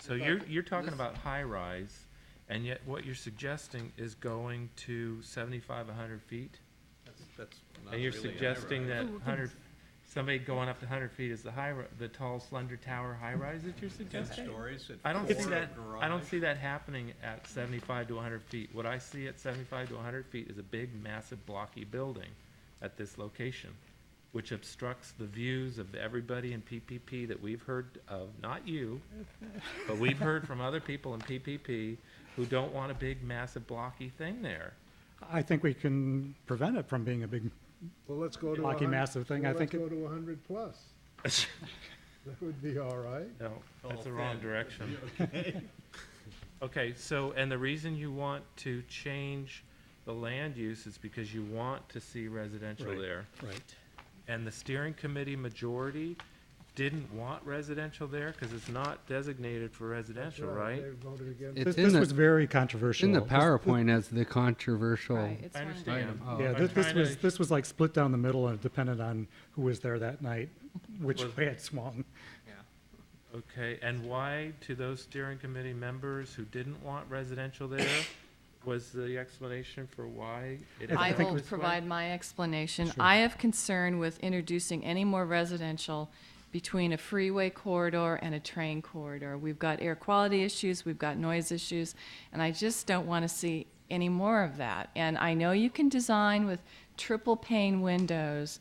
C: So you're talking about high-rise, and yet what you're suggesting is going to 75, 100 feet?
L: That's not
C: And you're
L: really a
C: suggesting
L: high-rise.
C: that 100, somebody going up to 100 feet is the tall, slender tower high-rise that you're
L: 10
C: suggesting?
L: stories at
C: I don't
L: floor
C: see
L: of
C: that, I don't
L: garage.
C: see that happening at 75 to 100 feet. What I see at 75 to 100 feet is a big, massive, blocky building at this location, which obstructs the views of everybody in PPP that we've heard of, not you, but we've heard from other people in PPP who don't want a big, massive, blocky thing there.
A: I think we can prevent it from being a big,
D: Well, let's go to
A: Blocky
D: 100
A: massive thing, I think
D: Let's
A: it-
D: go to 100 plus. That would be all right.
C: No, that's
L: All
C: the wrong
L: thin.
C: direction. Okay, so, and the reason you want to change the land use is because you want to see residential
A: Right.
C: there.
A: right.
C: And the steering committee majority didn't want residential there because it's not designated for residential, right?
D: They voted against
G: It's
A: This
G: in
A: was
G: the,
A: very controversial.
G: in the
A: This-
G: PowerPoint as the controversial.
N: Right, it's
C: I
N: one of the-
C: understand.
G: Oh.
A: Yeah,
C: I'm
A: this
C: trying
A: was,
C: to-
A: this was like split down the middle, and it depended on who was there that night, which
C: Was-
A: way it swung.
C: Okay, and why, to those steering committee members who didn't want residential there, was the explanation for why it
A: I
N: I
C: ended
A: think
C: up
N: will
C: this way?
N: provide my explanation.
A: Sure.
N: I have concern with introducing any more residential between a freeway corridor and a train corridor. We've got air quality issues, we've got noise issues, and I just don't want to see any more of that. And I know you can design with triple pane windows,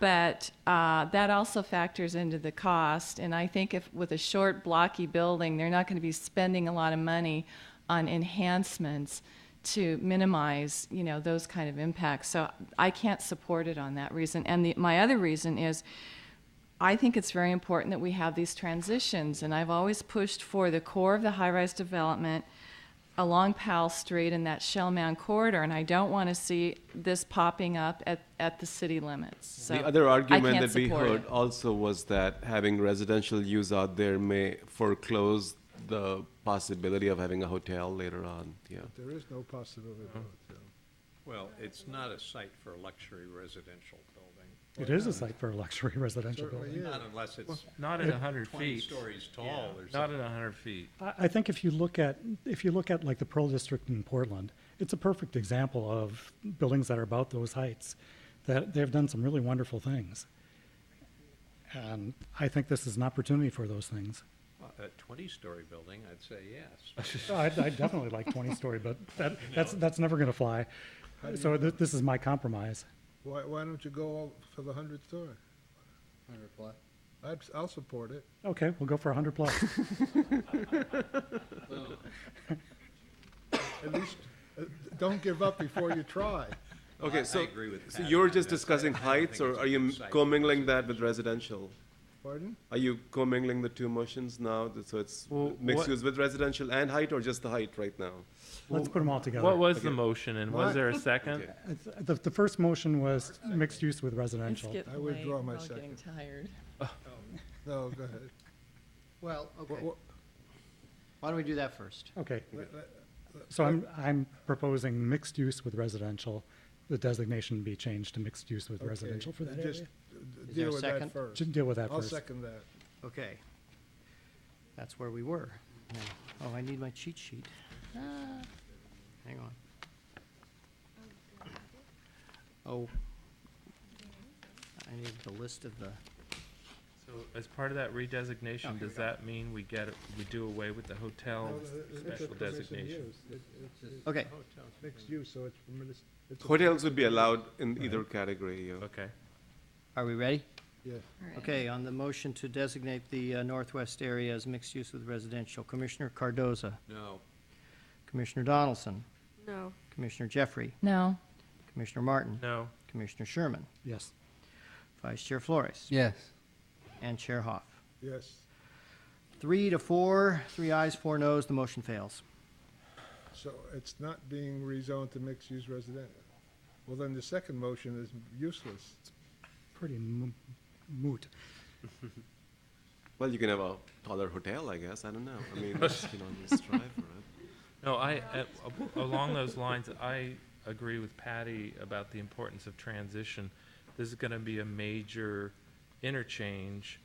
N: but that also factors into the cost. And I think if with a short blocky building, they're not going to be spending a lot of money on enhancements to minimize, those kind of impacts. So I can't support it on that reason. And my other reason is I think it's very important that we have these transitions. And I've always pushed for the core of the high-rise development along Powell Street in that Shell Mound corridor. And I don't want to see this popping up at the city limits. So
F: The other
N: I
F: argument
N: can't
F: that we
N: support
F: heard
N: it.
F: also was that having residential use out there may foreclose the possibility of having a hotel later on, yeah.
D: There is no possibility of it.
L: Well, it's not a site for a luxury residential building.
A: It is a site for a luxury residential
D: Certainly
A: building.
D: is.
L: Not unless it's
C: Not at 100
L: 20
C: feet.
L: stories tall or
C: Not
L: something.
C: at 100 feet.
A: I think if you look at like the Pearl District in Portland, it's a perfect example of buildings that are about those heights, that they've done some really wonderful things. And I think this is an opportunity for those things.
L: A 20-story building, I'd say yes.
A: I definitely like 20-story, but that's never going to fly. So this is my compromise.
D: Why don't you go all for the 100 story?
G: 100 plus.
D: I'll support it.
A: Okay, we'll go for 100 plus.
D: At least, don't give up before you try.
F: Okay,
L: I
F: so,
L: agree with
F: so
L: Pat
F: you're
L: on
F: just
L: this.
F: discussing
L: I don't
F: heights,
L: think
F: or
L: it's
F: are
L: a
F: you
L: good site.
F: commingling that with residential?
D: Pardon?
F: Are you commingling the two motions now, so it's
C: Well,
F: mixed
C: what-
F: use with residential and height, or just the height right now?
A: Let's put them all together.
C: What was the
F: Okay.
C: motion, and was
D: What?
C: there a second?
A: The first motion was mixed use with residential.
D: I withdraw my second.
N: tired.
D: No, go ahead.
B: Well, okay.
D: Wha-
B: Why don't we do that first?
A: Okay.
D: let- let-
A: So I'm proposing mixed use with residential. The designation be changed to mixed use with
D: Okay,
A: residential for that
D: just
A: area.
B: Is there
D: deal
B: a
D: with
B: second?
D: that first.
A: Should deal with that
D: I'll
A: first.
D: second that.
B: Okay. That's where we were. Now, oh, I need my cheat sheet. Hang on. Oh. I need the list of the,
C: So as part of that redesignation, does that mean we do away with the hotel
D: No, it's a
C: special
D: permissive
C: designation?
D: use. It's
B: okay.
D: mixed use, so it's permitted. it's a-
F: Hotels would be allowed in either category, yeah.
C: Okay.
B: Are we ready?
D: Yeah.
B: Okay, on the motion to designate the northwest area as mixed use with residential, Commissioner Cardoza,
L: No.
B: Commissioner Donaldson,
E: No.
B: Commissioner Jeffrey,
N: No.
B: Commissioner Martin,
C: No.
B: Commissioner Sherman,
A: Yes.
B: Vice Chair Flores,
G: Yes.
B: and Chair Hoff.
D: Yes.
B: 3 to 4, 3 ayes, 4 noes, the motion fails.
D: So it's not being rezoned to mixed-use residential. Well, then the second motion is useless.
A: Pretty moot.
F: Well, you can have a taller hotel, I guess. I don't know. I mean, just strive for it.
C: No, along those lines, I agree with Patty about the importance of transition. This is gonna be a major interchange,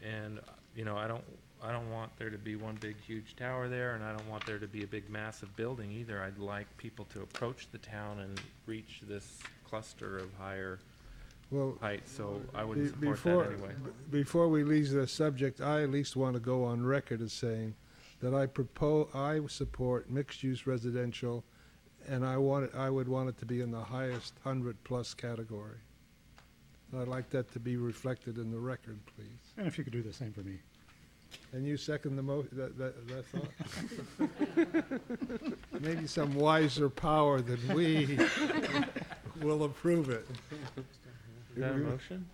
C: and, I don't want there to be one big huge tower there, and I don't want there to be a big massive building either. I'd like people to approach the town and reach this cluster of higher
D: Well,
C: height, so I
D: be-
C: wouldn't support
D: before,
C: that anyway.
D: before we leave the subject, I at least want to go on record as saying that I support mixed-use residential, and I would want it to be in the highest 100-plus category. And I'd like that to be reflected in the record, please.
A: And if you could do the same for me.
D: And you second that thought? Maybe some wiser power than we will approve it.
C: Is that a motion?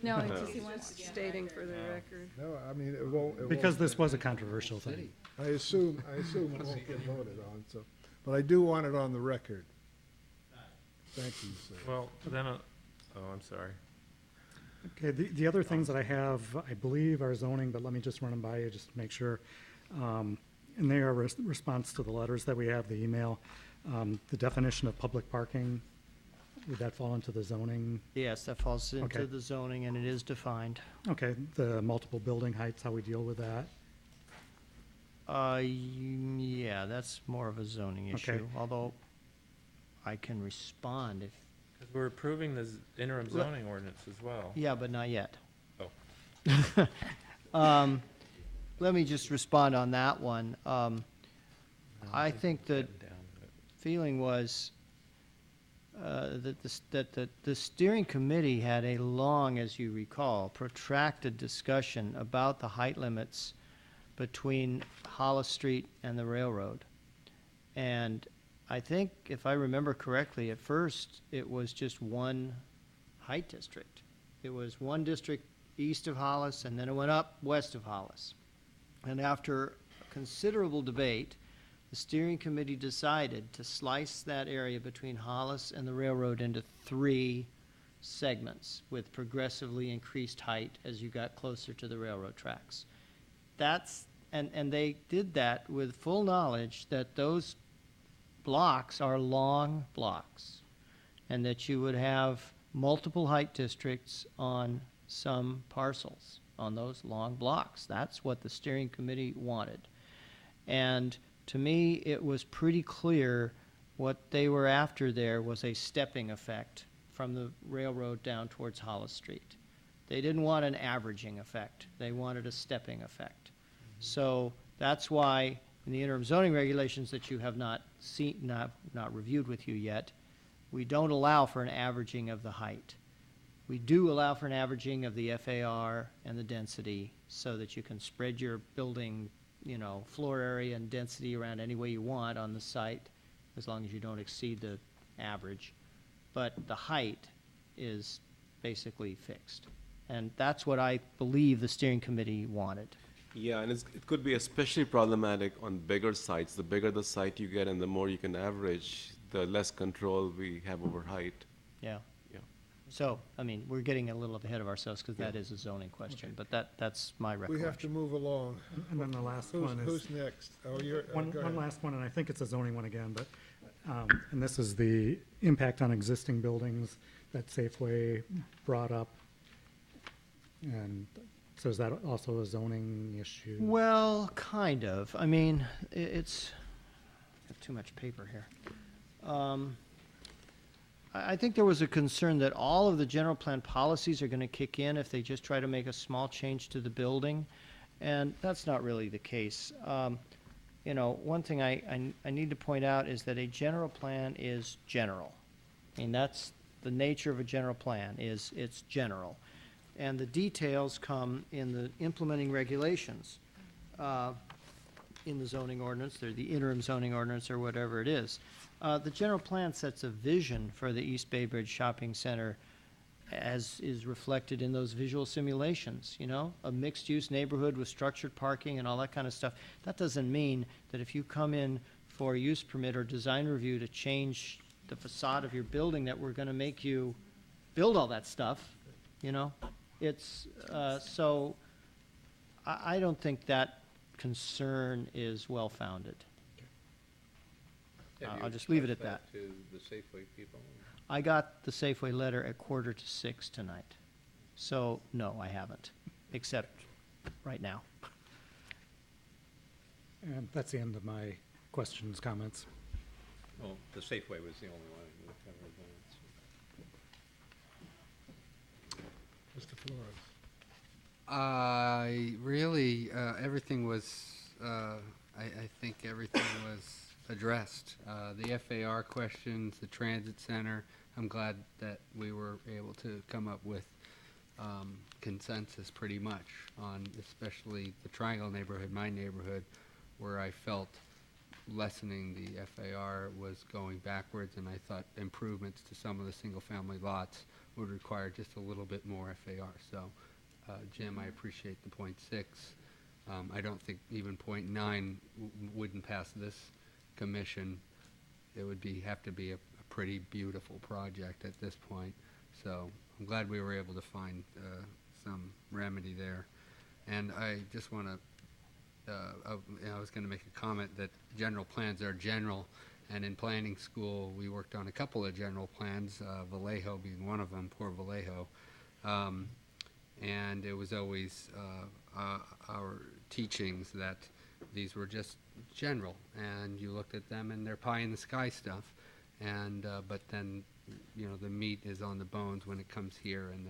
E: No, it's just he wants stating for the record.
D: No, I mean, it won't.
A: Because this was a controversial thing.
D: I assume it won't get voted on, so, but I do want it on the record. Thank you, sir.
C: Well, then, oh, I'm sorry.
A: Okay, the other things that I have, I believe are zoning, but let me just run them by you just to make sure. And they are response to the letters that we have, the email. The definition of public parking, would that fall into the zoning?
B: Yes, that falls into
A: Okay.
B: the zoning, and it is defined.
A: Okay, the multiple building heights, how we deal with that?
B: Yeah, that's more of a zoning
A: Okay.
B: issue, although I can respond if,
C: Because we're approving the interim
B: Let-
C: zoning ordinance as well.
B: yeah, but not yet.
C: Oh.
B: Let me just respond on that one. I think that feeling was that the steering committee had a long, as you recall, protracted discussion about the height limits between Hollis Street and the railroad. And I think, if I remember correctly, at first, it was just one height district. It was one district east of Hollis, and then it went up west of Hollis. And after considerable debate, the steering committee decided to slice that area between Hollis and the railroad into 3 segments with progressively increased height as you got closer to the railroad tracks. And they did that with full knowledge that those blocks are long blocks, and that you would have multiple height districts on some parcels on those long blocks. That's what the steering committee wanted. And to me, it was pretty clear what they were after there was a stepping effect from the railroad down towards Hollis Street. They didn't want an averaging effect. They wanted a stepping effect. So that's why in the interim zoning regulations that you have not seen, not reviewed with you yet, we don't allow for an averaging of the height. We do allow for an averaging of the FAR and the density so that you can spread your building, floor area and density around any way you want on the site, as long as you don't exceed the average. But the height is basically fixed. And that's what I believe the steering committee wanted.
F: Yeah, and it could be especially problematic on bigger sites. The bigger the site you get and the more you can average, the less control we have over height.
B: Yeah.
F: Yeah.
B: So, I mean, we're getting a little ahead of ourselves because that is a zoning question, but that's my
D: We
B: recollection.
D: have to move along.
A: And then the last one is.
D: Who's next? Oh, you're,
A: One
D: go ahead.
A: last one, and I think it's a zoning one again, but, and this is the impact on existing buildings that Safeway brought up. And so is that also a zoning issue?
B: Well, kind of. I mean, it's, I have too much paper here. I think there was a concern that all of the general plan policies are going to kick in if they just try to make a small change to the building, and that's not really the case. You know, one thing I need to point out is that a general plan is general. I mean, that's the nature of a general plan, is it's general. And the details come in the implementing regulations in the zoning ordinance, or the interim zoning ordinance, or whatever it is. The general plan sets a vision for the East Bay Bridge Shopping Center as is reflected in those visual simulations, you know, a mixed-use neighborhood with structured parking and all that kind of stuff. That doesn't mean that if you come in for a use permit or design review to change the facade of your building that we're going to make you build all that stuff, you know? It's, so I don't think that concern is well-founded. I'll just leave it at that.
L: To the Safeway people?
B: I got the Safeway letter at 5:45 tonight. So, no, I haven't, except right now.
A: And that's the end of my questions, comments.
L: Well, the Safeway was the only one who covered that.
D: Mr. Flores.
G: Really, everything was, I think everything was addressed. The FAR questions, the transit center, I'm glad that we were able to come up with consensus pretty much on especially the Triangle neighborhood, my neighborhood, where I felt lessening the FAR was going backwards, and I thought improvements to some of the single-family lots would require just a little bit more FAR. So, Jim, I appreciate the 0.6. I don't think even 0.9 wouldn't pass this commission. It would have to be a pretty beautiful project at this point. So I'm glad we were able to find some remedy there. And I just want to, I was going to make a comment that general plans are general. And in planning school, we worked on a couple of general plans, Vallejo being one of them, poor Vallejo. And it was always our teachings that these were just general, and you looked at them and they're pie in the sky stuff, and but then, you know, the meat is on the bones when it comes here, and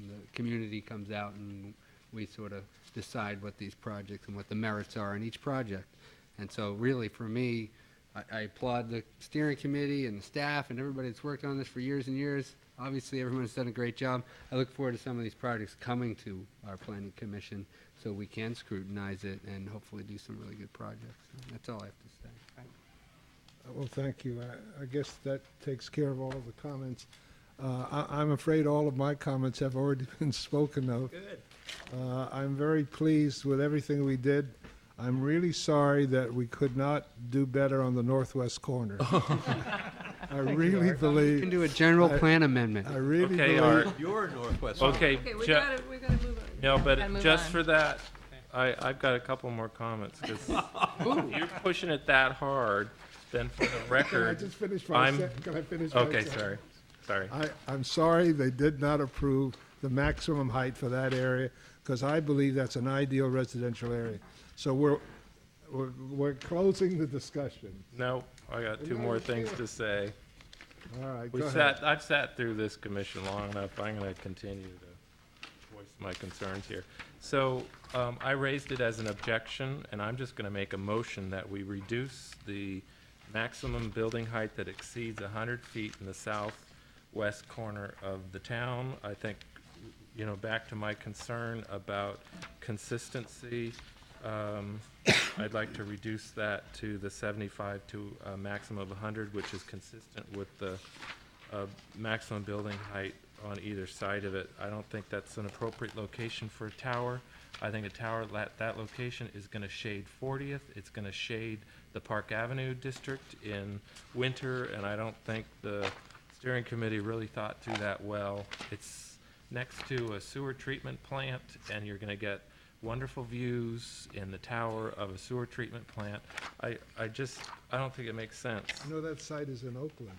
G: the community comes out, and we sort of decide what these projects and what the merits are in each project. And so really for me, I applaud the steering committee and the staff and everybody that's worked on this for years and years. Obviously, everyone's done a great job. I look forward to some of these projects coming to our planning commission so we can scrutinize it and hopefully do some really good projects. That's all I have to say.
D: Well, thank you. I guess that takes care of all of the comments. I'm afraid all of my comments have already been spoken of.
B: Good.
D: I'm very pleased with everything we did. I'm really sorry that we could not do better on the northwest corner. I really believe.
G: You can do a general plan amendment.
D: I really
C: Okay,
D: believe.
C: Art.
L: Your northwest.
C: Okay,
E: Okay, we
C: ju-
E: gotta move on.
C: no, but
N: Gotta move
C: just
N: on.
C: for that, I've got a couple more comments, because you're pushing it that hard, then for the
D: Can I
C: record,
D: just finish my
C: I'm,
D: Can I finish my
C: okay,
D: sentence?
C: sorry.
D: I'm sorry they did not approve the maximum height for that area, because I believe that's an ideal residential area. So we're closing the discussion.
C: No, I got two
D: No,
C: more
D: you
C: things
D: can't.
C: to say.
D: All right, go ahead.
C: I've sat through this commission long enough. I'm going to continue to voice my concerns here. So I raised it as an objection, and I'm just going to make a motion that we reduce the maximum building height that exceeds 100 feet in the southwest corner of the town. I think, you know, back to my concern about consistency, I'd like to reduce that to the 75 to a maximum of 100, which is consistent with the maximum building height on either side of it. I don't think that's an appropriate location for a tower. I think a tower at that location is going to shade 40th. It's going to shade the Park Avenue district in winter, and I don't think the steering committee really thought through that well. It's next to a sewer treatment plant, and you're gonna get wonderful views in the tower of a sewer treatment plant. I don't think it makes sense.
D: You know that site is in Oakland.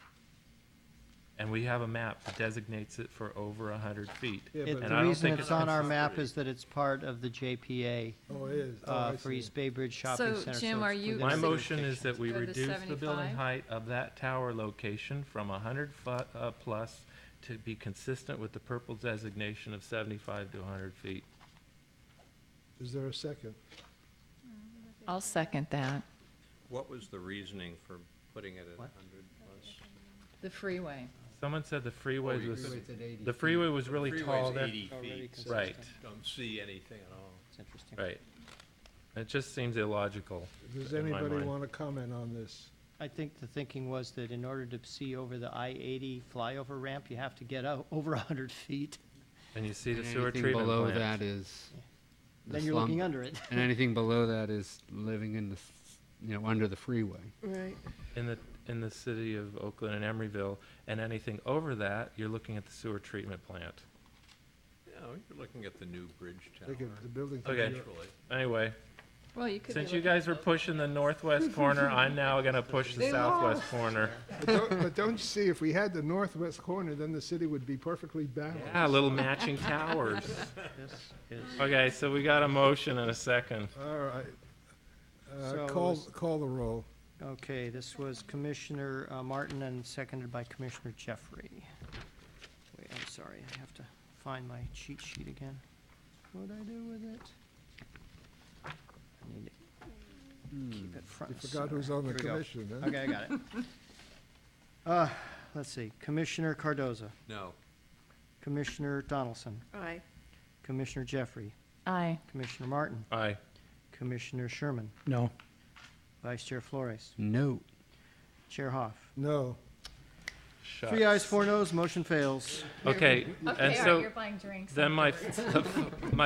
C: And we have a map that designates it for over 100 feet.
D: Yeah,
B: It-
D: but
C: And
B: The
C: I don't
B: reason
C: think
B: it's on our
C: considered.
B: map is that it's part of the JPA
D: Oh, it is. Oh, I
B: for
D: see.
B: East Bay Bridge Shopping
N: So,
B: Center.
N: Jim,
B: it's
N: are you-
B: within
C: My
B: the
C: motion is
B: jurisdiction.
C: that we
N: Go to
C: reduce the building
N: 75?
C: height of that tower location from 100 foot plus to be consistent with the purple designation of 75 to 100 feet.
D: Is there a second?
N: I'll second that.
L: What was the reasoning for putting it at 100 plus?
N: The freeway.
C: Someone said the freeway
L: Oh,
C: was,
G: Freeway's at 80
C: the freeway was really
L: Freeway's
C: tall there.
L: 80
B: Already
L: feet, so
C: Right.
L: don't see anything at all.
B: It's interesting.
C: Right. It just seems illogical.
D: Does
C: in my
D: anybody
C: mind.
D: want to comment on this?
B: I think the thinking was that in order to see over the I-80 flyover ramp, you have to get out over 100 feet.
C: And you see the
G: And
C: sewer
G: anything
C: treatment
G: below
C: plant.
G: that is the
B: Then you're
G: slum-
B: looking under it.
G: And anything below that is living in the, under the freeway.
E: Right.
C: In the city of Oakland and Emeryville, and anything over that, you're looking at the sewer treatment plant.
L: Yeah, you're looking at the new bridge tower.
D: Look at the building.
C: Okay.
L: Eventually.
C: Anyway,
N: Well, you could.
C: since
N: be
C: you guys were pushing the northwest corner, I'm now gonna push the
E: They
C: southwest corner.
D: But don't you see, if we had the northwest corner, then the city would be perfectly balanced.
C: Yeah, little matching towers.
B: This is,
C: Okay, so we got a motion and a second.
D: All right.
B: So
D: Call
B: is-
D: the roll.
B: okay, this was Commissioner Martin and seconded by Commissioner Jeffrey. Wait, I'm sorry, I have to find my cheat sheet again. What'd I do with it? I need to keep it front
D: You
B: and
D: forgot who's
B: center.
D: on the
B: Here we go.
D: commission, huh?
B: Okay, I got it. Let's see, Commissioner Cardoza,
L: No.
B: Commissioner Donaldson,
E: Aye.
B: Commissioner Jeffrey,
N: Aye.
B: Commissioner Martin,
C: Aye.
B: Commissioner Sherman,
A: No.
B: Vice Chair Flores,
G: No.
B: Chair Hoff.
D: No.
B: 3 ayes, 4 noes, motion fails.
C: Okay, and so
N: you're buying drinks.
C: then my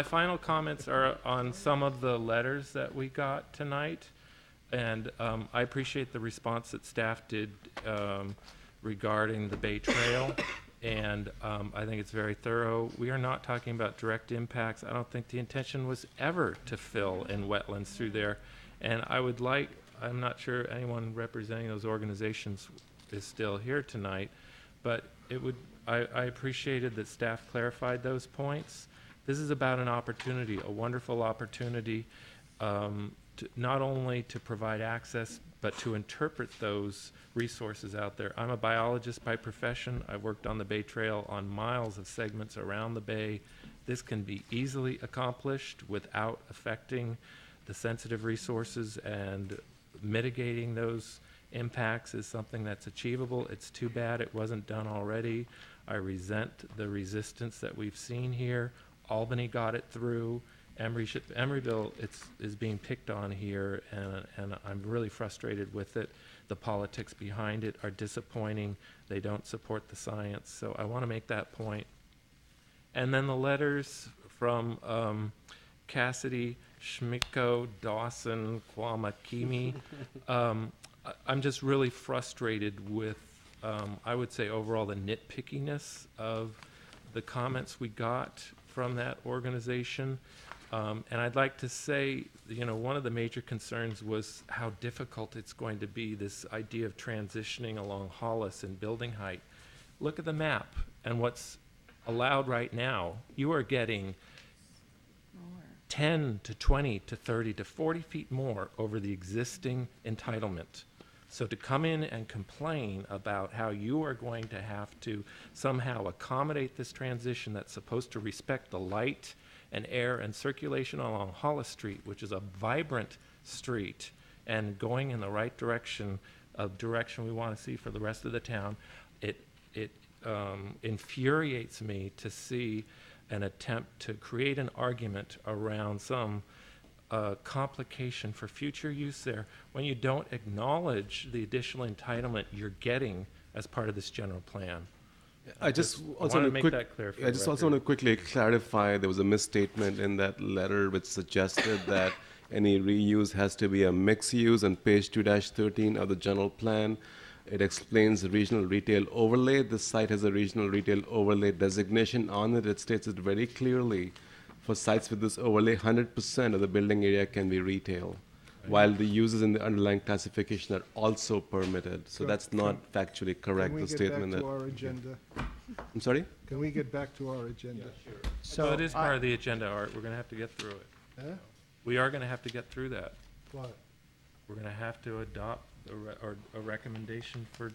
C: final comments are on some of the letters that we got tonight. And I appreciate the response that staff did regarding the Bay Trail. And I think it's very thorough. We are not talking about direct impacts. I don't think the intention was ever to fill in wetlands through there. And I would like, I'm not sure anyone representing those organizations is still here tonight, but it would, I appreciated that staff clarified those points. This is about an opportunity, a wonderful opportunity, not only to provide access, but to interpret those resources out there. I'm a biologist by profession. I've worked on the Bay Trail on miles of segments around the bay. This can be easily accomplished without affecting the sensitive resources, and mitigating those impacts is something that's achievable. It's too bad it wasn't done already. I resent the resistance that we've seen here. Albany got it through. Emeryville is being picked on here, and I'm really frustrated with it. The politics behind it are disappointing. They don't support the science, so I want to make that point. And then the letters from Cassidy, Schmidko, Dawson, Kwamakimi. I'm just really frustrated with, I would say overall, the nitpickiness of the comments we got from that organization. And I'd like to say, one of the major concerns was how difficult it's going to be, this idea of transitioning along Hollis and building height. Look at the map and what's allowed right now. You are getting 10 to 20 to 30 to 40 feet more over the existing entitlement. So to come in and complain about how you are going to have to somehow accommodate this transition that's supposed to respect the light and air and circulation along Hollis Street, which is a vibrant street, and going in the right direction, a direction we want to see for the rest of the town, it infuriates me to see an attempt to create an argument around some complication for future use there when you don't acknowledge the additional entitlement you're getting as part of this general plan.
F: I just also
C: want to
F: want
C: make
F: to
C: that clear for
F: I
C: the
F: just also
C: record.
F: want to quickly clarify there was a misstatement in that letter which suggested that any reuse has to be a mixed use on page 2-13 of the general plan. It explains the regional retail overlay. This site has a regional retail overlay designation on it. It states it very clearly. For sites with this overlay, 100% of the building area can be retail, while the uses in the underlying classification are also permitted. So that's not factually correct, the statement
D: Can we get back
F: that.
D: to our agenda?
F: I'm sorry?
D: Can we get back to our agenda?
C: So it is part of the agenda, Art. We're going to have to get through it.
D: Huh?
C: We are going to have to get through that.
D: What?
C: We're going to have to adopt a recommendation for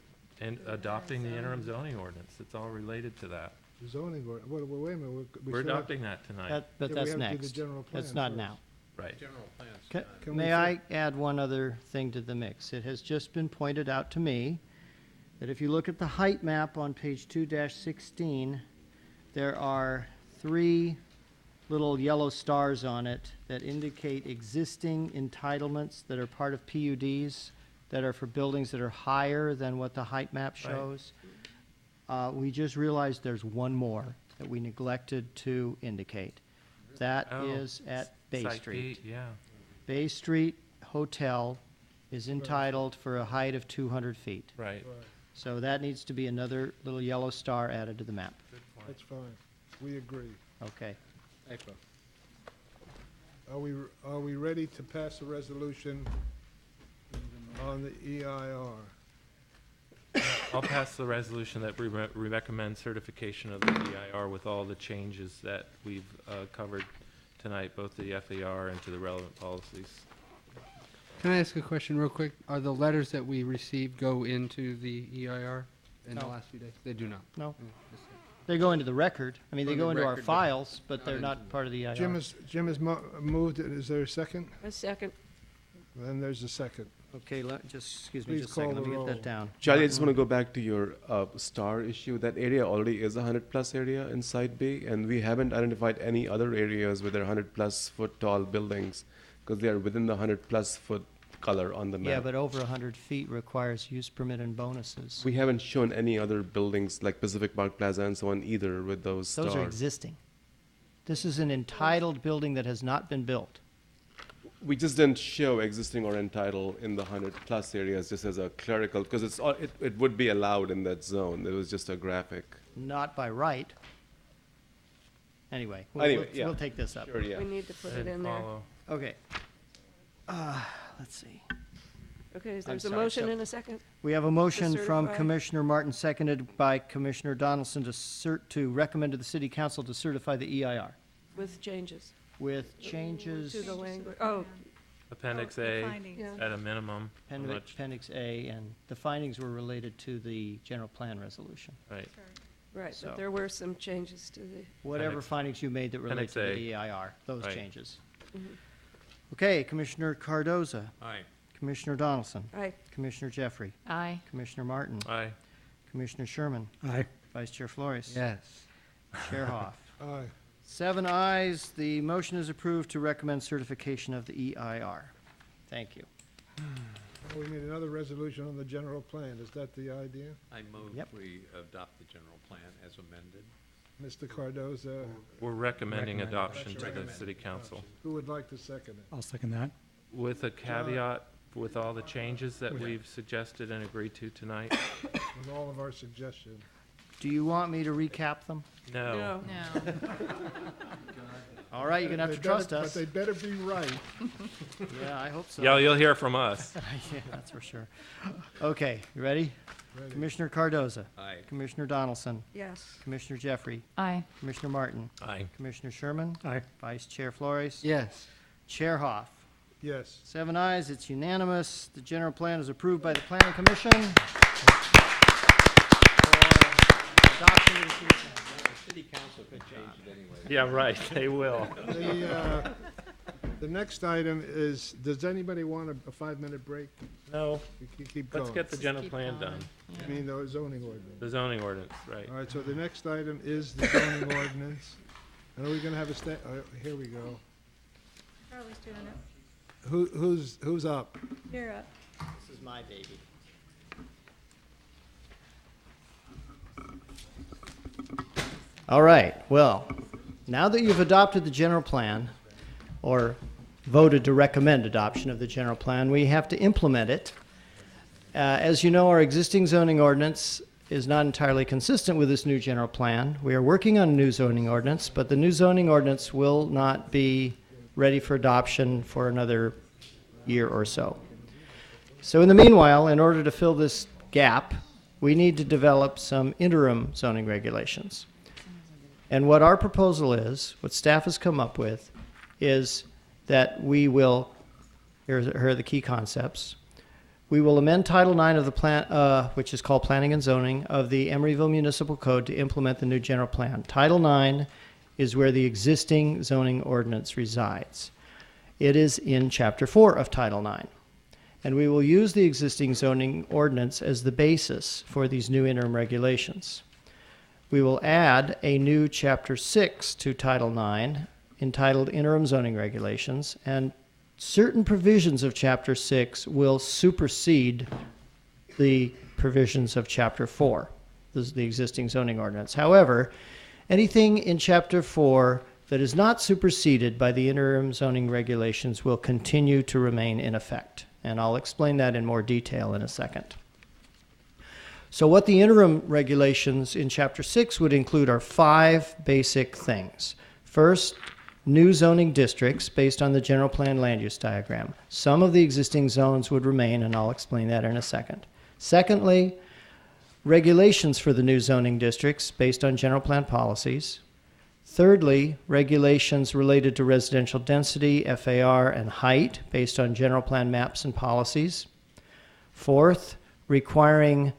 C: adopting the interim zoning ordinance. It's all related to that.
D: The zoning order, wait a minute.
C: We're adopting that tonight.
B: But
D: Yeah, we
B: that's
D: have to do the
B: next.
D: general plan
B: That's not
D: first.
B: now.
C: Right.
L: General plans.
D: Can we
B: May
D: fi-
B: I add one other thing to the mix? It has just been pointed out to me that if you look at the height map on page 2-16, there are 3 little yellow stars on it that indicate existing entitlements that are part of PUDs that are for buildings that are higher than what the height map
C: Right.
B: shows. We just realized there's one more that we neglected to indicate. That
C: Oh,
B: is at Bay
C: Site
B: Street.
C: B, yeah.
B: Bay Street Hotel is entitled for a height of 200 feet.
C: Right.
B: So that needs to be another little yellow star added to the map.
D: That's fine. We agree.
B: Okay.
D: Are we ready to pass a resolution on the EIR?
C: I'll pass the resolution that we recommend certification of the EIR with all the changes that we've covered tonight, both to the FAR and to the relevant policies.
G: Can I ask a question real quick? Are the letters that we received go into the EIR in the
B: No.
G: last few days? They do not?
B: No.
G: Yeah, just-
B: They go into the record. I mean, they
G: On
B: go
G: the
B: into our
G: record, but
B: files, but
G: not
B: they're
G: into
B: not part of the EIR.
D: Jim has moved it. Is there a second?
E: A second.
D: Then there's a second.
B: Okay, excuse me
D: Please
B: just a second.
D: call
B: Let me
D: the
B: get that
D: roll.
B: down.
F: Charlie, I just want to go back to your star issue. That area already is a 100-plus area in Site B, and we haven't identified any other areas where there are 100-plus foot tall buildings, because they are within the 100-plus foot color on the map.
B: Yeah, but over 100 feet requires use permit and bonuses.
F: We haven't shown any other buildings like Pacific Park Plaza and so on either with those stars.
B: Those are existing. This is an entitled building that has not been built.
F: We just didn't show existing or entitled in the 100-plus areas just as a clerical, because it would be allowed in that zone. It was just a graphic.
B: Not by right. Anyway,
F: Anyway, yeah.
B: we'll take this up.
F: Sure, yeah.
E: We need to put it
C: And
E: in there.
C: follow.
B: Okay. Let's see.
E: Okay,
B: I'm
E: there's a
B: sorry,
E: motion
B: so-
E: and a second.
B: We have a motion
E: To
B: from
E: certify.
B: Commissioner Martin, seconded by Commissioner Donaldson to recommend to the City Council to certify the EIR
E: With changes
B: with changes.
E: to the language. Oh,
C: Appendix
U: the
C: A
U: findings.
E: Yeah.
C: at a minimum. how much-
B: Appendix A, and the findings were related to the general plan resolution.
C: Right.
E: right,
B: So-
E: but there were some changes to the,
B: Whatever
C: Appendix-
B: findings you made that relate
C: Appendix
B: to the
C: A.
B: EIR, those
C: Right.
B: changes.
E: Mhm.
B: Okay, Commissioner Cardoza,
L: Aye.
B: Commissioner Donaldson,
E: aye,
B: Commissioner Jeffrey,
N: Aye.
B: Commissioner Martin,
C: Aye.
B: Commissioner Sherman,
A: Aye.
B: Vice Chair Flores.
G: Yes.
B: Chair Hoff.
D: Aye.
B: 7 ayes, the motion is approved to recommend certification of the EIR. Thank you.
D: Now we need another resolution on the general plan. Is that the idea?
L: I move
B: Yep.
L: we adopt the general plan as amended.
D: Mr. Cardoza,
C: We're recommending
G: Recommend.
C: adoption to the
L: Recommend.
C: City Council
D: who would like to second it?
A: I'll second that.
C: with a caveat with all the changes that we've suggested and agreed to tonight.
D: With all of our suggestions.
B: Do you want me to recap them?
C: No.
E: no.
N: No.
B: All right, you're gonna have
D: They
B: to
D: better-
B: trust us.
D: But they better be right.
B: Yeah, I hope so.
C: Yeah, you'll hear from us.
B: Yeah, that's for sure. Okay, you ready?
D: Ready.
B: Commissioner Cardoza,
L: Aye.
B: Commissioner Donaldson,
E: Yes,
B: Commissioner Jeffrey,
N: Aye.
B: Commissioner Martin,
C: Aye.
B: Commissioner Sherman,
A: Aye.
B: Vice Chair Flores,
G: Yes.
B: Chair Hoff.
D: Yes.
B: 7 ayes, it's unanimous. The general plan is approved by the Planning Commission. For adoption of the city plan.
L: The city council could change it anyway.
C: Yeah, right, they will.
D: The next item is, does anybody want a 5-minute break?
C: No,
D: We can keep going.
C: let's get the general
N: keep
C: plan
N: going.
C: done.
D: I mean, the zoning ordinance.
C: The zoning ordinance, right.
D: All right, so the next item is the zoning ordinance. And are we gonna have a here we go.
U: Charlie's doing it.
D: Who's up?
U: You're up.
B: This is my baby. All right, well, now that you've adopted the general plan, or voted to recommend adoption of the general plan, we have to implement it. As you know, our existing zoning ordinance is not entirely consistent with this new general plan. We are working on a new zoning ordinance, but the new zoning ordinance will not be ready for adoption for another year or so. So in the meanwhile, in order to fill this gap, we need to develop some interim zoning regulations. And what our proposal is, what staff has come up with, is that we will, here are the key concepts. We will amend Title IX of the plan, which is called Planning and Zoning, of the Emeryville Municipal Code to implement the new general plan. Title IX is where the existing zoning ordinance resides. It is in Chapter 4 of Title IX. And we will use the existing zoning ordinance as the basis for these new interim regulations. We will add a new Chapter 6 to Title IX entitled Interim Zoning Regulations, and certain provisions of Chapter 6 will supersede the provisions of Chapter 4. This is the existing zoning ordinance. However, anything in Chapter 4 that is not superseded by the interim zoning regulations will continue to remain in effect. And I'll explain that in more detail in a second. So what the interim regulations in Chapter 6 would include are 5 basic things. First, new zoning districts based on the general plan land use diagram. Some of the existing zones would remain, and I'll explain that in a second. Secondly, regulations for the new zoning districts based on general plan policies. Thirdly, regulations related to residential density, FAR, and height based on general plan maps and policies. Fourth, required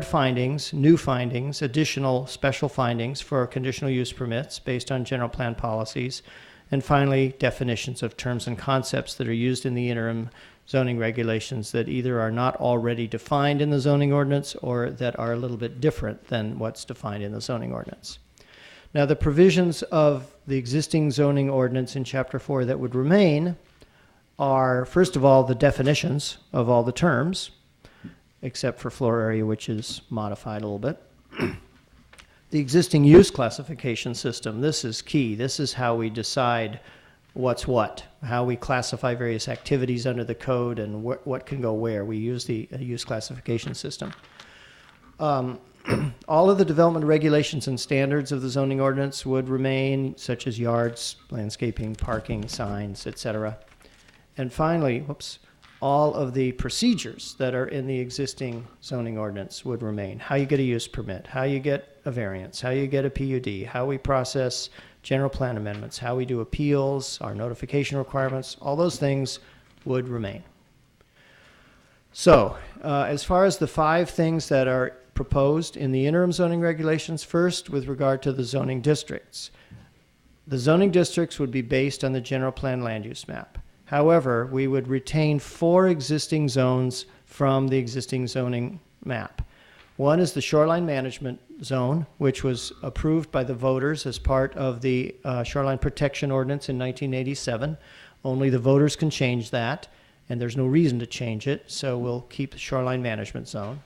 B: findings, new findings, additional special findings for conditional use permits based on general plan policies. And finally, definitions of terms and concepts that are used in the interim zoning regulations that either are not already defined in the zoning ordinance or that are a little bit different than what's defined in the zoning ordinance. Now, the provisions of the existing zoning ordinance in Chapter 4 that would remain are, first of all, the definitions of all the terms, except for floor area, which is modified a little bit. The existing use classification system, this is key. This is how we decide what's what, how we classify various activities under the code and what can go where. We use the use classification system. All of the development regulations and standards of the zoning ordinance would remain, such as yards, landscaping, parking, signs, etc. And finally, all of the procedures that are in the existing zoning ordinance would remain. How you get a use permit, how you get a variance, how you get a PUD, how we process general plan amendments, how we do appeals, our notification requirements, all those things would remain. So, as far as the 5 things that are proposed in the interim zoning regulations, first, with regard to the zoning districts. The zoning districts would be based on the general plan land use map. However, we would retain 4 existing zones from the existing zoning map. One is the shoreline management zone, which was approved by the voters as part of the shoreline protection ordinance in 1987. Only the voters can change that, and there's no reason to change it, so we'll keep the shoreline management zone.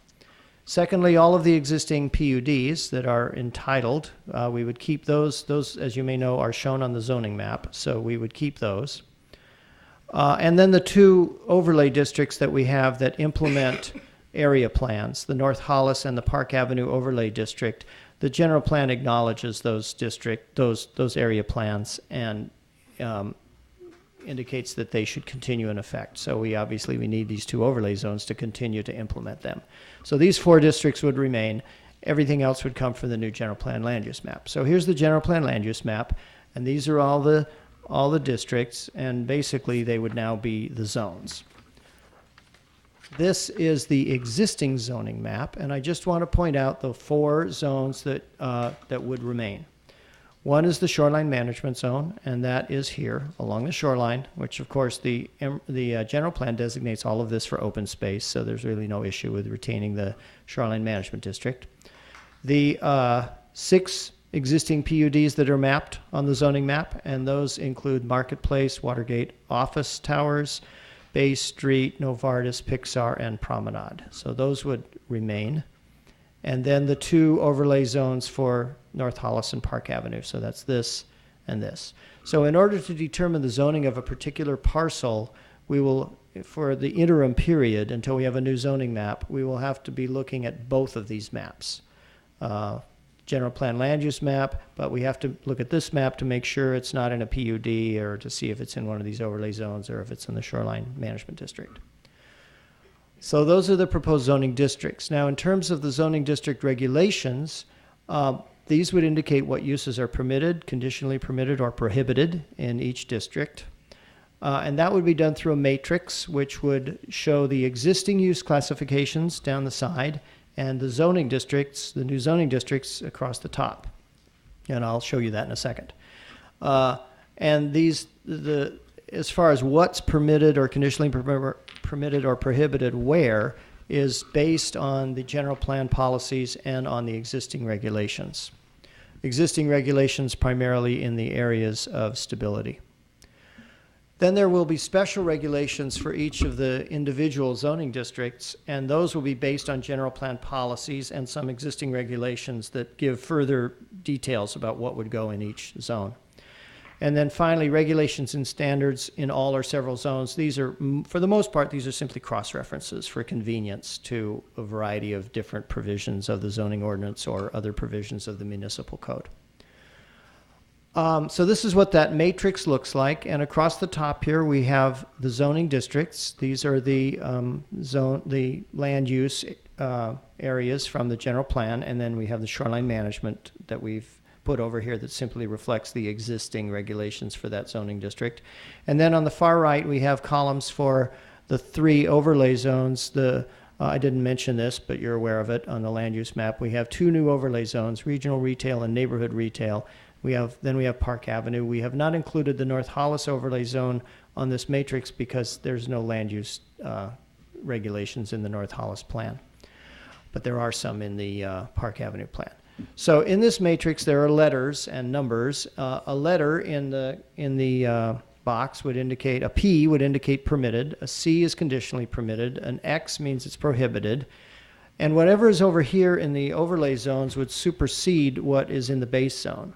B: Secondly, all of the existing PUDs that are entitled, we would keep those. Those, as you may know, are shown on the zoning map, so we would keep those. And then the 2 overlay districts that we have that implement area plans, the North Hollis and the Park Avenue Overlay District. The general plan acknowledges those area plans and indicates that they should continue in effect. So we need these 2 overlay zones to continue to implement them. So these 4 districts would remain. Everything else would come from the new general plan land use map. So here's the general plan land use map, and these are all the districts, and basically they would now be the zones. This is the existing zoning map, and I just want to point out the 4 zones that would remain. One is the shoreline management zone, and that is here along the shoreline, which of course the general plan designates all of this for open space, so there's really no issue with retaining the shoreline management district. The 6 existing PUDs that are mapped on the zoning map, and those include Marketplace, Watergate Office Towers, Bay Street, Novartis, Pixar, and Promenade. So those would remain. And then the 2 overlay zones for North Hollis and Park Avenue. So that's this and this. So in order to determine the zoning of a particular parcel, we will for the interim period until we have a new zoning map, we will have to be looking at both of these maps. General plan land use map, but we have to look at this map to make sure it's not in a PUD or to see if it's in one of these overlay zones or if it's in the shoreline management district. So those are the proposed zoning districts. Now, in terms of the zoning district regulations, these would indicate what uses are permitted, conditionally permitted, or prohibited in each district. And that would be done through a matrix, which would show the existing use classifications down the side and the zoning districts, the new zoning districts across the top. And I'll show you that in a second. And as far as what's permitted or conditionally permitted or prohibited where is based on the general plan policies and on the existing regulations. Existing regulations primarily in the areas of stability. Then there will be special regulations for each of the individual zoning districts, and those will be based on general plan policies and some existing regulations that give further details about what would go in each zone. And then finally, regulations and standards in all or several zones. These are, for the most part, these are simply cross-references for convenience to a variety of different provisions of the zoning ordinance or other provisions of the municipal code. So this is what that matrix looks like, and across the top here we have the zoning districts. These are the the land use areas from the general plan, and then we have the shoreline management that we've put over here that simply reflects the existing regulations for that zoning district. And then on the far right we have columns for the 3 overlay zones. I didn't mention this, but you're aware of it on the land use map. We have 2 new overlay zones, regional retail and neighborhood retail. Then we have Park Avenue. We have not included the North Hollis overlay zone on this matrix because there's no land use regulations in the North Hollis plan. But there are some in the Park Avenue plan. So in this matrix there are letters and numbers. A letter in the box would indicate, a P would indicate permitted, a C is conditionally permitted, an X means it's prohibited, and whatever is over here in the overlay zones would supersede what is in the base zone.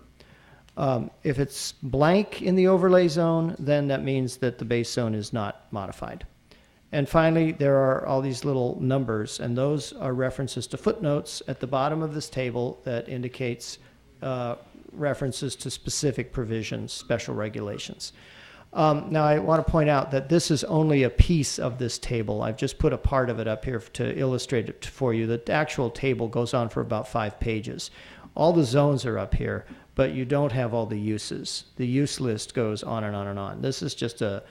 B: If it's blank in the overlay zone, then that means that the base zone is not modified. And finally, there are all these little numbers, and those are references to footnotes at the bottom of this table that indicates references to specific provisions, special regulations. Now, I want to point out that this is only a piece of this table. I've just put a part of it up here to illustrate it for you. The actual table goes on for about 5 pages. All the zones are up here, but you don't have all the uses. The use list goes on and on and on. This is just a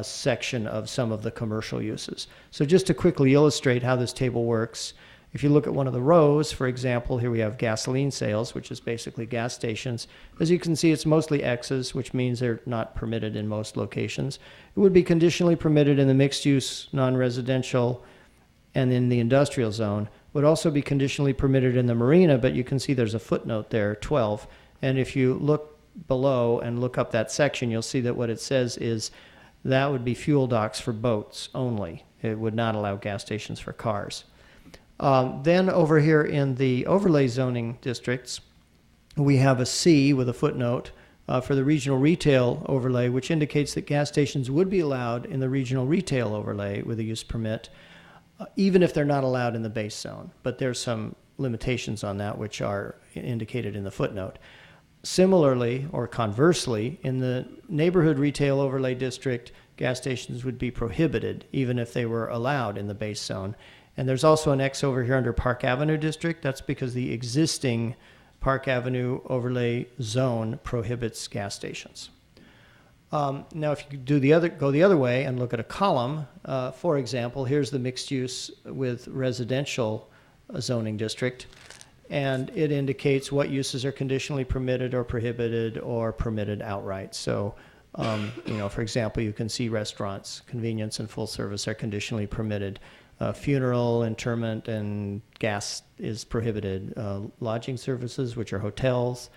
B: section of some of the commercial uses. So just to quickly illustrate how this table works, if you look at one of the rows, for example, here we have gasoline sales, which is basically gas stations. As you can see, it's mostly X's, which means they're not permitted in most locations. It would be conditionally permitted in the mixed-use, non-residential, and in the industrial zone. Would also be conditionally permitted in the marina, but you can see there's a footnote there, 12. And if you look below and look up that section, you'll see that what it says is that would be fuel docks for boats only. It would not allow gas stations for cars. Then over here in the overlay zoning districts, we have a C with a footnote for the regional retail overlay, which indicates that gas stations would be allowed in the regional retail overlay with a use permit, even if they're not allowed in the base zone. But there's some limitations on that which are indicated in the footnote. Similarly, or conversely, in the neighborhood retail overlay district, gas stations would be prohibited even if they were allowed in the base zone. And there's also an X over here under Park Avenue district. That's because the existing Park Avenue overlay zone prohibits gas stations. Now, if you go the other way and look at a column, for example, here's the mixed use with residential zoning district, and it indicates what uses are conditionally permitted or prohibited or permitted outright. So, for example, you can see restaurants, convenience and full service are conditionally permitted. Funeral, interment, and gas is prohibited. Lodging services, which are hotels,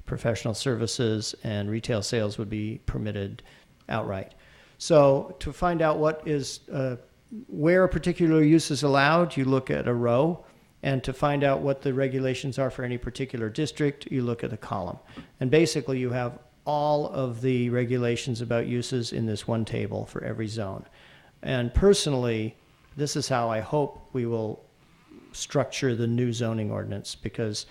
B: professional services, and retail sales would be permitted outright. So to find out what is, where a particular use is allowed, you look at a row. And to find out what the regulations are for any particular district, you look at a column. And basically you have all of the regulations about uses in this one table for every zone. And personally, this is how I hope we will structure the new zoning ordinance, because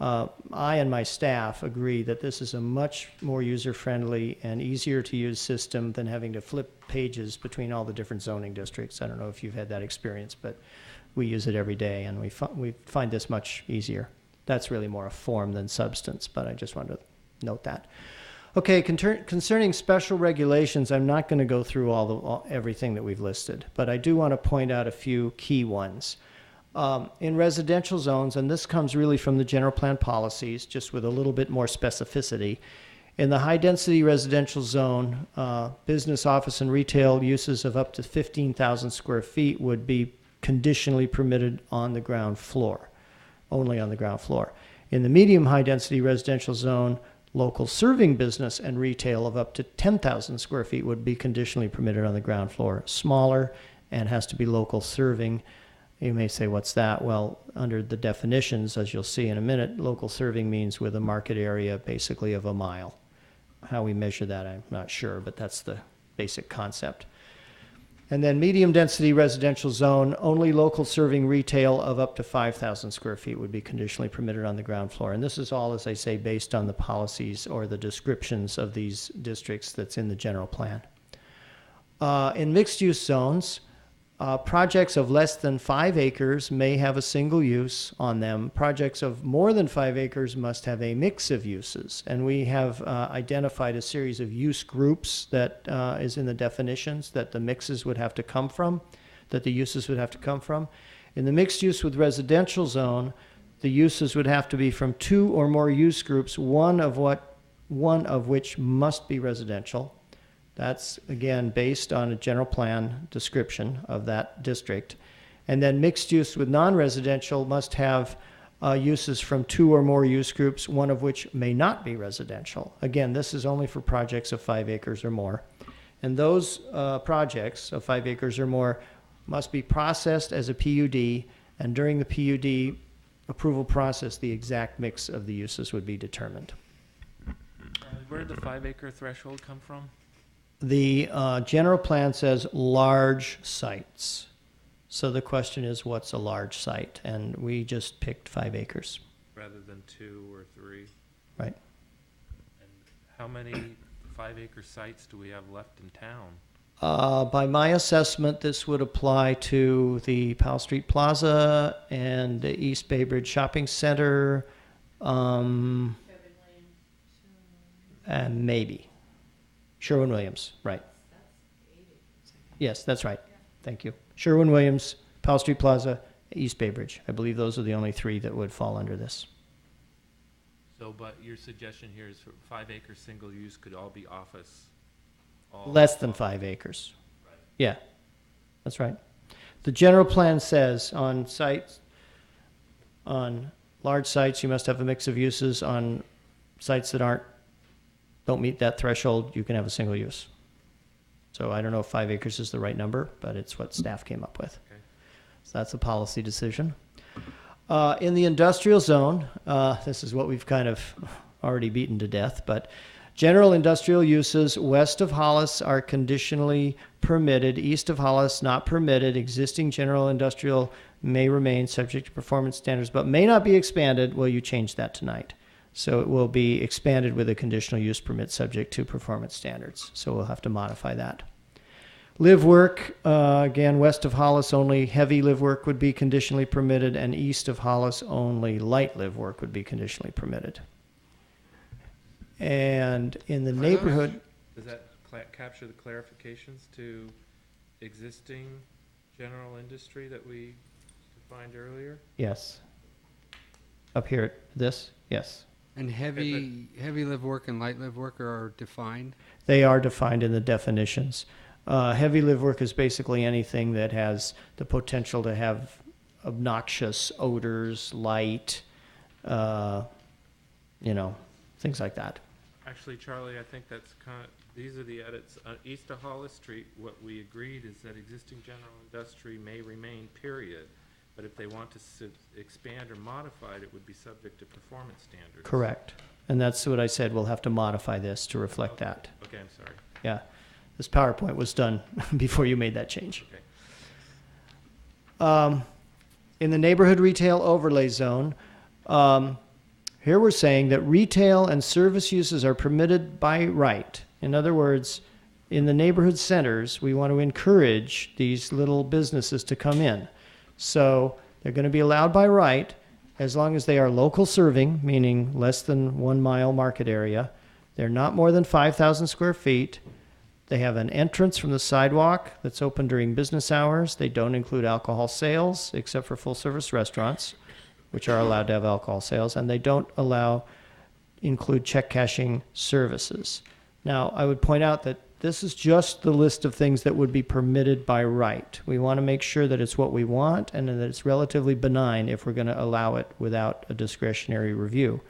B: I and my staff agree that this is a much more user-friendly and easier to use system than having to flip pages between all the different zoning districts. I don't know if you've had that experience, but we use it every day, and we find this much easier. That's really more a form than substance, but I just wanted to note that. Okay, concerning special regulations, I'm not going to go through everything that we've listed, but I do want to point out a few key ones. In residential zones, and this comes really from the general plan policies, just with a little bit more specificity. In the high-density residential zone, business, office, and retail uses of up to 15,000 square feet would be conditionally permitted on the ground floor, only on the ground floor. In the medium high-density residential zone, local serving business and retail of up to 10,000 square feet would be conditionally permitted on the ground floor. Smaller and has to be local serving. You may say, what's that? Well, under the definitions, as you'll see in a minute, local serving means with a market area basically of a mile. How we measure that, I'm not sure, but that's the basic concept. And then medium density residential zone, only local serving retail of up to 5,000 square feet would be conditionally permitted on the ground floor. And this is all, as I say, based on the policies or the descriptions of these districts that's in the general plan. In mixed use zones, projects of less than 5 acres may have a single use on them. Projects of more than 5 acres must have a mix of uses. And we have identified a series of use groups that is in the definitions that the mixes would have to come from, that the uses would have to come from. In the mixed use with residential zone, the uses would have to be from 2 or more use groups, one of which must be residential. That's, again, based on a general plan description of that district. And then mixed use with non-residential must have uses from 2 or more use groups, one of which may not be residential. Again, this is only for projects of 5 acres or more. And those projects of 5 acres or more must be processed as a PUD, and during the PUD approval process, the exact mix of the uses would be determined.
C: Where did the 5 acre threshold come from?
B: The general plan says large sites. So the question is, what's a large site? And we just picked 5 acres.
C: Rather than 2 or 3?
B: Right.
C: And how many 5 acre sites do we have left in town?
B: By my assessment, this would apply to the Powell Street Plaza and the East Bay Bridge Shopping Center, and maybe Sherwin-Williams, right. Yes, that's right. Thank you. Sherwin-Williams, Powell Street Plaza, East Bay Bridge. I believe those are the only 3 that would fall under this.
C: So, but your suggestion here is for 5 acre single use could all be office?
B: Less than 5 acres. Right. Yeah, that's right. The general plan says on sites, on large sites, you must have a mix of uses. On sites that don't meet that threshold, you can have a single use. So I don't know if 5 acres is the right number, but it's what staff came up with.
C: Okay.
B: So that's a policy decision. In the industrial zone, this is what we've kind of already beaten to death, but general industrial uses west of Hollis are conditionally permitted. East of Hollis, not permitted. Existing general industrial may remain subject to performance standards, but may not be expanded. Well, you change that tonight. So it will be expanded with a conditional use permit subject to performance standards. So we'll have to modify that. Live work, again, west of Hollis, only heavy live work would be conditionally permitted, and east of Hollis, only light live work would be conditionally permitted. And in the neighborhood...
C: Does that capture the clarifications to existing general industry that we defined earlier?
B: Yes. Up here, this? Yes.
G: And heavy live work and light live work are defined?
B: They are defined in the definitions. Heavy live work is basically anything that has the potential to have obnoxious odors, light, things like that.
C: Actually, Charlie, I think that's these are the edits. East of Hollis Street, what we agreed is that existing general industry may remain, period. But if they want to expand or modify it, it would be subject to performance standards.
B: Correct. And that's what I said. We'll have to modify this to reflect that.
C: Okay, I'm sorry.
B: Yeah. This PowerPoint was done before you made that change.
C: Okay.
B: In the neighborhood retail overlay zone, here we're saying that retail and service uses are permitted by right. In other words, in the neighborhood centers, we want to encourage these little businesses to come in. So they're going to be allowed by right as long as they are local serving, meaning less than 1 mile market area. They're not more than 5,000 square feet. They have an entrance from the sidewalk that's open during business hours. They don't include alcohol sales except for full service restaurants, which are allowed to have alcohol sales, and they don't include check cashing services. Now, I would point out that this is just the list of things that would be permitted by right. We want to make sure that it's what we want and that it's relatively benign if we're going to allow it without a discretionary review.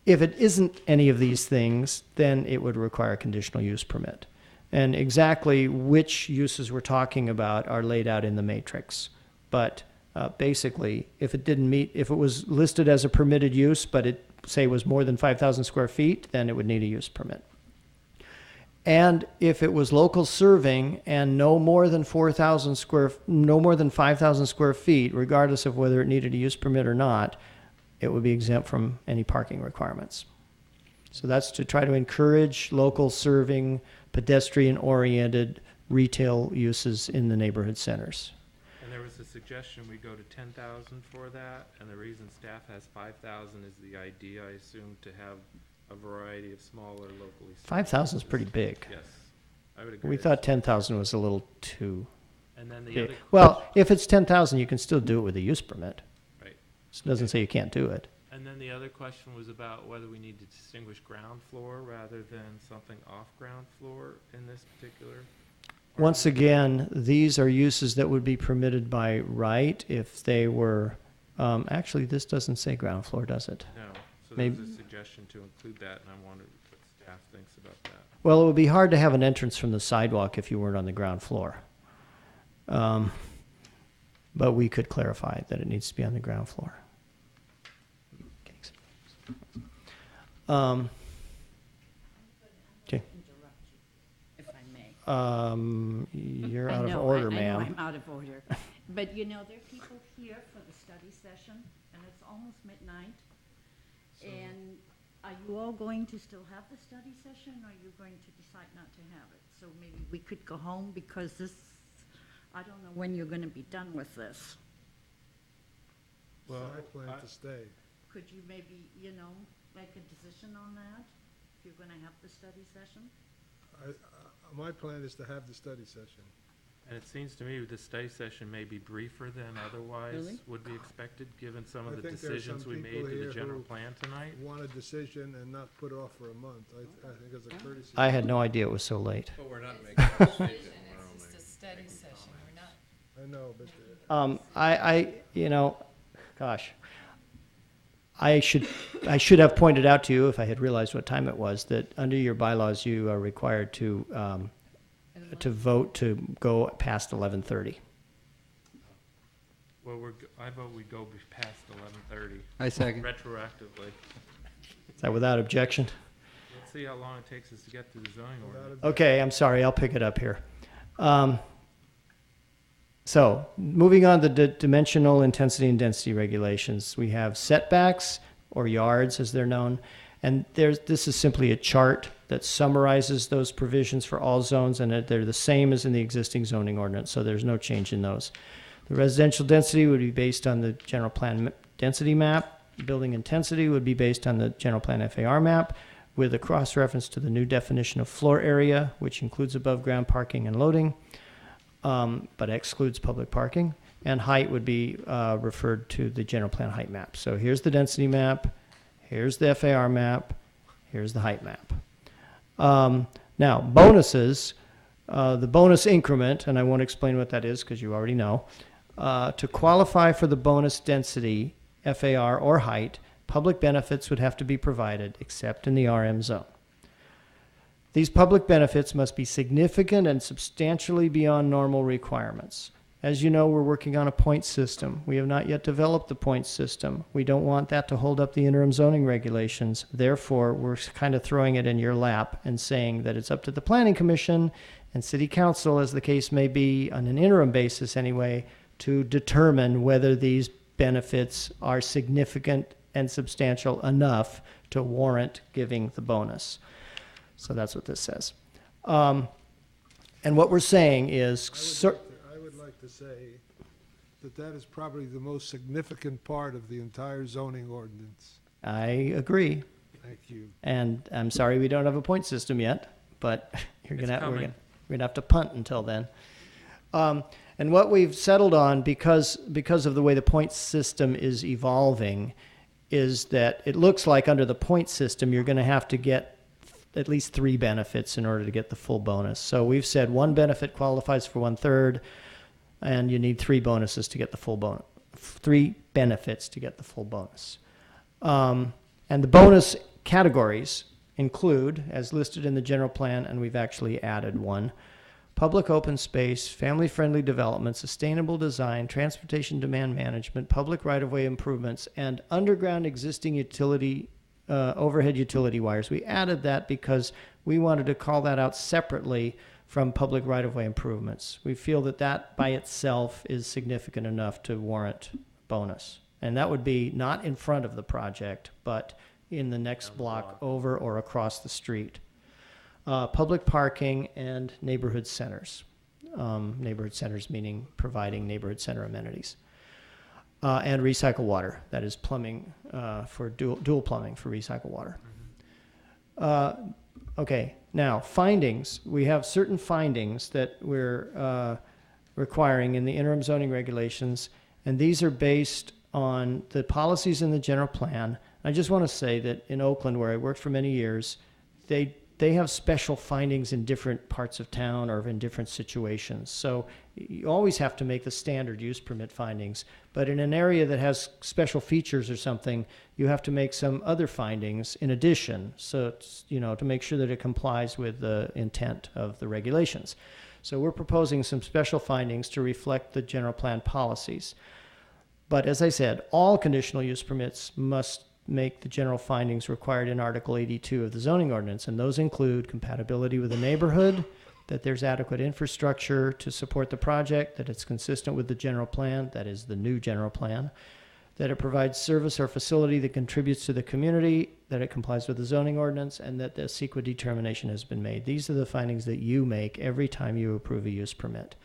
B: If it isn't any of these things, then it would require a conditional use permit. And exactly which uses we're talking about are laid out in the matrix. But basically, if it was listed as a permitted use, but it, say, was more than 5,000 square feet, then it would need a use permit. And if it was local serving and no more than 5,000 square feet, regardless of whether it needed a use permit or not, it would be exempt from any parking requirements. So that's to try to encourage local serving, pedestrian-oriented retail uses in the neighborhood centers.
C: And there was a suggestion we go to 10,000 for that, and the reason staff has 5,000 is the idea, I assume, to have a variety of smaller locally.
B: 5,000 is pretty big.
C: Yes, I would agree.
B: We thought 10,000 was a little too
C: And then the
B: big.
C: other.
B: Well, if it's 10,000, you can still do it with a use permit.
C: Right.
B: It doesn't say you can't do it.
C: And then the other question was about whether we need to distinguish ground floor rather than something off ground floor in this particular.
B: Once again, these are uses that would be permitted by right if they were, actually, this doesn't say ground floor, does it?
C: No, so
B: Maybe-
C: there's a suggestion to include that, and I wondered what staff thinks about that.
B: Well, it would be hard to have an entrance from the sidewalk if you weren't on the ground floor. But we could clarify that it needs to be on the ground floor. Okay.
K: If I may.
B: You're out of
K: I
B: order,
K: know
B: ma'am.
K: I'm out of order. But you know, there are people here for the study session, and it's almost midnight. And are you all going to still have the study session, or are you going to decide not to have it? So maybe we could go home, because this, I don't know when you're gonna be done with this.
D: Well, I plan to stay.
K: Could you maybe, make a decision on that, if you're gonna have the study session?
D: My plan is to have the study session.
C: And it seems to me the study session may be briefer than otherwise
K: Really?
C: would be expected, given some
D: I
C: of the
D: think there are some
C: decisions we
D: people
C: made to
D: here
C: the general
D: who
C: plan tonight.
D: Want a decision and not put off for a month. I think as a courtesy.
B: I had no idea it was so late.
L: But we're not making a decision, we're only.
N: It's a study session, we're not.
D: I know, but
B: Gosh. I should have pointed out to you, if I had realized what time it was, that under your bylaws, you are required to vote to go past 11:30.
C: Well, I vote we go past 11:30.
G: I second.
C: Retroactively.
B: Is that without objection?
C: Let's see how long it takes us to get through the zoning ordinance.
B: Okay, I'm sorry, I'll pick it up here. So, moving on to the dimensional intensity and density regulations, we have setbacks, or yards as they're known, and this is simply a chart that summarizes those provisions for all zones, and they're the same as in the existing zoning ordinance, so there's no change in those. The residential density would be based on the general plan density map. Building intensity would be based on the general plan FAR map, with a cross-reference to the new definition of floor area, which includes above-ground parking and loading, but excludes public parking. And height would be referred to the general plan height map. So here's the density map, here's the FAR map, here's the height map. Now, bonuses, the bonus increment, and I won't explain what that is because you already know. To qualify for the bonus density, FAR or height, public benefits would have to be provided except in the RM zone. These public benefits must be significant and substantially beyond normal requirements. As you know, we're working on a point system. We have not yet developed the point system. We don't want that to hold up the interim zoning regulations. Therefore, we're kind of throwing it in your lap and saying that it's up to the Planning Commission and City Council, as the case may be, on an interim basis anyway, to determine whether these benefits are significant and substantial enough to warrant giving the bonus. So that's what this says. And what we're saying is...
D: I would like to say that that is probably the most significant part of the entire zoning ordinance.
B: I agree.
D: Thank you.
B: And I'm sorry we don't have a point system yet, but we're gonna have to punt until then. And what we've settled on, because of the way the point system is evolving, is that it looks like under the point system you're going to have to get at least 3 benefits in order to get the full bonus. So we've said 1 benefit qualifies for 1/3, and you need 3 bonuses to get the full bonus. 3 benefits to get the full bonus. And the bonus categories include, as listed in the general plan, and we've actually added one: public open space, family-friendly development, sustainable design, transportation demand management, public right-of-way improvements, and underground existing utility, overhead utility wires. We added that because we wanted to call that out separately from public right-of-way improvements. We feel that that by itself is significant enough to warrant bonus. And that would be not in front of the project, but in the next block over or across the street. Public parking and neighborhood centers. Neighborhood centers meaning providing neighborhood center amenities. And recycle water, that is plumbing for dual plumbing for recycle water. Okay, now findings. We have certain findings that we're requiring in the interim zoning regulations, and these are based on the policies in the general plan. I just want to say that in Oakland, where I worked for many years, they have special findings in different parts of town or in different situations. So you always have to make the standard use permit findings. But in an area that has special features or something, you have to make some other findings in addition. So, it's, to make sure that it complies with the intent of the regulations. So we're proposing some special findings to reflect the general plan policies. But as I said, all conditional use permits must make the general findings required in Article 82 of the zoning ordinance, and those include compatibility with the neighborhood, that there's adequate infrastructure to support the project, that it's consistent with the general plan, that is the new general plan, that it provides service or facility that contributes to the community, that it complies with the zoning ordinance, and that the CEQA determination has been made. These are the findings that you make every time you approve a use permit.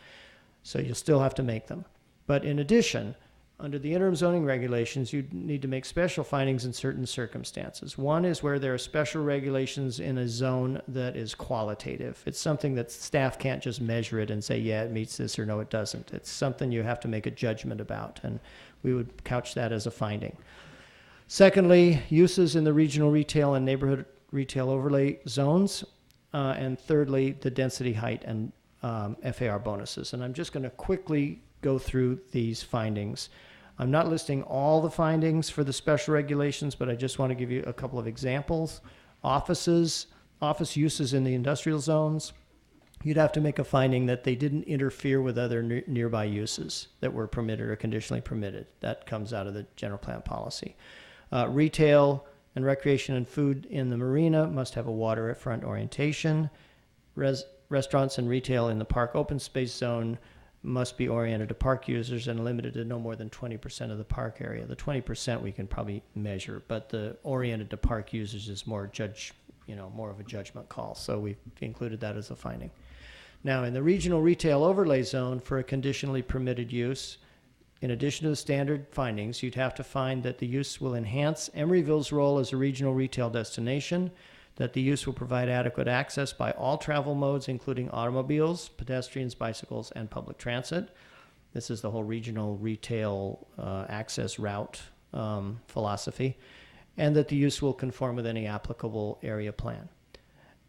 B: So you'll still have to make them. But in addition, under the interim zoning regulations, you need to make special findings in certain circumstances. One is where there are special regulations in a zone that is qualitative. It's something that staff can't just measure it and say, yeah, it meets this or no, it doesn't. It's something you have to make a judgment about, and we would couch that as a finding. Secondly, uses in the regional retail and neighborhood retail overlay zones. And thirdly, the density height and FAR bonuses. And I'm just going to quickly go through these findings. I'm not listing all the findings for the special regulations, but I just want to give you a couple of examples. Office uses in the industrial zones, you'd have to make a finding that they didn't interfere with other nearby uses that were permitted or conditionally permitted. That comes out of the general plan policy. Retail and recreation and food in the marina must have a waterfront orientation. Restaurants and retail in the park open space zone must be oriented to park users and limited to no more than 20% of the park area. The 20% we can probably measure, but the oriented to park users is more of a judgment call. So we've included that as a finding. Now, in the regional retail overlay zone for a conditionally permitted use, in addition to the standard findings, you'd have to find that the use will enhance Emeryville's role as a regional retail destination, that the use will provide adequate access by all travel modes, including automobiles, pedestrians, bicycles, and public transit. This is the whole regional retail access route philosophy, and that the use will conform with any applicable area plan.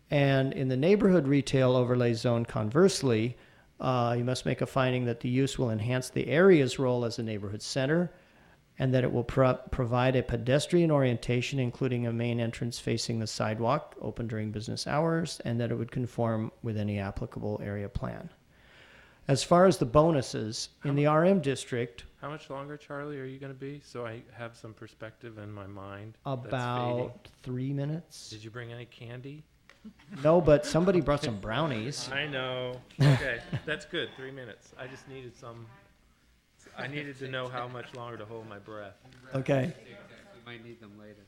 B: And in the neighborhood retail overlay zone, conversely, you must make a finding that the use will enhance the area's role as a neighborhood center, and that it will provide a pedestrian orientation, including a main entrance facing the sidewalk, open during business hours, and that it would conform with any applicable area plan. As far as the bonuses, in the RM district,
C: How much longer, Charlie, are you going to be? So I have some perspective in my mind. that's fading.
B: about 3 minutes.
C: Did you bring any candy?
B: No, but somebody brought some brownies.
C: I know. Okay, that's good. 3 minutes. I just needed some. I needed to know how much longer to hold my breath.
B: Okay.
G: You might need them later.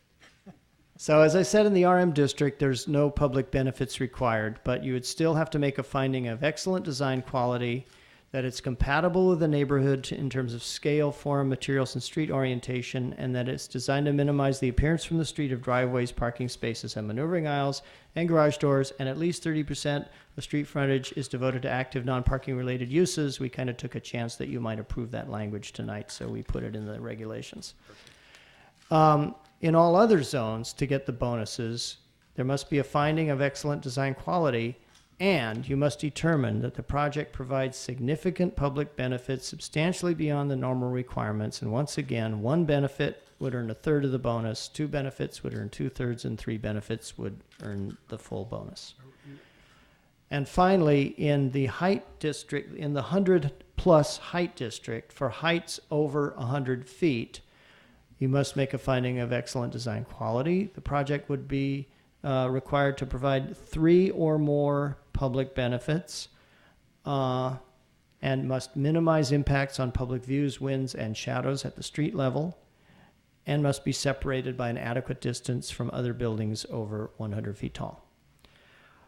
B: So as I said, in the RM district, there's no public benefits required, but you would still have to make a finding of excellent design quality, that it's compatible with the neighborhood in terms of scale, form, materials, and street orientation, and that it's designed to minimize the appearance from the street of driveways, parking spaces, and maneuvering aisles, and garage doors, and at least 30% of street frontage is devoted to active non-parking related uses. We kind of took a chance that you might approve that language tonight, so we put it in the regulations. In all other zones, to get the bonuses, there must be a finding of excellent design quality, and you must determine that the project provides significant public benefits substantially beyond the normal requirements. And once again, one benefit would earn a third of the bonus, 2 benefits would earn 2/3, and 3 benefits would earn the full bonus. And finally, in the height district, in the 100+ height district, for heights over 100 feet, you must make a finding of excellent design quality. The project would be required to provide 3 or more public benefits and must minimize impacts on public views, winds, and shadows at the street level, and must be separated by an adequate distance from other buildings over 100 feet tall.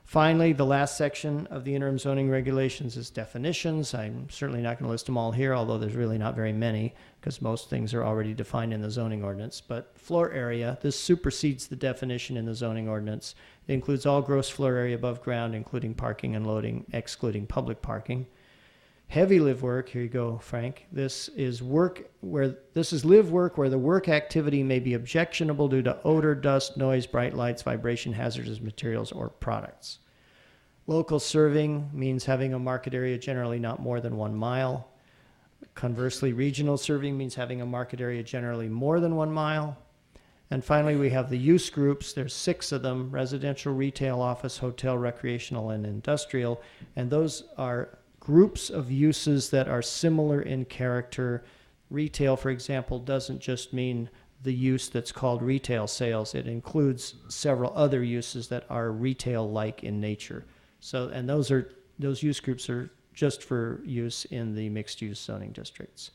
B: Finally, the last section of the interim zoning regulations is definitions. I'm certainly not going to list them all here, although there's really not very many, because most things are already defined in the zoning ordinance. But floor area, this supersedes the definition in the zoning ordinance. It includes all gross floor area above ground, including parking and loading, excluding public parking. Heavy live work, here you go, Frank. This is live work where the work activity may be objectionable due to odor, dust, noise, bright lights, vibration, hazardous materials, or products. Local serving means having a market area generally not more than 1 mile. Conversely, regional serving means having a market area generally more than 1 mile. And finally, we have the use groups. There's 6 of them: residential, retail, office, hotel, recreational, and industrial. And those are groups of uses that are similar in character. Retail, for example, doesn't just mean the use that's called retail sales. It includes several other uses that are retail-like in nature. So, and those use groups are just for use in the mixed-use zoning districts.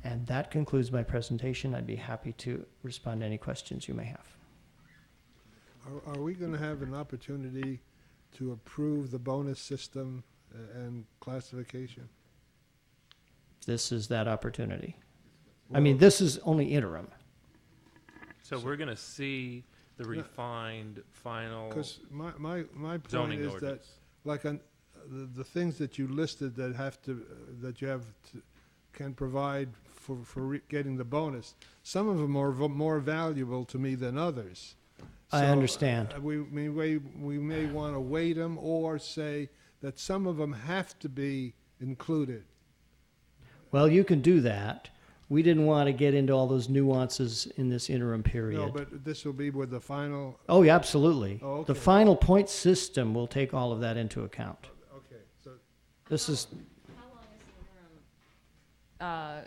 B: And that concludes my presentation. I'd be happy to respond to any questions you may have.
D: Are we going to have an opportunity to approve the bonus system and classification?
B: This is that opportunity. I mean, this is only interim.
C: So we're going to see the refined final
D: Because my point
C: zoning
D: is
C: ordinance.
D: that, like, the things that you listed that can provide for getting the bonus, some of them are more valuable to me than others.
B: I understand.
D: We may want to weight them or say that some of them have to be included.
B: Well, you can do that. We didn't want to get into all those nuances in this interim period.
D: No, but this will be with the final.
B: Oh, yeah, absolutely.
D: Oh, okay.
B: The final point system will take all of that into account.
D: Okay, so
B: This is
N: Control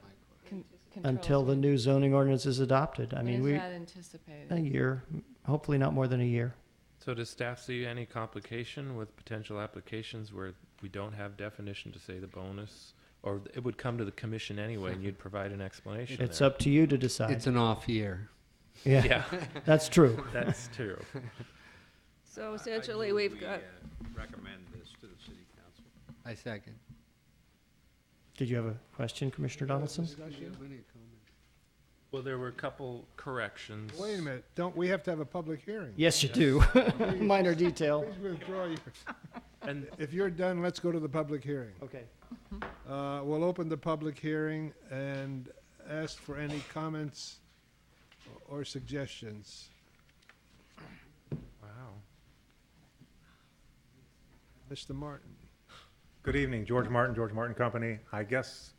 B: until the new zoning ordinance is adopted. I mean,
N: When is
B: we
N: that anticipated?
B: a year, hopefully not more than a year.
C: So does staff see any complication with potential applications where we don't have definition to say the bonus? Or it would come to the commission anyway and you'd provide an explanation?
B: It's
C: there?
B: up to you to decide.
G: It's an off year.
B: Yeah,
C: Yeah.
B: that's true.
C: That's true.
E: So essentially, we've got,
L: Recommend this to the city council.
G: I second.
B: Did you have a question, Commissioner Donaldson?
C: Well, there were a couple corrections.
D: wait a minute, don't we have to have a public hearing?
B: Yes, you do. Minor detail.
D: Please withdraw your.
C: And
D: If you're done, let's go to the public hearing.
B: Okay.
D: We'll open the public hearing and ask for any comments or suggestions.
C: wow.
D: Mr. Martin.
H: Good evening, George Martin Company. I guess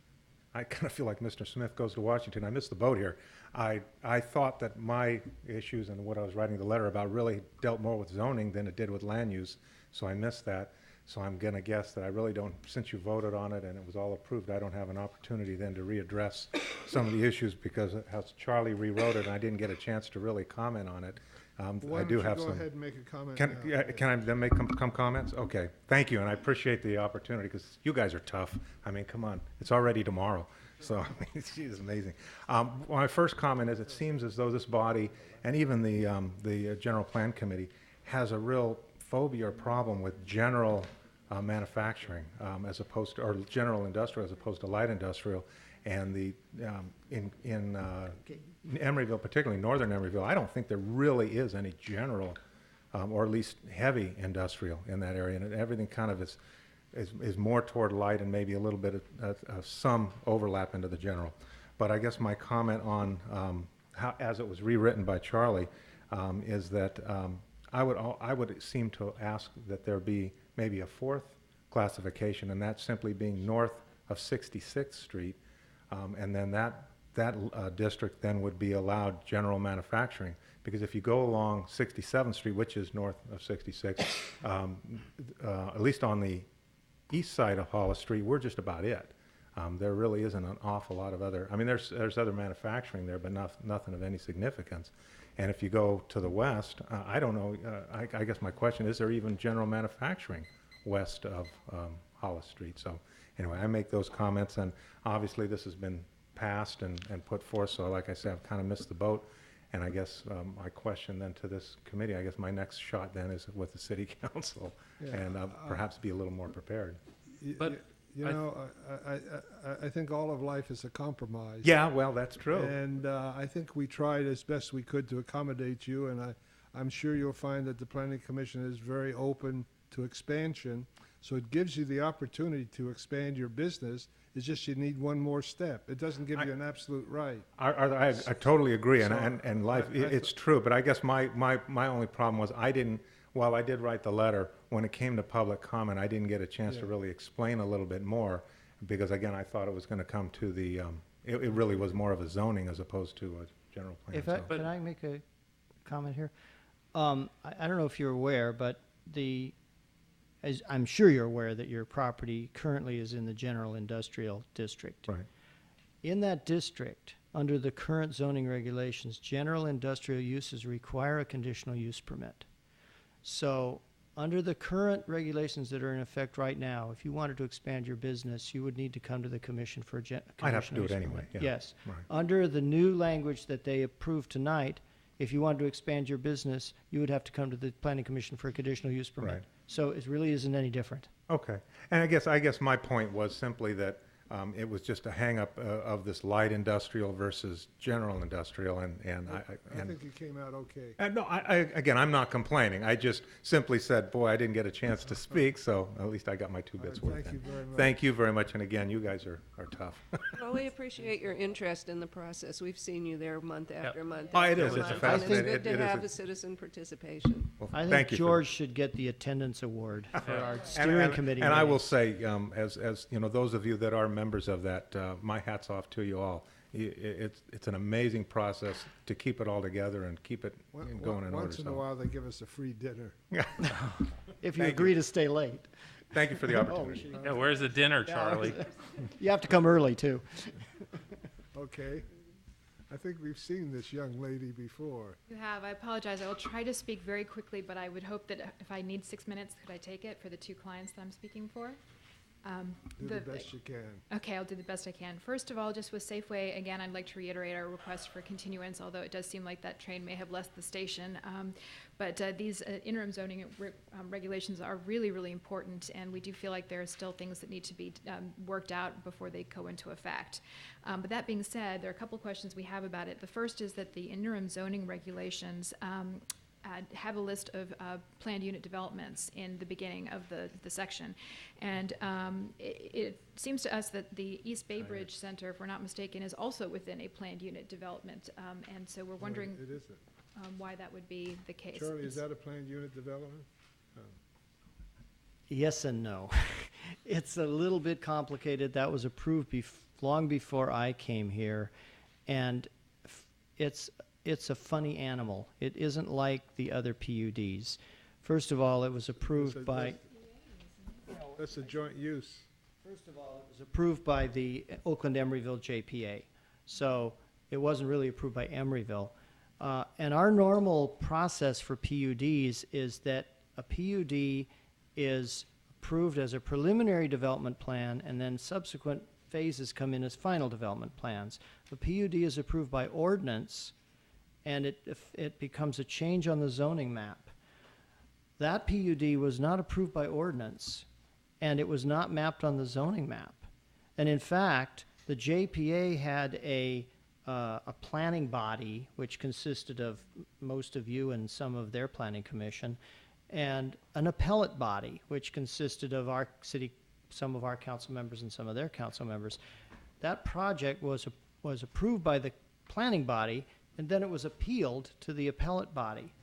H: I kind of feel like Mr. Smith goes to Washington. I missed the boat here. I thought that my issues and what I was writing the letter about really dealt more with zoning than it did with land use, so I missed that. So I'm going to guess that I really don't, since you voted on it and it was all approved, I don't have an opportunity then to readdress some of the issues because as Charlie rewrote it, and I didn't get a chance to really comment on it.
D: Why
H: I
D: don't
H: do
D: you
H: have
D: go
H: some.
D: ahead and make a comment
H: Can,
D: now?
H: can I then make some comments? Okay, thank you, and I appreciate the opportunity because you guys are tough. I mean, come on, it's already tomorrow. So, I mean, it's amazing. My first comment is it seems as though this body and even the General Plan Committee has a real phobia or problem with general manufacturing as opposed to, or general industrial as opposed to light industrial. And the in Emeryville, particularly northern Emeryville, I don't think there really is any general or at least heavy industrial in that area, and everything kind of is more toward light and maybe a little bit of some overlap into the general. But I guess my comment on how, as it was rewritten by Charlie, is that I would seem to ask that there be maybe a fourth classification, and that simply being north of 66th Street, and then that district then would be allowed general manufacturing. Because if you go along 67th Street, which is north of 66, at least on the east side of Hollis Street, we're just about it. There really isn't an awful lot of other, I mean, there's other manufacturing there, but nothing of any significance. And if you go to the west, I don't know, I guess my question is there even general manufacturing west of Hollis Street? So anyway, I make those comments, and obviously this has been passed and put forth, so like I said, I've kind of missed the boat. And I guess my question then to this committee, I guess my next shot then is with the city council, and perhaps be a little more prepared.
C: But
D: you know, I think all of life is a compromise.
H: Yeah, well, that's true.
D: And I think we tried as best we could to accommodate you, and I'm sure you'll find that the Planning Commission is very open to expansion. So it gives you the opportunity to expand your business. It's just you need one more step. It doesn't give you an absolute right.
H: I totally agree, and life, it's true. But I guess my only problem was while I did write the letter, when it came to public comment, I didn't get a chance to really explain a little bit more, because again, I thought it was going to come to the, it really was more of a zoning as opposed to a general plan.
B: Can I make a comment here? I don't know if you're aware, but as I'm sure you're aware that your property currently is in the general industrial district.
H: Right.
B: In that district, under the current zoning regulations, general industrial uses require a conditional use permit. So under the current regulations that are in effect right now, if you wanted to expand your business, you would need to come to the commission for a
H: I'd have to do
B: conditional
H: it
B: use
H: anyway.
B: permit.
H: Yeah.
B: Yes.
H: Right.
B: Under the new language that they approved tonight, if you wanted to expand your business, you would have to come to the planning commission for a conditional use permit.
H: Right.
B: So it really isn't any different.
H: Okay, and I guess my point was simply that it was just a hang-up of this light industrial versus general industrial, and
D: I think you came out okay.
H: no, again, I'm not complaining. I just simply said, boy, I didn't get a chance to speak, so at least I got my 2 bits worth.
D: Thank you very much.
H: Thank you very much, and again, you guys are tough.
E: Well, we appreciate your interest in the process. We've seen you there month after month.
H: Oh, it
E: after
H: is. It's a
E: month,
H: fascinating-
E: And it's good
H: it
E: to
H: is
E: have
H: a-
E: the citizen participation.
H: Well,
B: I think
H: thank you for
B: George should get the attendance award for our steering committee.
H: And I will
B: meetings.
H: say, as you know, those of you that are members of that, my hat's off to you all. It's an amazing process to keep it all together and keep it going in order.
D: Once in a while, they give us a free dinner.
B: If you
H: Thank
B: agree to stay late.
H: Thank you for the opportunity.
C: Yeah, where's the dinner, Charlie?
B: You have to come early, too.
D: Okay. I think we've seen this young lady before.
P: You have. I apologize. I will try to speak very quickly, but I would hope that if I need 6 minutes, could I take it for the 2 clients that I'm speaking for?
D: Do the best you can.
P: Okay, I'll do the best I can. First of all, just with Safeway, again, I'd like to reiterate our request for continuance, although it does seem like that train may have left the station. But these interim zoning regulations are really, really important, and we do feel like there are still things that need to be worked out before they go into effect. But that being said, there are a couple questions we have about it. The first is that the interim zoning regulations have a list of planned unit developments in the beginning of the section. And it seems to us that the East Bay Bridge Center, if we're not mistaken, is also within a planned unit development. And so we're wondering
D: It isn't.
P: why that would be the case.
D: Charlie, is that a planned unit development?
B: Yes and no. It's a little bit complicated. That was approved long before I came here, and it's a funny animal. It isn't like the other PUDs. First of all, it was approved by...
D: That's a joint use.
B: First of all, it was approved by the Oakland Emeryville JPA, so it wasn't really approved by Emeryville. And our normal process for PUDs is that a PUD is approved as a preliminary development plan, and then subsequent phases come in as final development plans. The PUD is approved by ordinance, and it becomes a change on the zoning map. That PUD was not approved by ordinance, and it was not mapped on the zoning map. And in fact, the JPA had a planning body, which consisted of most of you and some of their planning commission, and an appellate body, which consisted of our city, some of our council members and some of their council members. That project was approved by the planning body, and then it was appealed to the appellate body.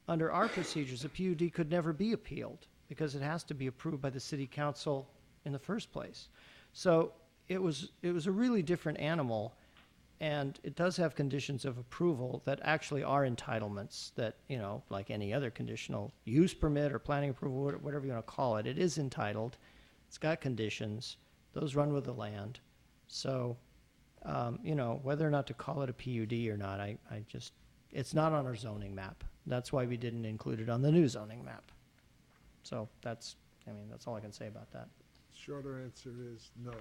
B: Under our procedures, a PUD could never be appealed because it has to be approved by the city council in the first place. So it was a really different animal, and it does have conditions of approval that actually are entitlements that, you know, like any other conditional use permit or planning approval, whatever you want to call it, it is entitled. It's got conditions. Those run with the land. So, you know, whether or not to call it a PUD or not, it's not on our zoning map. That's why we didn't include it on the new zoning map. So that's all I can say about that.
D: Shorter answer is no.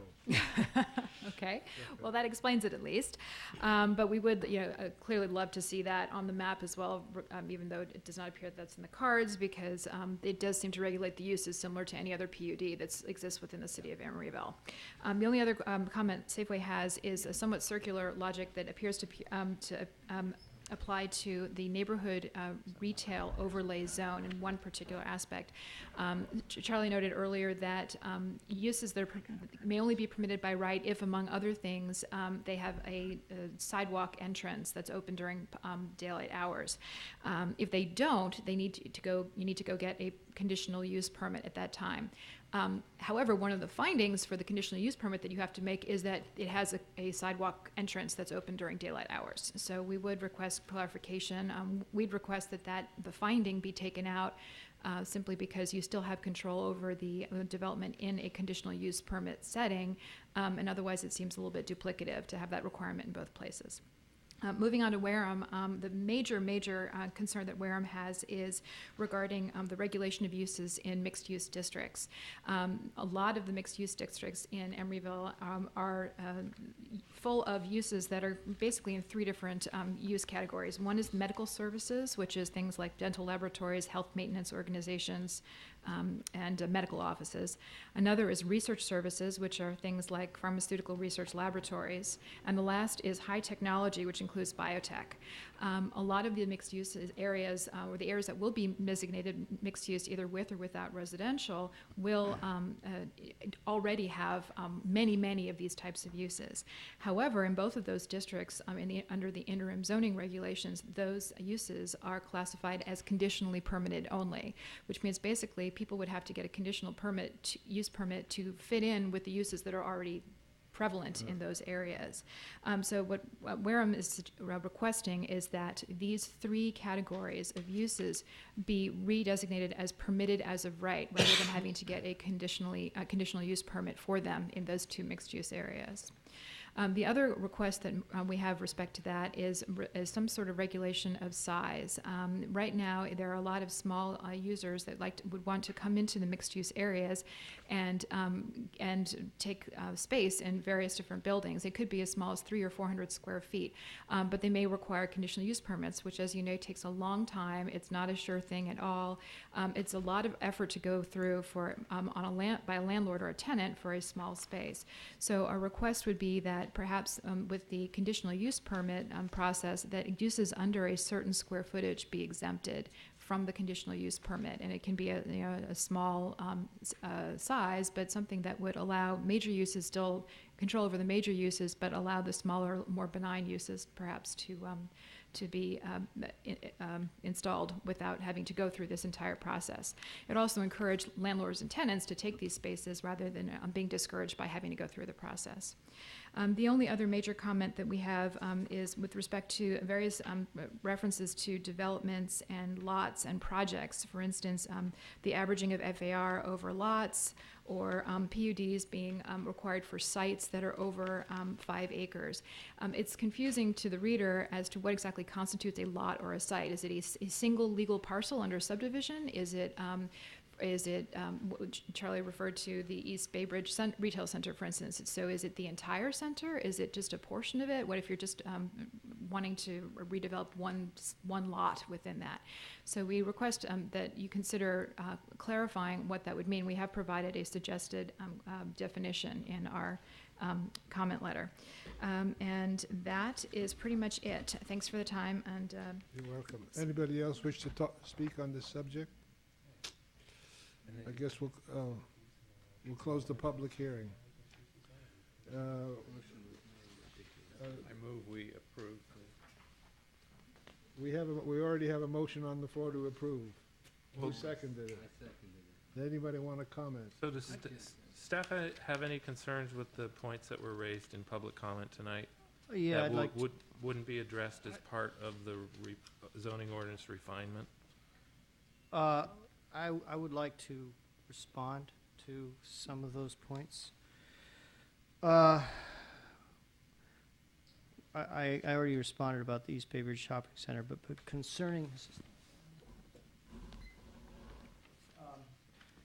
P: Okay, well, that explains it at least. But we would, clearly love to see that on the map as well, even though it does not appear that that's in the cards, because it does seem to regulate the uses similar to any other PUD that exists within the city of Emeryville. The only other comment Safeway has is a somewhat circular logic that appears to apply to the neighborhood retail overlay zone in one particular aspect. Charlie noted earlier that uses that may only be permitted by right if, among other things, they have a sidewalk entrance that's open during daylight hours. If they don't, you need to go get a conditional use permit at that time. However, one of the findings for the conditional use permit that you have to make is that it has a sidewalk entrance that's open during daylight hours. So we would request clarification. We'd request that the finding be taken out simply because you still have control over the development in a conditional use permit setting, and otherwise it seems a little bit duplicative to have that requirement in both places. Moving on to Wareham, the major concern that Wareham has is regarding the regulation of uses in mixed-use districts. A lot of the mixed-use districts in Emeryville are full of uses that are basically in three different use categories. One is medical services, which is things like dental laboratories, health maintenance organizations, and medical offices. Another is research services, which are things like pharmaceutical research laboratories. And the last is high technology, which includes biotech. A lot of the mixed use areas, or the areas that will be designated mixed use either with or without residential, will already have many of these types of uses. However, in both of those districts, under the interim zoning regulations, those uses are classified as conditionally permitted only, which means basically people would have to get a conditional use permit to fit in with the uses that are already prevalent in those areas. So what Wareham is requesting is that these three categories of uses be redesignated as permitted as of right, rather than having to get a conditional use permit for them in those two mixed use areas. The other request that we have respect to that is some sort of regulation of size. Right now, there are a lot of small users that would want to come into the mixed-use areas and take space in various different buildings. It could be as small as 300 or 400 square feet, but they may require conditional use permits, which, as you know, takes a long time. It's not a sure thing at all. It's a lot of effort to go through by a landlord or a tenant for a small space. So our request would be that perhaps with the conditional use permit process, that uses under a certain square footage be exempted from the conditional use permit, and it can be a small size, but something that would allow major uses still control over the major uses, but allow the smaller, more benign uses perhaps to be installed without having to go through this entire process. It also encouraged landlords and tenants to take these spaces rather than being discouraged by having to go through the process. The only other major comment that we have is with respect to various references to developments and lots and projects. For instance, the averaging of FAR over lots, or PUDs being required for sites that are over 5 acres. It's confusing to the reader as to what exactly constitutes a lot or a site. Is it a single legal parcel under subdivision? Is it what Charlie referred to the East Bay Bridge Retail Center, for instance? So is it the entire center? Is it just a portion of it? What if you're just wanting to redevelop one lot within that? So we request that you consider clarifying what that would mean. We have provided a suggested definition in our comment letter. And that is pretty much it. Thanks for the time. And
D: you're welcome. Anybody else wish to speak on this subject? I guess we'll close the public hearing.
L: I move we approve.
D: We already have a motion on the floor to approve. Who seconded it?
G: I seconded it.
D: Does anybody want to comment?
C: So does staff have any concerns with the points that were raised in public comment tonight?
B: Yeah,
C: that
B: I'd like to.
C: wouldn't be addressed as part of the zoning ordinance refinement?
B: I would like to respond to some of those points. I already responded about the East Bay Bridge Shopping Center, but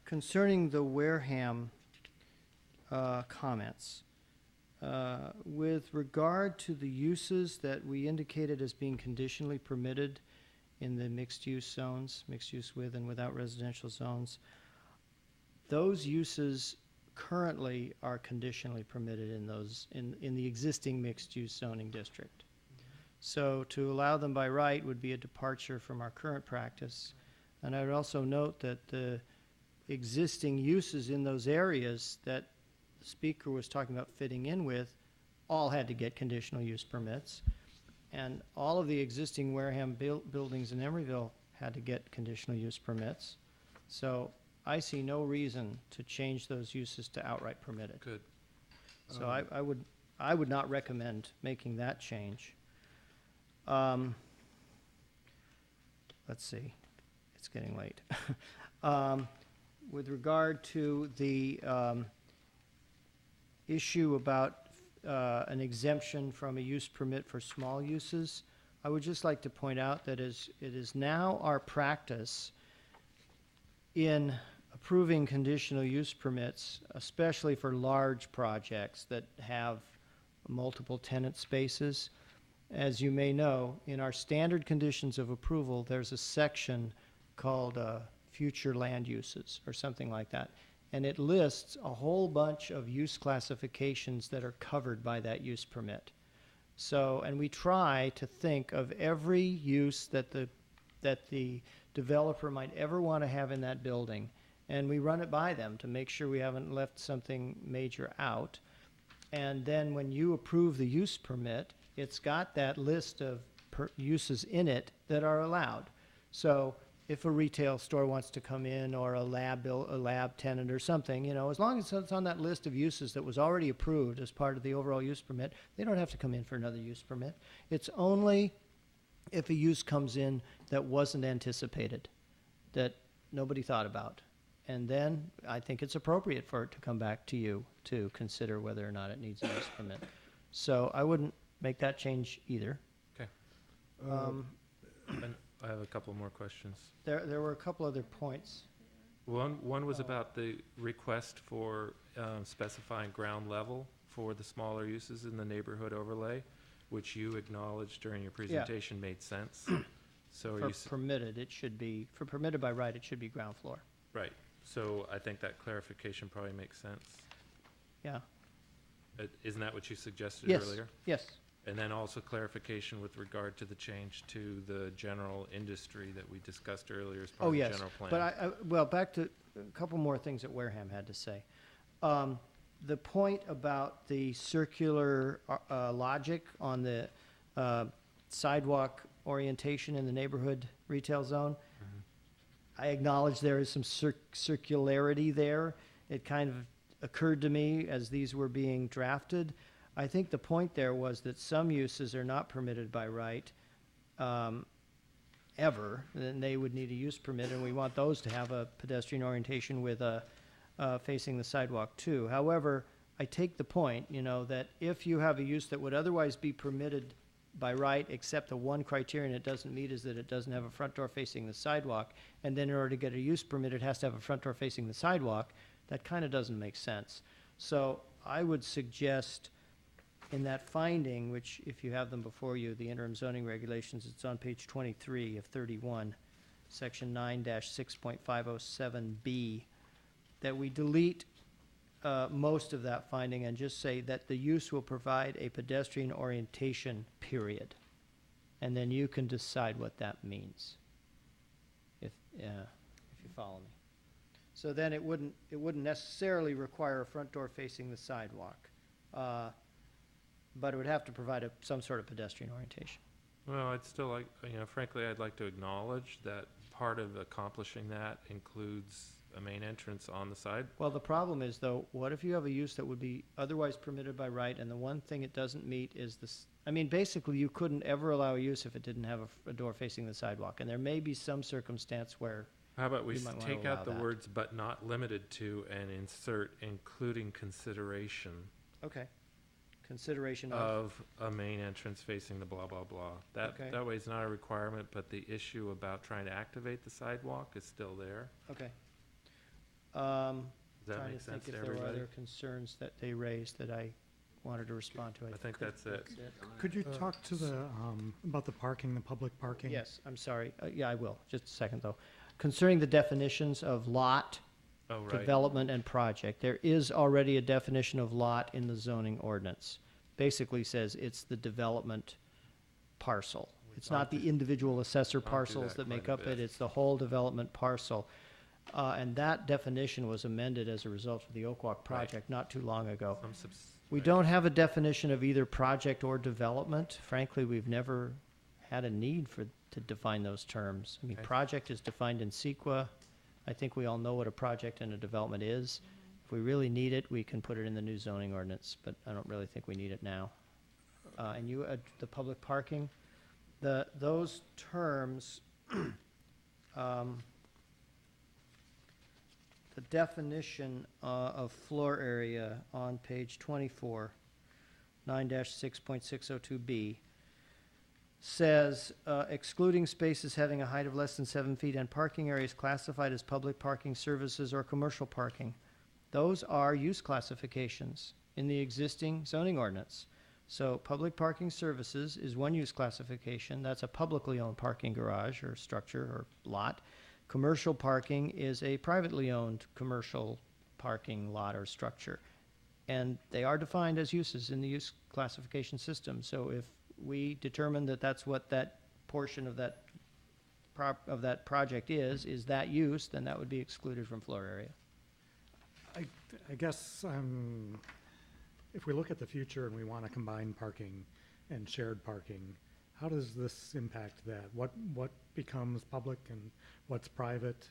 B: concerning the Wareham comments, with regard to the uses that we indicated as being conditionally permitted in the mixed-use zones, mixed-use with and without residential zones, those uses currently are conditionally permitted in those in the existing mixed-use zoning district. So to allow them by right would be a departure from our current practice. And I would also note that the existing uses in those areas that the speaker was talking about fitting in with all had to get conditional use permits. And all of the existing Wareham buildings in Emeryville had to get conditional use permits. So I see no reason to change those uses to outright permitted.
C: Good.
B: So I would not recommend making that change. Let's see, it's getting late. With regard to the issue about an exemption from a use permit for small uses, I would just like to point out that it is now our practice in approving conditional use permits, especially for large projects that have multiple tenant spaces. As you may know, in our standard conditions of approval, there's a section called future land uses or something like that. And it lists a whole bunch of use classifications that are covered by that use permit. So, and we try to think of every use that the developer might ever want to have in that building, and we run it by them to make sure we haven't left something major out. And then when you approve the use permit, it's got that list of uses in it that are allowed. So if a retail store wants to come in, or a lab tenant or something, you know, as long as it's on that list of uses that was already approved as part of the overall use permit, they don't have to come in for another use permit. It's only if a use comes in that wasn't anticipated, that nobody thought about. And then I think it's appropriate for it to come back to you to consider whether or not it needs a use permit. So I wouldn't make that change either.
C: Okay. And I have a couple more questions.
B: There were a couple other points.
C: One was about the request for specifying ground level for the smaller uses in the neighborhood overlay, which you acknowledged during your presentation made sense. So
B: For permitted, it should be, for permitted by right, it should be ground floor.
C: Right. So I think that clarification probably makes sense.
B: Yeah.
C: Isn't that what you suggested
B: Yes.
C: earlier?
B: Yes.
C: And then also clarification with regard to the change to the general industry that we discussed earlier as part of the general plan.
B: But well, back to a couple more things that Wareham had to say. the point about the circular logic on the sidewalk orientation in the neighborhood retail zone, I acknowledge there is some circularity there. It kind of occurred to me as these were being drafted. I think the point there was that some uses are not permitted by right ever, then they would need a use permit, and we want those to have a pedestrian orientation with a facing the sidewalk too. However, I take the point, you know, that if you have a use that would otherwise be permitted by right, except the one criterion it doesn't meet is that it doesn't have a front door facing the sidewalk, and then in order to get a use permit, it has to have a front door facing the sidewalk, that kind of doesn't make sense. So I would suggest in that finding, which if you have them before you, the interim zoning regulations, it's on page 23 of 31, section 9-6.507B, that we delete most of that finding and just say that the use will provide a pedestrian orientation, period. And then you can decide what that means, if you follow me. So then it wouldn't necessarily require a front door facing the sidewalk, but it would have to provide some sort of pedestrian orientation.
C: Well, I'd still like, frankly, I'd like to acknowledge that part of accomplishing that includes a main entrance on the side.
B: Well, the problem is, though, what if you have a use that would be otherwise permitted by right, and the one thing it doesn't meet is this, I mean, basically, you couldn't ever allow a use if it didn't have a door facing the sidewalk, and there may be some circumstance where
C: How about we
B: you might wanna
C: take
B: allow
C: out the
B: that.
C: words "but not limited to" and insert "including consideration
B: Okay. Consideration
C: of a main entrance facing the blah, blah, blah."
B: Okay.
C: That way it's not a requirement, but the issue about trying to activate the sidewalk is still there.
B: Okay.
C: Does that
B: Trying
C: make
B: to
C: sense
B: think
C: to
B: if there were
C: everybody?
B: other concerns that they raised that I wanted to respond to.
C: I think that's it.
A: Could you talk to the, about the parking, the public parking?
B: Yes, I'm sorry. Yeah, I will. Just a second, though. Concerning the definitions of lot,
C: Oh, right.
B: development, and project, there is already a definition of lot in the zoning ordinance. Basically says it's the development parcel. It's not the individual assessor parcels that make up it, it's the whole development parcel. And that definition was amended as a result of the Oak Walk project not too long ago. We don't have a definition of either project or development. Frankly, we've never had a need to define those terms. I mean,
C: Okay.
B: project is defined in CEQA. I think we all know what a project and a development is. If we really need it, we can put it in the new zoning ordinance, but I don't really think we need it now. And the public parking, those terms, the definition of floor area on page 24, 9-6.602B, says excluding spaces having a height of less than 7 feet and parking areas classified as public parking services or commercial parking. Those are use classifications in the existing zoning ordinance. So public parking services is one use classification. That's a publicly owned parking garage or structure or lot. Commercial parking is a privately owned commercial parking lot or structure. And they are defined as uses in the use classification system. So if we determine that that's what that portion of that project is that use, then that would be excluded from floor area.
A: I guess, if we look at the future and we want to combine parking and shared parking, how does this impact that? What becomes public and what's private?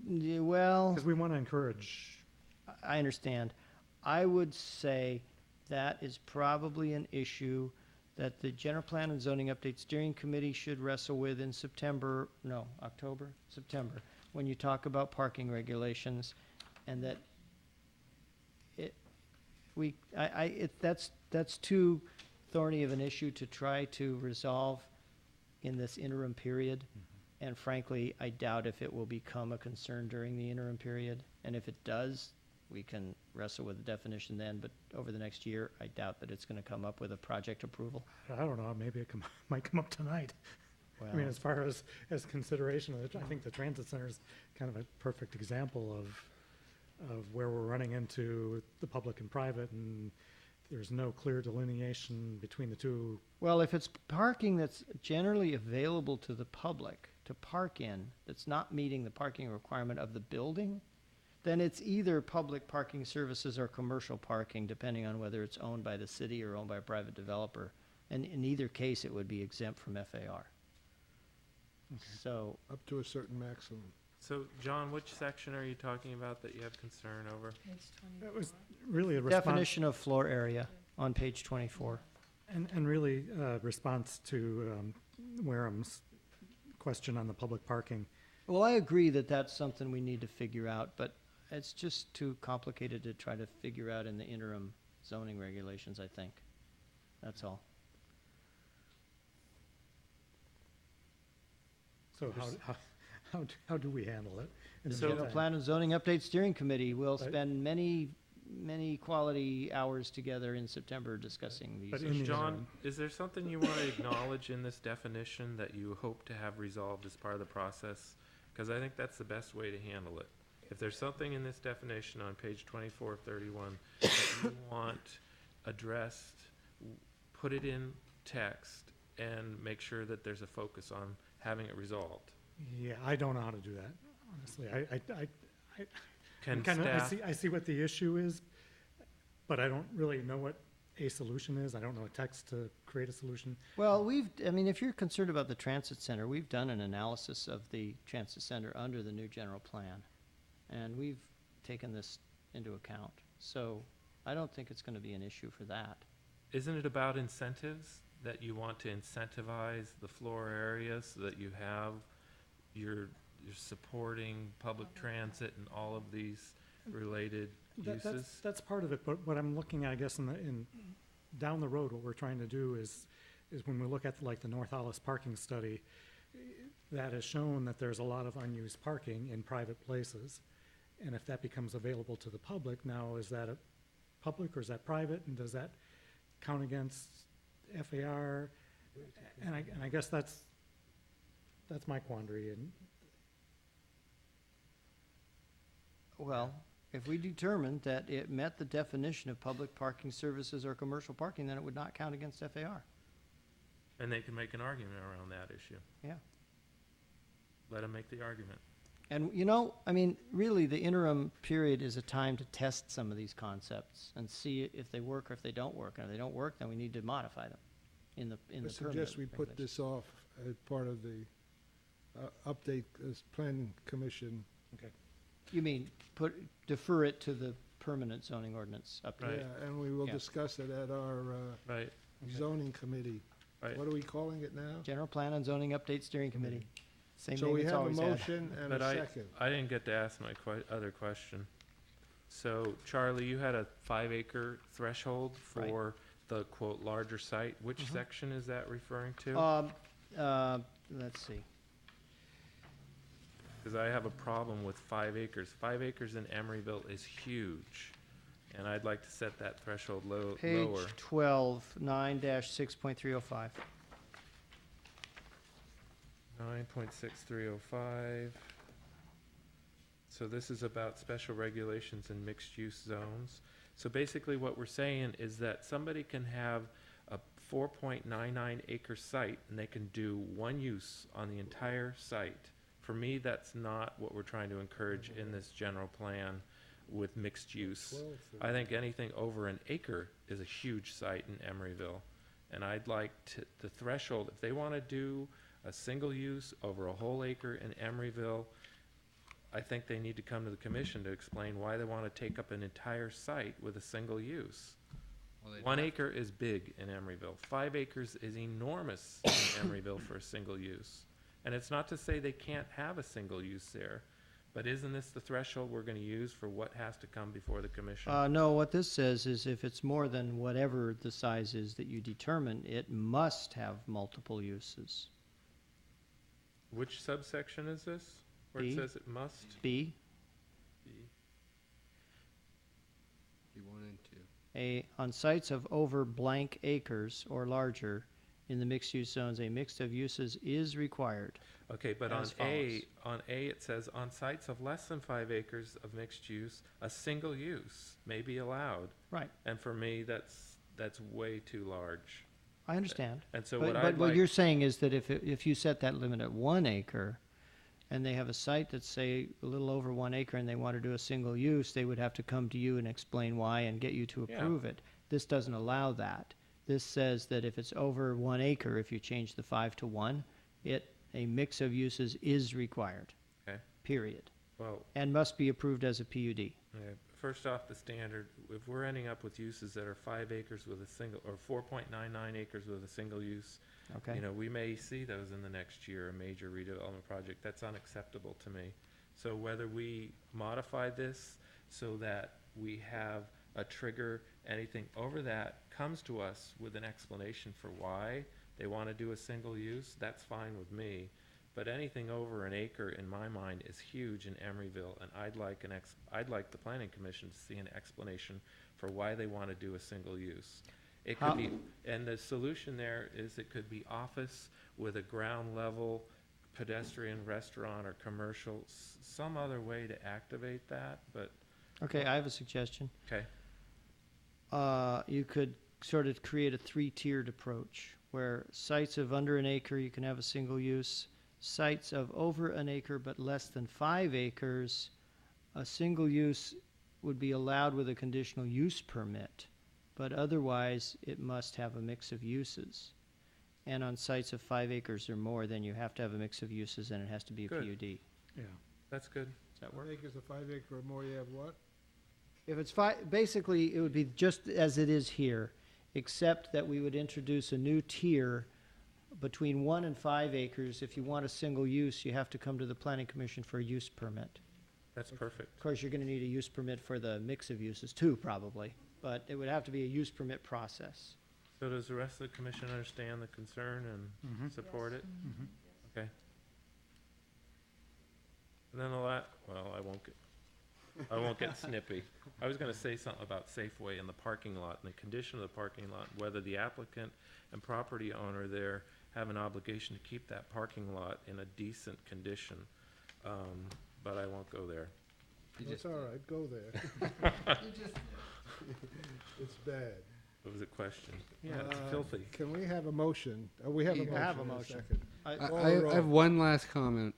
B: Yeah, well,
A: because we want to encourage.
B: I understand. I would say that is probably an issue that the General Plan and Zoning Update Steering Committee should wrestle with in September, when you talk about parking regulations, and that that's too thorny of an issue to try to resolve in this interim period. And frankly, I doubt if it will become a concern during the interim period. And if it does, we can wrestle with the definition then, but over the next year, I doubt that it's going to come up with a project approval.
A: I don't know, maybe it might come up tonight. I mean,
B: Well-
A: as far as consideration of it, I think the transit center is kind of a perfect example of where we're running into the public and private, and there's no clear delineation between the two.
B: Well, if it's parking that's generally available to the public to park in, that's not meeting the parking requirement of the building, Then it's either public parking services or commercial parking, depending on whether it's owned by the city or owned by a private developer. And in either case, it would be exempt from FAR. So,
D: Up to a certain maximum.
C: So, John, which section are you talking about that you have concern over?
A: That was really a response.
B: definition of floor area on page 24.
A: And really, response to Wareham's question on the public parking.
B: Well, I agree that that's something we need to figure out, but it's just too complicated to try to figure out in the interim zoning regulations, I think. That's all.
A: So how do we handle it?
B: The General Plan and Zoning Update Steering Committee will spend many quality hours together in September discussing these
A: But
B: issues.
C: John, is there something you want to acknowledge in this definition that you hope to have resolved as part of the process? Because I think that's the best way to handle it. If there's something in this definition on page 24 of 31 that you want addressed, put it in text and make sure that there's a focus on having it resolved.
A: Yeah, I don't know how to do that, honestly.
C: Can
A: I
C: staff,
A: see what the issue is, but I don't really know what a solution is. I don't know a text to create a solution.
B: Well, if you're concerned about the transit center, we've done an analysis of the transit center under the new general plan, and we've taken this into account. So I don't think it's going to be an issue for that.
C: isn't it about incentives? That you want to incentivize the floor area so that you have, you're supporting public transit and all of these related uses?
A: That's part of it, but what I'm looking at, I guess, in down the road, what we're trying to do is when we look at like the North Hollis parking study, that has shown that there's a lot of unused parking in private places. And if that becomes available to the public, now is that a public or is that private? And does that count against FAR? And I guess that's my quandary. And
B: Well, if we determined that it met the definition of public parking services or commercial parking, then it would not count against FAR.
C: And they can make an argument around that issue.
B: Yeah.
C: Let them make the argument.
B: And, really, the interim period is a time to test some of these concepts and see if they work or if they don't work. And if they don't work, then we need to modify them in the
D: I
B: permanent
D: suggest we put
B: regulations.
D: this off as part of the update as planning commission.
B: You mean, defer it to the permanent zoning ordinance update?
D: Yeah, and we will
B: Yeah.
D: discuss it at our
C: Right.
D: zoning committee.
C: Right.
D: What are we calling it now?
B: General Plan and Zoning Update Steering Committee. Same
D: So
B: name
D: we
B: it's
D: have a
B: always had.
D: motion and a
C: But
D: second.
C: I didn't get to ask my other question. So, Charlie, you had a 5-acre threshold
B: Right.
C: for the quote larger site. Which section is that referring to?
B: Let's see.
C: Because I have a problem with 5 acres. 5 acres in Emeryville is huge, and I'd like to set that threshold lower.
B: Page 12, 9-6.305.
C: 9.6305. So this is about special regulations in mixed-use zones. So basically what we're saying is that somebody can have a 4.99 acre site and they can do one use on the entire site. For me, that's not what we're trying to encourage in this general plan with mixed use. I think anything over an acre is a huge site in Emeryville. And I'd like the threshold, if they want to do a single use over a whole acre in Emeryville, I think they need to come to the commission to explain why they want to take up an entire site with a single use. 1 acre is big in Emeryville. 5 acres is enormous in Emeryville for a single use. And it's not to say they can't have a single use there, but isn't this the threshold we're going to use for what has to come before the commission?
B: No, what this says is if it's more than whatever the size is that you determine, it must have multiple uses.
C: Which subsection is this? Where
B: B.
C: it says it must?
B: B,
G: B1 and 2.
B: on sites of over blank acres or larger in the mixed-use zones, a mix of uses is required.
C: Okay, but
B: As
C: on A it says on sites of less than 5 acres of mixed use, a single use may be allowed.
B: Right.
C: And for me, that's way too large.
B: I understand.
C: And so
B: But
C: what I'd
B: what
C: like,
B: you're saying is that if you set that limit at 1 acre, and they have a site that's, say, a little over 1 acre, and they want to do a single use, they would have to come to you and explain why and get you to
C: Yeah.
B: approve it. This doesn't allow that. This says that if it's over 1 acre, if you change the 5 to 1, a mix of uses is required,
C: Okay.
B: period,
C: Well,
B: and must be approved as a PUD.
C: yeah, first off, the standard, if we're ending up with uses that are 5 acres with a single, or 4.99 acres with a single use,
B: Okay.
C: you know, we may see those in the next year, a major redevelopment project. That's unacceptable to me. So whether we modify this so that we have a trigger, anything over that comes to us with an explanation for why they want to do a single use, that's fine with me. But anything over an acre, in my mind, is huge in Emeryville, and I'd like the planning commission to see an explanation for why they want to do a single use. It could be, and the solution there is it could be office with a ground level pedestrian restaurant or commercial, some other way to activate that, but.
B: Okay, I have a suggestion.
C: Okay.
B: You could sort of create a 3-tiered approach, where sites of under an acre, you can have a single use. Sites of over an acre but less than 5 acres, a single use would be allowed with a conditional use permit, but otherwise it must have a mix of uses. And on sites of 5 acres or more, then you have to have a mix of uses and it has to be a
C: Good.
B: PUD.
A: Yeah.
C: That's good.
B: Does that work?
D: 1 acre to 5 acre or more, you have what?
B: If it's basically, it would be just as it is here, except that we would introduce a new tier between 1 and 5 acres. If you want a single use, you have to come to the planning commission for a use permit.
C: That's perfect.
B: Of course, you're gonna need a use permit for the mix of uses too, probably, but it would have to be a use permit process.
C: So does the rest of the commission understand the concern and
A: Mhm.
C: support it?
A: Mhm.
C: Okay. And then I won't get snippy. I was gonna say something about Safeway and the parking lot and the condition of the parking lot, whether the applicant and property owner there have an obligation to keep that parking lot in a decent condition. But I won't go there.
D: It's all right, go there. It's bad.
C: What was the question? Yeah, it's filthy.
D: Can we have a motion? We have a
B: You
D: motion.
B: have a
D: and
B: motion.
D: second.
G: I
D: Call
G: I
D: the
G: have
D: roll.
G: one last comment.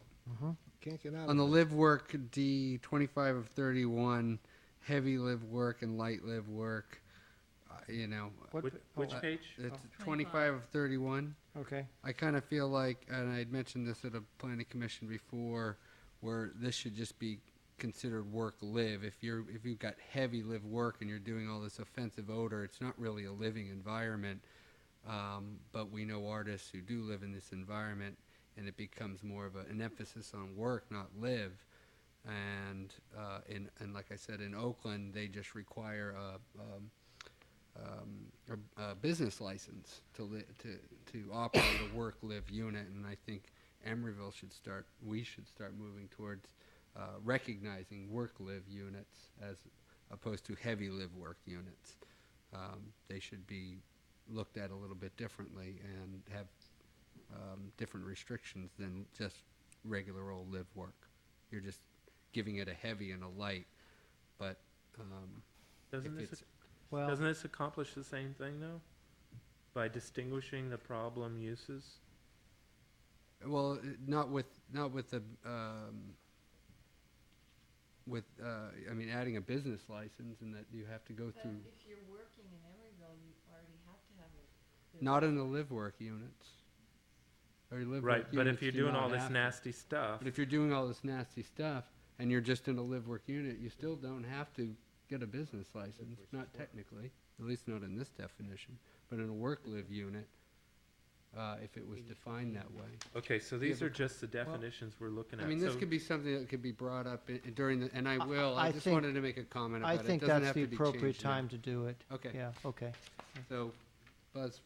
D: Can't get out
G: On the
D: of it.
G: live work D 25 of 31, heavy live work and light live work, you know.
C: Which page?
G: It's 25 of 31.
B: Okay.
G: I kind of feel like, and I had mentioned this at a planning commission before, where this should just be considered work live. If you've got heavy live work and you're doing all this offensive odor, it's not really a living environment. But we know artists who do live in this environment, and it becomes more of an emphasis on work, not live. And like I said, in Oakland, they just require a business license to operate a work-live unit, and I think Emeryville we should start moving towards recognizing work-live units as opposed to heavy live work units. They should be looked at a little bit differently and have different restrictions than just regular old live work. You're just giving it a heavy and a light, but
C: Doesn't
G: if
C: this,
G: it's-
C: doesn't this accomplish the same thing though? By distinguishing the problem uses?
G: well, not with the I mean, adding a business license and that you have to go through.
V: If you're working in Emeryville, you already have to have a.
G: Not in the live work units. Or live
C: Right,
G: work
C: but if
G: units
C: you're
G: do
C: doing
G: not
C: all this
G: have to.
C: nasty stuff,
G: But if you're doing all this nasty stuff and you're just in a live work unit, you still don't have to get a business license, not technically, at least not in this definition. But in a work live unit, if it was defined that way.
C: okay, so these are just the definitions we're looking at.
G: I mean, this
C: So-
G: could be something that could be brought up during the, and I will.
B: I
G: I just
B: think-
G: wanted to make a comment about
B: I
G: it. It
B: think
G: doesn't
B: that's
G: have
B: the
G: to be
B: appropriate
G: changed now.
B: time to do it.
G: Okay.
B: Yeah, okay.
G: So, Buzz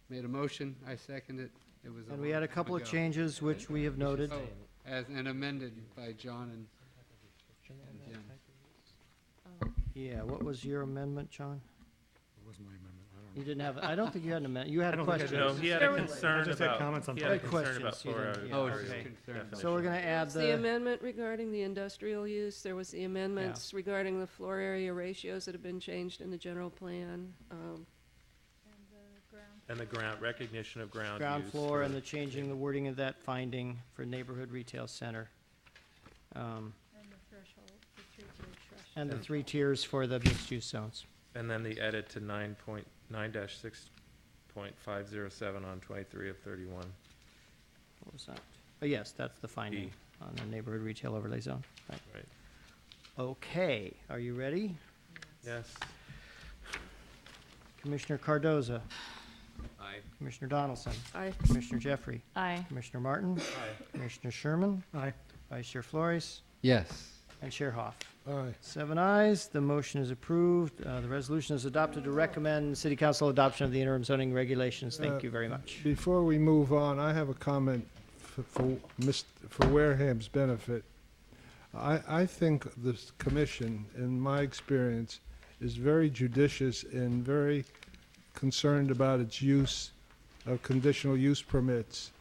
G: made a motion, I second it. It was.
B: And we had a couple of changes which we have noted.
G: Oh, and amended by John and Jim.
B: Yeah, what was your amendment, John?
A: What was my amendment? I don't know.
B: You didn't have, I don't think you had an amendment, you had
A: I
B: a
A: don't think I
B: question.
A: did.
C: No, he had
E: There
C: a
E: was-
C: concern
A: I just had
C: about,
A: comments on
C: he had a
B: public
C: concern about
B: questions. You didn't-
C: fluoride.
B: yeah,
G: Oh,
C: or
G: just
C: a
G: concern.
C: definition.
B: So we're gonna add
E: The amendment regarding the industrial use, there was the amendments regarding the floor area ratios that have been changed in the general plan.
C: And the ground, recognition of ground
B: Ground
C: use
B: floor
C: for-
B: and the changing the wording of that finding for neighborhood retail center.
U: And the threshold, the three-tier threshold.
B: And the 3 tiers for the mixed-use zones.
C: And then the edit to 9.9-6.507 on 23 of 31.
B: What was that? Oh, yes, that's the finding
C: E.
B: on the neighborhood retail overlay zone. Right.
C: Right.
B: Okay, are you ready?
C: Yes.
B: Commissioner Cardoza.
L: Aye.
B: Commissioner Donaldson.
E: Aye.
B: Commissioner Jeffrey.
N: Aye.
B: Commissioner Martin.
C: Aye.
B: Commissioner Sherman.
A: Aye.
B: Vice Chair Flores.
G: Yes.
B: And Chair Hoff.
D: Aye.
B: 7 ayes, the motion is approved. The resolution is adopted to recommend City Council adoption of the interim zoning regulations. Thank you very much.
D: Before we move on, I have a comment for Wareham's benefit. I think this commission, in my experience, is very judicious and very concerned about its use of conditional use permits.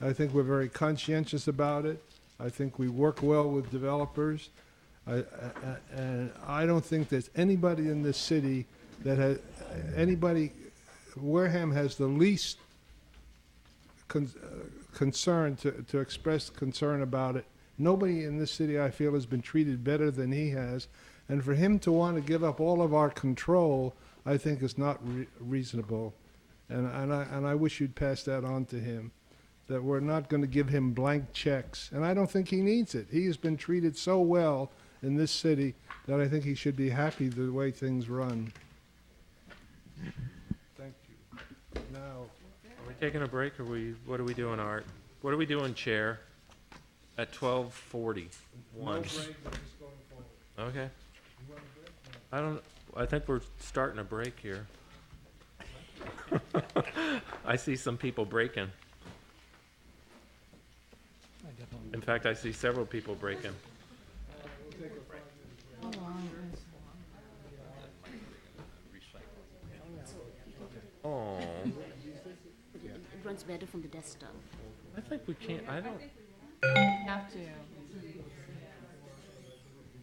D: I think we're very conscientious about it. I think we work well with developers. And I don't think there's anybody in this city that has, Wareham has the least concern to express concern about it. Nobody in this city, I feel, has been treated better than he has. And for him to want to give up all of our control, I think is not reasonable. And I wish you'd pass that on to him, that we're not going to give him blank checks. And I don't think he needs it. He has been treated so well in this city that I think he should be happy the way things run. Thank you. Now,
C: Are we taking a break, or what are we doing, Art? What are we doing, Chair? At 12:40.
D: no break, we're just going forward.
C: Okay.
D: You want a break? No.
C: I think we're starting a break here. I see some people breaking. In fact, I see several people breaking. Oh,
I: It runs better from the desktop.
C: I think we can't, I don't,
N: Have to.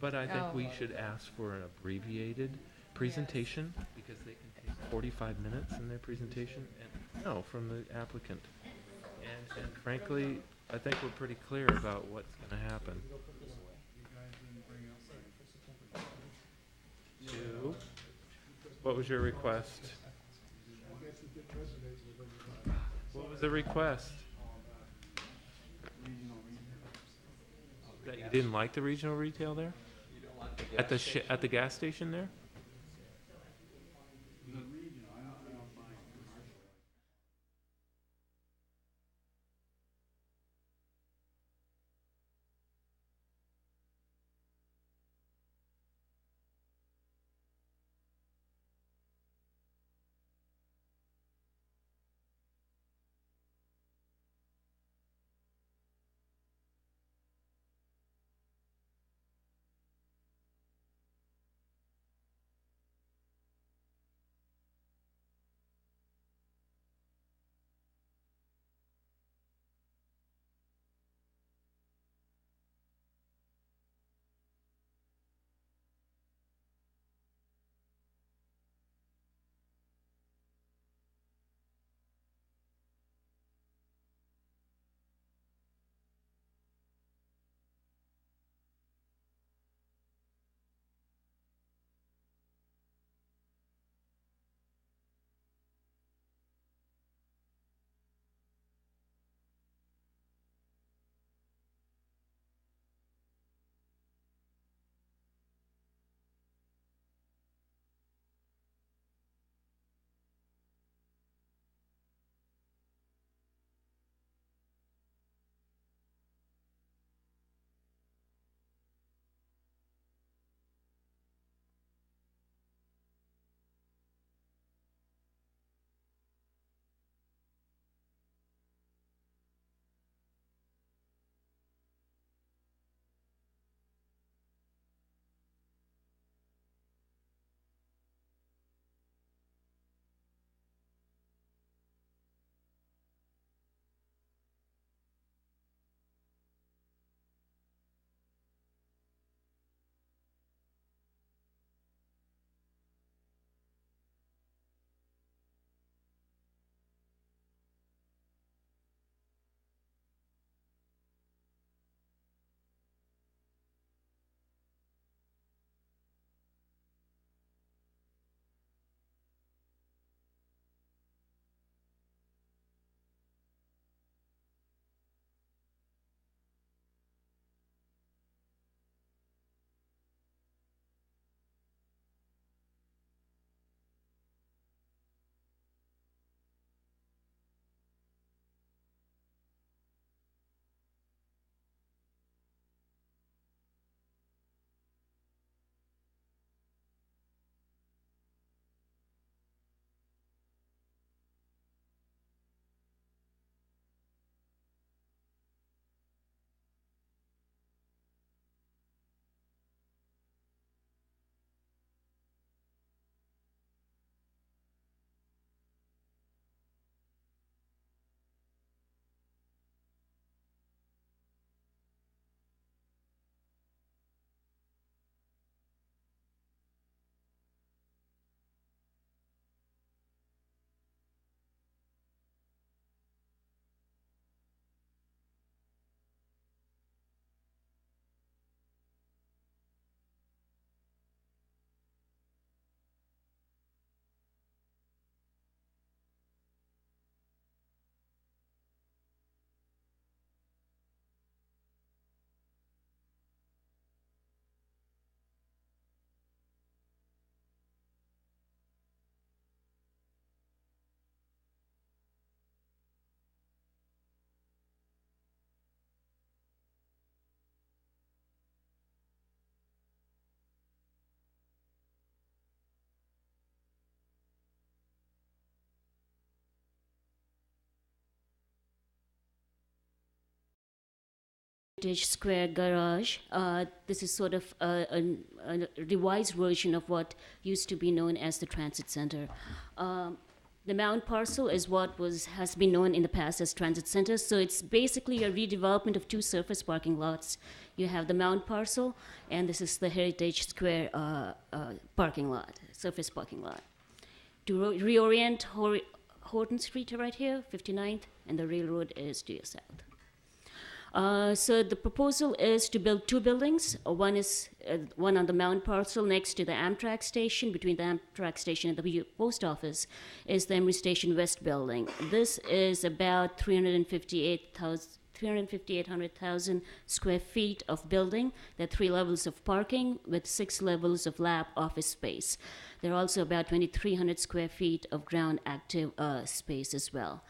C: but I think
N: Oh.
C: we should ask for an abbreviated presentation, because they can take 45 minutes in their presentation, and, no, from the applicant. And frankly, I think we're pretty clear about what's gonna happen. Two, what was your request? What was the request? That you didn't like the regional retail there? At the gas station there?
I: Heritage Square garage. This is sort of a revised version of what used to be known as the Transit Center. The mound parcel is what has been known in the past as Transit Center. So it's basically a redevelopment of two surface parking lots. You have the mound parcel, and this is the Heritage Square parking lot, surface parking lot. To reorient Horton Street right here, 59th, and the railroad is to your south. So the proposal is to build two buildings. One is one on the mound parcel next to the Amtrak station. Between the Amtrak station and the post office is the Emery Station West building. This is about 358,000 square feet of building. There are 3 levels of parking with 6 levels of lab office space. There are also about 2,300 square feet of ground active space as well.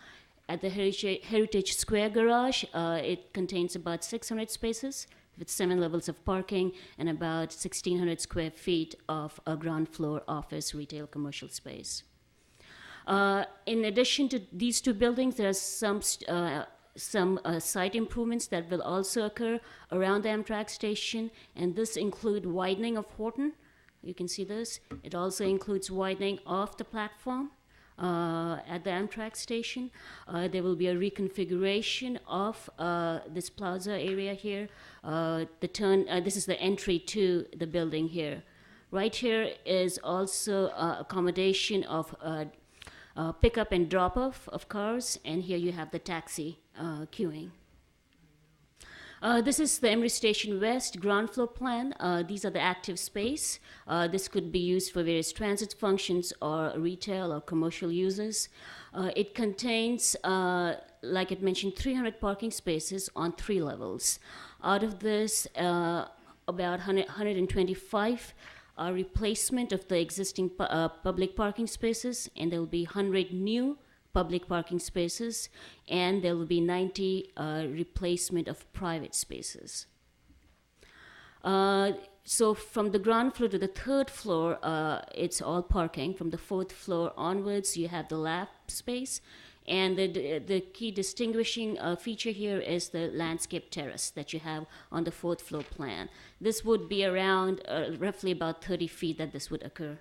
I: At the Heritage Square garage, it contains about 600 spaces with 7 levels of parking and about 1,600 square feet of a ground floor office, retail, commercial space. In addition to these two buildings, there are some site improvements that will also occur around the Amtrak station, and this include widening of Horton. You can see this. It also includes widening of the platform at the Amtrak station. There will be a reconfiguration of this plaza area here. This is the entry to the building here. Right here is also accommodation of pickup and drop-off of cars, and here you have the taxi queuing. This is the Emery Station West ground floor plan. These are the active space. This could be used for various transit functions or retail or commercial uses. It contains, like it mentioned, 300 parking spaces on 3 levels. Out of this, about 125 are replacement of the existing public parking spaces, and there will be 100 new public parking spaces, and there will be 90 replacement of private spaces. So from the ground floor to the 3rd floor, it's all parking. From the 4th floor onwards, you have the lab space, and the key distinguishing feature here is the landscape terrace that you have on the 4th floor plan. This would be around roughly about 30 feet that this would occur.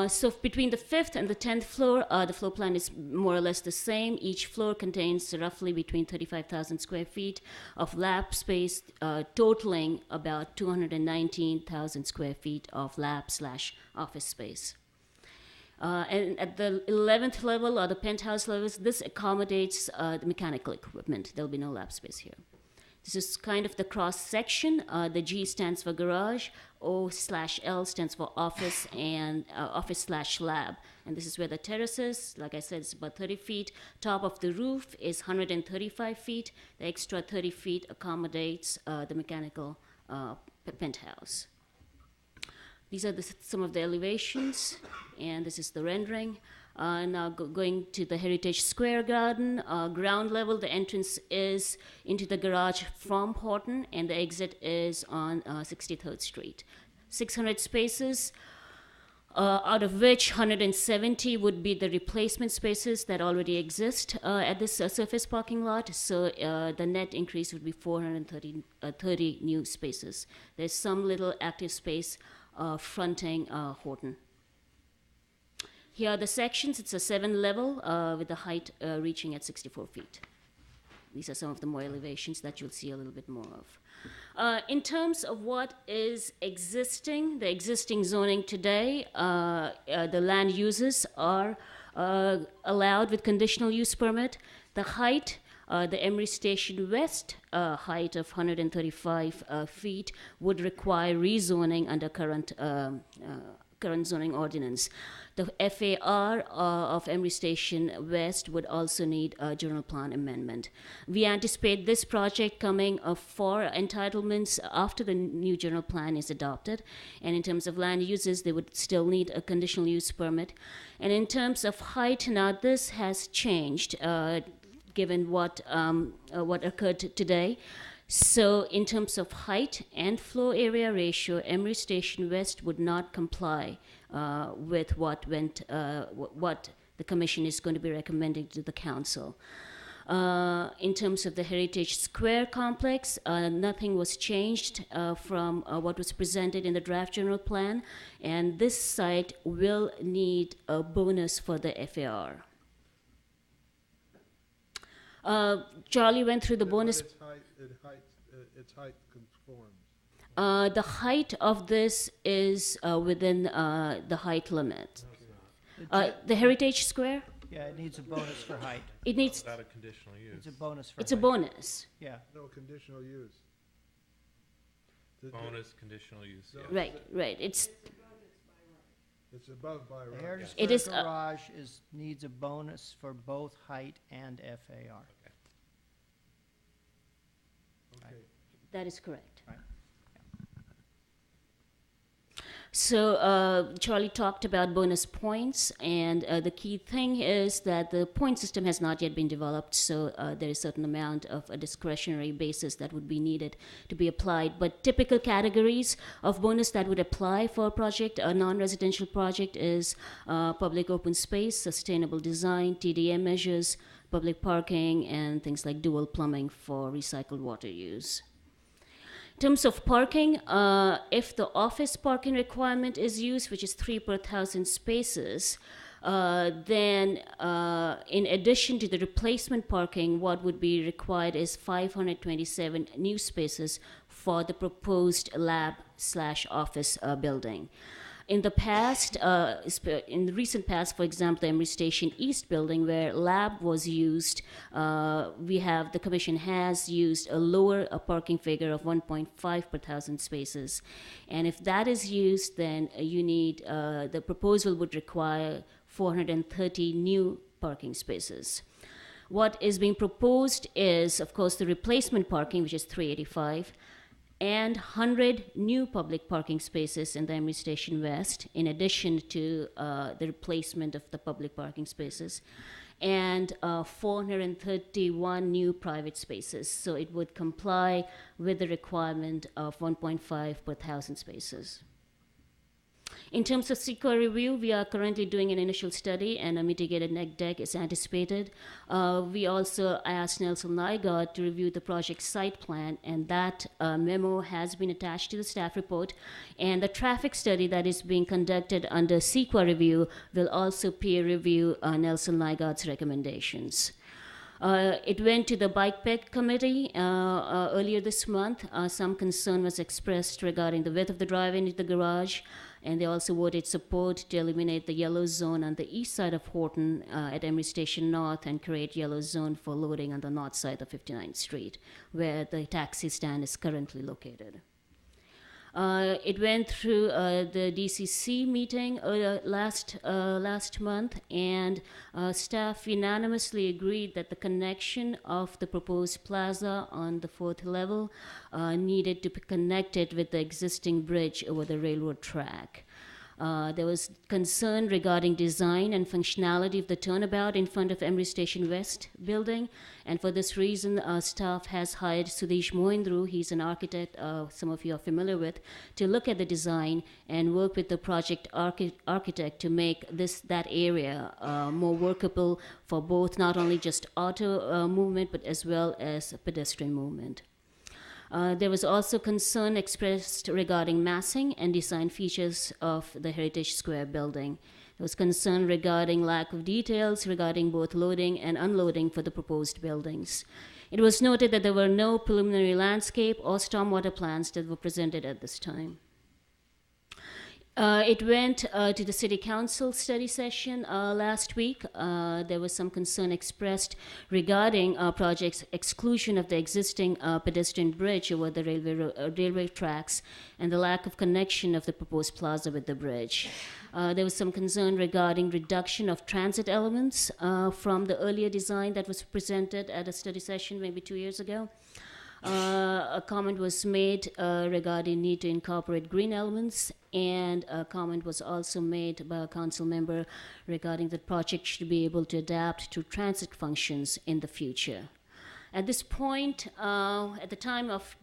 I: So between the 5th and the 10th floor, the floor plan is more or less the same. Each floor contains roughly between 35,000 square feet of lab space, totaling about 219,000 square feet of lab/office space. And at the 11th level, or the penthouse levels, this accommodates the mechanical equipment. There'll be no lab space here. This is kind of the cross section. The G stands for garage, O/L stands for office, and office/lab. And this is where the terrace is. Like I said, it's about 30 feet. Top of the roof is 135 feet. The extra 30 feet accommodates the mechanical penthouse. These are some of the elevations, and this is the rendering. Now going to the Heritage Square garden, ground level, the entrance is into the garage from Horton, and the exit is on 63rd Street. 600 spaces, out of which 170 would be the replacement spaces that already exist at this surface parking lot. So the net increase would be 430 new spaces. There's some little active space fronting Horton. Here are the sections. It's a 7-level with the height reaching at 64 feet. These are some of the more elevations that you'll see a little bit more of. In terms of what is existing, the existing zoning today, the land uses are allowed with conditional use permit. The height, the Emery Station West height of 135 feet would require rezoning under current zoning ordinance. The FAR of Emery Station West would also need a general plan amendment. We anticipate this project coming for entitlements after the new general plan is adopted. And in terms of land uses, they would still need a conditional use permit. And in terms of height, now this has changed given what occurred today. So in terms of height and floor area ratio, Emery Station West would not comply with what the commission is going to be recommending to the council. In terms of the Heritage Square complex, nothing was changed from what was presented in the draft general plan, and this site will need a bonus for the FAR. Charlie went through the bonus.
D: Its height conforms.
I: The height of this is within the height limit. The Heritage Square?
B: Yeah, it needs a bonus for height.
I: It needs.
C: Without a conditional use.
B: It's a bonus for
I: It's a
B: height.
I: bonus.
B: Yeah.
D: No conditional use.
C: Bonus conditional use.
D: No.
C: Yeah.
I: Right. It's
D: above by
B: The
D: right.
B: Heritage
I: It
B: Square
I: is,
B: garage needs a bonus for both height and FAR.
D: Okay.
I: that is correct.
B: Right.
I: So Charlie talked about bonus points, and the key thing is that the point system has not yet been developed, so there is a certain amount of a discretionary basis that would be needed to be applied. But typical categories of bonus that would apply for a project, a non-residential project, is public open space, sustainable design, TDM measures, public parking, and things like dual plumbing for recycled water use. In terms of parking, if the office parking requirement is used, which is 3 per 1,000 spaces, then in addition to the replacement parking, what would be required is 527 new spaces for the proposed lab/office building. In the past, in the recent past, for example, the Emery Station East building where lab was used, the commission has used a lower parking figure of 1.5 per 1,000 spaces. And if that is used, then the proposal would require 430 new parking spaces. What is being proposed is, of course, the replacement parking, which is 385, and 100 new public parking spaces in the Emery Station West, in addition to the replacement of the public parking spaces, and 431 new private spaces. So it would comply with the requirement of 1.5 per 1,000 spaces. In terms of CEQA review, we are currently doing an initial study, and a mitigated neg deck is anticipated. We also asked Nelson Nygaard to review the project site plan, and that memo has been attached to the staff report. And the traffic study that is being conducted under CEQA review will also peer review Nelson Nygaard's recommendations. It went to the Bike Ped Committee earlier this month. Some concern was expressed regarding the width of the drive-in into the garage, and they also voted support to eliminate the yellow zone on the east side of Horton at Emery Station North and create yellow zone for loading on the north side of 59th Street, where the taxi stand is currently located. It went through the DCC meeting last month, and staff unanimously agreed that the connection of the proposed plaza on the 4th level needed to be connected with the existing bridge over the railroad track. There was concern regarding design and functionality of the turnabout in front of Emery Station West building, and for this reason, staff has hired Sudesh Mohindru, he's an architect some of you are familiar with, to look at the design and work with the project architect to make that area more workable for both not only just auto movement, but as well as pedestrian movement. There was also concern expressed regarding massing and design features of the Heritage Square building. There was concern regarding lack of details regarding both loading and unloading for the proposed buildings. It was noted that there were no preliminary landscape or stormwater plans that were presented at this time. It went to the City Council study session last week. There was some concern expressed regarding project's exclusion of the existing pedestrian bridge over the railway tracks and the lack of connection of the proposed plaza with the bridge. There was some concern regarding reduction of transit elements from the earlier design that was presented at a study session maybe 2 years ago. A comment was made regarding need to incorporate green elements, and a comment was also made by a council member regarding the project should be able to adapt to transit functions in the future. At this point, at the time of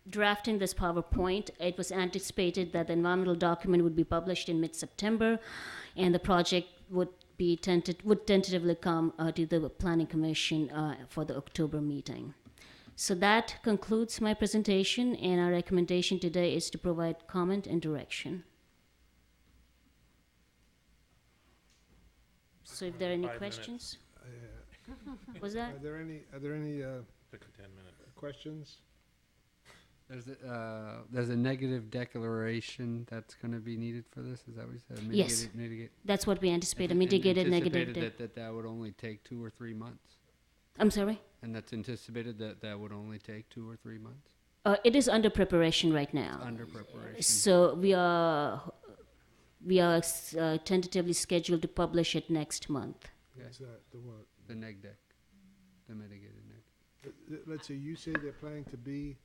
I: drafting this PowerPoint, it was anticipated that the environmental document would be published in mid-September, and the project would would tentatively come to the Planning Commission for the October meeting. So that concludes my presentation, and our recommendation today is to provide comment and direction. So if there are any
C: 5
I: questions? Was that?
D: Are there any
C: Took a 10-minute.
D: questions?
G: There's a negative declaration that's going to be needed for this. Is that what you said?
I: Yes. That's what we anticipate, a mitigated negative.
G: Anticipated that would only take 2 or 3 months.
I: I'm sorry?
G: And that's anticipated that would only take 2 or 3 months.
I: It is under preparation right now.
G: It's under preparation.
I: So we are tentatively scheduled to publish it next month.
D: Is that the what?
G: The neg deck, the mitigated neg.
D: Let's see, you say they're planning to be,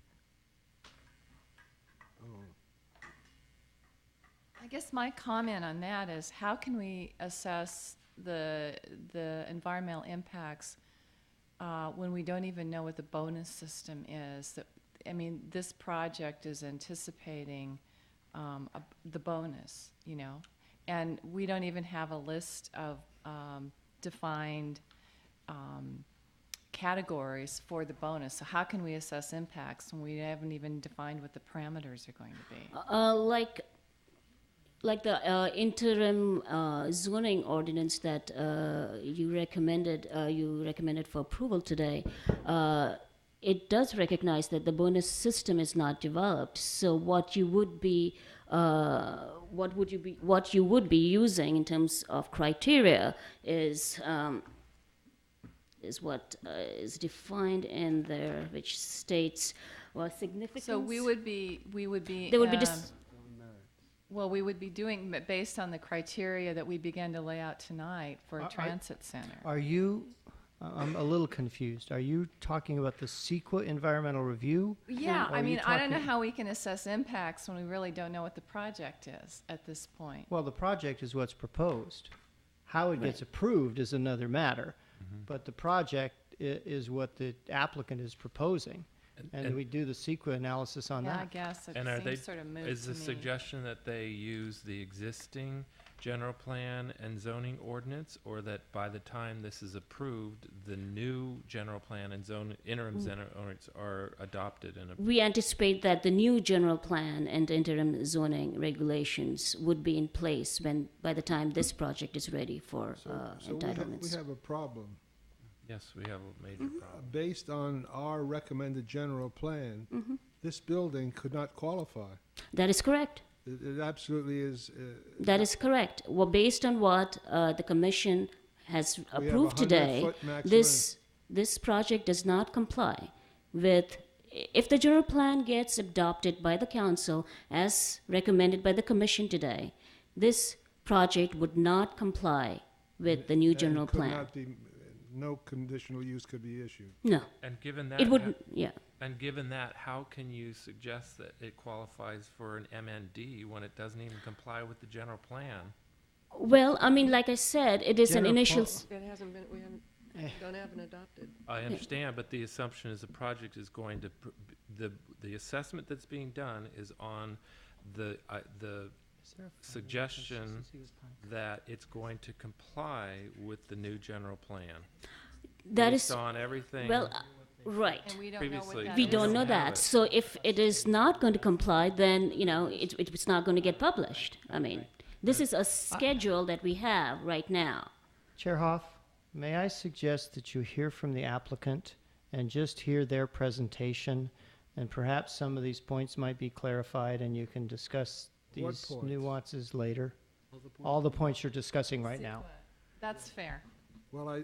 N: I guess my comment on that is, how can we assess the environmental impacts when we don't even know what the bonus system is? I mean, this project is anticipating the bonus, you know, and we don't even have a list of defined categories for the bonus. So how can we assess impacts when we haven't even defined what the parameters are going to be?
I: Like the interim zoning ordinance that you recommended for approval today, it does recognize that the bonus system is not developed. So what you would be using in terms of criteria is what is defined in there, which states, well, significance.
N: So we would be.
I: There would be
N: well, we would be doing based on the criteria that we began to lay out tonight for a transit center.
B: Are you, I'm a little confused. Are you talking about the CEQA environmental review?
N: Yeah,
B: Or
N: I
B: are you
N: mean, I don't know
B: talking-
N: how we can assess impacts when we really don't know what the project is at this point.
B: Well, the project is what's proposed. How it gets approved is another matter. But the project is what the applicant is proposing. And we do the CEQA analysis on
N: Yeah, I
B: that.
N: guess it
C: And are they,
N: seems sort of moot
C: is
N: to
C: the
N: me.
C: suggestion that they use the existing general plan and zoning ordinance, or that by the time this is approved, the new general plan and interim zoning ordinance are adopted and approved?
I: We anticipate that the new general plan and interim zoning regulations would be in place by the time this project is ready for
D: so
I: entitlements.
D: we have a problem.
C: Yes, we have a major problem.
D: Based on our recommended general plan, this building could not qualify.
I: That is correct.
D: It absolutely is.
I: That is correct. Well, based on what the commission has approved today,
D: 100-foot max
I: this project does not comply with. If the general plan gets adopted by the council as recommended by the commission today, this project would not comply with the new general plan.
D: No conditional use could be issued.
I: No.
C: And given that,
I: It wouldn't. Yeah.
C: And given that, how can you suggest that it qualifies for an MND when it doesn't even comply with the general plan?
I: Well, I mean, like I said, it is an initial.
E: It hasn't been, we haven't adopted.
C: I understand, but the assumption is the project is going to, the assessment that's being done is on the suggestion that it's going to comply with the new general plan.
I: That
C: based
I: is
C: on everything.
I: Well, right.
N: And we don't know what that
I: We
N: is.
I: don't know that. So if it is not going to comply, then it's not going to get published. I mean, this is a schedule that we have right now.
B: Chair Hoff, may I suggest that you hear from the applicant and just hear their presentation, and perhaps some of these points might be clarified and you can discuss
D: What
B: these
D: points?
B: nuances later. All the points you're discussing right now.
N: That's fair.
D: Well,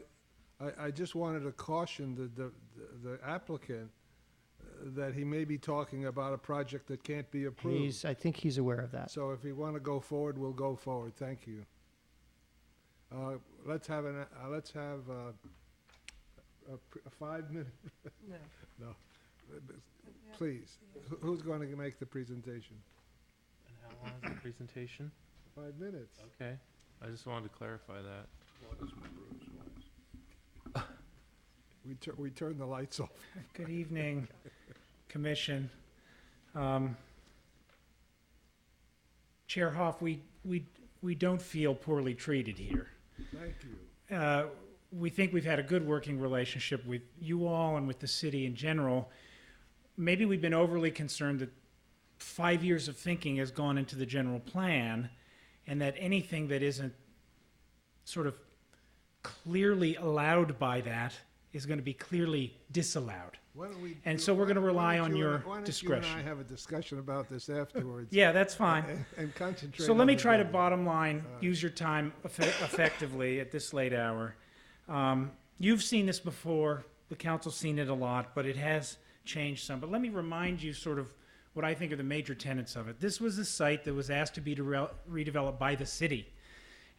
D: I just wanted to caution the applicant that he may be talking about a project that can't be approved.
B: I think he's aware of that.
D: So if we want to go forward, we'll go forward. Thank you. Let's have a 5-minute.
E: No.
D: No. Please, who's going to make the presentation?
C: And how long is the presentation?
D: 5 minutes.
C: Okay, I just wanted to clarify that.
D: We turn the lights off.
J: Good evening, Commission. Chair Hoff, we don't feel poorly treated here.
D: Thank you.
J: We think we've had a good working relationship with you all and with the city in general. Maybe we've been overly concerned that 5 years of thinking has gone into the general plan, and that anything that isn't sort of clearly allowed by that is going to be clearly disallowed.
D: Why don't we
J: And
D: do-
J: so we're going to
D: why don't
J: rely
D: you
J: on
D: and
J: your
D: I- why don't
J: discretion.
D: you and I have a discussion about this afterwards?
J: Yeah, that's fine.
D: And concentrate.
J: So let
D: on
J: me
D: the
J: try to
D: building.
J: bottom line, use your time effectively at this late hour. You've seen this before, the council's seen it a lot, but it has changed some. But let me remind you sort of what I think are the major tenets of it. This was a site that was asked to be redeveloped by the city,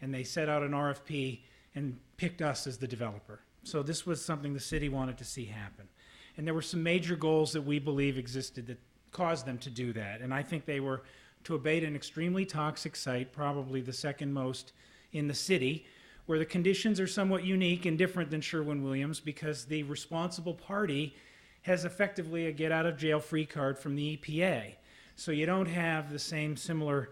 J: and they set out an RFP and picked us as the developer. So this was something the city wanted to see happen. And there were some major goals that we believe existed that caused them to do that. And I think they were to abate an extremely toxic site, probably the second most in the city, where the conditions are somewhat unique and different than Sherwin-Williams because the responsible party has effectively a get-out-of-jail-free card from the EPA. So you don't have the same similar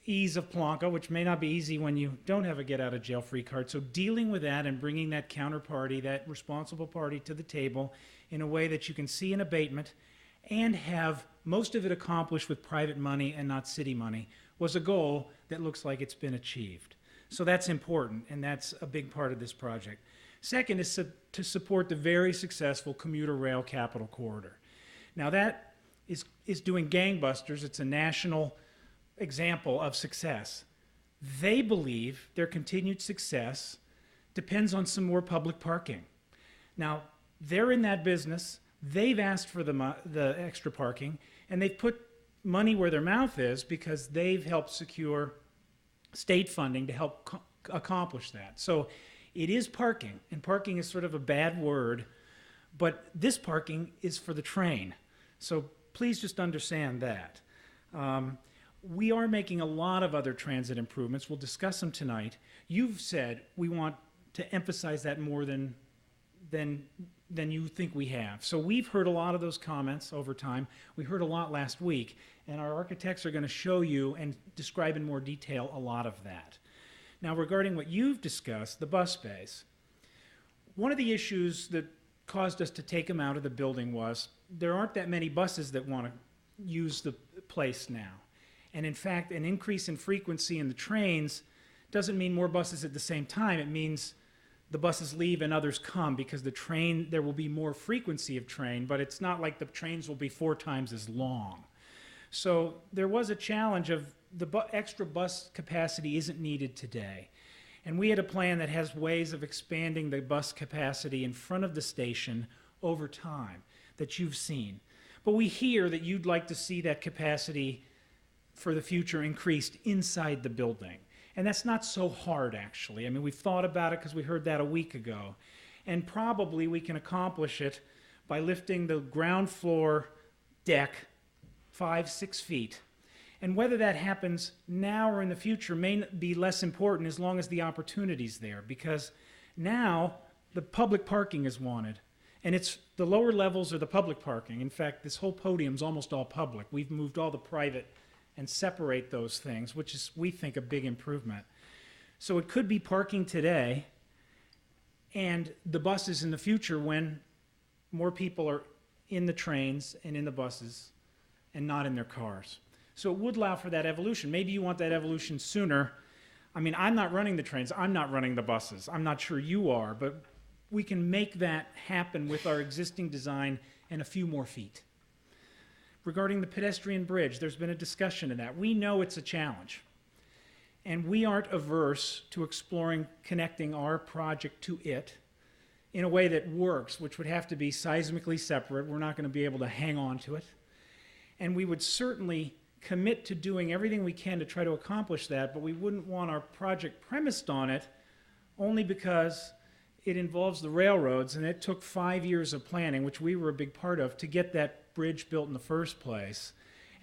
J: ease of Plonka, which may not be easy when you don't have a get-out-of-jail-free card. So dealing with that and bringing that counterparty, that responsible party to the table in a way that you can see an abatement and have most of it accomplished with private money and not city money was a goal that looks like it's been achieved. So that's important, and that's a big part of this project. Second is to support the very successful commuter rail capital corridor. Now that is doing gangbusters. It's a national example of success. They believe their continued success depends on some more public parking. Now, they're in that business. They've asked for the extra parking, and they've put money where their mouth is because they've helped secure state funding to help accomplish that. So it is parking, and parking is sort of a bad word, but this parking is for the train. So please just understand that. We are making a lot of other transit improvements. We'll discuss them tonight. You've said we want to emphasize that more than you think we have. So we've heard a lot of those comments over time. We heard a lot last week, and our architects are going to show you and describe in more detail a lot of that. Now, regarding what you've discussed, the bus bays, one of the issues that caused us to take them out of the building was there aren't that many buses that want to use the place now. And in fact, an increase in frequency in the trains doesn't mean more buses at the same time. It means the buses leave and others come because there will be more frequency of train, but it's not like the trains will be 4 times as long. So there was a challenge of the extra bus capacity isn't needed today. And we had a plan that has ways of expanding the bus capacity in front of the station over time that you've seen. But we hear that you'd like to see that capacity for the future increased inside the building. And that's not so hard, actually. I mean, we've thought about it because we heard that a week ago. And probably we can accomplish it by lifting the ground floor deck 5-6 feet. And whether that happens now or in the future may be less important as long as the opportunity's there, because now the public parking is wanted. And it's the lower levels are the public parking. In fact, this whole podium's almost all public. We've moved all the private and separate those things, which is, we think, a big improvement. So it could be parking today and the buses in the future when more people are in the trains and in the buses and not in their cars. So it would allow for that evolution. Maybe you want that evolution sooner. I mean, I'm not running the trains. I'm not running the buses. I'm not sure you are, but we can make that happen with our existing design and a few more feet. Regarding the pedestrian bridge, there's been a discussion of that. We know it's a challenge, and we aren't averse to exploring connecting our project to it in a way that works, which would have to be seismically separate. We're not going to be able to hang on to it. And we would certainly commit to doing everything we can to try to accomplish that, but we wouldn't want our project premised on it only because it involves the railroads, and it took 5 years of planning, which we were a big part of, to get that bridge built in the first place.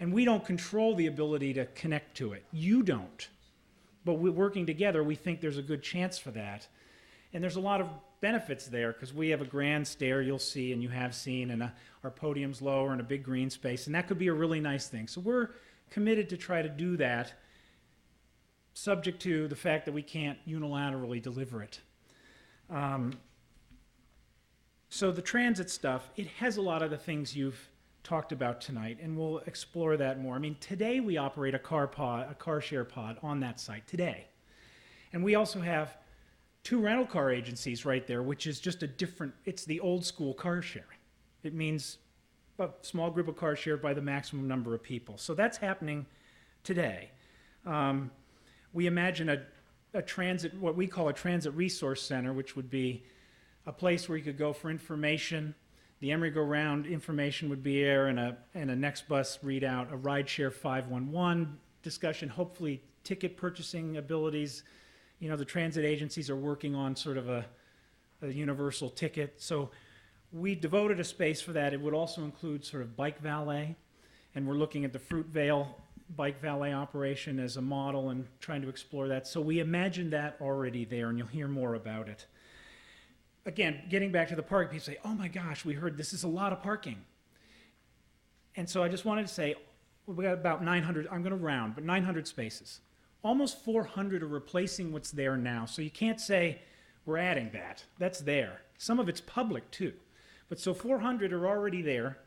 J: And we don't control the ability to connect to it. You don't. But we're working together, we think there's a good chance for that. And there's a lot of benefits there because we have a grand stair you'll see and you have seen, and our podium's lower and a big green space, and that could be a really nice thing. So we're committed to try to do that subject to the fact that we can't unilaterally deliver it. So the transit stuff, it has a lot of the things you've talked about tonight, and we'll explore that more. I mean, today we operate a car share pod on that site today. And we also have 2 rental car agencies right there, which is just a different, it's the old school car sharing. It means a small group of cars shared by the maximum number of people. So that's happening today. We imagine a transit, what we call a transit resource center, which would be a place where you could go for information. The Emeryville information would be there, and a next bus readout, a rideshare 511 discussion, hopefully ticket purchasing abilities. You know, the transit agencies are working on sort of a universal ticket. So we devoted a space for that. It would also include sort of bike valet, and we're looking at the Fruitvale bike valet operation as a model and trying to explore that. So we imagine that already there, and you'll hear more about it. Again, getting back to the park, people say, oh my gosh, we heard this is a lot of parking. And so I just wanted to say, we got about 900, I'm going to round, but 900 spaces. Almost 400 are replacing what's there now. So you can't say we're adding that. That's there. Some of it's public too. But so 400 are already there.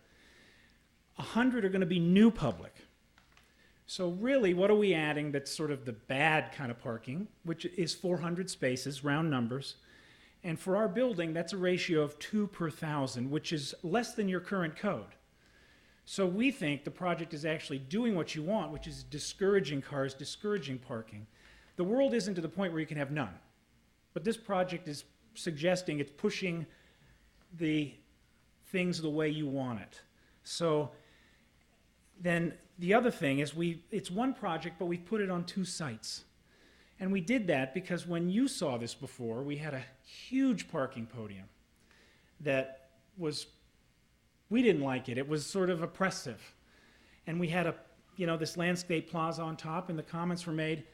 J: 100 are going to be new public. So really, what are we adding that's sort of the bad kind of parking, which is 400 spaces, round numbers. And for our building, that's a ratio of 2 per 1,000, which is less than your current code. So we think the project is actually doing what you want, which is discouraging cars, discouraging parking. The world isn't to the point where you can have none. But this project is suggesting it's pushing the things the way you want it. So then the other thing is it's one project, but we've put it on 2 sites. And we did that because when you saw this before, we had a huge parking podium that was, we didn't like it. It was sort of oppressive. And we had this landscape plaza on top, and the comments were made,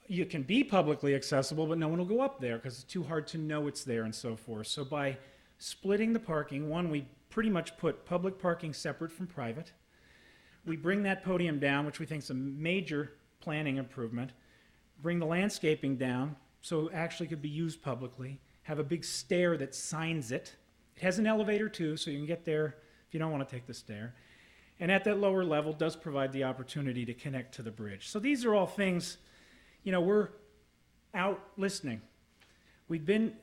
J: you can be publicly accessible, but no one will go up there because it's too hard to know it's there and so forth. So by splitting the parking, one, we pretty much put public parking separate from private. We bring that podium down, which we think is a major planning improvement. Bring the landscaping down so it actually could be used publicly. Have a big stair that signs it. It has an elevator too, so you can get there if you don't want to take the stair. And at that lower level does provide the opportunity to connect to the bridge. So these are all things, we're out listening. We've been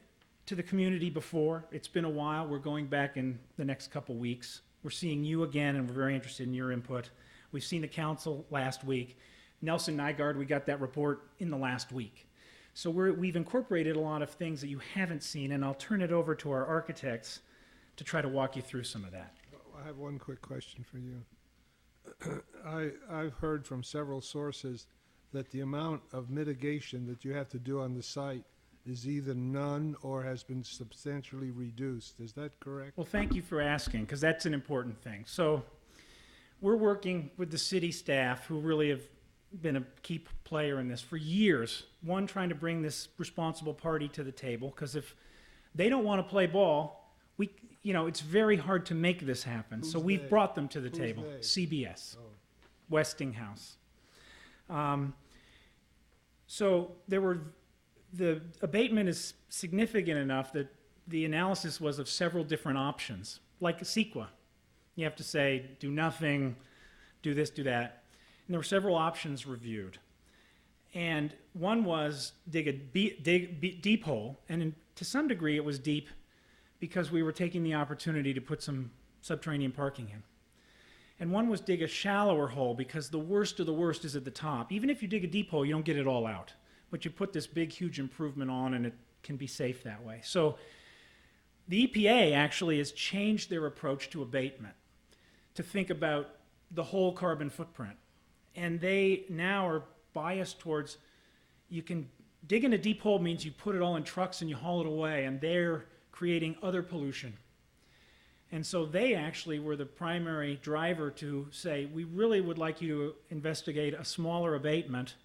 J: to the community before. It's been a while. We're going back in the next couple weeks. We're seeing you again, and we're very interested in your input. We've seen the council last week. Nelson Nygaard, we got that report in the last week. So we've incorporated a lot of things that you haven't seen, and I'll turn it over to our architects to try to walk you through some of that.
D: I have one quick question for you. I've heard from several sources that the amount of mitigation that you have to do on the site is either none or has been substantially reduced. Is that correct?
J: Well, thank you for asking, because that's an important thing. So we're working with the city staff, who really have been a key player in this for years. One, trying to bring this responsible party to the table, because if they don't want to play ball, it's very hard to make this happen. So we've brought them to the table. CBS, Westinghouse. So the abatement is significant enough that the analysis was of several different options, like a CEQA. You have to say, do nothing, do this, do that. And there were several options reviewed. And one was dig a deep hole, and to some degree it was deep because we were taking the opportunity to put some subterranean parking in. And one was dig a shallower hole because the worst of the worst is at the top. Even if you dig a deep hole, you don't get it all out. But you put this big, huge improvement on, and it can be safe that way. So the EPA actually has changed their approach to abatement to think about the whole carbon footprint. And they now are biased towards, you can dig in a deep hole means you put it all in trucks and you haul it away, and they're creating other pollution. And so they actually were the primary driver to say, we really would like you to investigate a smaller abatement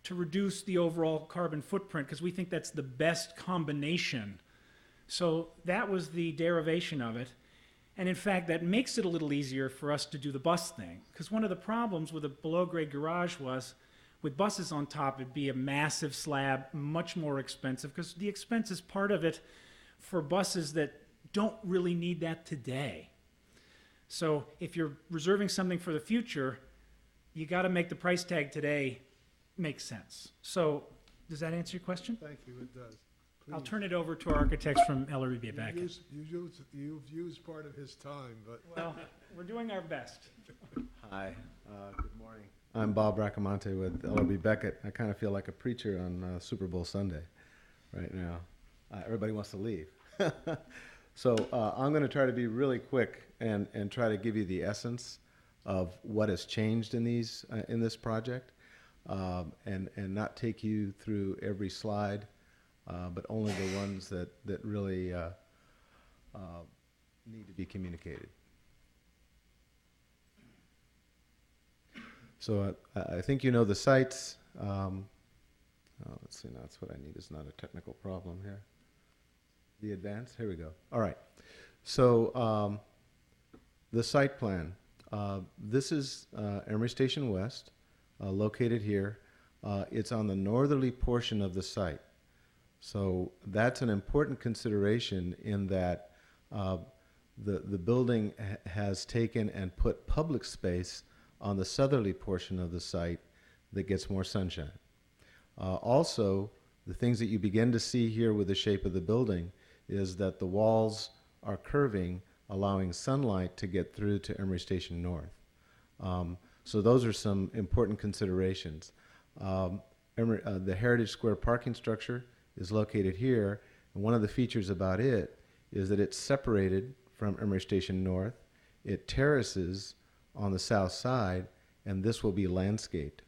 J: to reduce the overall carbon footprint, because we think that's the best combination. So that was the derivation of it. And in fact, that makes it a little easier for us to do the bus thing. Because one of the problems with a below-grade garage was With buses on top, it'd be a massive slab, much more expensive, because the expense is part of it for buses that don't really need that today. So if you're reserving something for the future, you got to make the price tag today make sense. So does that answer your question?
D: Thank you, it does.
J: I'll
D: Please.
J: turn it over to our architects from Emeryville.
D: You've used part of his time, but.
J: Well, we're doing our best.
Q: Hi, good morning. I'm Bob Bracamonte with LRB Beckett. I kind of feel like a preacher on Super Bowl Sunday right now. Everybody wants to leave. So I'm going to try to be really quick and try to give you the essence of what has changed in this project, and not take you through every slide, but only the ones that really need to be communicated. So I think you know the sites. Let's see, now that's what I need. It's not a technical problem here. The advance, here we go. All right. So the site plan. This is Emery Station West, located here. It's on the northerly portion of the site. So that's an important consideration in that the building has taken and put public space on the southerly portion of the site that gets more sunshine. Also, the things that you begin to see here with the shape of the building is that the walls are curving, allowing sunlight to get through to Emery Station North. So those are some important considerations. The Heritage Square parking structure is located here, and one of the features about it is that it's separated from Emery Station North. It terraces on the south side, and this will be landscaped.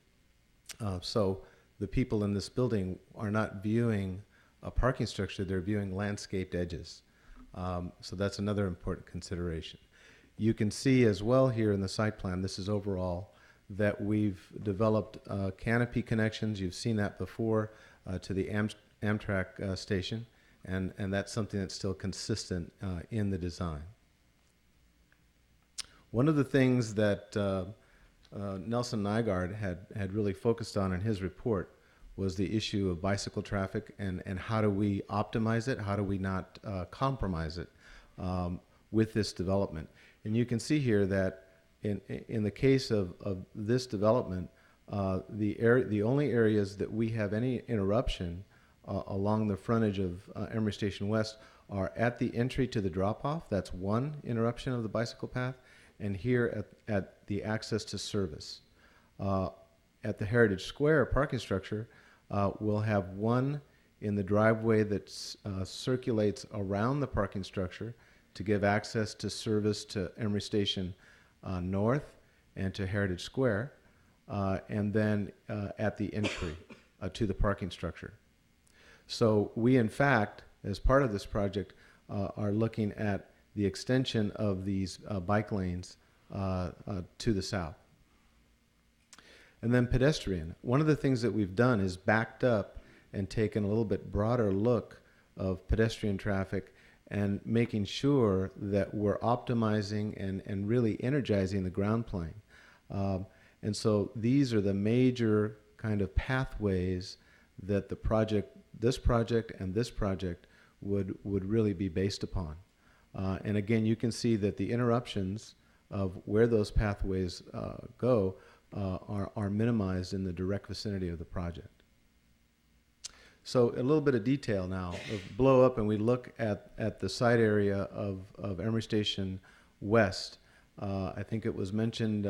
Q: So the people in this building are not viewing a parking structure, they're viewing landscaped edges. So that's another important consideration. You can see as well here in the site plan, this is overall, that we've developed canopy connections. You've seen that before to the Amtrak station, and that's something that's still consistent in the design. One of the things that Nelson Nygaard had really focused on in his report was the issue of bicycle traffic and how do we optimize it, how do we not compromise it with this development. And you can see here that in the case of this development, the only areas that we have any interruption along the frontage of Emery Station West are at the entry to the drop-off. That's one interruption of the bicycle path, and here at the access to service. At the Heritage Square parking structure, we'll have one in the driveway that circulates around the parking structure to give access to service to Emery Station North and to Heritage Square, and then at the entry to the parking structure. So we, in fact, as part of this project, are looking at the extension of these bike lanes to the south. And then pedestrian. One of the things that we've done is backed up and taken a little bit broader look of pedestrian traffic and making sure that we're optimizing and really energizing the ground plane. And so these are the major kind of pathways that this project and this project would really be based upon. And again, you can see that the interruptions of where those pathways go are minimized in the direct vicinity of the project. So a little bit of detail now. Blow up and we look at the site area of Emery Station West. I think it was mentioned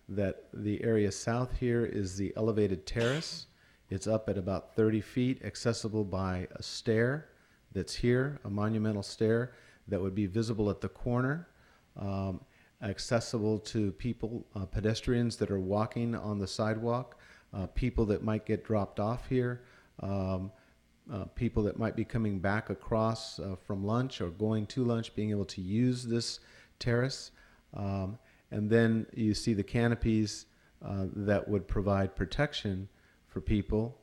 Q: that the area south here is the elevated terrace. It's up at about 30 feet, accessible by a stair that's here, a monumental stair that would be visible at the corner, accessible to people, pedestrians that are walking on the sidewalk, people that might get dropped off here, people that might be coming back across from lunch or going to lunch, being able to use this terrace. And then you see the canopies that would provide protection for people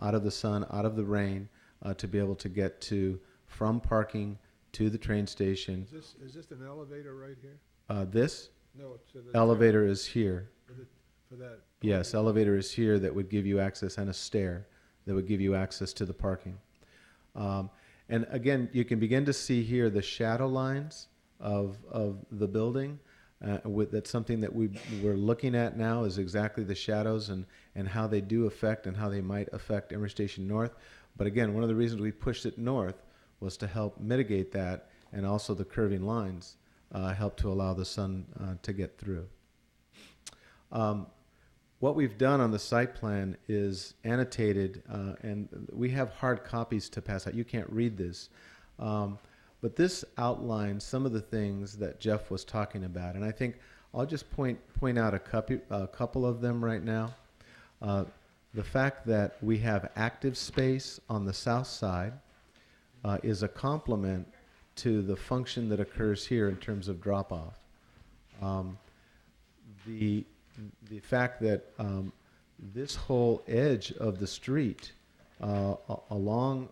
Q: out of the sun, out of the rain, to be able to get from parking to the train station.
D: Is this an elevator right here?
Q: This
D: No, it's
Q: elevator is here.
D: for that?
Q: Yes, elevator is here that would give you access, and a stair that would give you access to the parking. And again, you can begin to see here the shadow lines of the building. That's something that we're looking at now, is exactly the shadows and how they do affect and how they might affect Emory Station North. But again, one of the reasons we pushed it north was to help mitigate that, and also the curving lines help to allow the sun to get through. What we've done on the site plan is annotated, and we have hard copies to pass out. You can't read this. But this outlines some of the things that Jeff was talking about. And I think I'll just point out a couple of them right now. The fact that we have active space on the south side is a complement to the function that occurs here in terms of drop-off. The fact that this whole edge of the street along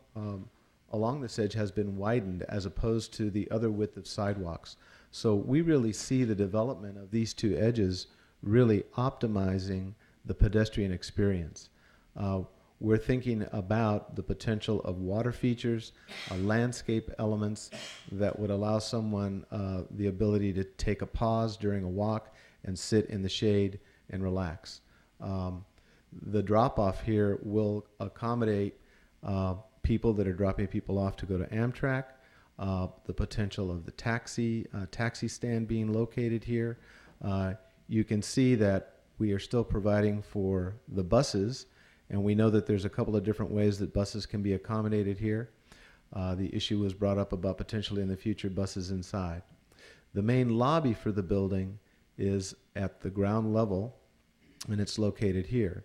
Q: this edge has been widened as opposed to the other width of sidewalks. So we really see the development of these two edges really optimizing the pedestrian experience. We're thinking about the potential of water features, landscape elements that would allow someone the ability to take a pause during a walk and sit in the shade and relax. The drop-off here will accommodate people that are dropping people off to go to Amtrak, the potential of the taxi stand being located here. You can see that we are still providing for the buses, and we know that there's a couple of different ways that buses can be accommodated here. The issue was brought up about potentially in the future buses inside. The main lobby for the building is at the ground level, and it's located here.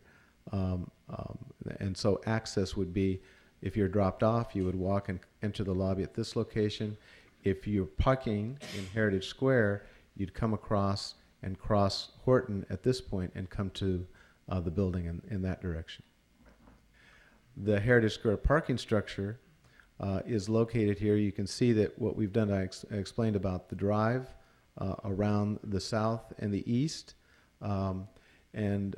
Q: And so access would be, if you're dropped off, you would walk and enter the lobby at this location. If you're parking in Heritage Square, you'd come across and cross Horton at this point and come to the building in that direction. The Heritage Square parking structure is located here. You can see that what we've done, I explained about the drive around the south and the east, and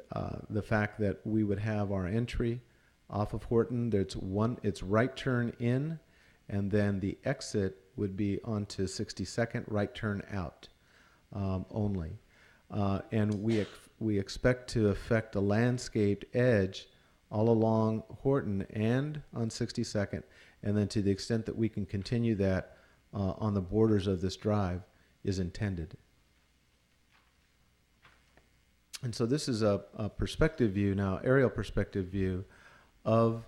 Q: the fact that we would have our entry off of Horton. It's right turn in, and then the exit would be onto 62nd, right turn out only. And we expect to affect a landscaped edge all along Horton and on 62nd, and then to the extent that we can continue that on the borders of this drive is intended. And so this is a perspective view now, aerial perspective view of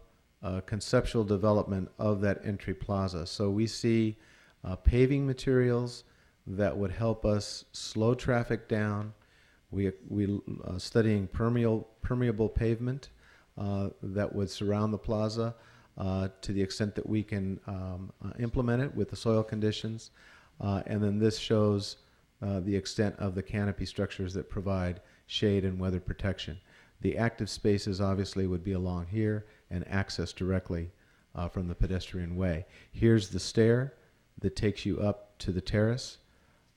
Q: conceptual development of that entry plaza. So we see paving materials that would help us slow traffic down. We studying permeable pavement that would surround the plaza to the extent that we can implement it with the soil conditions. And then this shows the extent of the canopy structures that provide shade and weather protection. The active spaces obviously would be along here and access directly from the pedestrian way. Here's the stair that takes you up to the terrace,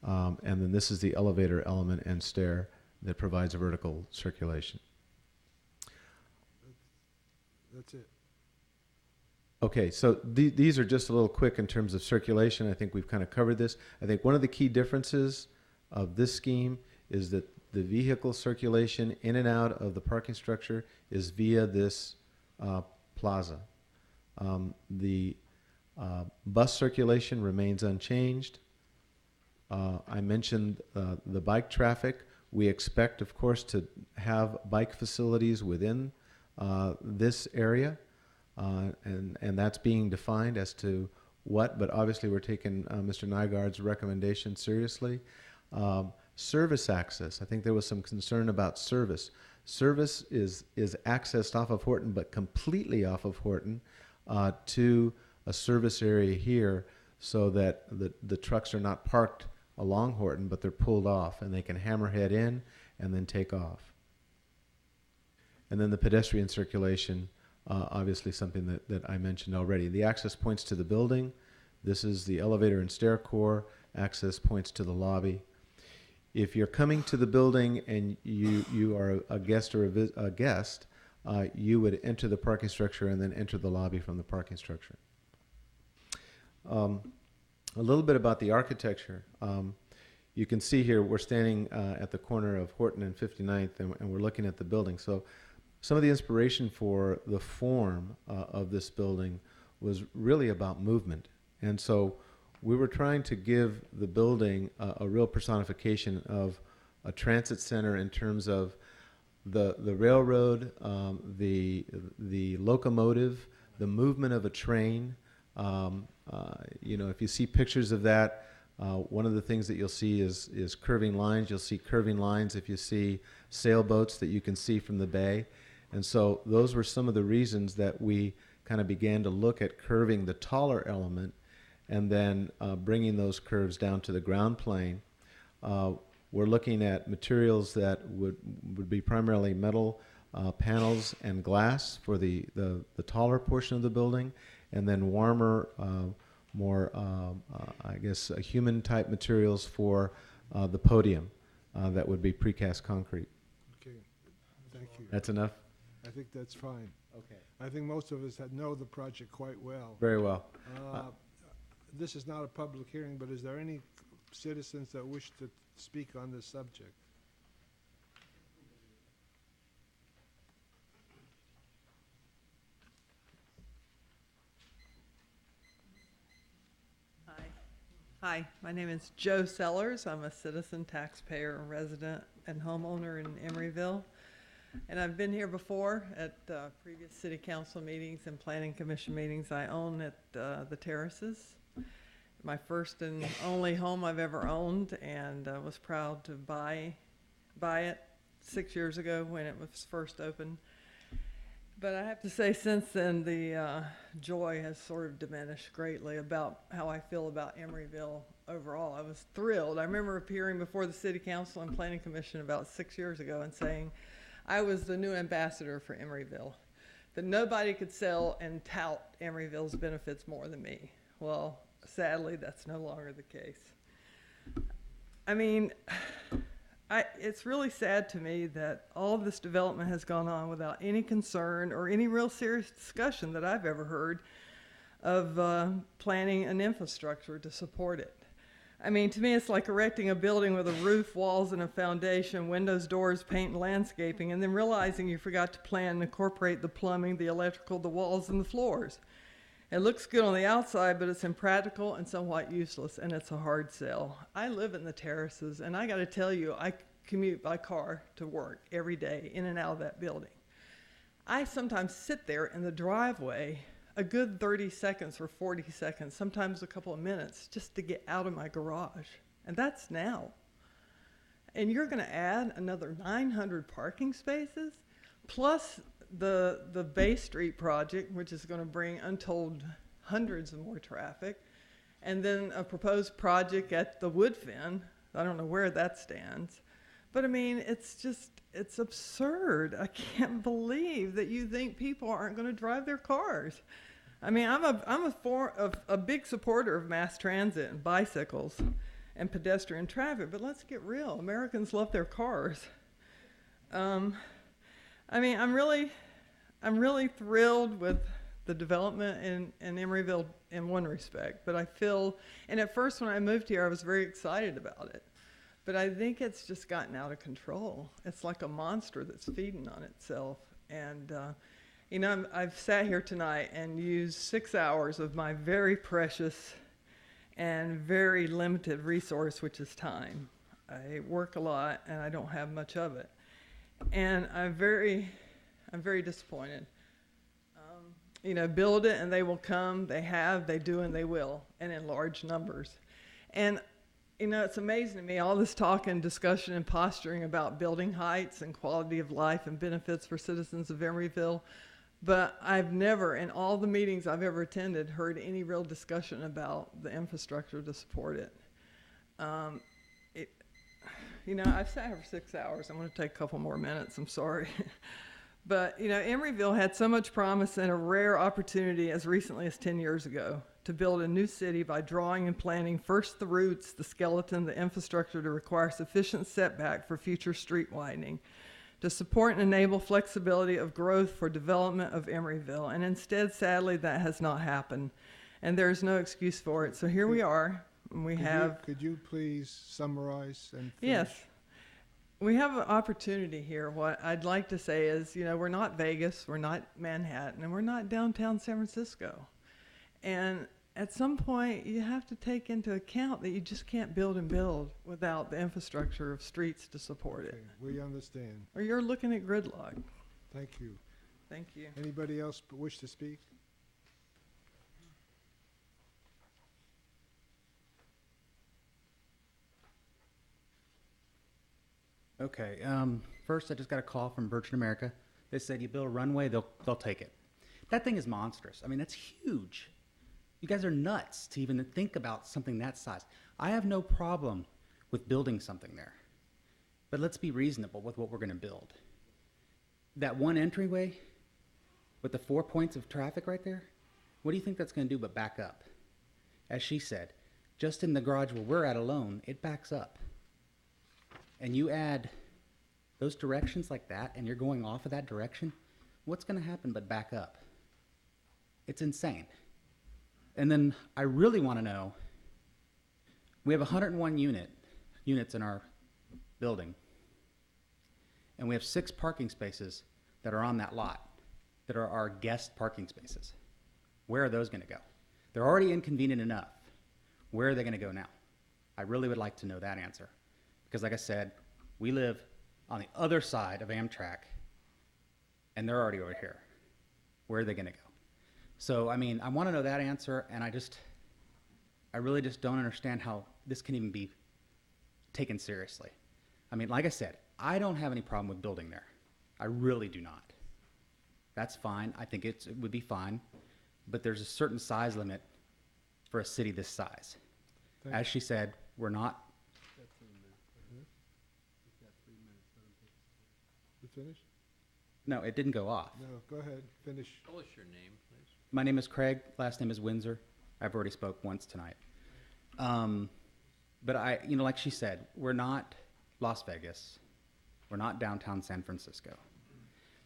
Q: and then this is the elevator element and stair that provides a vertical circulation.
D: That's it.
Q: Okay, so these are just a little quick in terms of circulation. I think we've kind of covered this. I think one of the key differences of this scheme is that the vehicle circulation in and out of the parking structure is via this plaza. The bus circulation remains unchanged. I mentioned the bike traffic. We expect, of course, to have bike facilities within this area, and that's being defined as to what, but obviously we're taking Mr. Nygaard's recommendation seriously. Service access. I think there was some concern about service. Service is accessed off of Horton, but completely off of Horton to a service area here, so that the trucks are not parked along Horton, but they're pulled off, and they can hammerhead in and then take off. And then the pedestrian circulation, obviously something that I mentioned already. The access points to the building. This is the elevator and stair core. Access points to the lobby. if you're coming to the building and you are a guest or a guest, you would enter the parking structure and then enter the lobby from the parking structure. A little bit about the architecture. You can see here we're standing at the corner of Horton and 59th, and we're looking at the building. So some of the inspiration for the form of this building was really about movement. And so we were trying to give the building a real personification of a transit center in terms of the railroad, the locomotive, the movement of a train. You know, if you see pictures of that, one of the things that you'll see is curving lines. You'll see curving lines if you see sailboats that you can see from the bay. And so those were some of the reasons that we kind of began to look at curving the taller element and then bringing those curves down to the ground plane. We're looking at materials that would be primarily metal panels and glass for the taller portion of the building, and then warmer, more, I guess, human-type materials for the podium that would be precast concrete.
D: Okay, thank you.
Q: That's enough?
D: I think that's fine.
Q: Okay.
D: I think most of us know the project quite well.
Q: Very well.
D: This is not a public hearing, but is there any citizens that wish to speak on this subject?
M: Hi, my name is Joe Sellers. I'm a citizen, taxpayer, resident, and homeowner in Emeryville. And I've been here before at previous city council meetings and planning commission meetings. I own at the Terraces, my first and only home I've ever owned, and was proud to buy it 6 years ago when it was first opened. But I have to say, since then, the joy has sort of diminished greatly about how I feel about Emeryville overall. I was thrilled. I remember appearing before the City Council and Planning Commission about 6 years ago and saying I was the new ambassador for Emeryville, that nobody could sell and tout Emeryville's benefits more than me. Well, sadly, that's no longer the case. I mean, it's really sad to me that all of this development has gone on without any concern or any real serious discussion that I've ever heard of planning an infrastructure to support it. I mean, to me, it's like erecting a building with a roof, walls, and a foundation, windows, doors, paint, and landscaping, and then realizing you forgot to plan and incorporate the plumbing, the electrical, the walls, and the floors. It looks good on the outside, but it's impractical and somewhat useless, and it's a hard sell. I live in the Terraces, and I got to tell you, I commute by car to work every day in and out of that building. I sometimes sit there in the driveway a good 30 seconds or 40 seconds, sometimes a couple of minutes, just to get out of my garage, and that's now. And you're going to add another 900 parking spaces, plus the Bay Street project, which is going to bring untold hundreds of more traffic, and then a proposed project at the Woodfin. I don't know where that stands, but I mean, it's absurd. I can't believe that you think people aren't going to drive their cars. I mean, I'm a big supporter of mass transit and bicycles and pedestrian traffic, but let's get real. Americans love their cars. I mean, I'm really thrilled with the development in Emeryville in one respect, but I feel, and at first when I moved here, I was very excited about it, but I think it's just gotten out of control. It's like a monster that's feeding on itself, and you know, I've sat here tonight and used 6 hours of my very precious and very limited resource, which is time. I work a lot and I don't have much of it. And I'm very disappointed. You know, build it and they will come. They have, they do, and they will, and in large numbers. And, you know, it's amazing to me, all this talk and discussion and posturing about building heights and quality of life and benefits for citizens of Emeryville, but I've never, in all the meetings I've ever attended, heard any real discussion about the infrastructure to support it. You know, I've sat here for 6 hours. I'm going to take a couple more minutes. I'm sorry. But, you know, Emeryville had so much promise and a rare opportunity as recently as 10 years ago to build a new city by drawing and planning first the roots, the skeleton, the infrastructure to require sufficient setback for future street widening, to support and enable flexibility of growth for development of Emeryville. And instead, sadly, that has not happened. And there is no excuse for it. So here we are. And we have.
D: Could you please summarize and finish?
M: Yes. We have an opportunity here. What I'd like to say is, you know, we're not Vegas, we're not Manhattan, and we're not downtown San Francisco. And at some point, you have to take into account that you just can't build and build without the infrastructure of streets to support it.
D: We understand.
M: Or you're looking at gridlock.
D: Thank you.
M: Thank you.
D: Anybody else wish to speak?
O: Okay, first I just got a call from Virgin America. They said you build a runway, they'll take it. That thing is monstrous. I mean, that's huge. You guys are nuts to even think about something that size. I have no problem with building something there, but let's be reasonable with what we're going to build. That one entryway with the 4 points of traffic right there, what do you think that's going to do but back up? As she said, just in the garage where we're at alone, it backs up. And you add those directions like that, and you're going off of that direction, what's going to happen but back up? It's insane. And then I really want to know, we have 101 units in our building, and we have 6 parking spaces that are on that lot that are our guest parking spaces. Where are those going to go? They're already inconvenient enough. Where are they going to go now? I really would like to know that answer. Because like I said, we live on the other side of Amtrak, and they're already over here. Where are they going to go? So, I mean, I want to know that answer, and I really just don't understand how this can even be taken seriously. I mean, like I said, I don't have any problem with building there. I really do not. That's fine. I think it would be fine. But there's a certain size limit for a city this size. As she said, we're not.
D: You finished?
O: No, it didn't go off.
D: No, go ahead, finish.
L: Tell us your name, please.
O: My name is Craig. Last name is Windsor. I've already spoke once tonight. But like she said, we're not Las Vegas. We're not downtown San Francisco.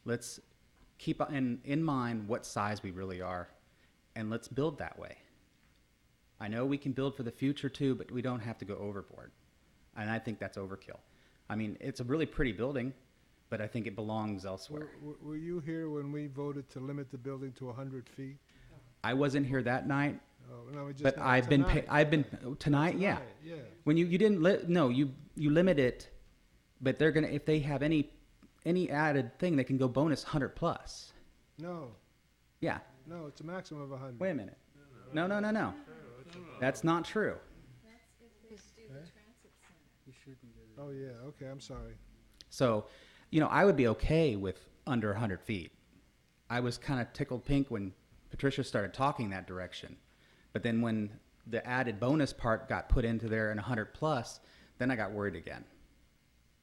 O: Let's keep in mind what size we really are, and let's build that way. I know we can build for the future too, but we don't have to go overboard. And I think that's overkill. I mean, it's a really pretty building, but I think it belongs elsewhere.
D: Were you here when we voted to limit the building to 100 feet?
O: I wasn't here that night.
D: Oh, no, just
O: but I've been tonight. Yeah. When you didn't you limit it, but they're gonna, if they have any added thing, they can go bonus 100 plus.
D: No.
O: Yeah.
D: No, it's a maximum of 100.
O: Wait a minute. No. That's not true.
D: Oh yeah. Okay, I'm sorry.
O: So, I would be okay with under 100 feet. I was kind of tickled pink when Patricia started talking that direction. But then when the added bonus part got put into there in 100 plus, then I got worried again.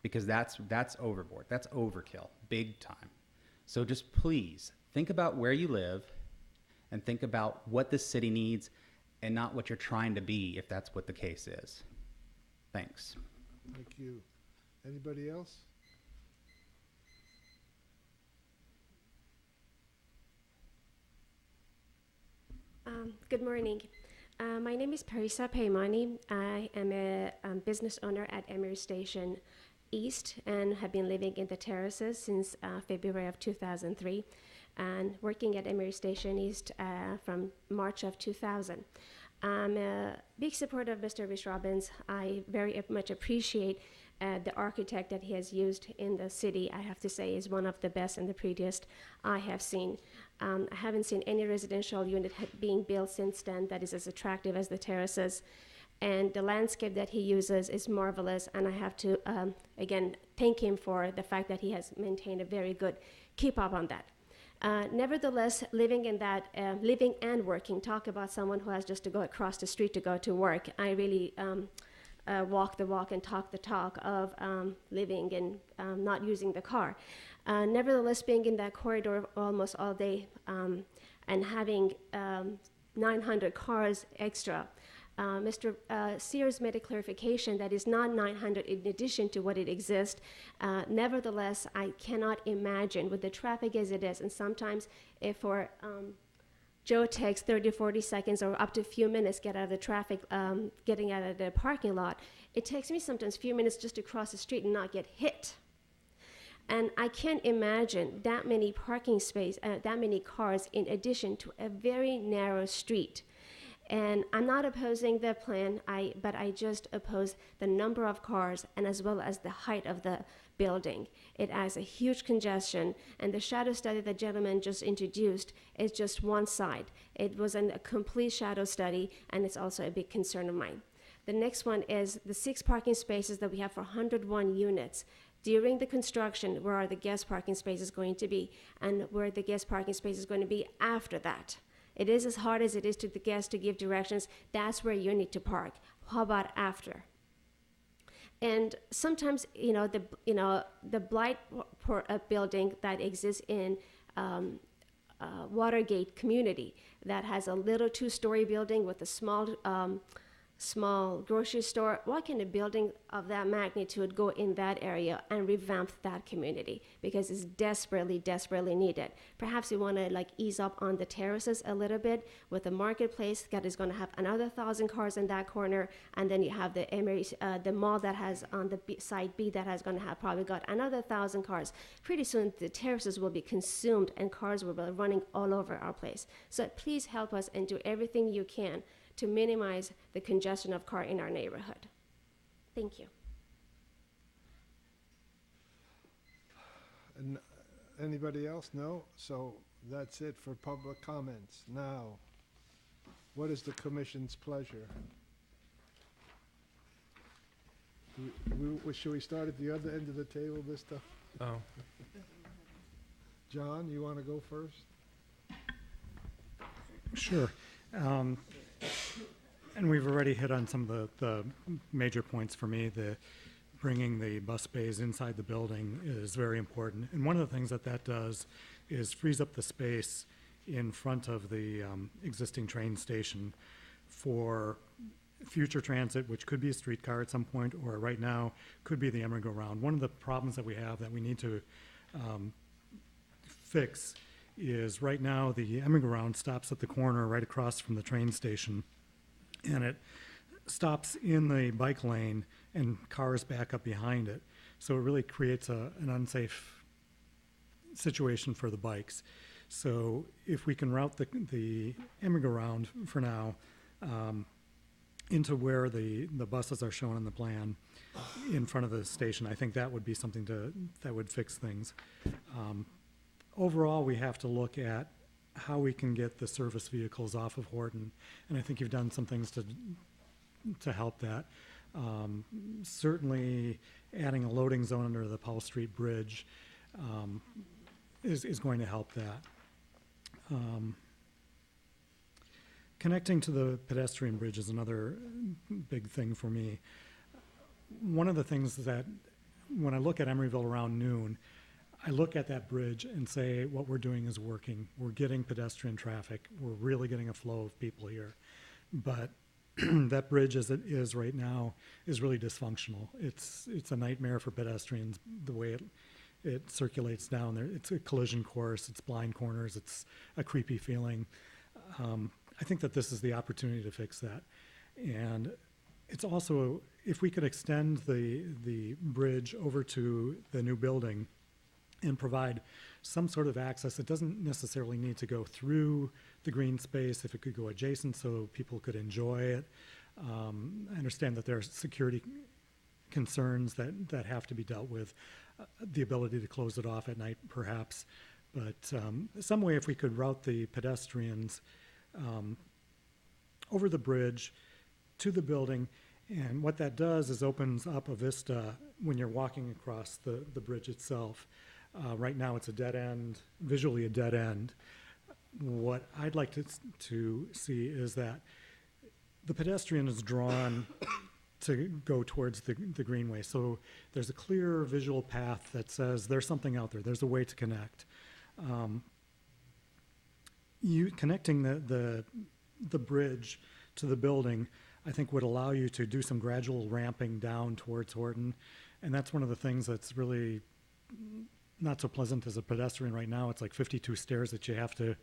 O: Because that's overboard. That's overkill, big time. So just please think about where you live and think about what this city needs and not what you're trying to be, if that's what the case is. Thanks.
D: Thank you. Anybody else?
S: Good morning. My name is Parisa Paimani. I am a business owner at Emery Station East and have been living in the terraces since February of 2003 and working at Emery Station East from March of 2000. I'm a big supporter of Mr. Rich Robbins. I very much appreciate the architect that he has used in the city. I have to say is one of the best and the prettiest I have seen. I haven't seen any residential unit being built since then that is as attractive as the terraces. And the landscape that he uses is marvelous, and I have to, again, thank him for the fact that he has maintained a very good keep up on that. Nevertheless, living and working, talk about someone who has just to go across the street to go to work. I really walk the walk and talk the talk of living and not using the car. Nevertheless, being in that corridor almost all day and having 900 cars extra, Mr. Sears made a clarification that is not 900 in addition to what it exists. Nevertheless, I cannot imagine with the traffic as it is, and sometimes if for Joe takes 30, 40 seconds or up to a few minutes get out of the traffic, getting out of the parking lot, it takes me sometimes a few minutes just to cross the street and not get hit. And I can't imagine that many parking space, that many cars in addition to a very narrow street. And I'm not opposing the plan, but I just oppose the number of cars and as well as the height of the building. It adds a huge congestion, and the shadow study the gentleman just introduced is just one side. It wasn't a complete shadow study, and it's also a big concern of mine. The next one is the 6 parking spaces that we have for 101 units. During the construction, where are the guest parking spaces going to be, and where the guest parking space is going to be after that? It is as hard as it is to the guests to give directions. That's where you need to park. How about after? And sometimes, the blight building that exists in Watergate community that has a little 2-story building with a small grocery store. Why can a building of that magnitude go in that area and revamp that community? Because it's desperately, desperately needed. Perhaps you want to ease up on the terraces a little bit with the marketplace that is going to have another 1,000 cars in that corner, and then you have the the mall that has on the side B that has going to have probably got another 1,000 cars. Pretty soon the terraces will be consumed and cars will be running all over our place. So please help us and do everything you can to minimize the congestion of car in our neighborhood. Thank you.
D: And anybody else? No? So that's it for public comments. Now, what is the commission's pleasure? Should we start at the other end of the table this time?
C: Oh.
D: John, you want to go first?
A: Sure. And we've already hit on some of the major points for me. Bringing the bus bays inside the building is very important. And one of the things that does is frees up the space in front of the existing train station for future transit, which could be a streetcar at some point, or right now could be the Emeryville round. One of the problems that we have that we need to fix is right now the Emeryville round stops at the corner right across from the train station, and it stops in the bike lane and cars back up behind it. So it really creates an unsafe situation for the bikes. So if we can route the Emeryville round for now into where the buses are shown in the plan in front of the station, I think that would be something that would fix things. Overall, we have to look at how we can get the service vehicles off of Horton, and I think you've done some things to help that. Certainly, adding a loading zone under the Powell Street Bridge is going to help that. Connecting to the pedestrian bridge is another big thing for me. One of the things that when I look at Emeryville around noon, I look at that bridge and say what we're doing is working. We're getting pedestrian traffic. We're really getting a flow of people here. But that bridge as it is right now is really dysfunctional. It's a nightmare for pedestrians, the way it circulates down there. It's a collision course, it's blind corners, it's a creepy feeling. I think that this is the opportunity to fix that. And it's also, if we could extend the bridge over to the new building and provide some sort of access. It doesn't necessarily need to go through the green space. If it could go adjacent so people could enjoy it. I understand that there are security concerns that have to be dealt with, the ability to close it off at night perhaps. But some way if we could route the pedestrians over the bridge to the building, and what that does is opens up a vista when you're walking across the bridge itself. Right now it's a dead end, visually a dead end. What I'd like to see is that the pedestrian is drawn to go towards the greenway. So there's a clear visual path that says there's something out there. There's a way to connect. You connecting the bridge to the building, I think, would allow you to do some gradual ramping down towards Horton, and that's one of the things that's really not so pleasant as a pedestrian right now. It's like 52 stairs that you have to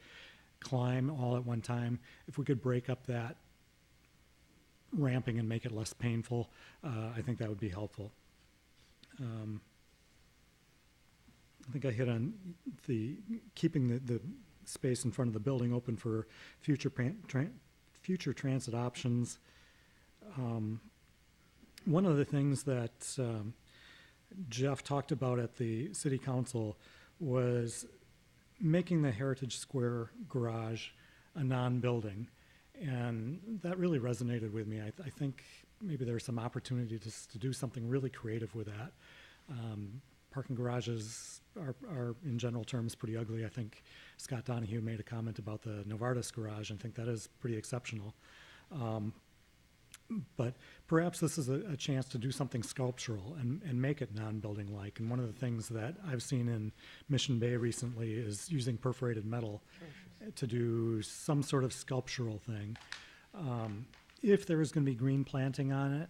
A: climb all at one time. If we could break up that ramping and make it less painful, I think that would be helpful. I think I hit on the keeping the space in front of the building open for future transit options. One of the things that Jeff talked about at the city council was making the Heritage Square garage a non-building. And that really resonated with me. I think maybe there's some opportunity to do something really creative with that. Parking garages are in general terms pretty ugly. I think Scott Donahue made a comment about the Novartis garage, and I think that is pretty exceptional. But perhaps this is a chance to do something sculptural and make it non-building like. And one of the things that I've seen in Mission Bay recently is using perforated metal to do some sort of sculptural thing. If there is going to be green planting on it,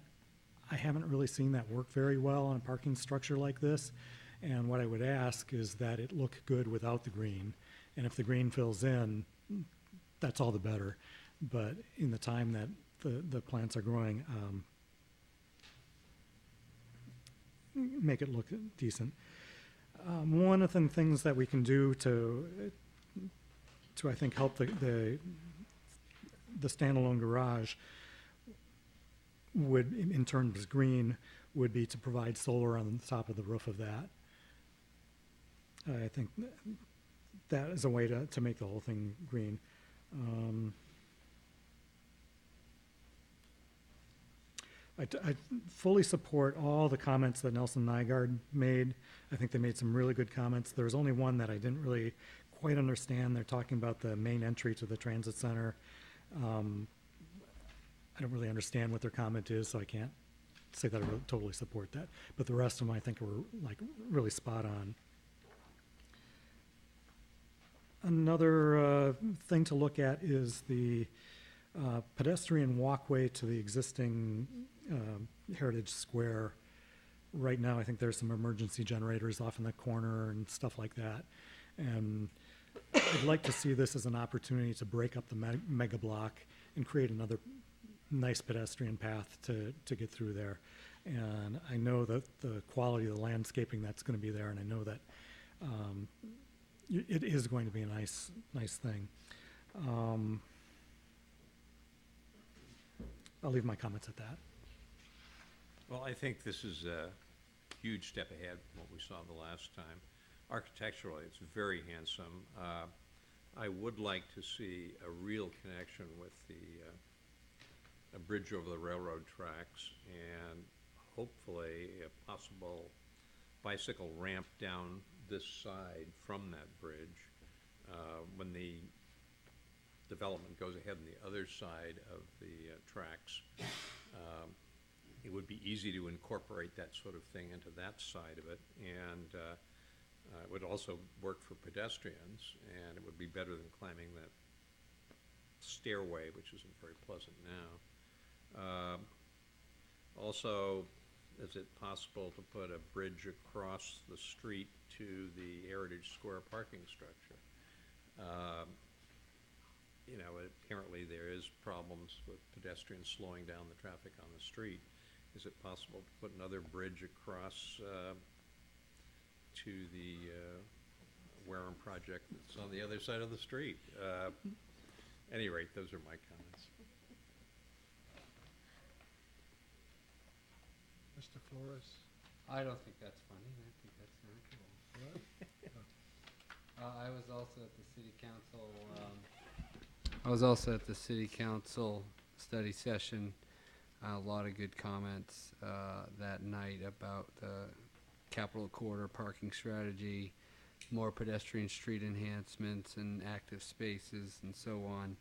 A: I haven't really seen that work very well on a parking structure like this. And what I would ask is that it look good without the green. And if the green fills in, that's all the better. But in the time that the plants are growing, make it look decent. One of the things that we can do to I think help the standalone garage would, in terms of green, would be to provide solar on the top of the roof of that. I think that is a way to make the whole thing green. I fully support all the comments that Nelson Nygaard made. I think they made some really good comments. There was only one that I didn't really quite understand. They're talking about the main entry to the transit center. I don't really understand what their comment is, so I can't say that I really totally support that. But the rest of them I think were like really spot on. Another thing to look at is the pedestrian walkway to the existing Heritage Square. Right now, I think there's some emergency generators off in the corner and stuff like that. And I'd like to see this as an opportunity to break up the mega block and create another nice pedestrian path to get through there. And I know that the quality of the landscaping that's going to be there, and I know that it is going to be a nice thing. I'll leave my comments at that.
L: Well, I think this is a huge step ahead from what we saw the last time. Architecturally, it's very handsome. I would like to see a real connection with a bridge over the railroad tracks and hopefully a possible bicycle ramp down this side from that bridge. When the development goes ahead on the other side of the tracks, it would be easy to incorporate that sort of thing into that side of it, and it would also work for pedestrians, and it would be better than climbing that stairway, which isn't very pleasant now. Also, is it possible to put a bridge across the street to the Heritage Square parking structure? You know, apparently there is problems with pedestrians slowing down the traffic on the street. Is it possible to put another bridge across to the Wareham project that's on the other side of the street? At any rate, those are my comments.
D: Mr. Flores?
G: I don't think that's funny. I think that's natural. I was also at the city council. I was also at the city council study session. A lot of good comments that night about the Capitol Corridor parking strategy, more pedestrian street enhancements and active spaces and so on.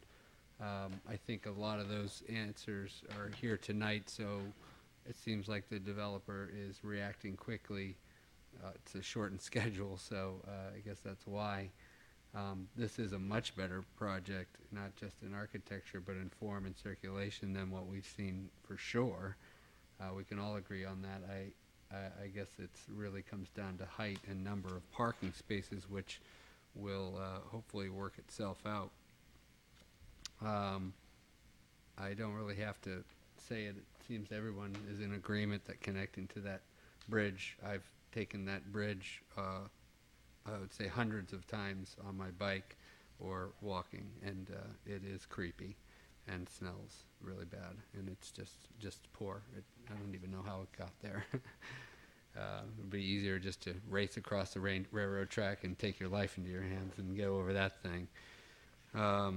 G: I think a lot of those answers are here tonight, so it seems like the developer is reacting quickly. It's a shortened schedule, so I guess that's why. This is a much better project, not just in architecture, but in form and circulation than what we've seen for sure. We can all agree on that. I guess it really comes down to height and number of parking spaces, which will hopefully work itself out. I don't really have to say it. It seems everyone is in agreement that connecting to that bridge, I've taken that bridge, I would say hundreds of times on my bike or walking, and it is creepy and smells really bad, and it's just poor. I don't even know how it got there. It would be easier just to race across the railroad track and take your life into your hands and go over that thing. I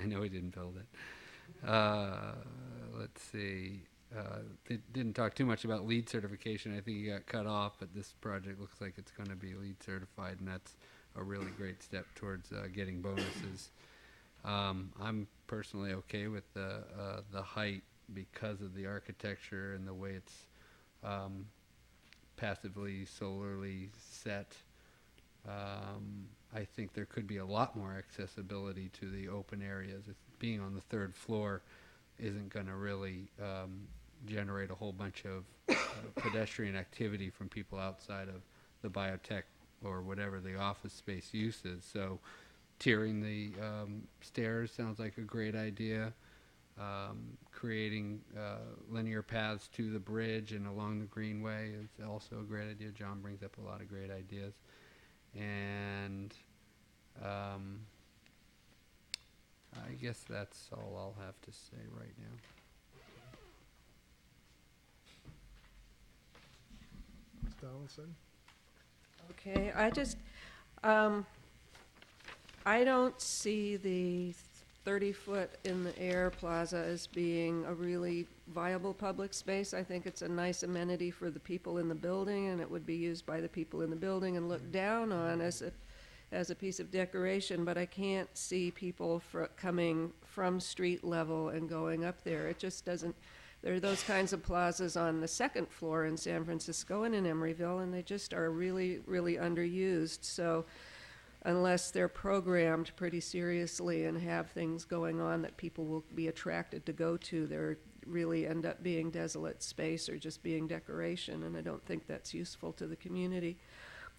G: know he didn't build it. Let's see. They didn't talk too much about LEED certification. I think he got cut off, but this project looks like it's going to be LEED certified, and that's a really great step towards getting bonuses. I'm personally okay with the height because of the architecture and the way it's passively, solarly set. I think there could be a lot more accessibility to the open areas. Being on the third floor isn't going to really generate a whole bunch of pedestrian activity from people outside of the biotech or whatever the office space use is. So tiering the stairs sounds like a great idea. Creating linear paths to the bridge and along the greenway is also a great idea. John brings up a lot of great ideas. And I guess that's all I'll have to say right now.
D: Ms. Donaldson?
E: Okay, I don't see the 30-foot in the air plaza as being a really viable public space. I think it's a nice amenity for the people in the building, and it would be used by the people in the building and looked down on as a piece of decoration, but I can't see people coming from street level and going up there. It just doesn't. There are those kinds of plazas on the second floor in San Francisco and in Emeryville, and they just are really, really underused. So unless they're programmed pretty seriously and have things going on that people will be attracted to go to, they really end up being desolate space or just being decoration, and I don't think that's useful to the community.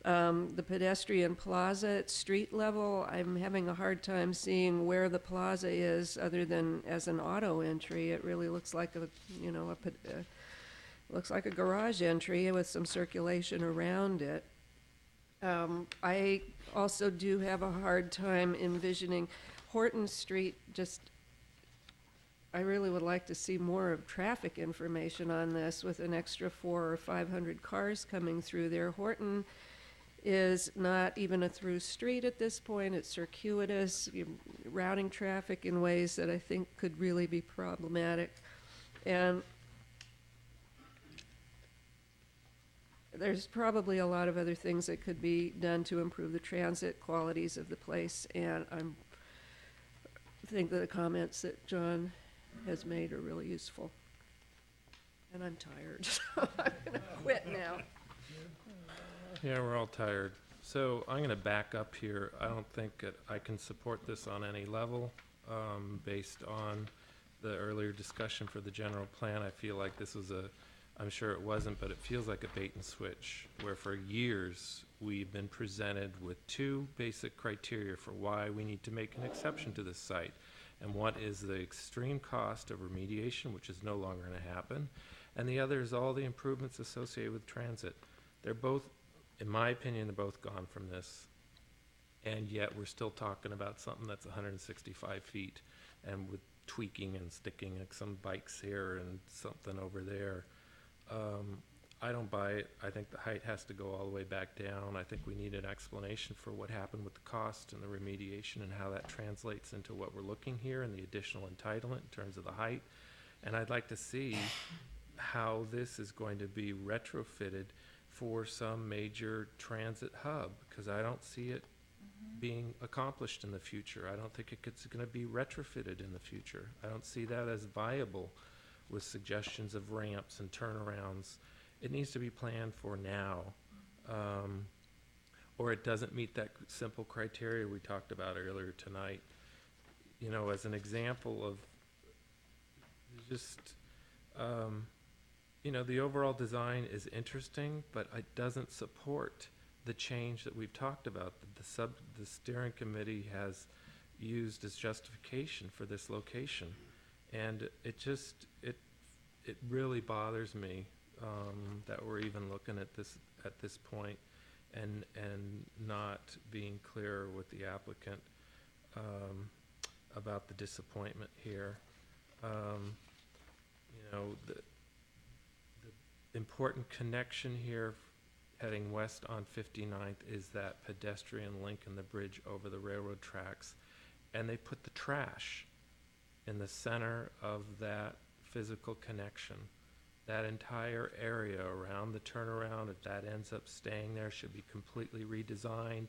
E: The pedestrian plaza at street level, I'm having a hard time seeing where the plaza is other than as an auto entry. It really looks like looks like a garage entry with some circulation around it. I also do have a hard time envisioning Horton Street. I really would like to see more of traffic information on this with an extra 400 or 500 cars coming through there. Horton is not even a through street at this point. It's circuitous, routing traffic in ways that I think could really be problematic. And there's probably a lot of other things that could be done to improve the transit qualities of the place, and I think that the comments that John has made are really useful. And I'm tired, so I'm going to quit now.
C: Yeah, we're all tired. So I'm going to back up here. I don't think that I can support this on any level based on the earlier discussion for the general plan. I feel like this was I'm sure it wasn't, but it feels like a bait and switch, where for years we've been presented with two basic criteria for why we need to make an exception to this site. And one is the extreme cost of remediation, which is no longer going to happen. And the other is all the improvements associated with transit. They're both, in my opinion, they're both gone from this. And yet we're still talking about something that's 165 feet and with tweaking and sticking like some bikes here and something over there. I don't buy it. I think the height has to go all the way back down. I think we need an explanation for what happened with the cost and the remediation and how that translates into what we're looking here and the additional entitlement in terms of the height. And I'd like to see how this is going to be retrofitted for some major transit hub, because I don't see it being accomplished in the future. I don't think it's going to be retrofitted in the future. I don't see that as viable with suggestions of ramps and turnarounds. It needs to be planned for now, or it doesn't meet that simple criteria we talked about earlier tonight. You know, as an example of just, you know, the overall design is interesting, but it doesn't support the change that we've talked about, that the steering committee has used as justification for this location. And it just, it really bothers me that we're even looking at this point and not being clear with the applicant about the disappointment here. You know, the important connection here heading west on 59th is that pedestrian link in the bridge over the railroad tracks. And they put the trash in the center of that physical connection. That entire area around the turnaround, if that ends up staying there, should be completely redesigned.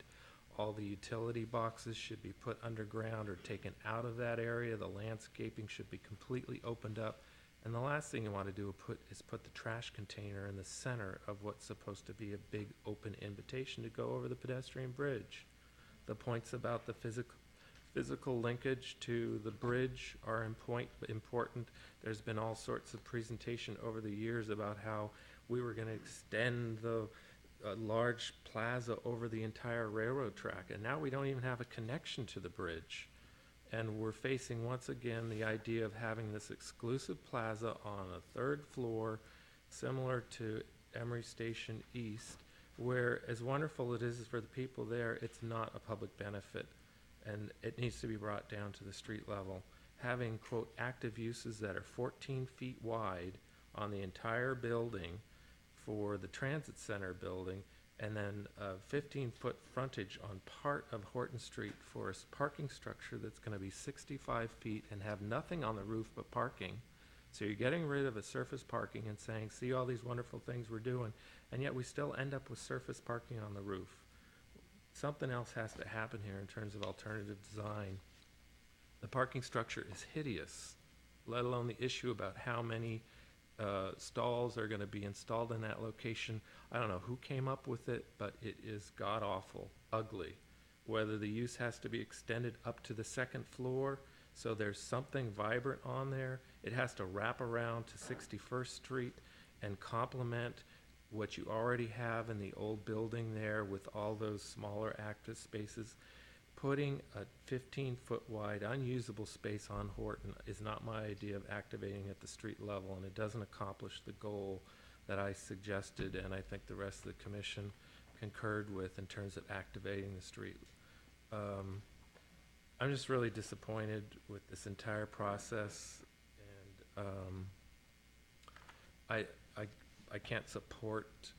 C: All the utility boxes should be put underground or taken out of that area. The landscaping should be completely opened up. And the last thing you want to do is put the trash container in the center of what's supposed to be a big open invitation to go over the pedestrian bridge. The points about the physical linkage to the bridge are important. There's been all sorts of presentation over the years about how we were going to extend the large plaza over the entire railroad track, and now we don't even have a connection to the bridge. And we're facing once again the idea of having this exclusive plaza on a third floor, similar to Emery Station East, where as wonderful it is for the people there, it's not a public benefit. And it needs to be brought down to the street level. Having, quote, active uses that are 14 feet wide on the entire building for the transit center building, and then a 15-foot frontage on part of Horton Street for a parking structure that's going to be 65 feet and have nothing on the roof but parking. So you're getting rid of a surface parking and saying, see all these wonderful things we're doing, and yet we still end up with surface parking on the roof. Something else has to happen here in terms of alternative design. The parking structure is hideous, let alone the issue about how many stalls are going to be installed in that location. I don't know who came up with it, but it is god-awful, ugly. Whether the use has to be extended up to the second floor so there's something vibrant on there, it has to wrap around to 61st Street and complement what you already have in the old building there with all those smaller active spaces. Putting a 15-foot wide unusable space on Horton is not my idea of activating at the street level, and it doesn't accomplish the goal that I suggested and I think the rest of the commission concurred with in terms of activating the street. I'm just really disappointed with this entire process, and I can't support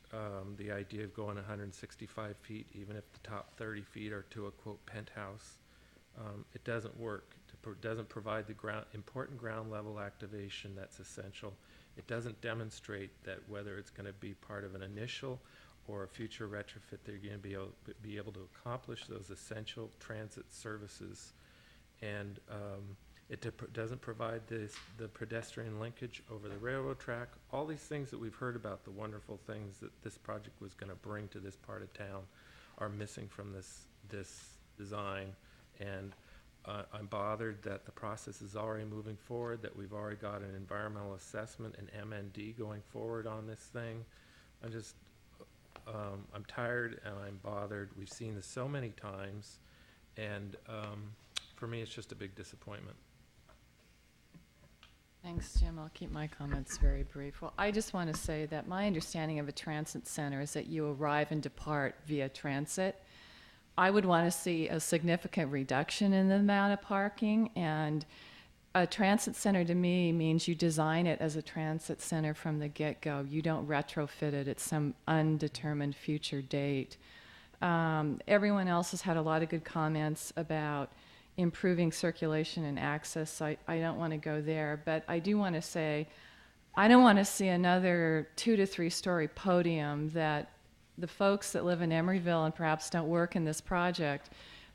C: the idea of going 165 feet, even if the top 30 feet are to a, quote, penthouse. It doesn't work. It doesn't provide the important ground level activation that's essential. It doesn't demonstrate that whether it's going to be part of an initial or a future retrofit, they're going to be able to accomplish those essential transit services. And it doesn't provide the pedestrian linkage over the railroad track. All these things that we've heard about, the wonderful things that this project was going to bring to this part of town, are missing from this design. And I'm bothered that the process is already moving forward, that we've already got an environmental assessment and MND going forward on this thing. I'm tired and I'm bothered. We've seen this so many times, and for me, it's just a big disappointment.
N: Thanks, Jim. I'll keep my comments very brief. Well, I just want to say that my understanding of a transit center is that you arrive and depart via transit. I would want to see a significant reduction in the amount of parking, and a transit center to me means you design it as a transit center from the get-go. You don't retrofit it at some undetermined future date. Everyone else has had a lot of good comments about improving circulation and access, so I don't want to go there, but I do want to say I don't want to see another 2 to 3 story podium that the folks that live in Emeryville and perhaps don't work in this project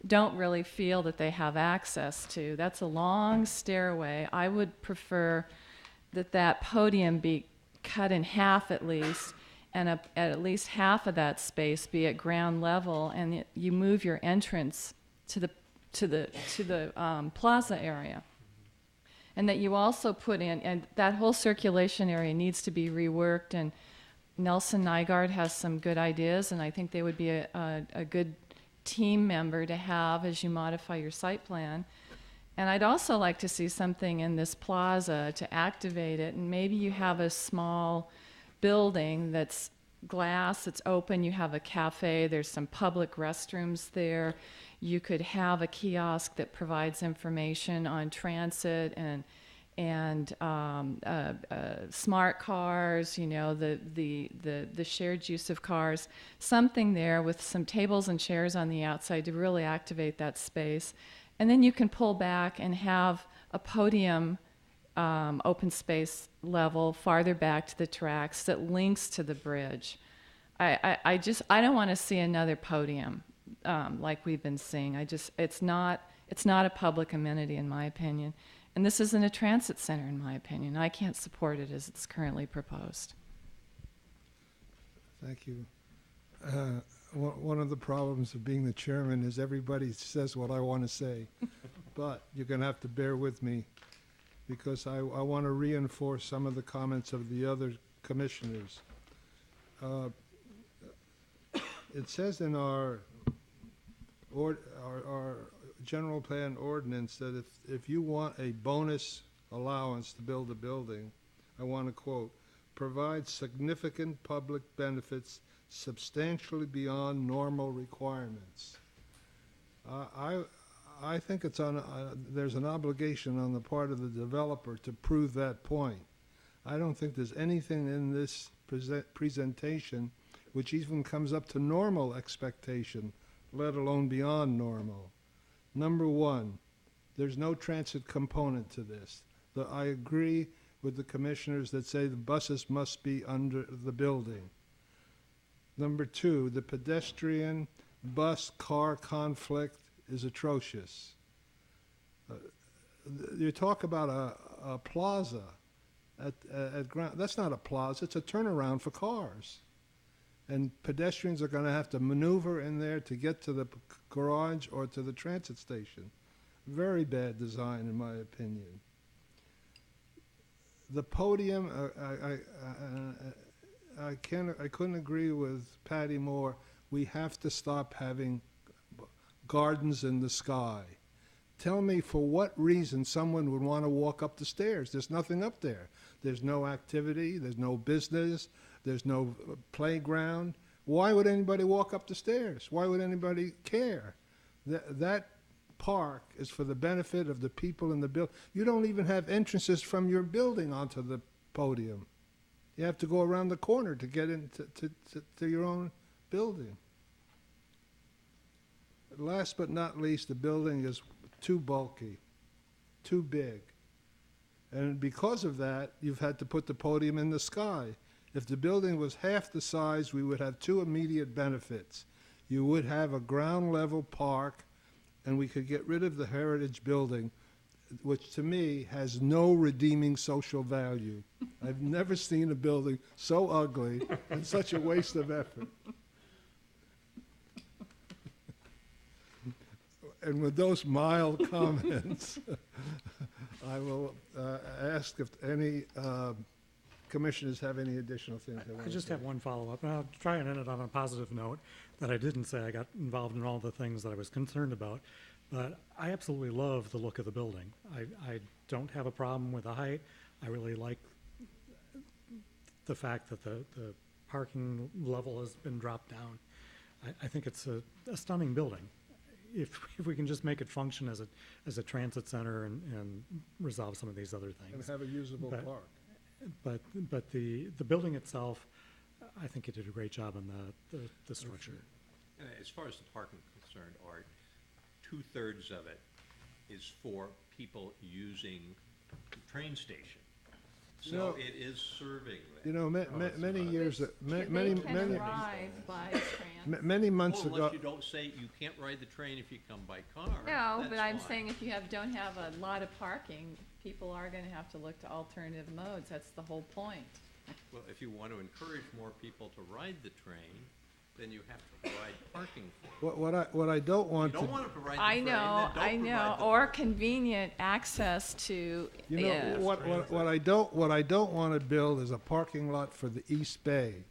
N: don't really feel that they have access to. That's a long stairway. I would prefer that podium be cut in half at least, and at least half of that space be at ground level, and you move your entrance to the plaza area. And that you also put in, and that whole circulation area needs to be reworked, and Nelson Nygaard has some good ideas, and I think they would be a good team member to have as you modify your site plan. And I'd also like to see something in this plaza to activate it, and maybe you have a small building that's glass, it's open, you have a cafe, there's some public restrooms there. You could have a kiosk that provides information on transit and smart cars, you know, the shared use of cars, something there with some tables and chairs on the outside to really activate that space. And then you can pull back and have a podium open space level farther back to the tracks that links to the bridge. I don't want to see another podium like we've been seeing. It's not a public amenity in my opinion. And this isn't a transit center in my opinion. I can't support it as it's currently proposed.
D: Thank you. One of the problems of being the chairman is everybody says what I want to say. But you're going to have to bear with me because I want to reinforce some of the comments of the other commissioners. It says in our general plan ordinance that if you want a bonus allowance to build a building, I want to quote, provide significant public benefits substantially beyond normal requirements. I think it's there's an obligation on the part of the developer to prove that point. I don't think there's anything in this presentation which even comes up to normal expectation, let alone beyond normal. Number one, there's no transit component to this. I agree with the commissioners that say the buses must be under the building. Number two, the pedestrian bus-car conflict is atrocious. You talk about a plaza at ground. That's not a plaza. It's a turnaround for cars. And pedestrians are going to have to maneuver in there to get to the garage or to the transit station. Very bad design, in my opinion. The podium, I couldn't agree with Patty more. We have to stop having gardens in the sky. Tell me for what reason someone would want to walk up the stairs. There's nothing up there. There's no activity. There's no business. There's no playground. Why would anybody walk up the stairs? Why would anybody care? That park is for the benefit of the people in the building. You don't even have entrances from your building onto the podium. You have to go around the corner to get into to your own building. Last but not least, the building is too bulky, too big. And because of that, you've had to put the podium in the sky. If the building was half the size, we would have two immediate benefits. You would have a ground level park, and we could get rid of the heritage building, which to me has no redeeming social value. I've never seen a building so ugly and such a waste of effort. And with those mild comments, I will ask if any commissioners have any additional things they want to say.
A: I just have one follow-up, and I'll try and end it on a positive note, that I didn't say I got involved in all the things that I was concerned about, but I absolutely love the look of the building. I don't have a problem with the height. I really like the fact that the parking level has been dropped down. I think it's a stunning building. If we can just make it function as a transit center and resolve some of these other things.
D: And have a usable park.
A: But the building itself, I think you did a great job on the structure.
L: As far as the parking is concerned, Art, 2/3 of it is for people using the train station.
D: know,
L: So it is serving
D: You
L: them.
D: know, many years, many,
N: They can arrive by trans.
D: many months
L: Well,
D: ago.
L: unless you don't say you can't ride the train if you come by car.
N: No, but
L: that's
N: I'm
L: fine.
N: saying if you don't have a lot of parking, people are gonna have to look to alternative modes. That's the whole point.
L: Well, if you want to encourage more people to ride the train, then you have to provide parking for it.
D: What I don't want
L: You
D: to.
L: don't want to provide the
N: I
L: train, then
N: know,
L: don't
N: I know,
L: provide the
N: or convenient access to.
D: You know, what I don't want to build is a parking lot for the East Bay.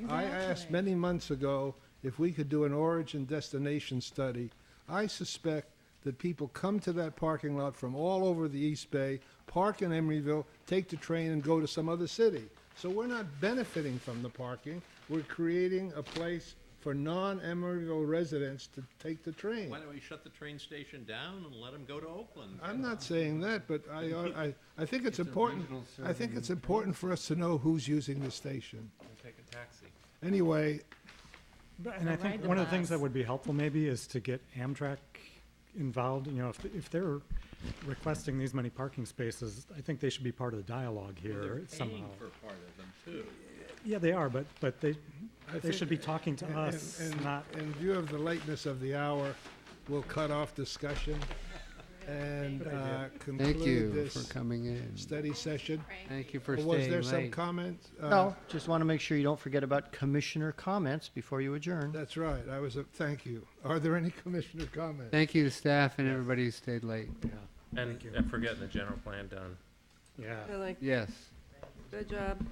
D: I asked
N: Exactly.
D: many months ago if we could do an origin destination study. I suspect that people come to that parking lot from all over the East Bay, park in Emeryville, take the train and go to some other city. So we're not benefiting from the parking. We're creating a place for non-Emeryville residents to take the train.
L: Why don't we shut the train station down and let them go to Oakland?
D: I'm not saying that, but I think it's important, I think it's important for us to know who's using the station.
C: Take a taxi.
D: Anyway,
A: And I think one of the things that would be helpful maybe is to get Amtrak involved. You know, if they're requesting these many parking spaces, I think they should be part of the dialogue here somehow.
L: Paying for part of them too.
A: Yeah, they are, but they
D: think-
A: should be talking to us, not.
D: In view of the lateness of the hour, we'll cut off discussion and conclude
G: Thank you
D: this
G: for coming in.
D: study session.
G: Thank you for
D: Was
G: staying
D: there some
G: late.
D: comment?
B: No, just want to make sure you don't forget about commissioner comments before you adjourn.
D: That's right. Thank you. Are there any commissioner comments?
G: Thank you to staff and everybody who stayed late.
C: And for getting the general plan done.
A: Yeah.
E: Really,
G: Yes.
E: good job.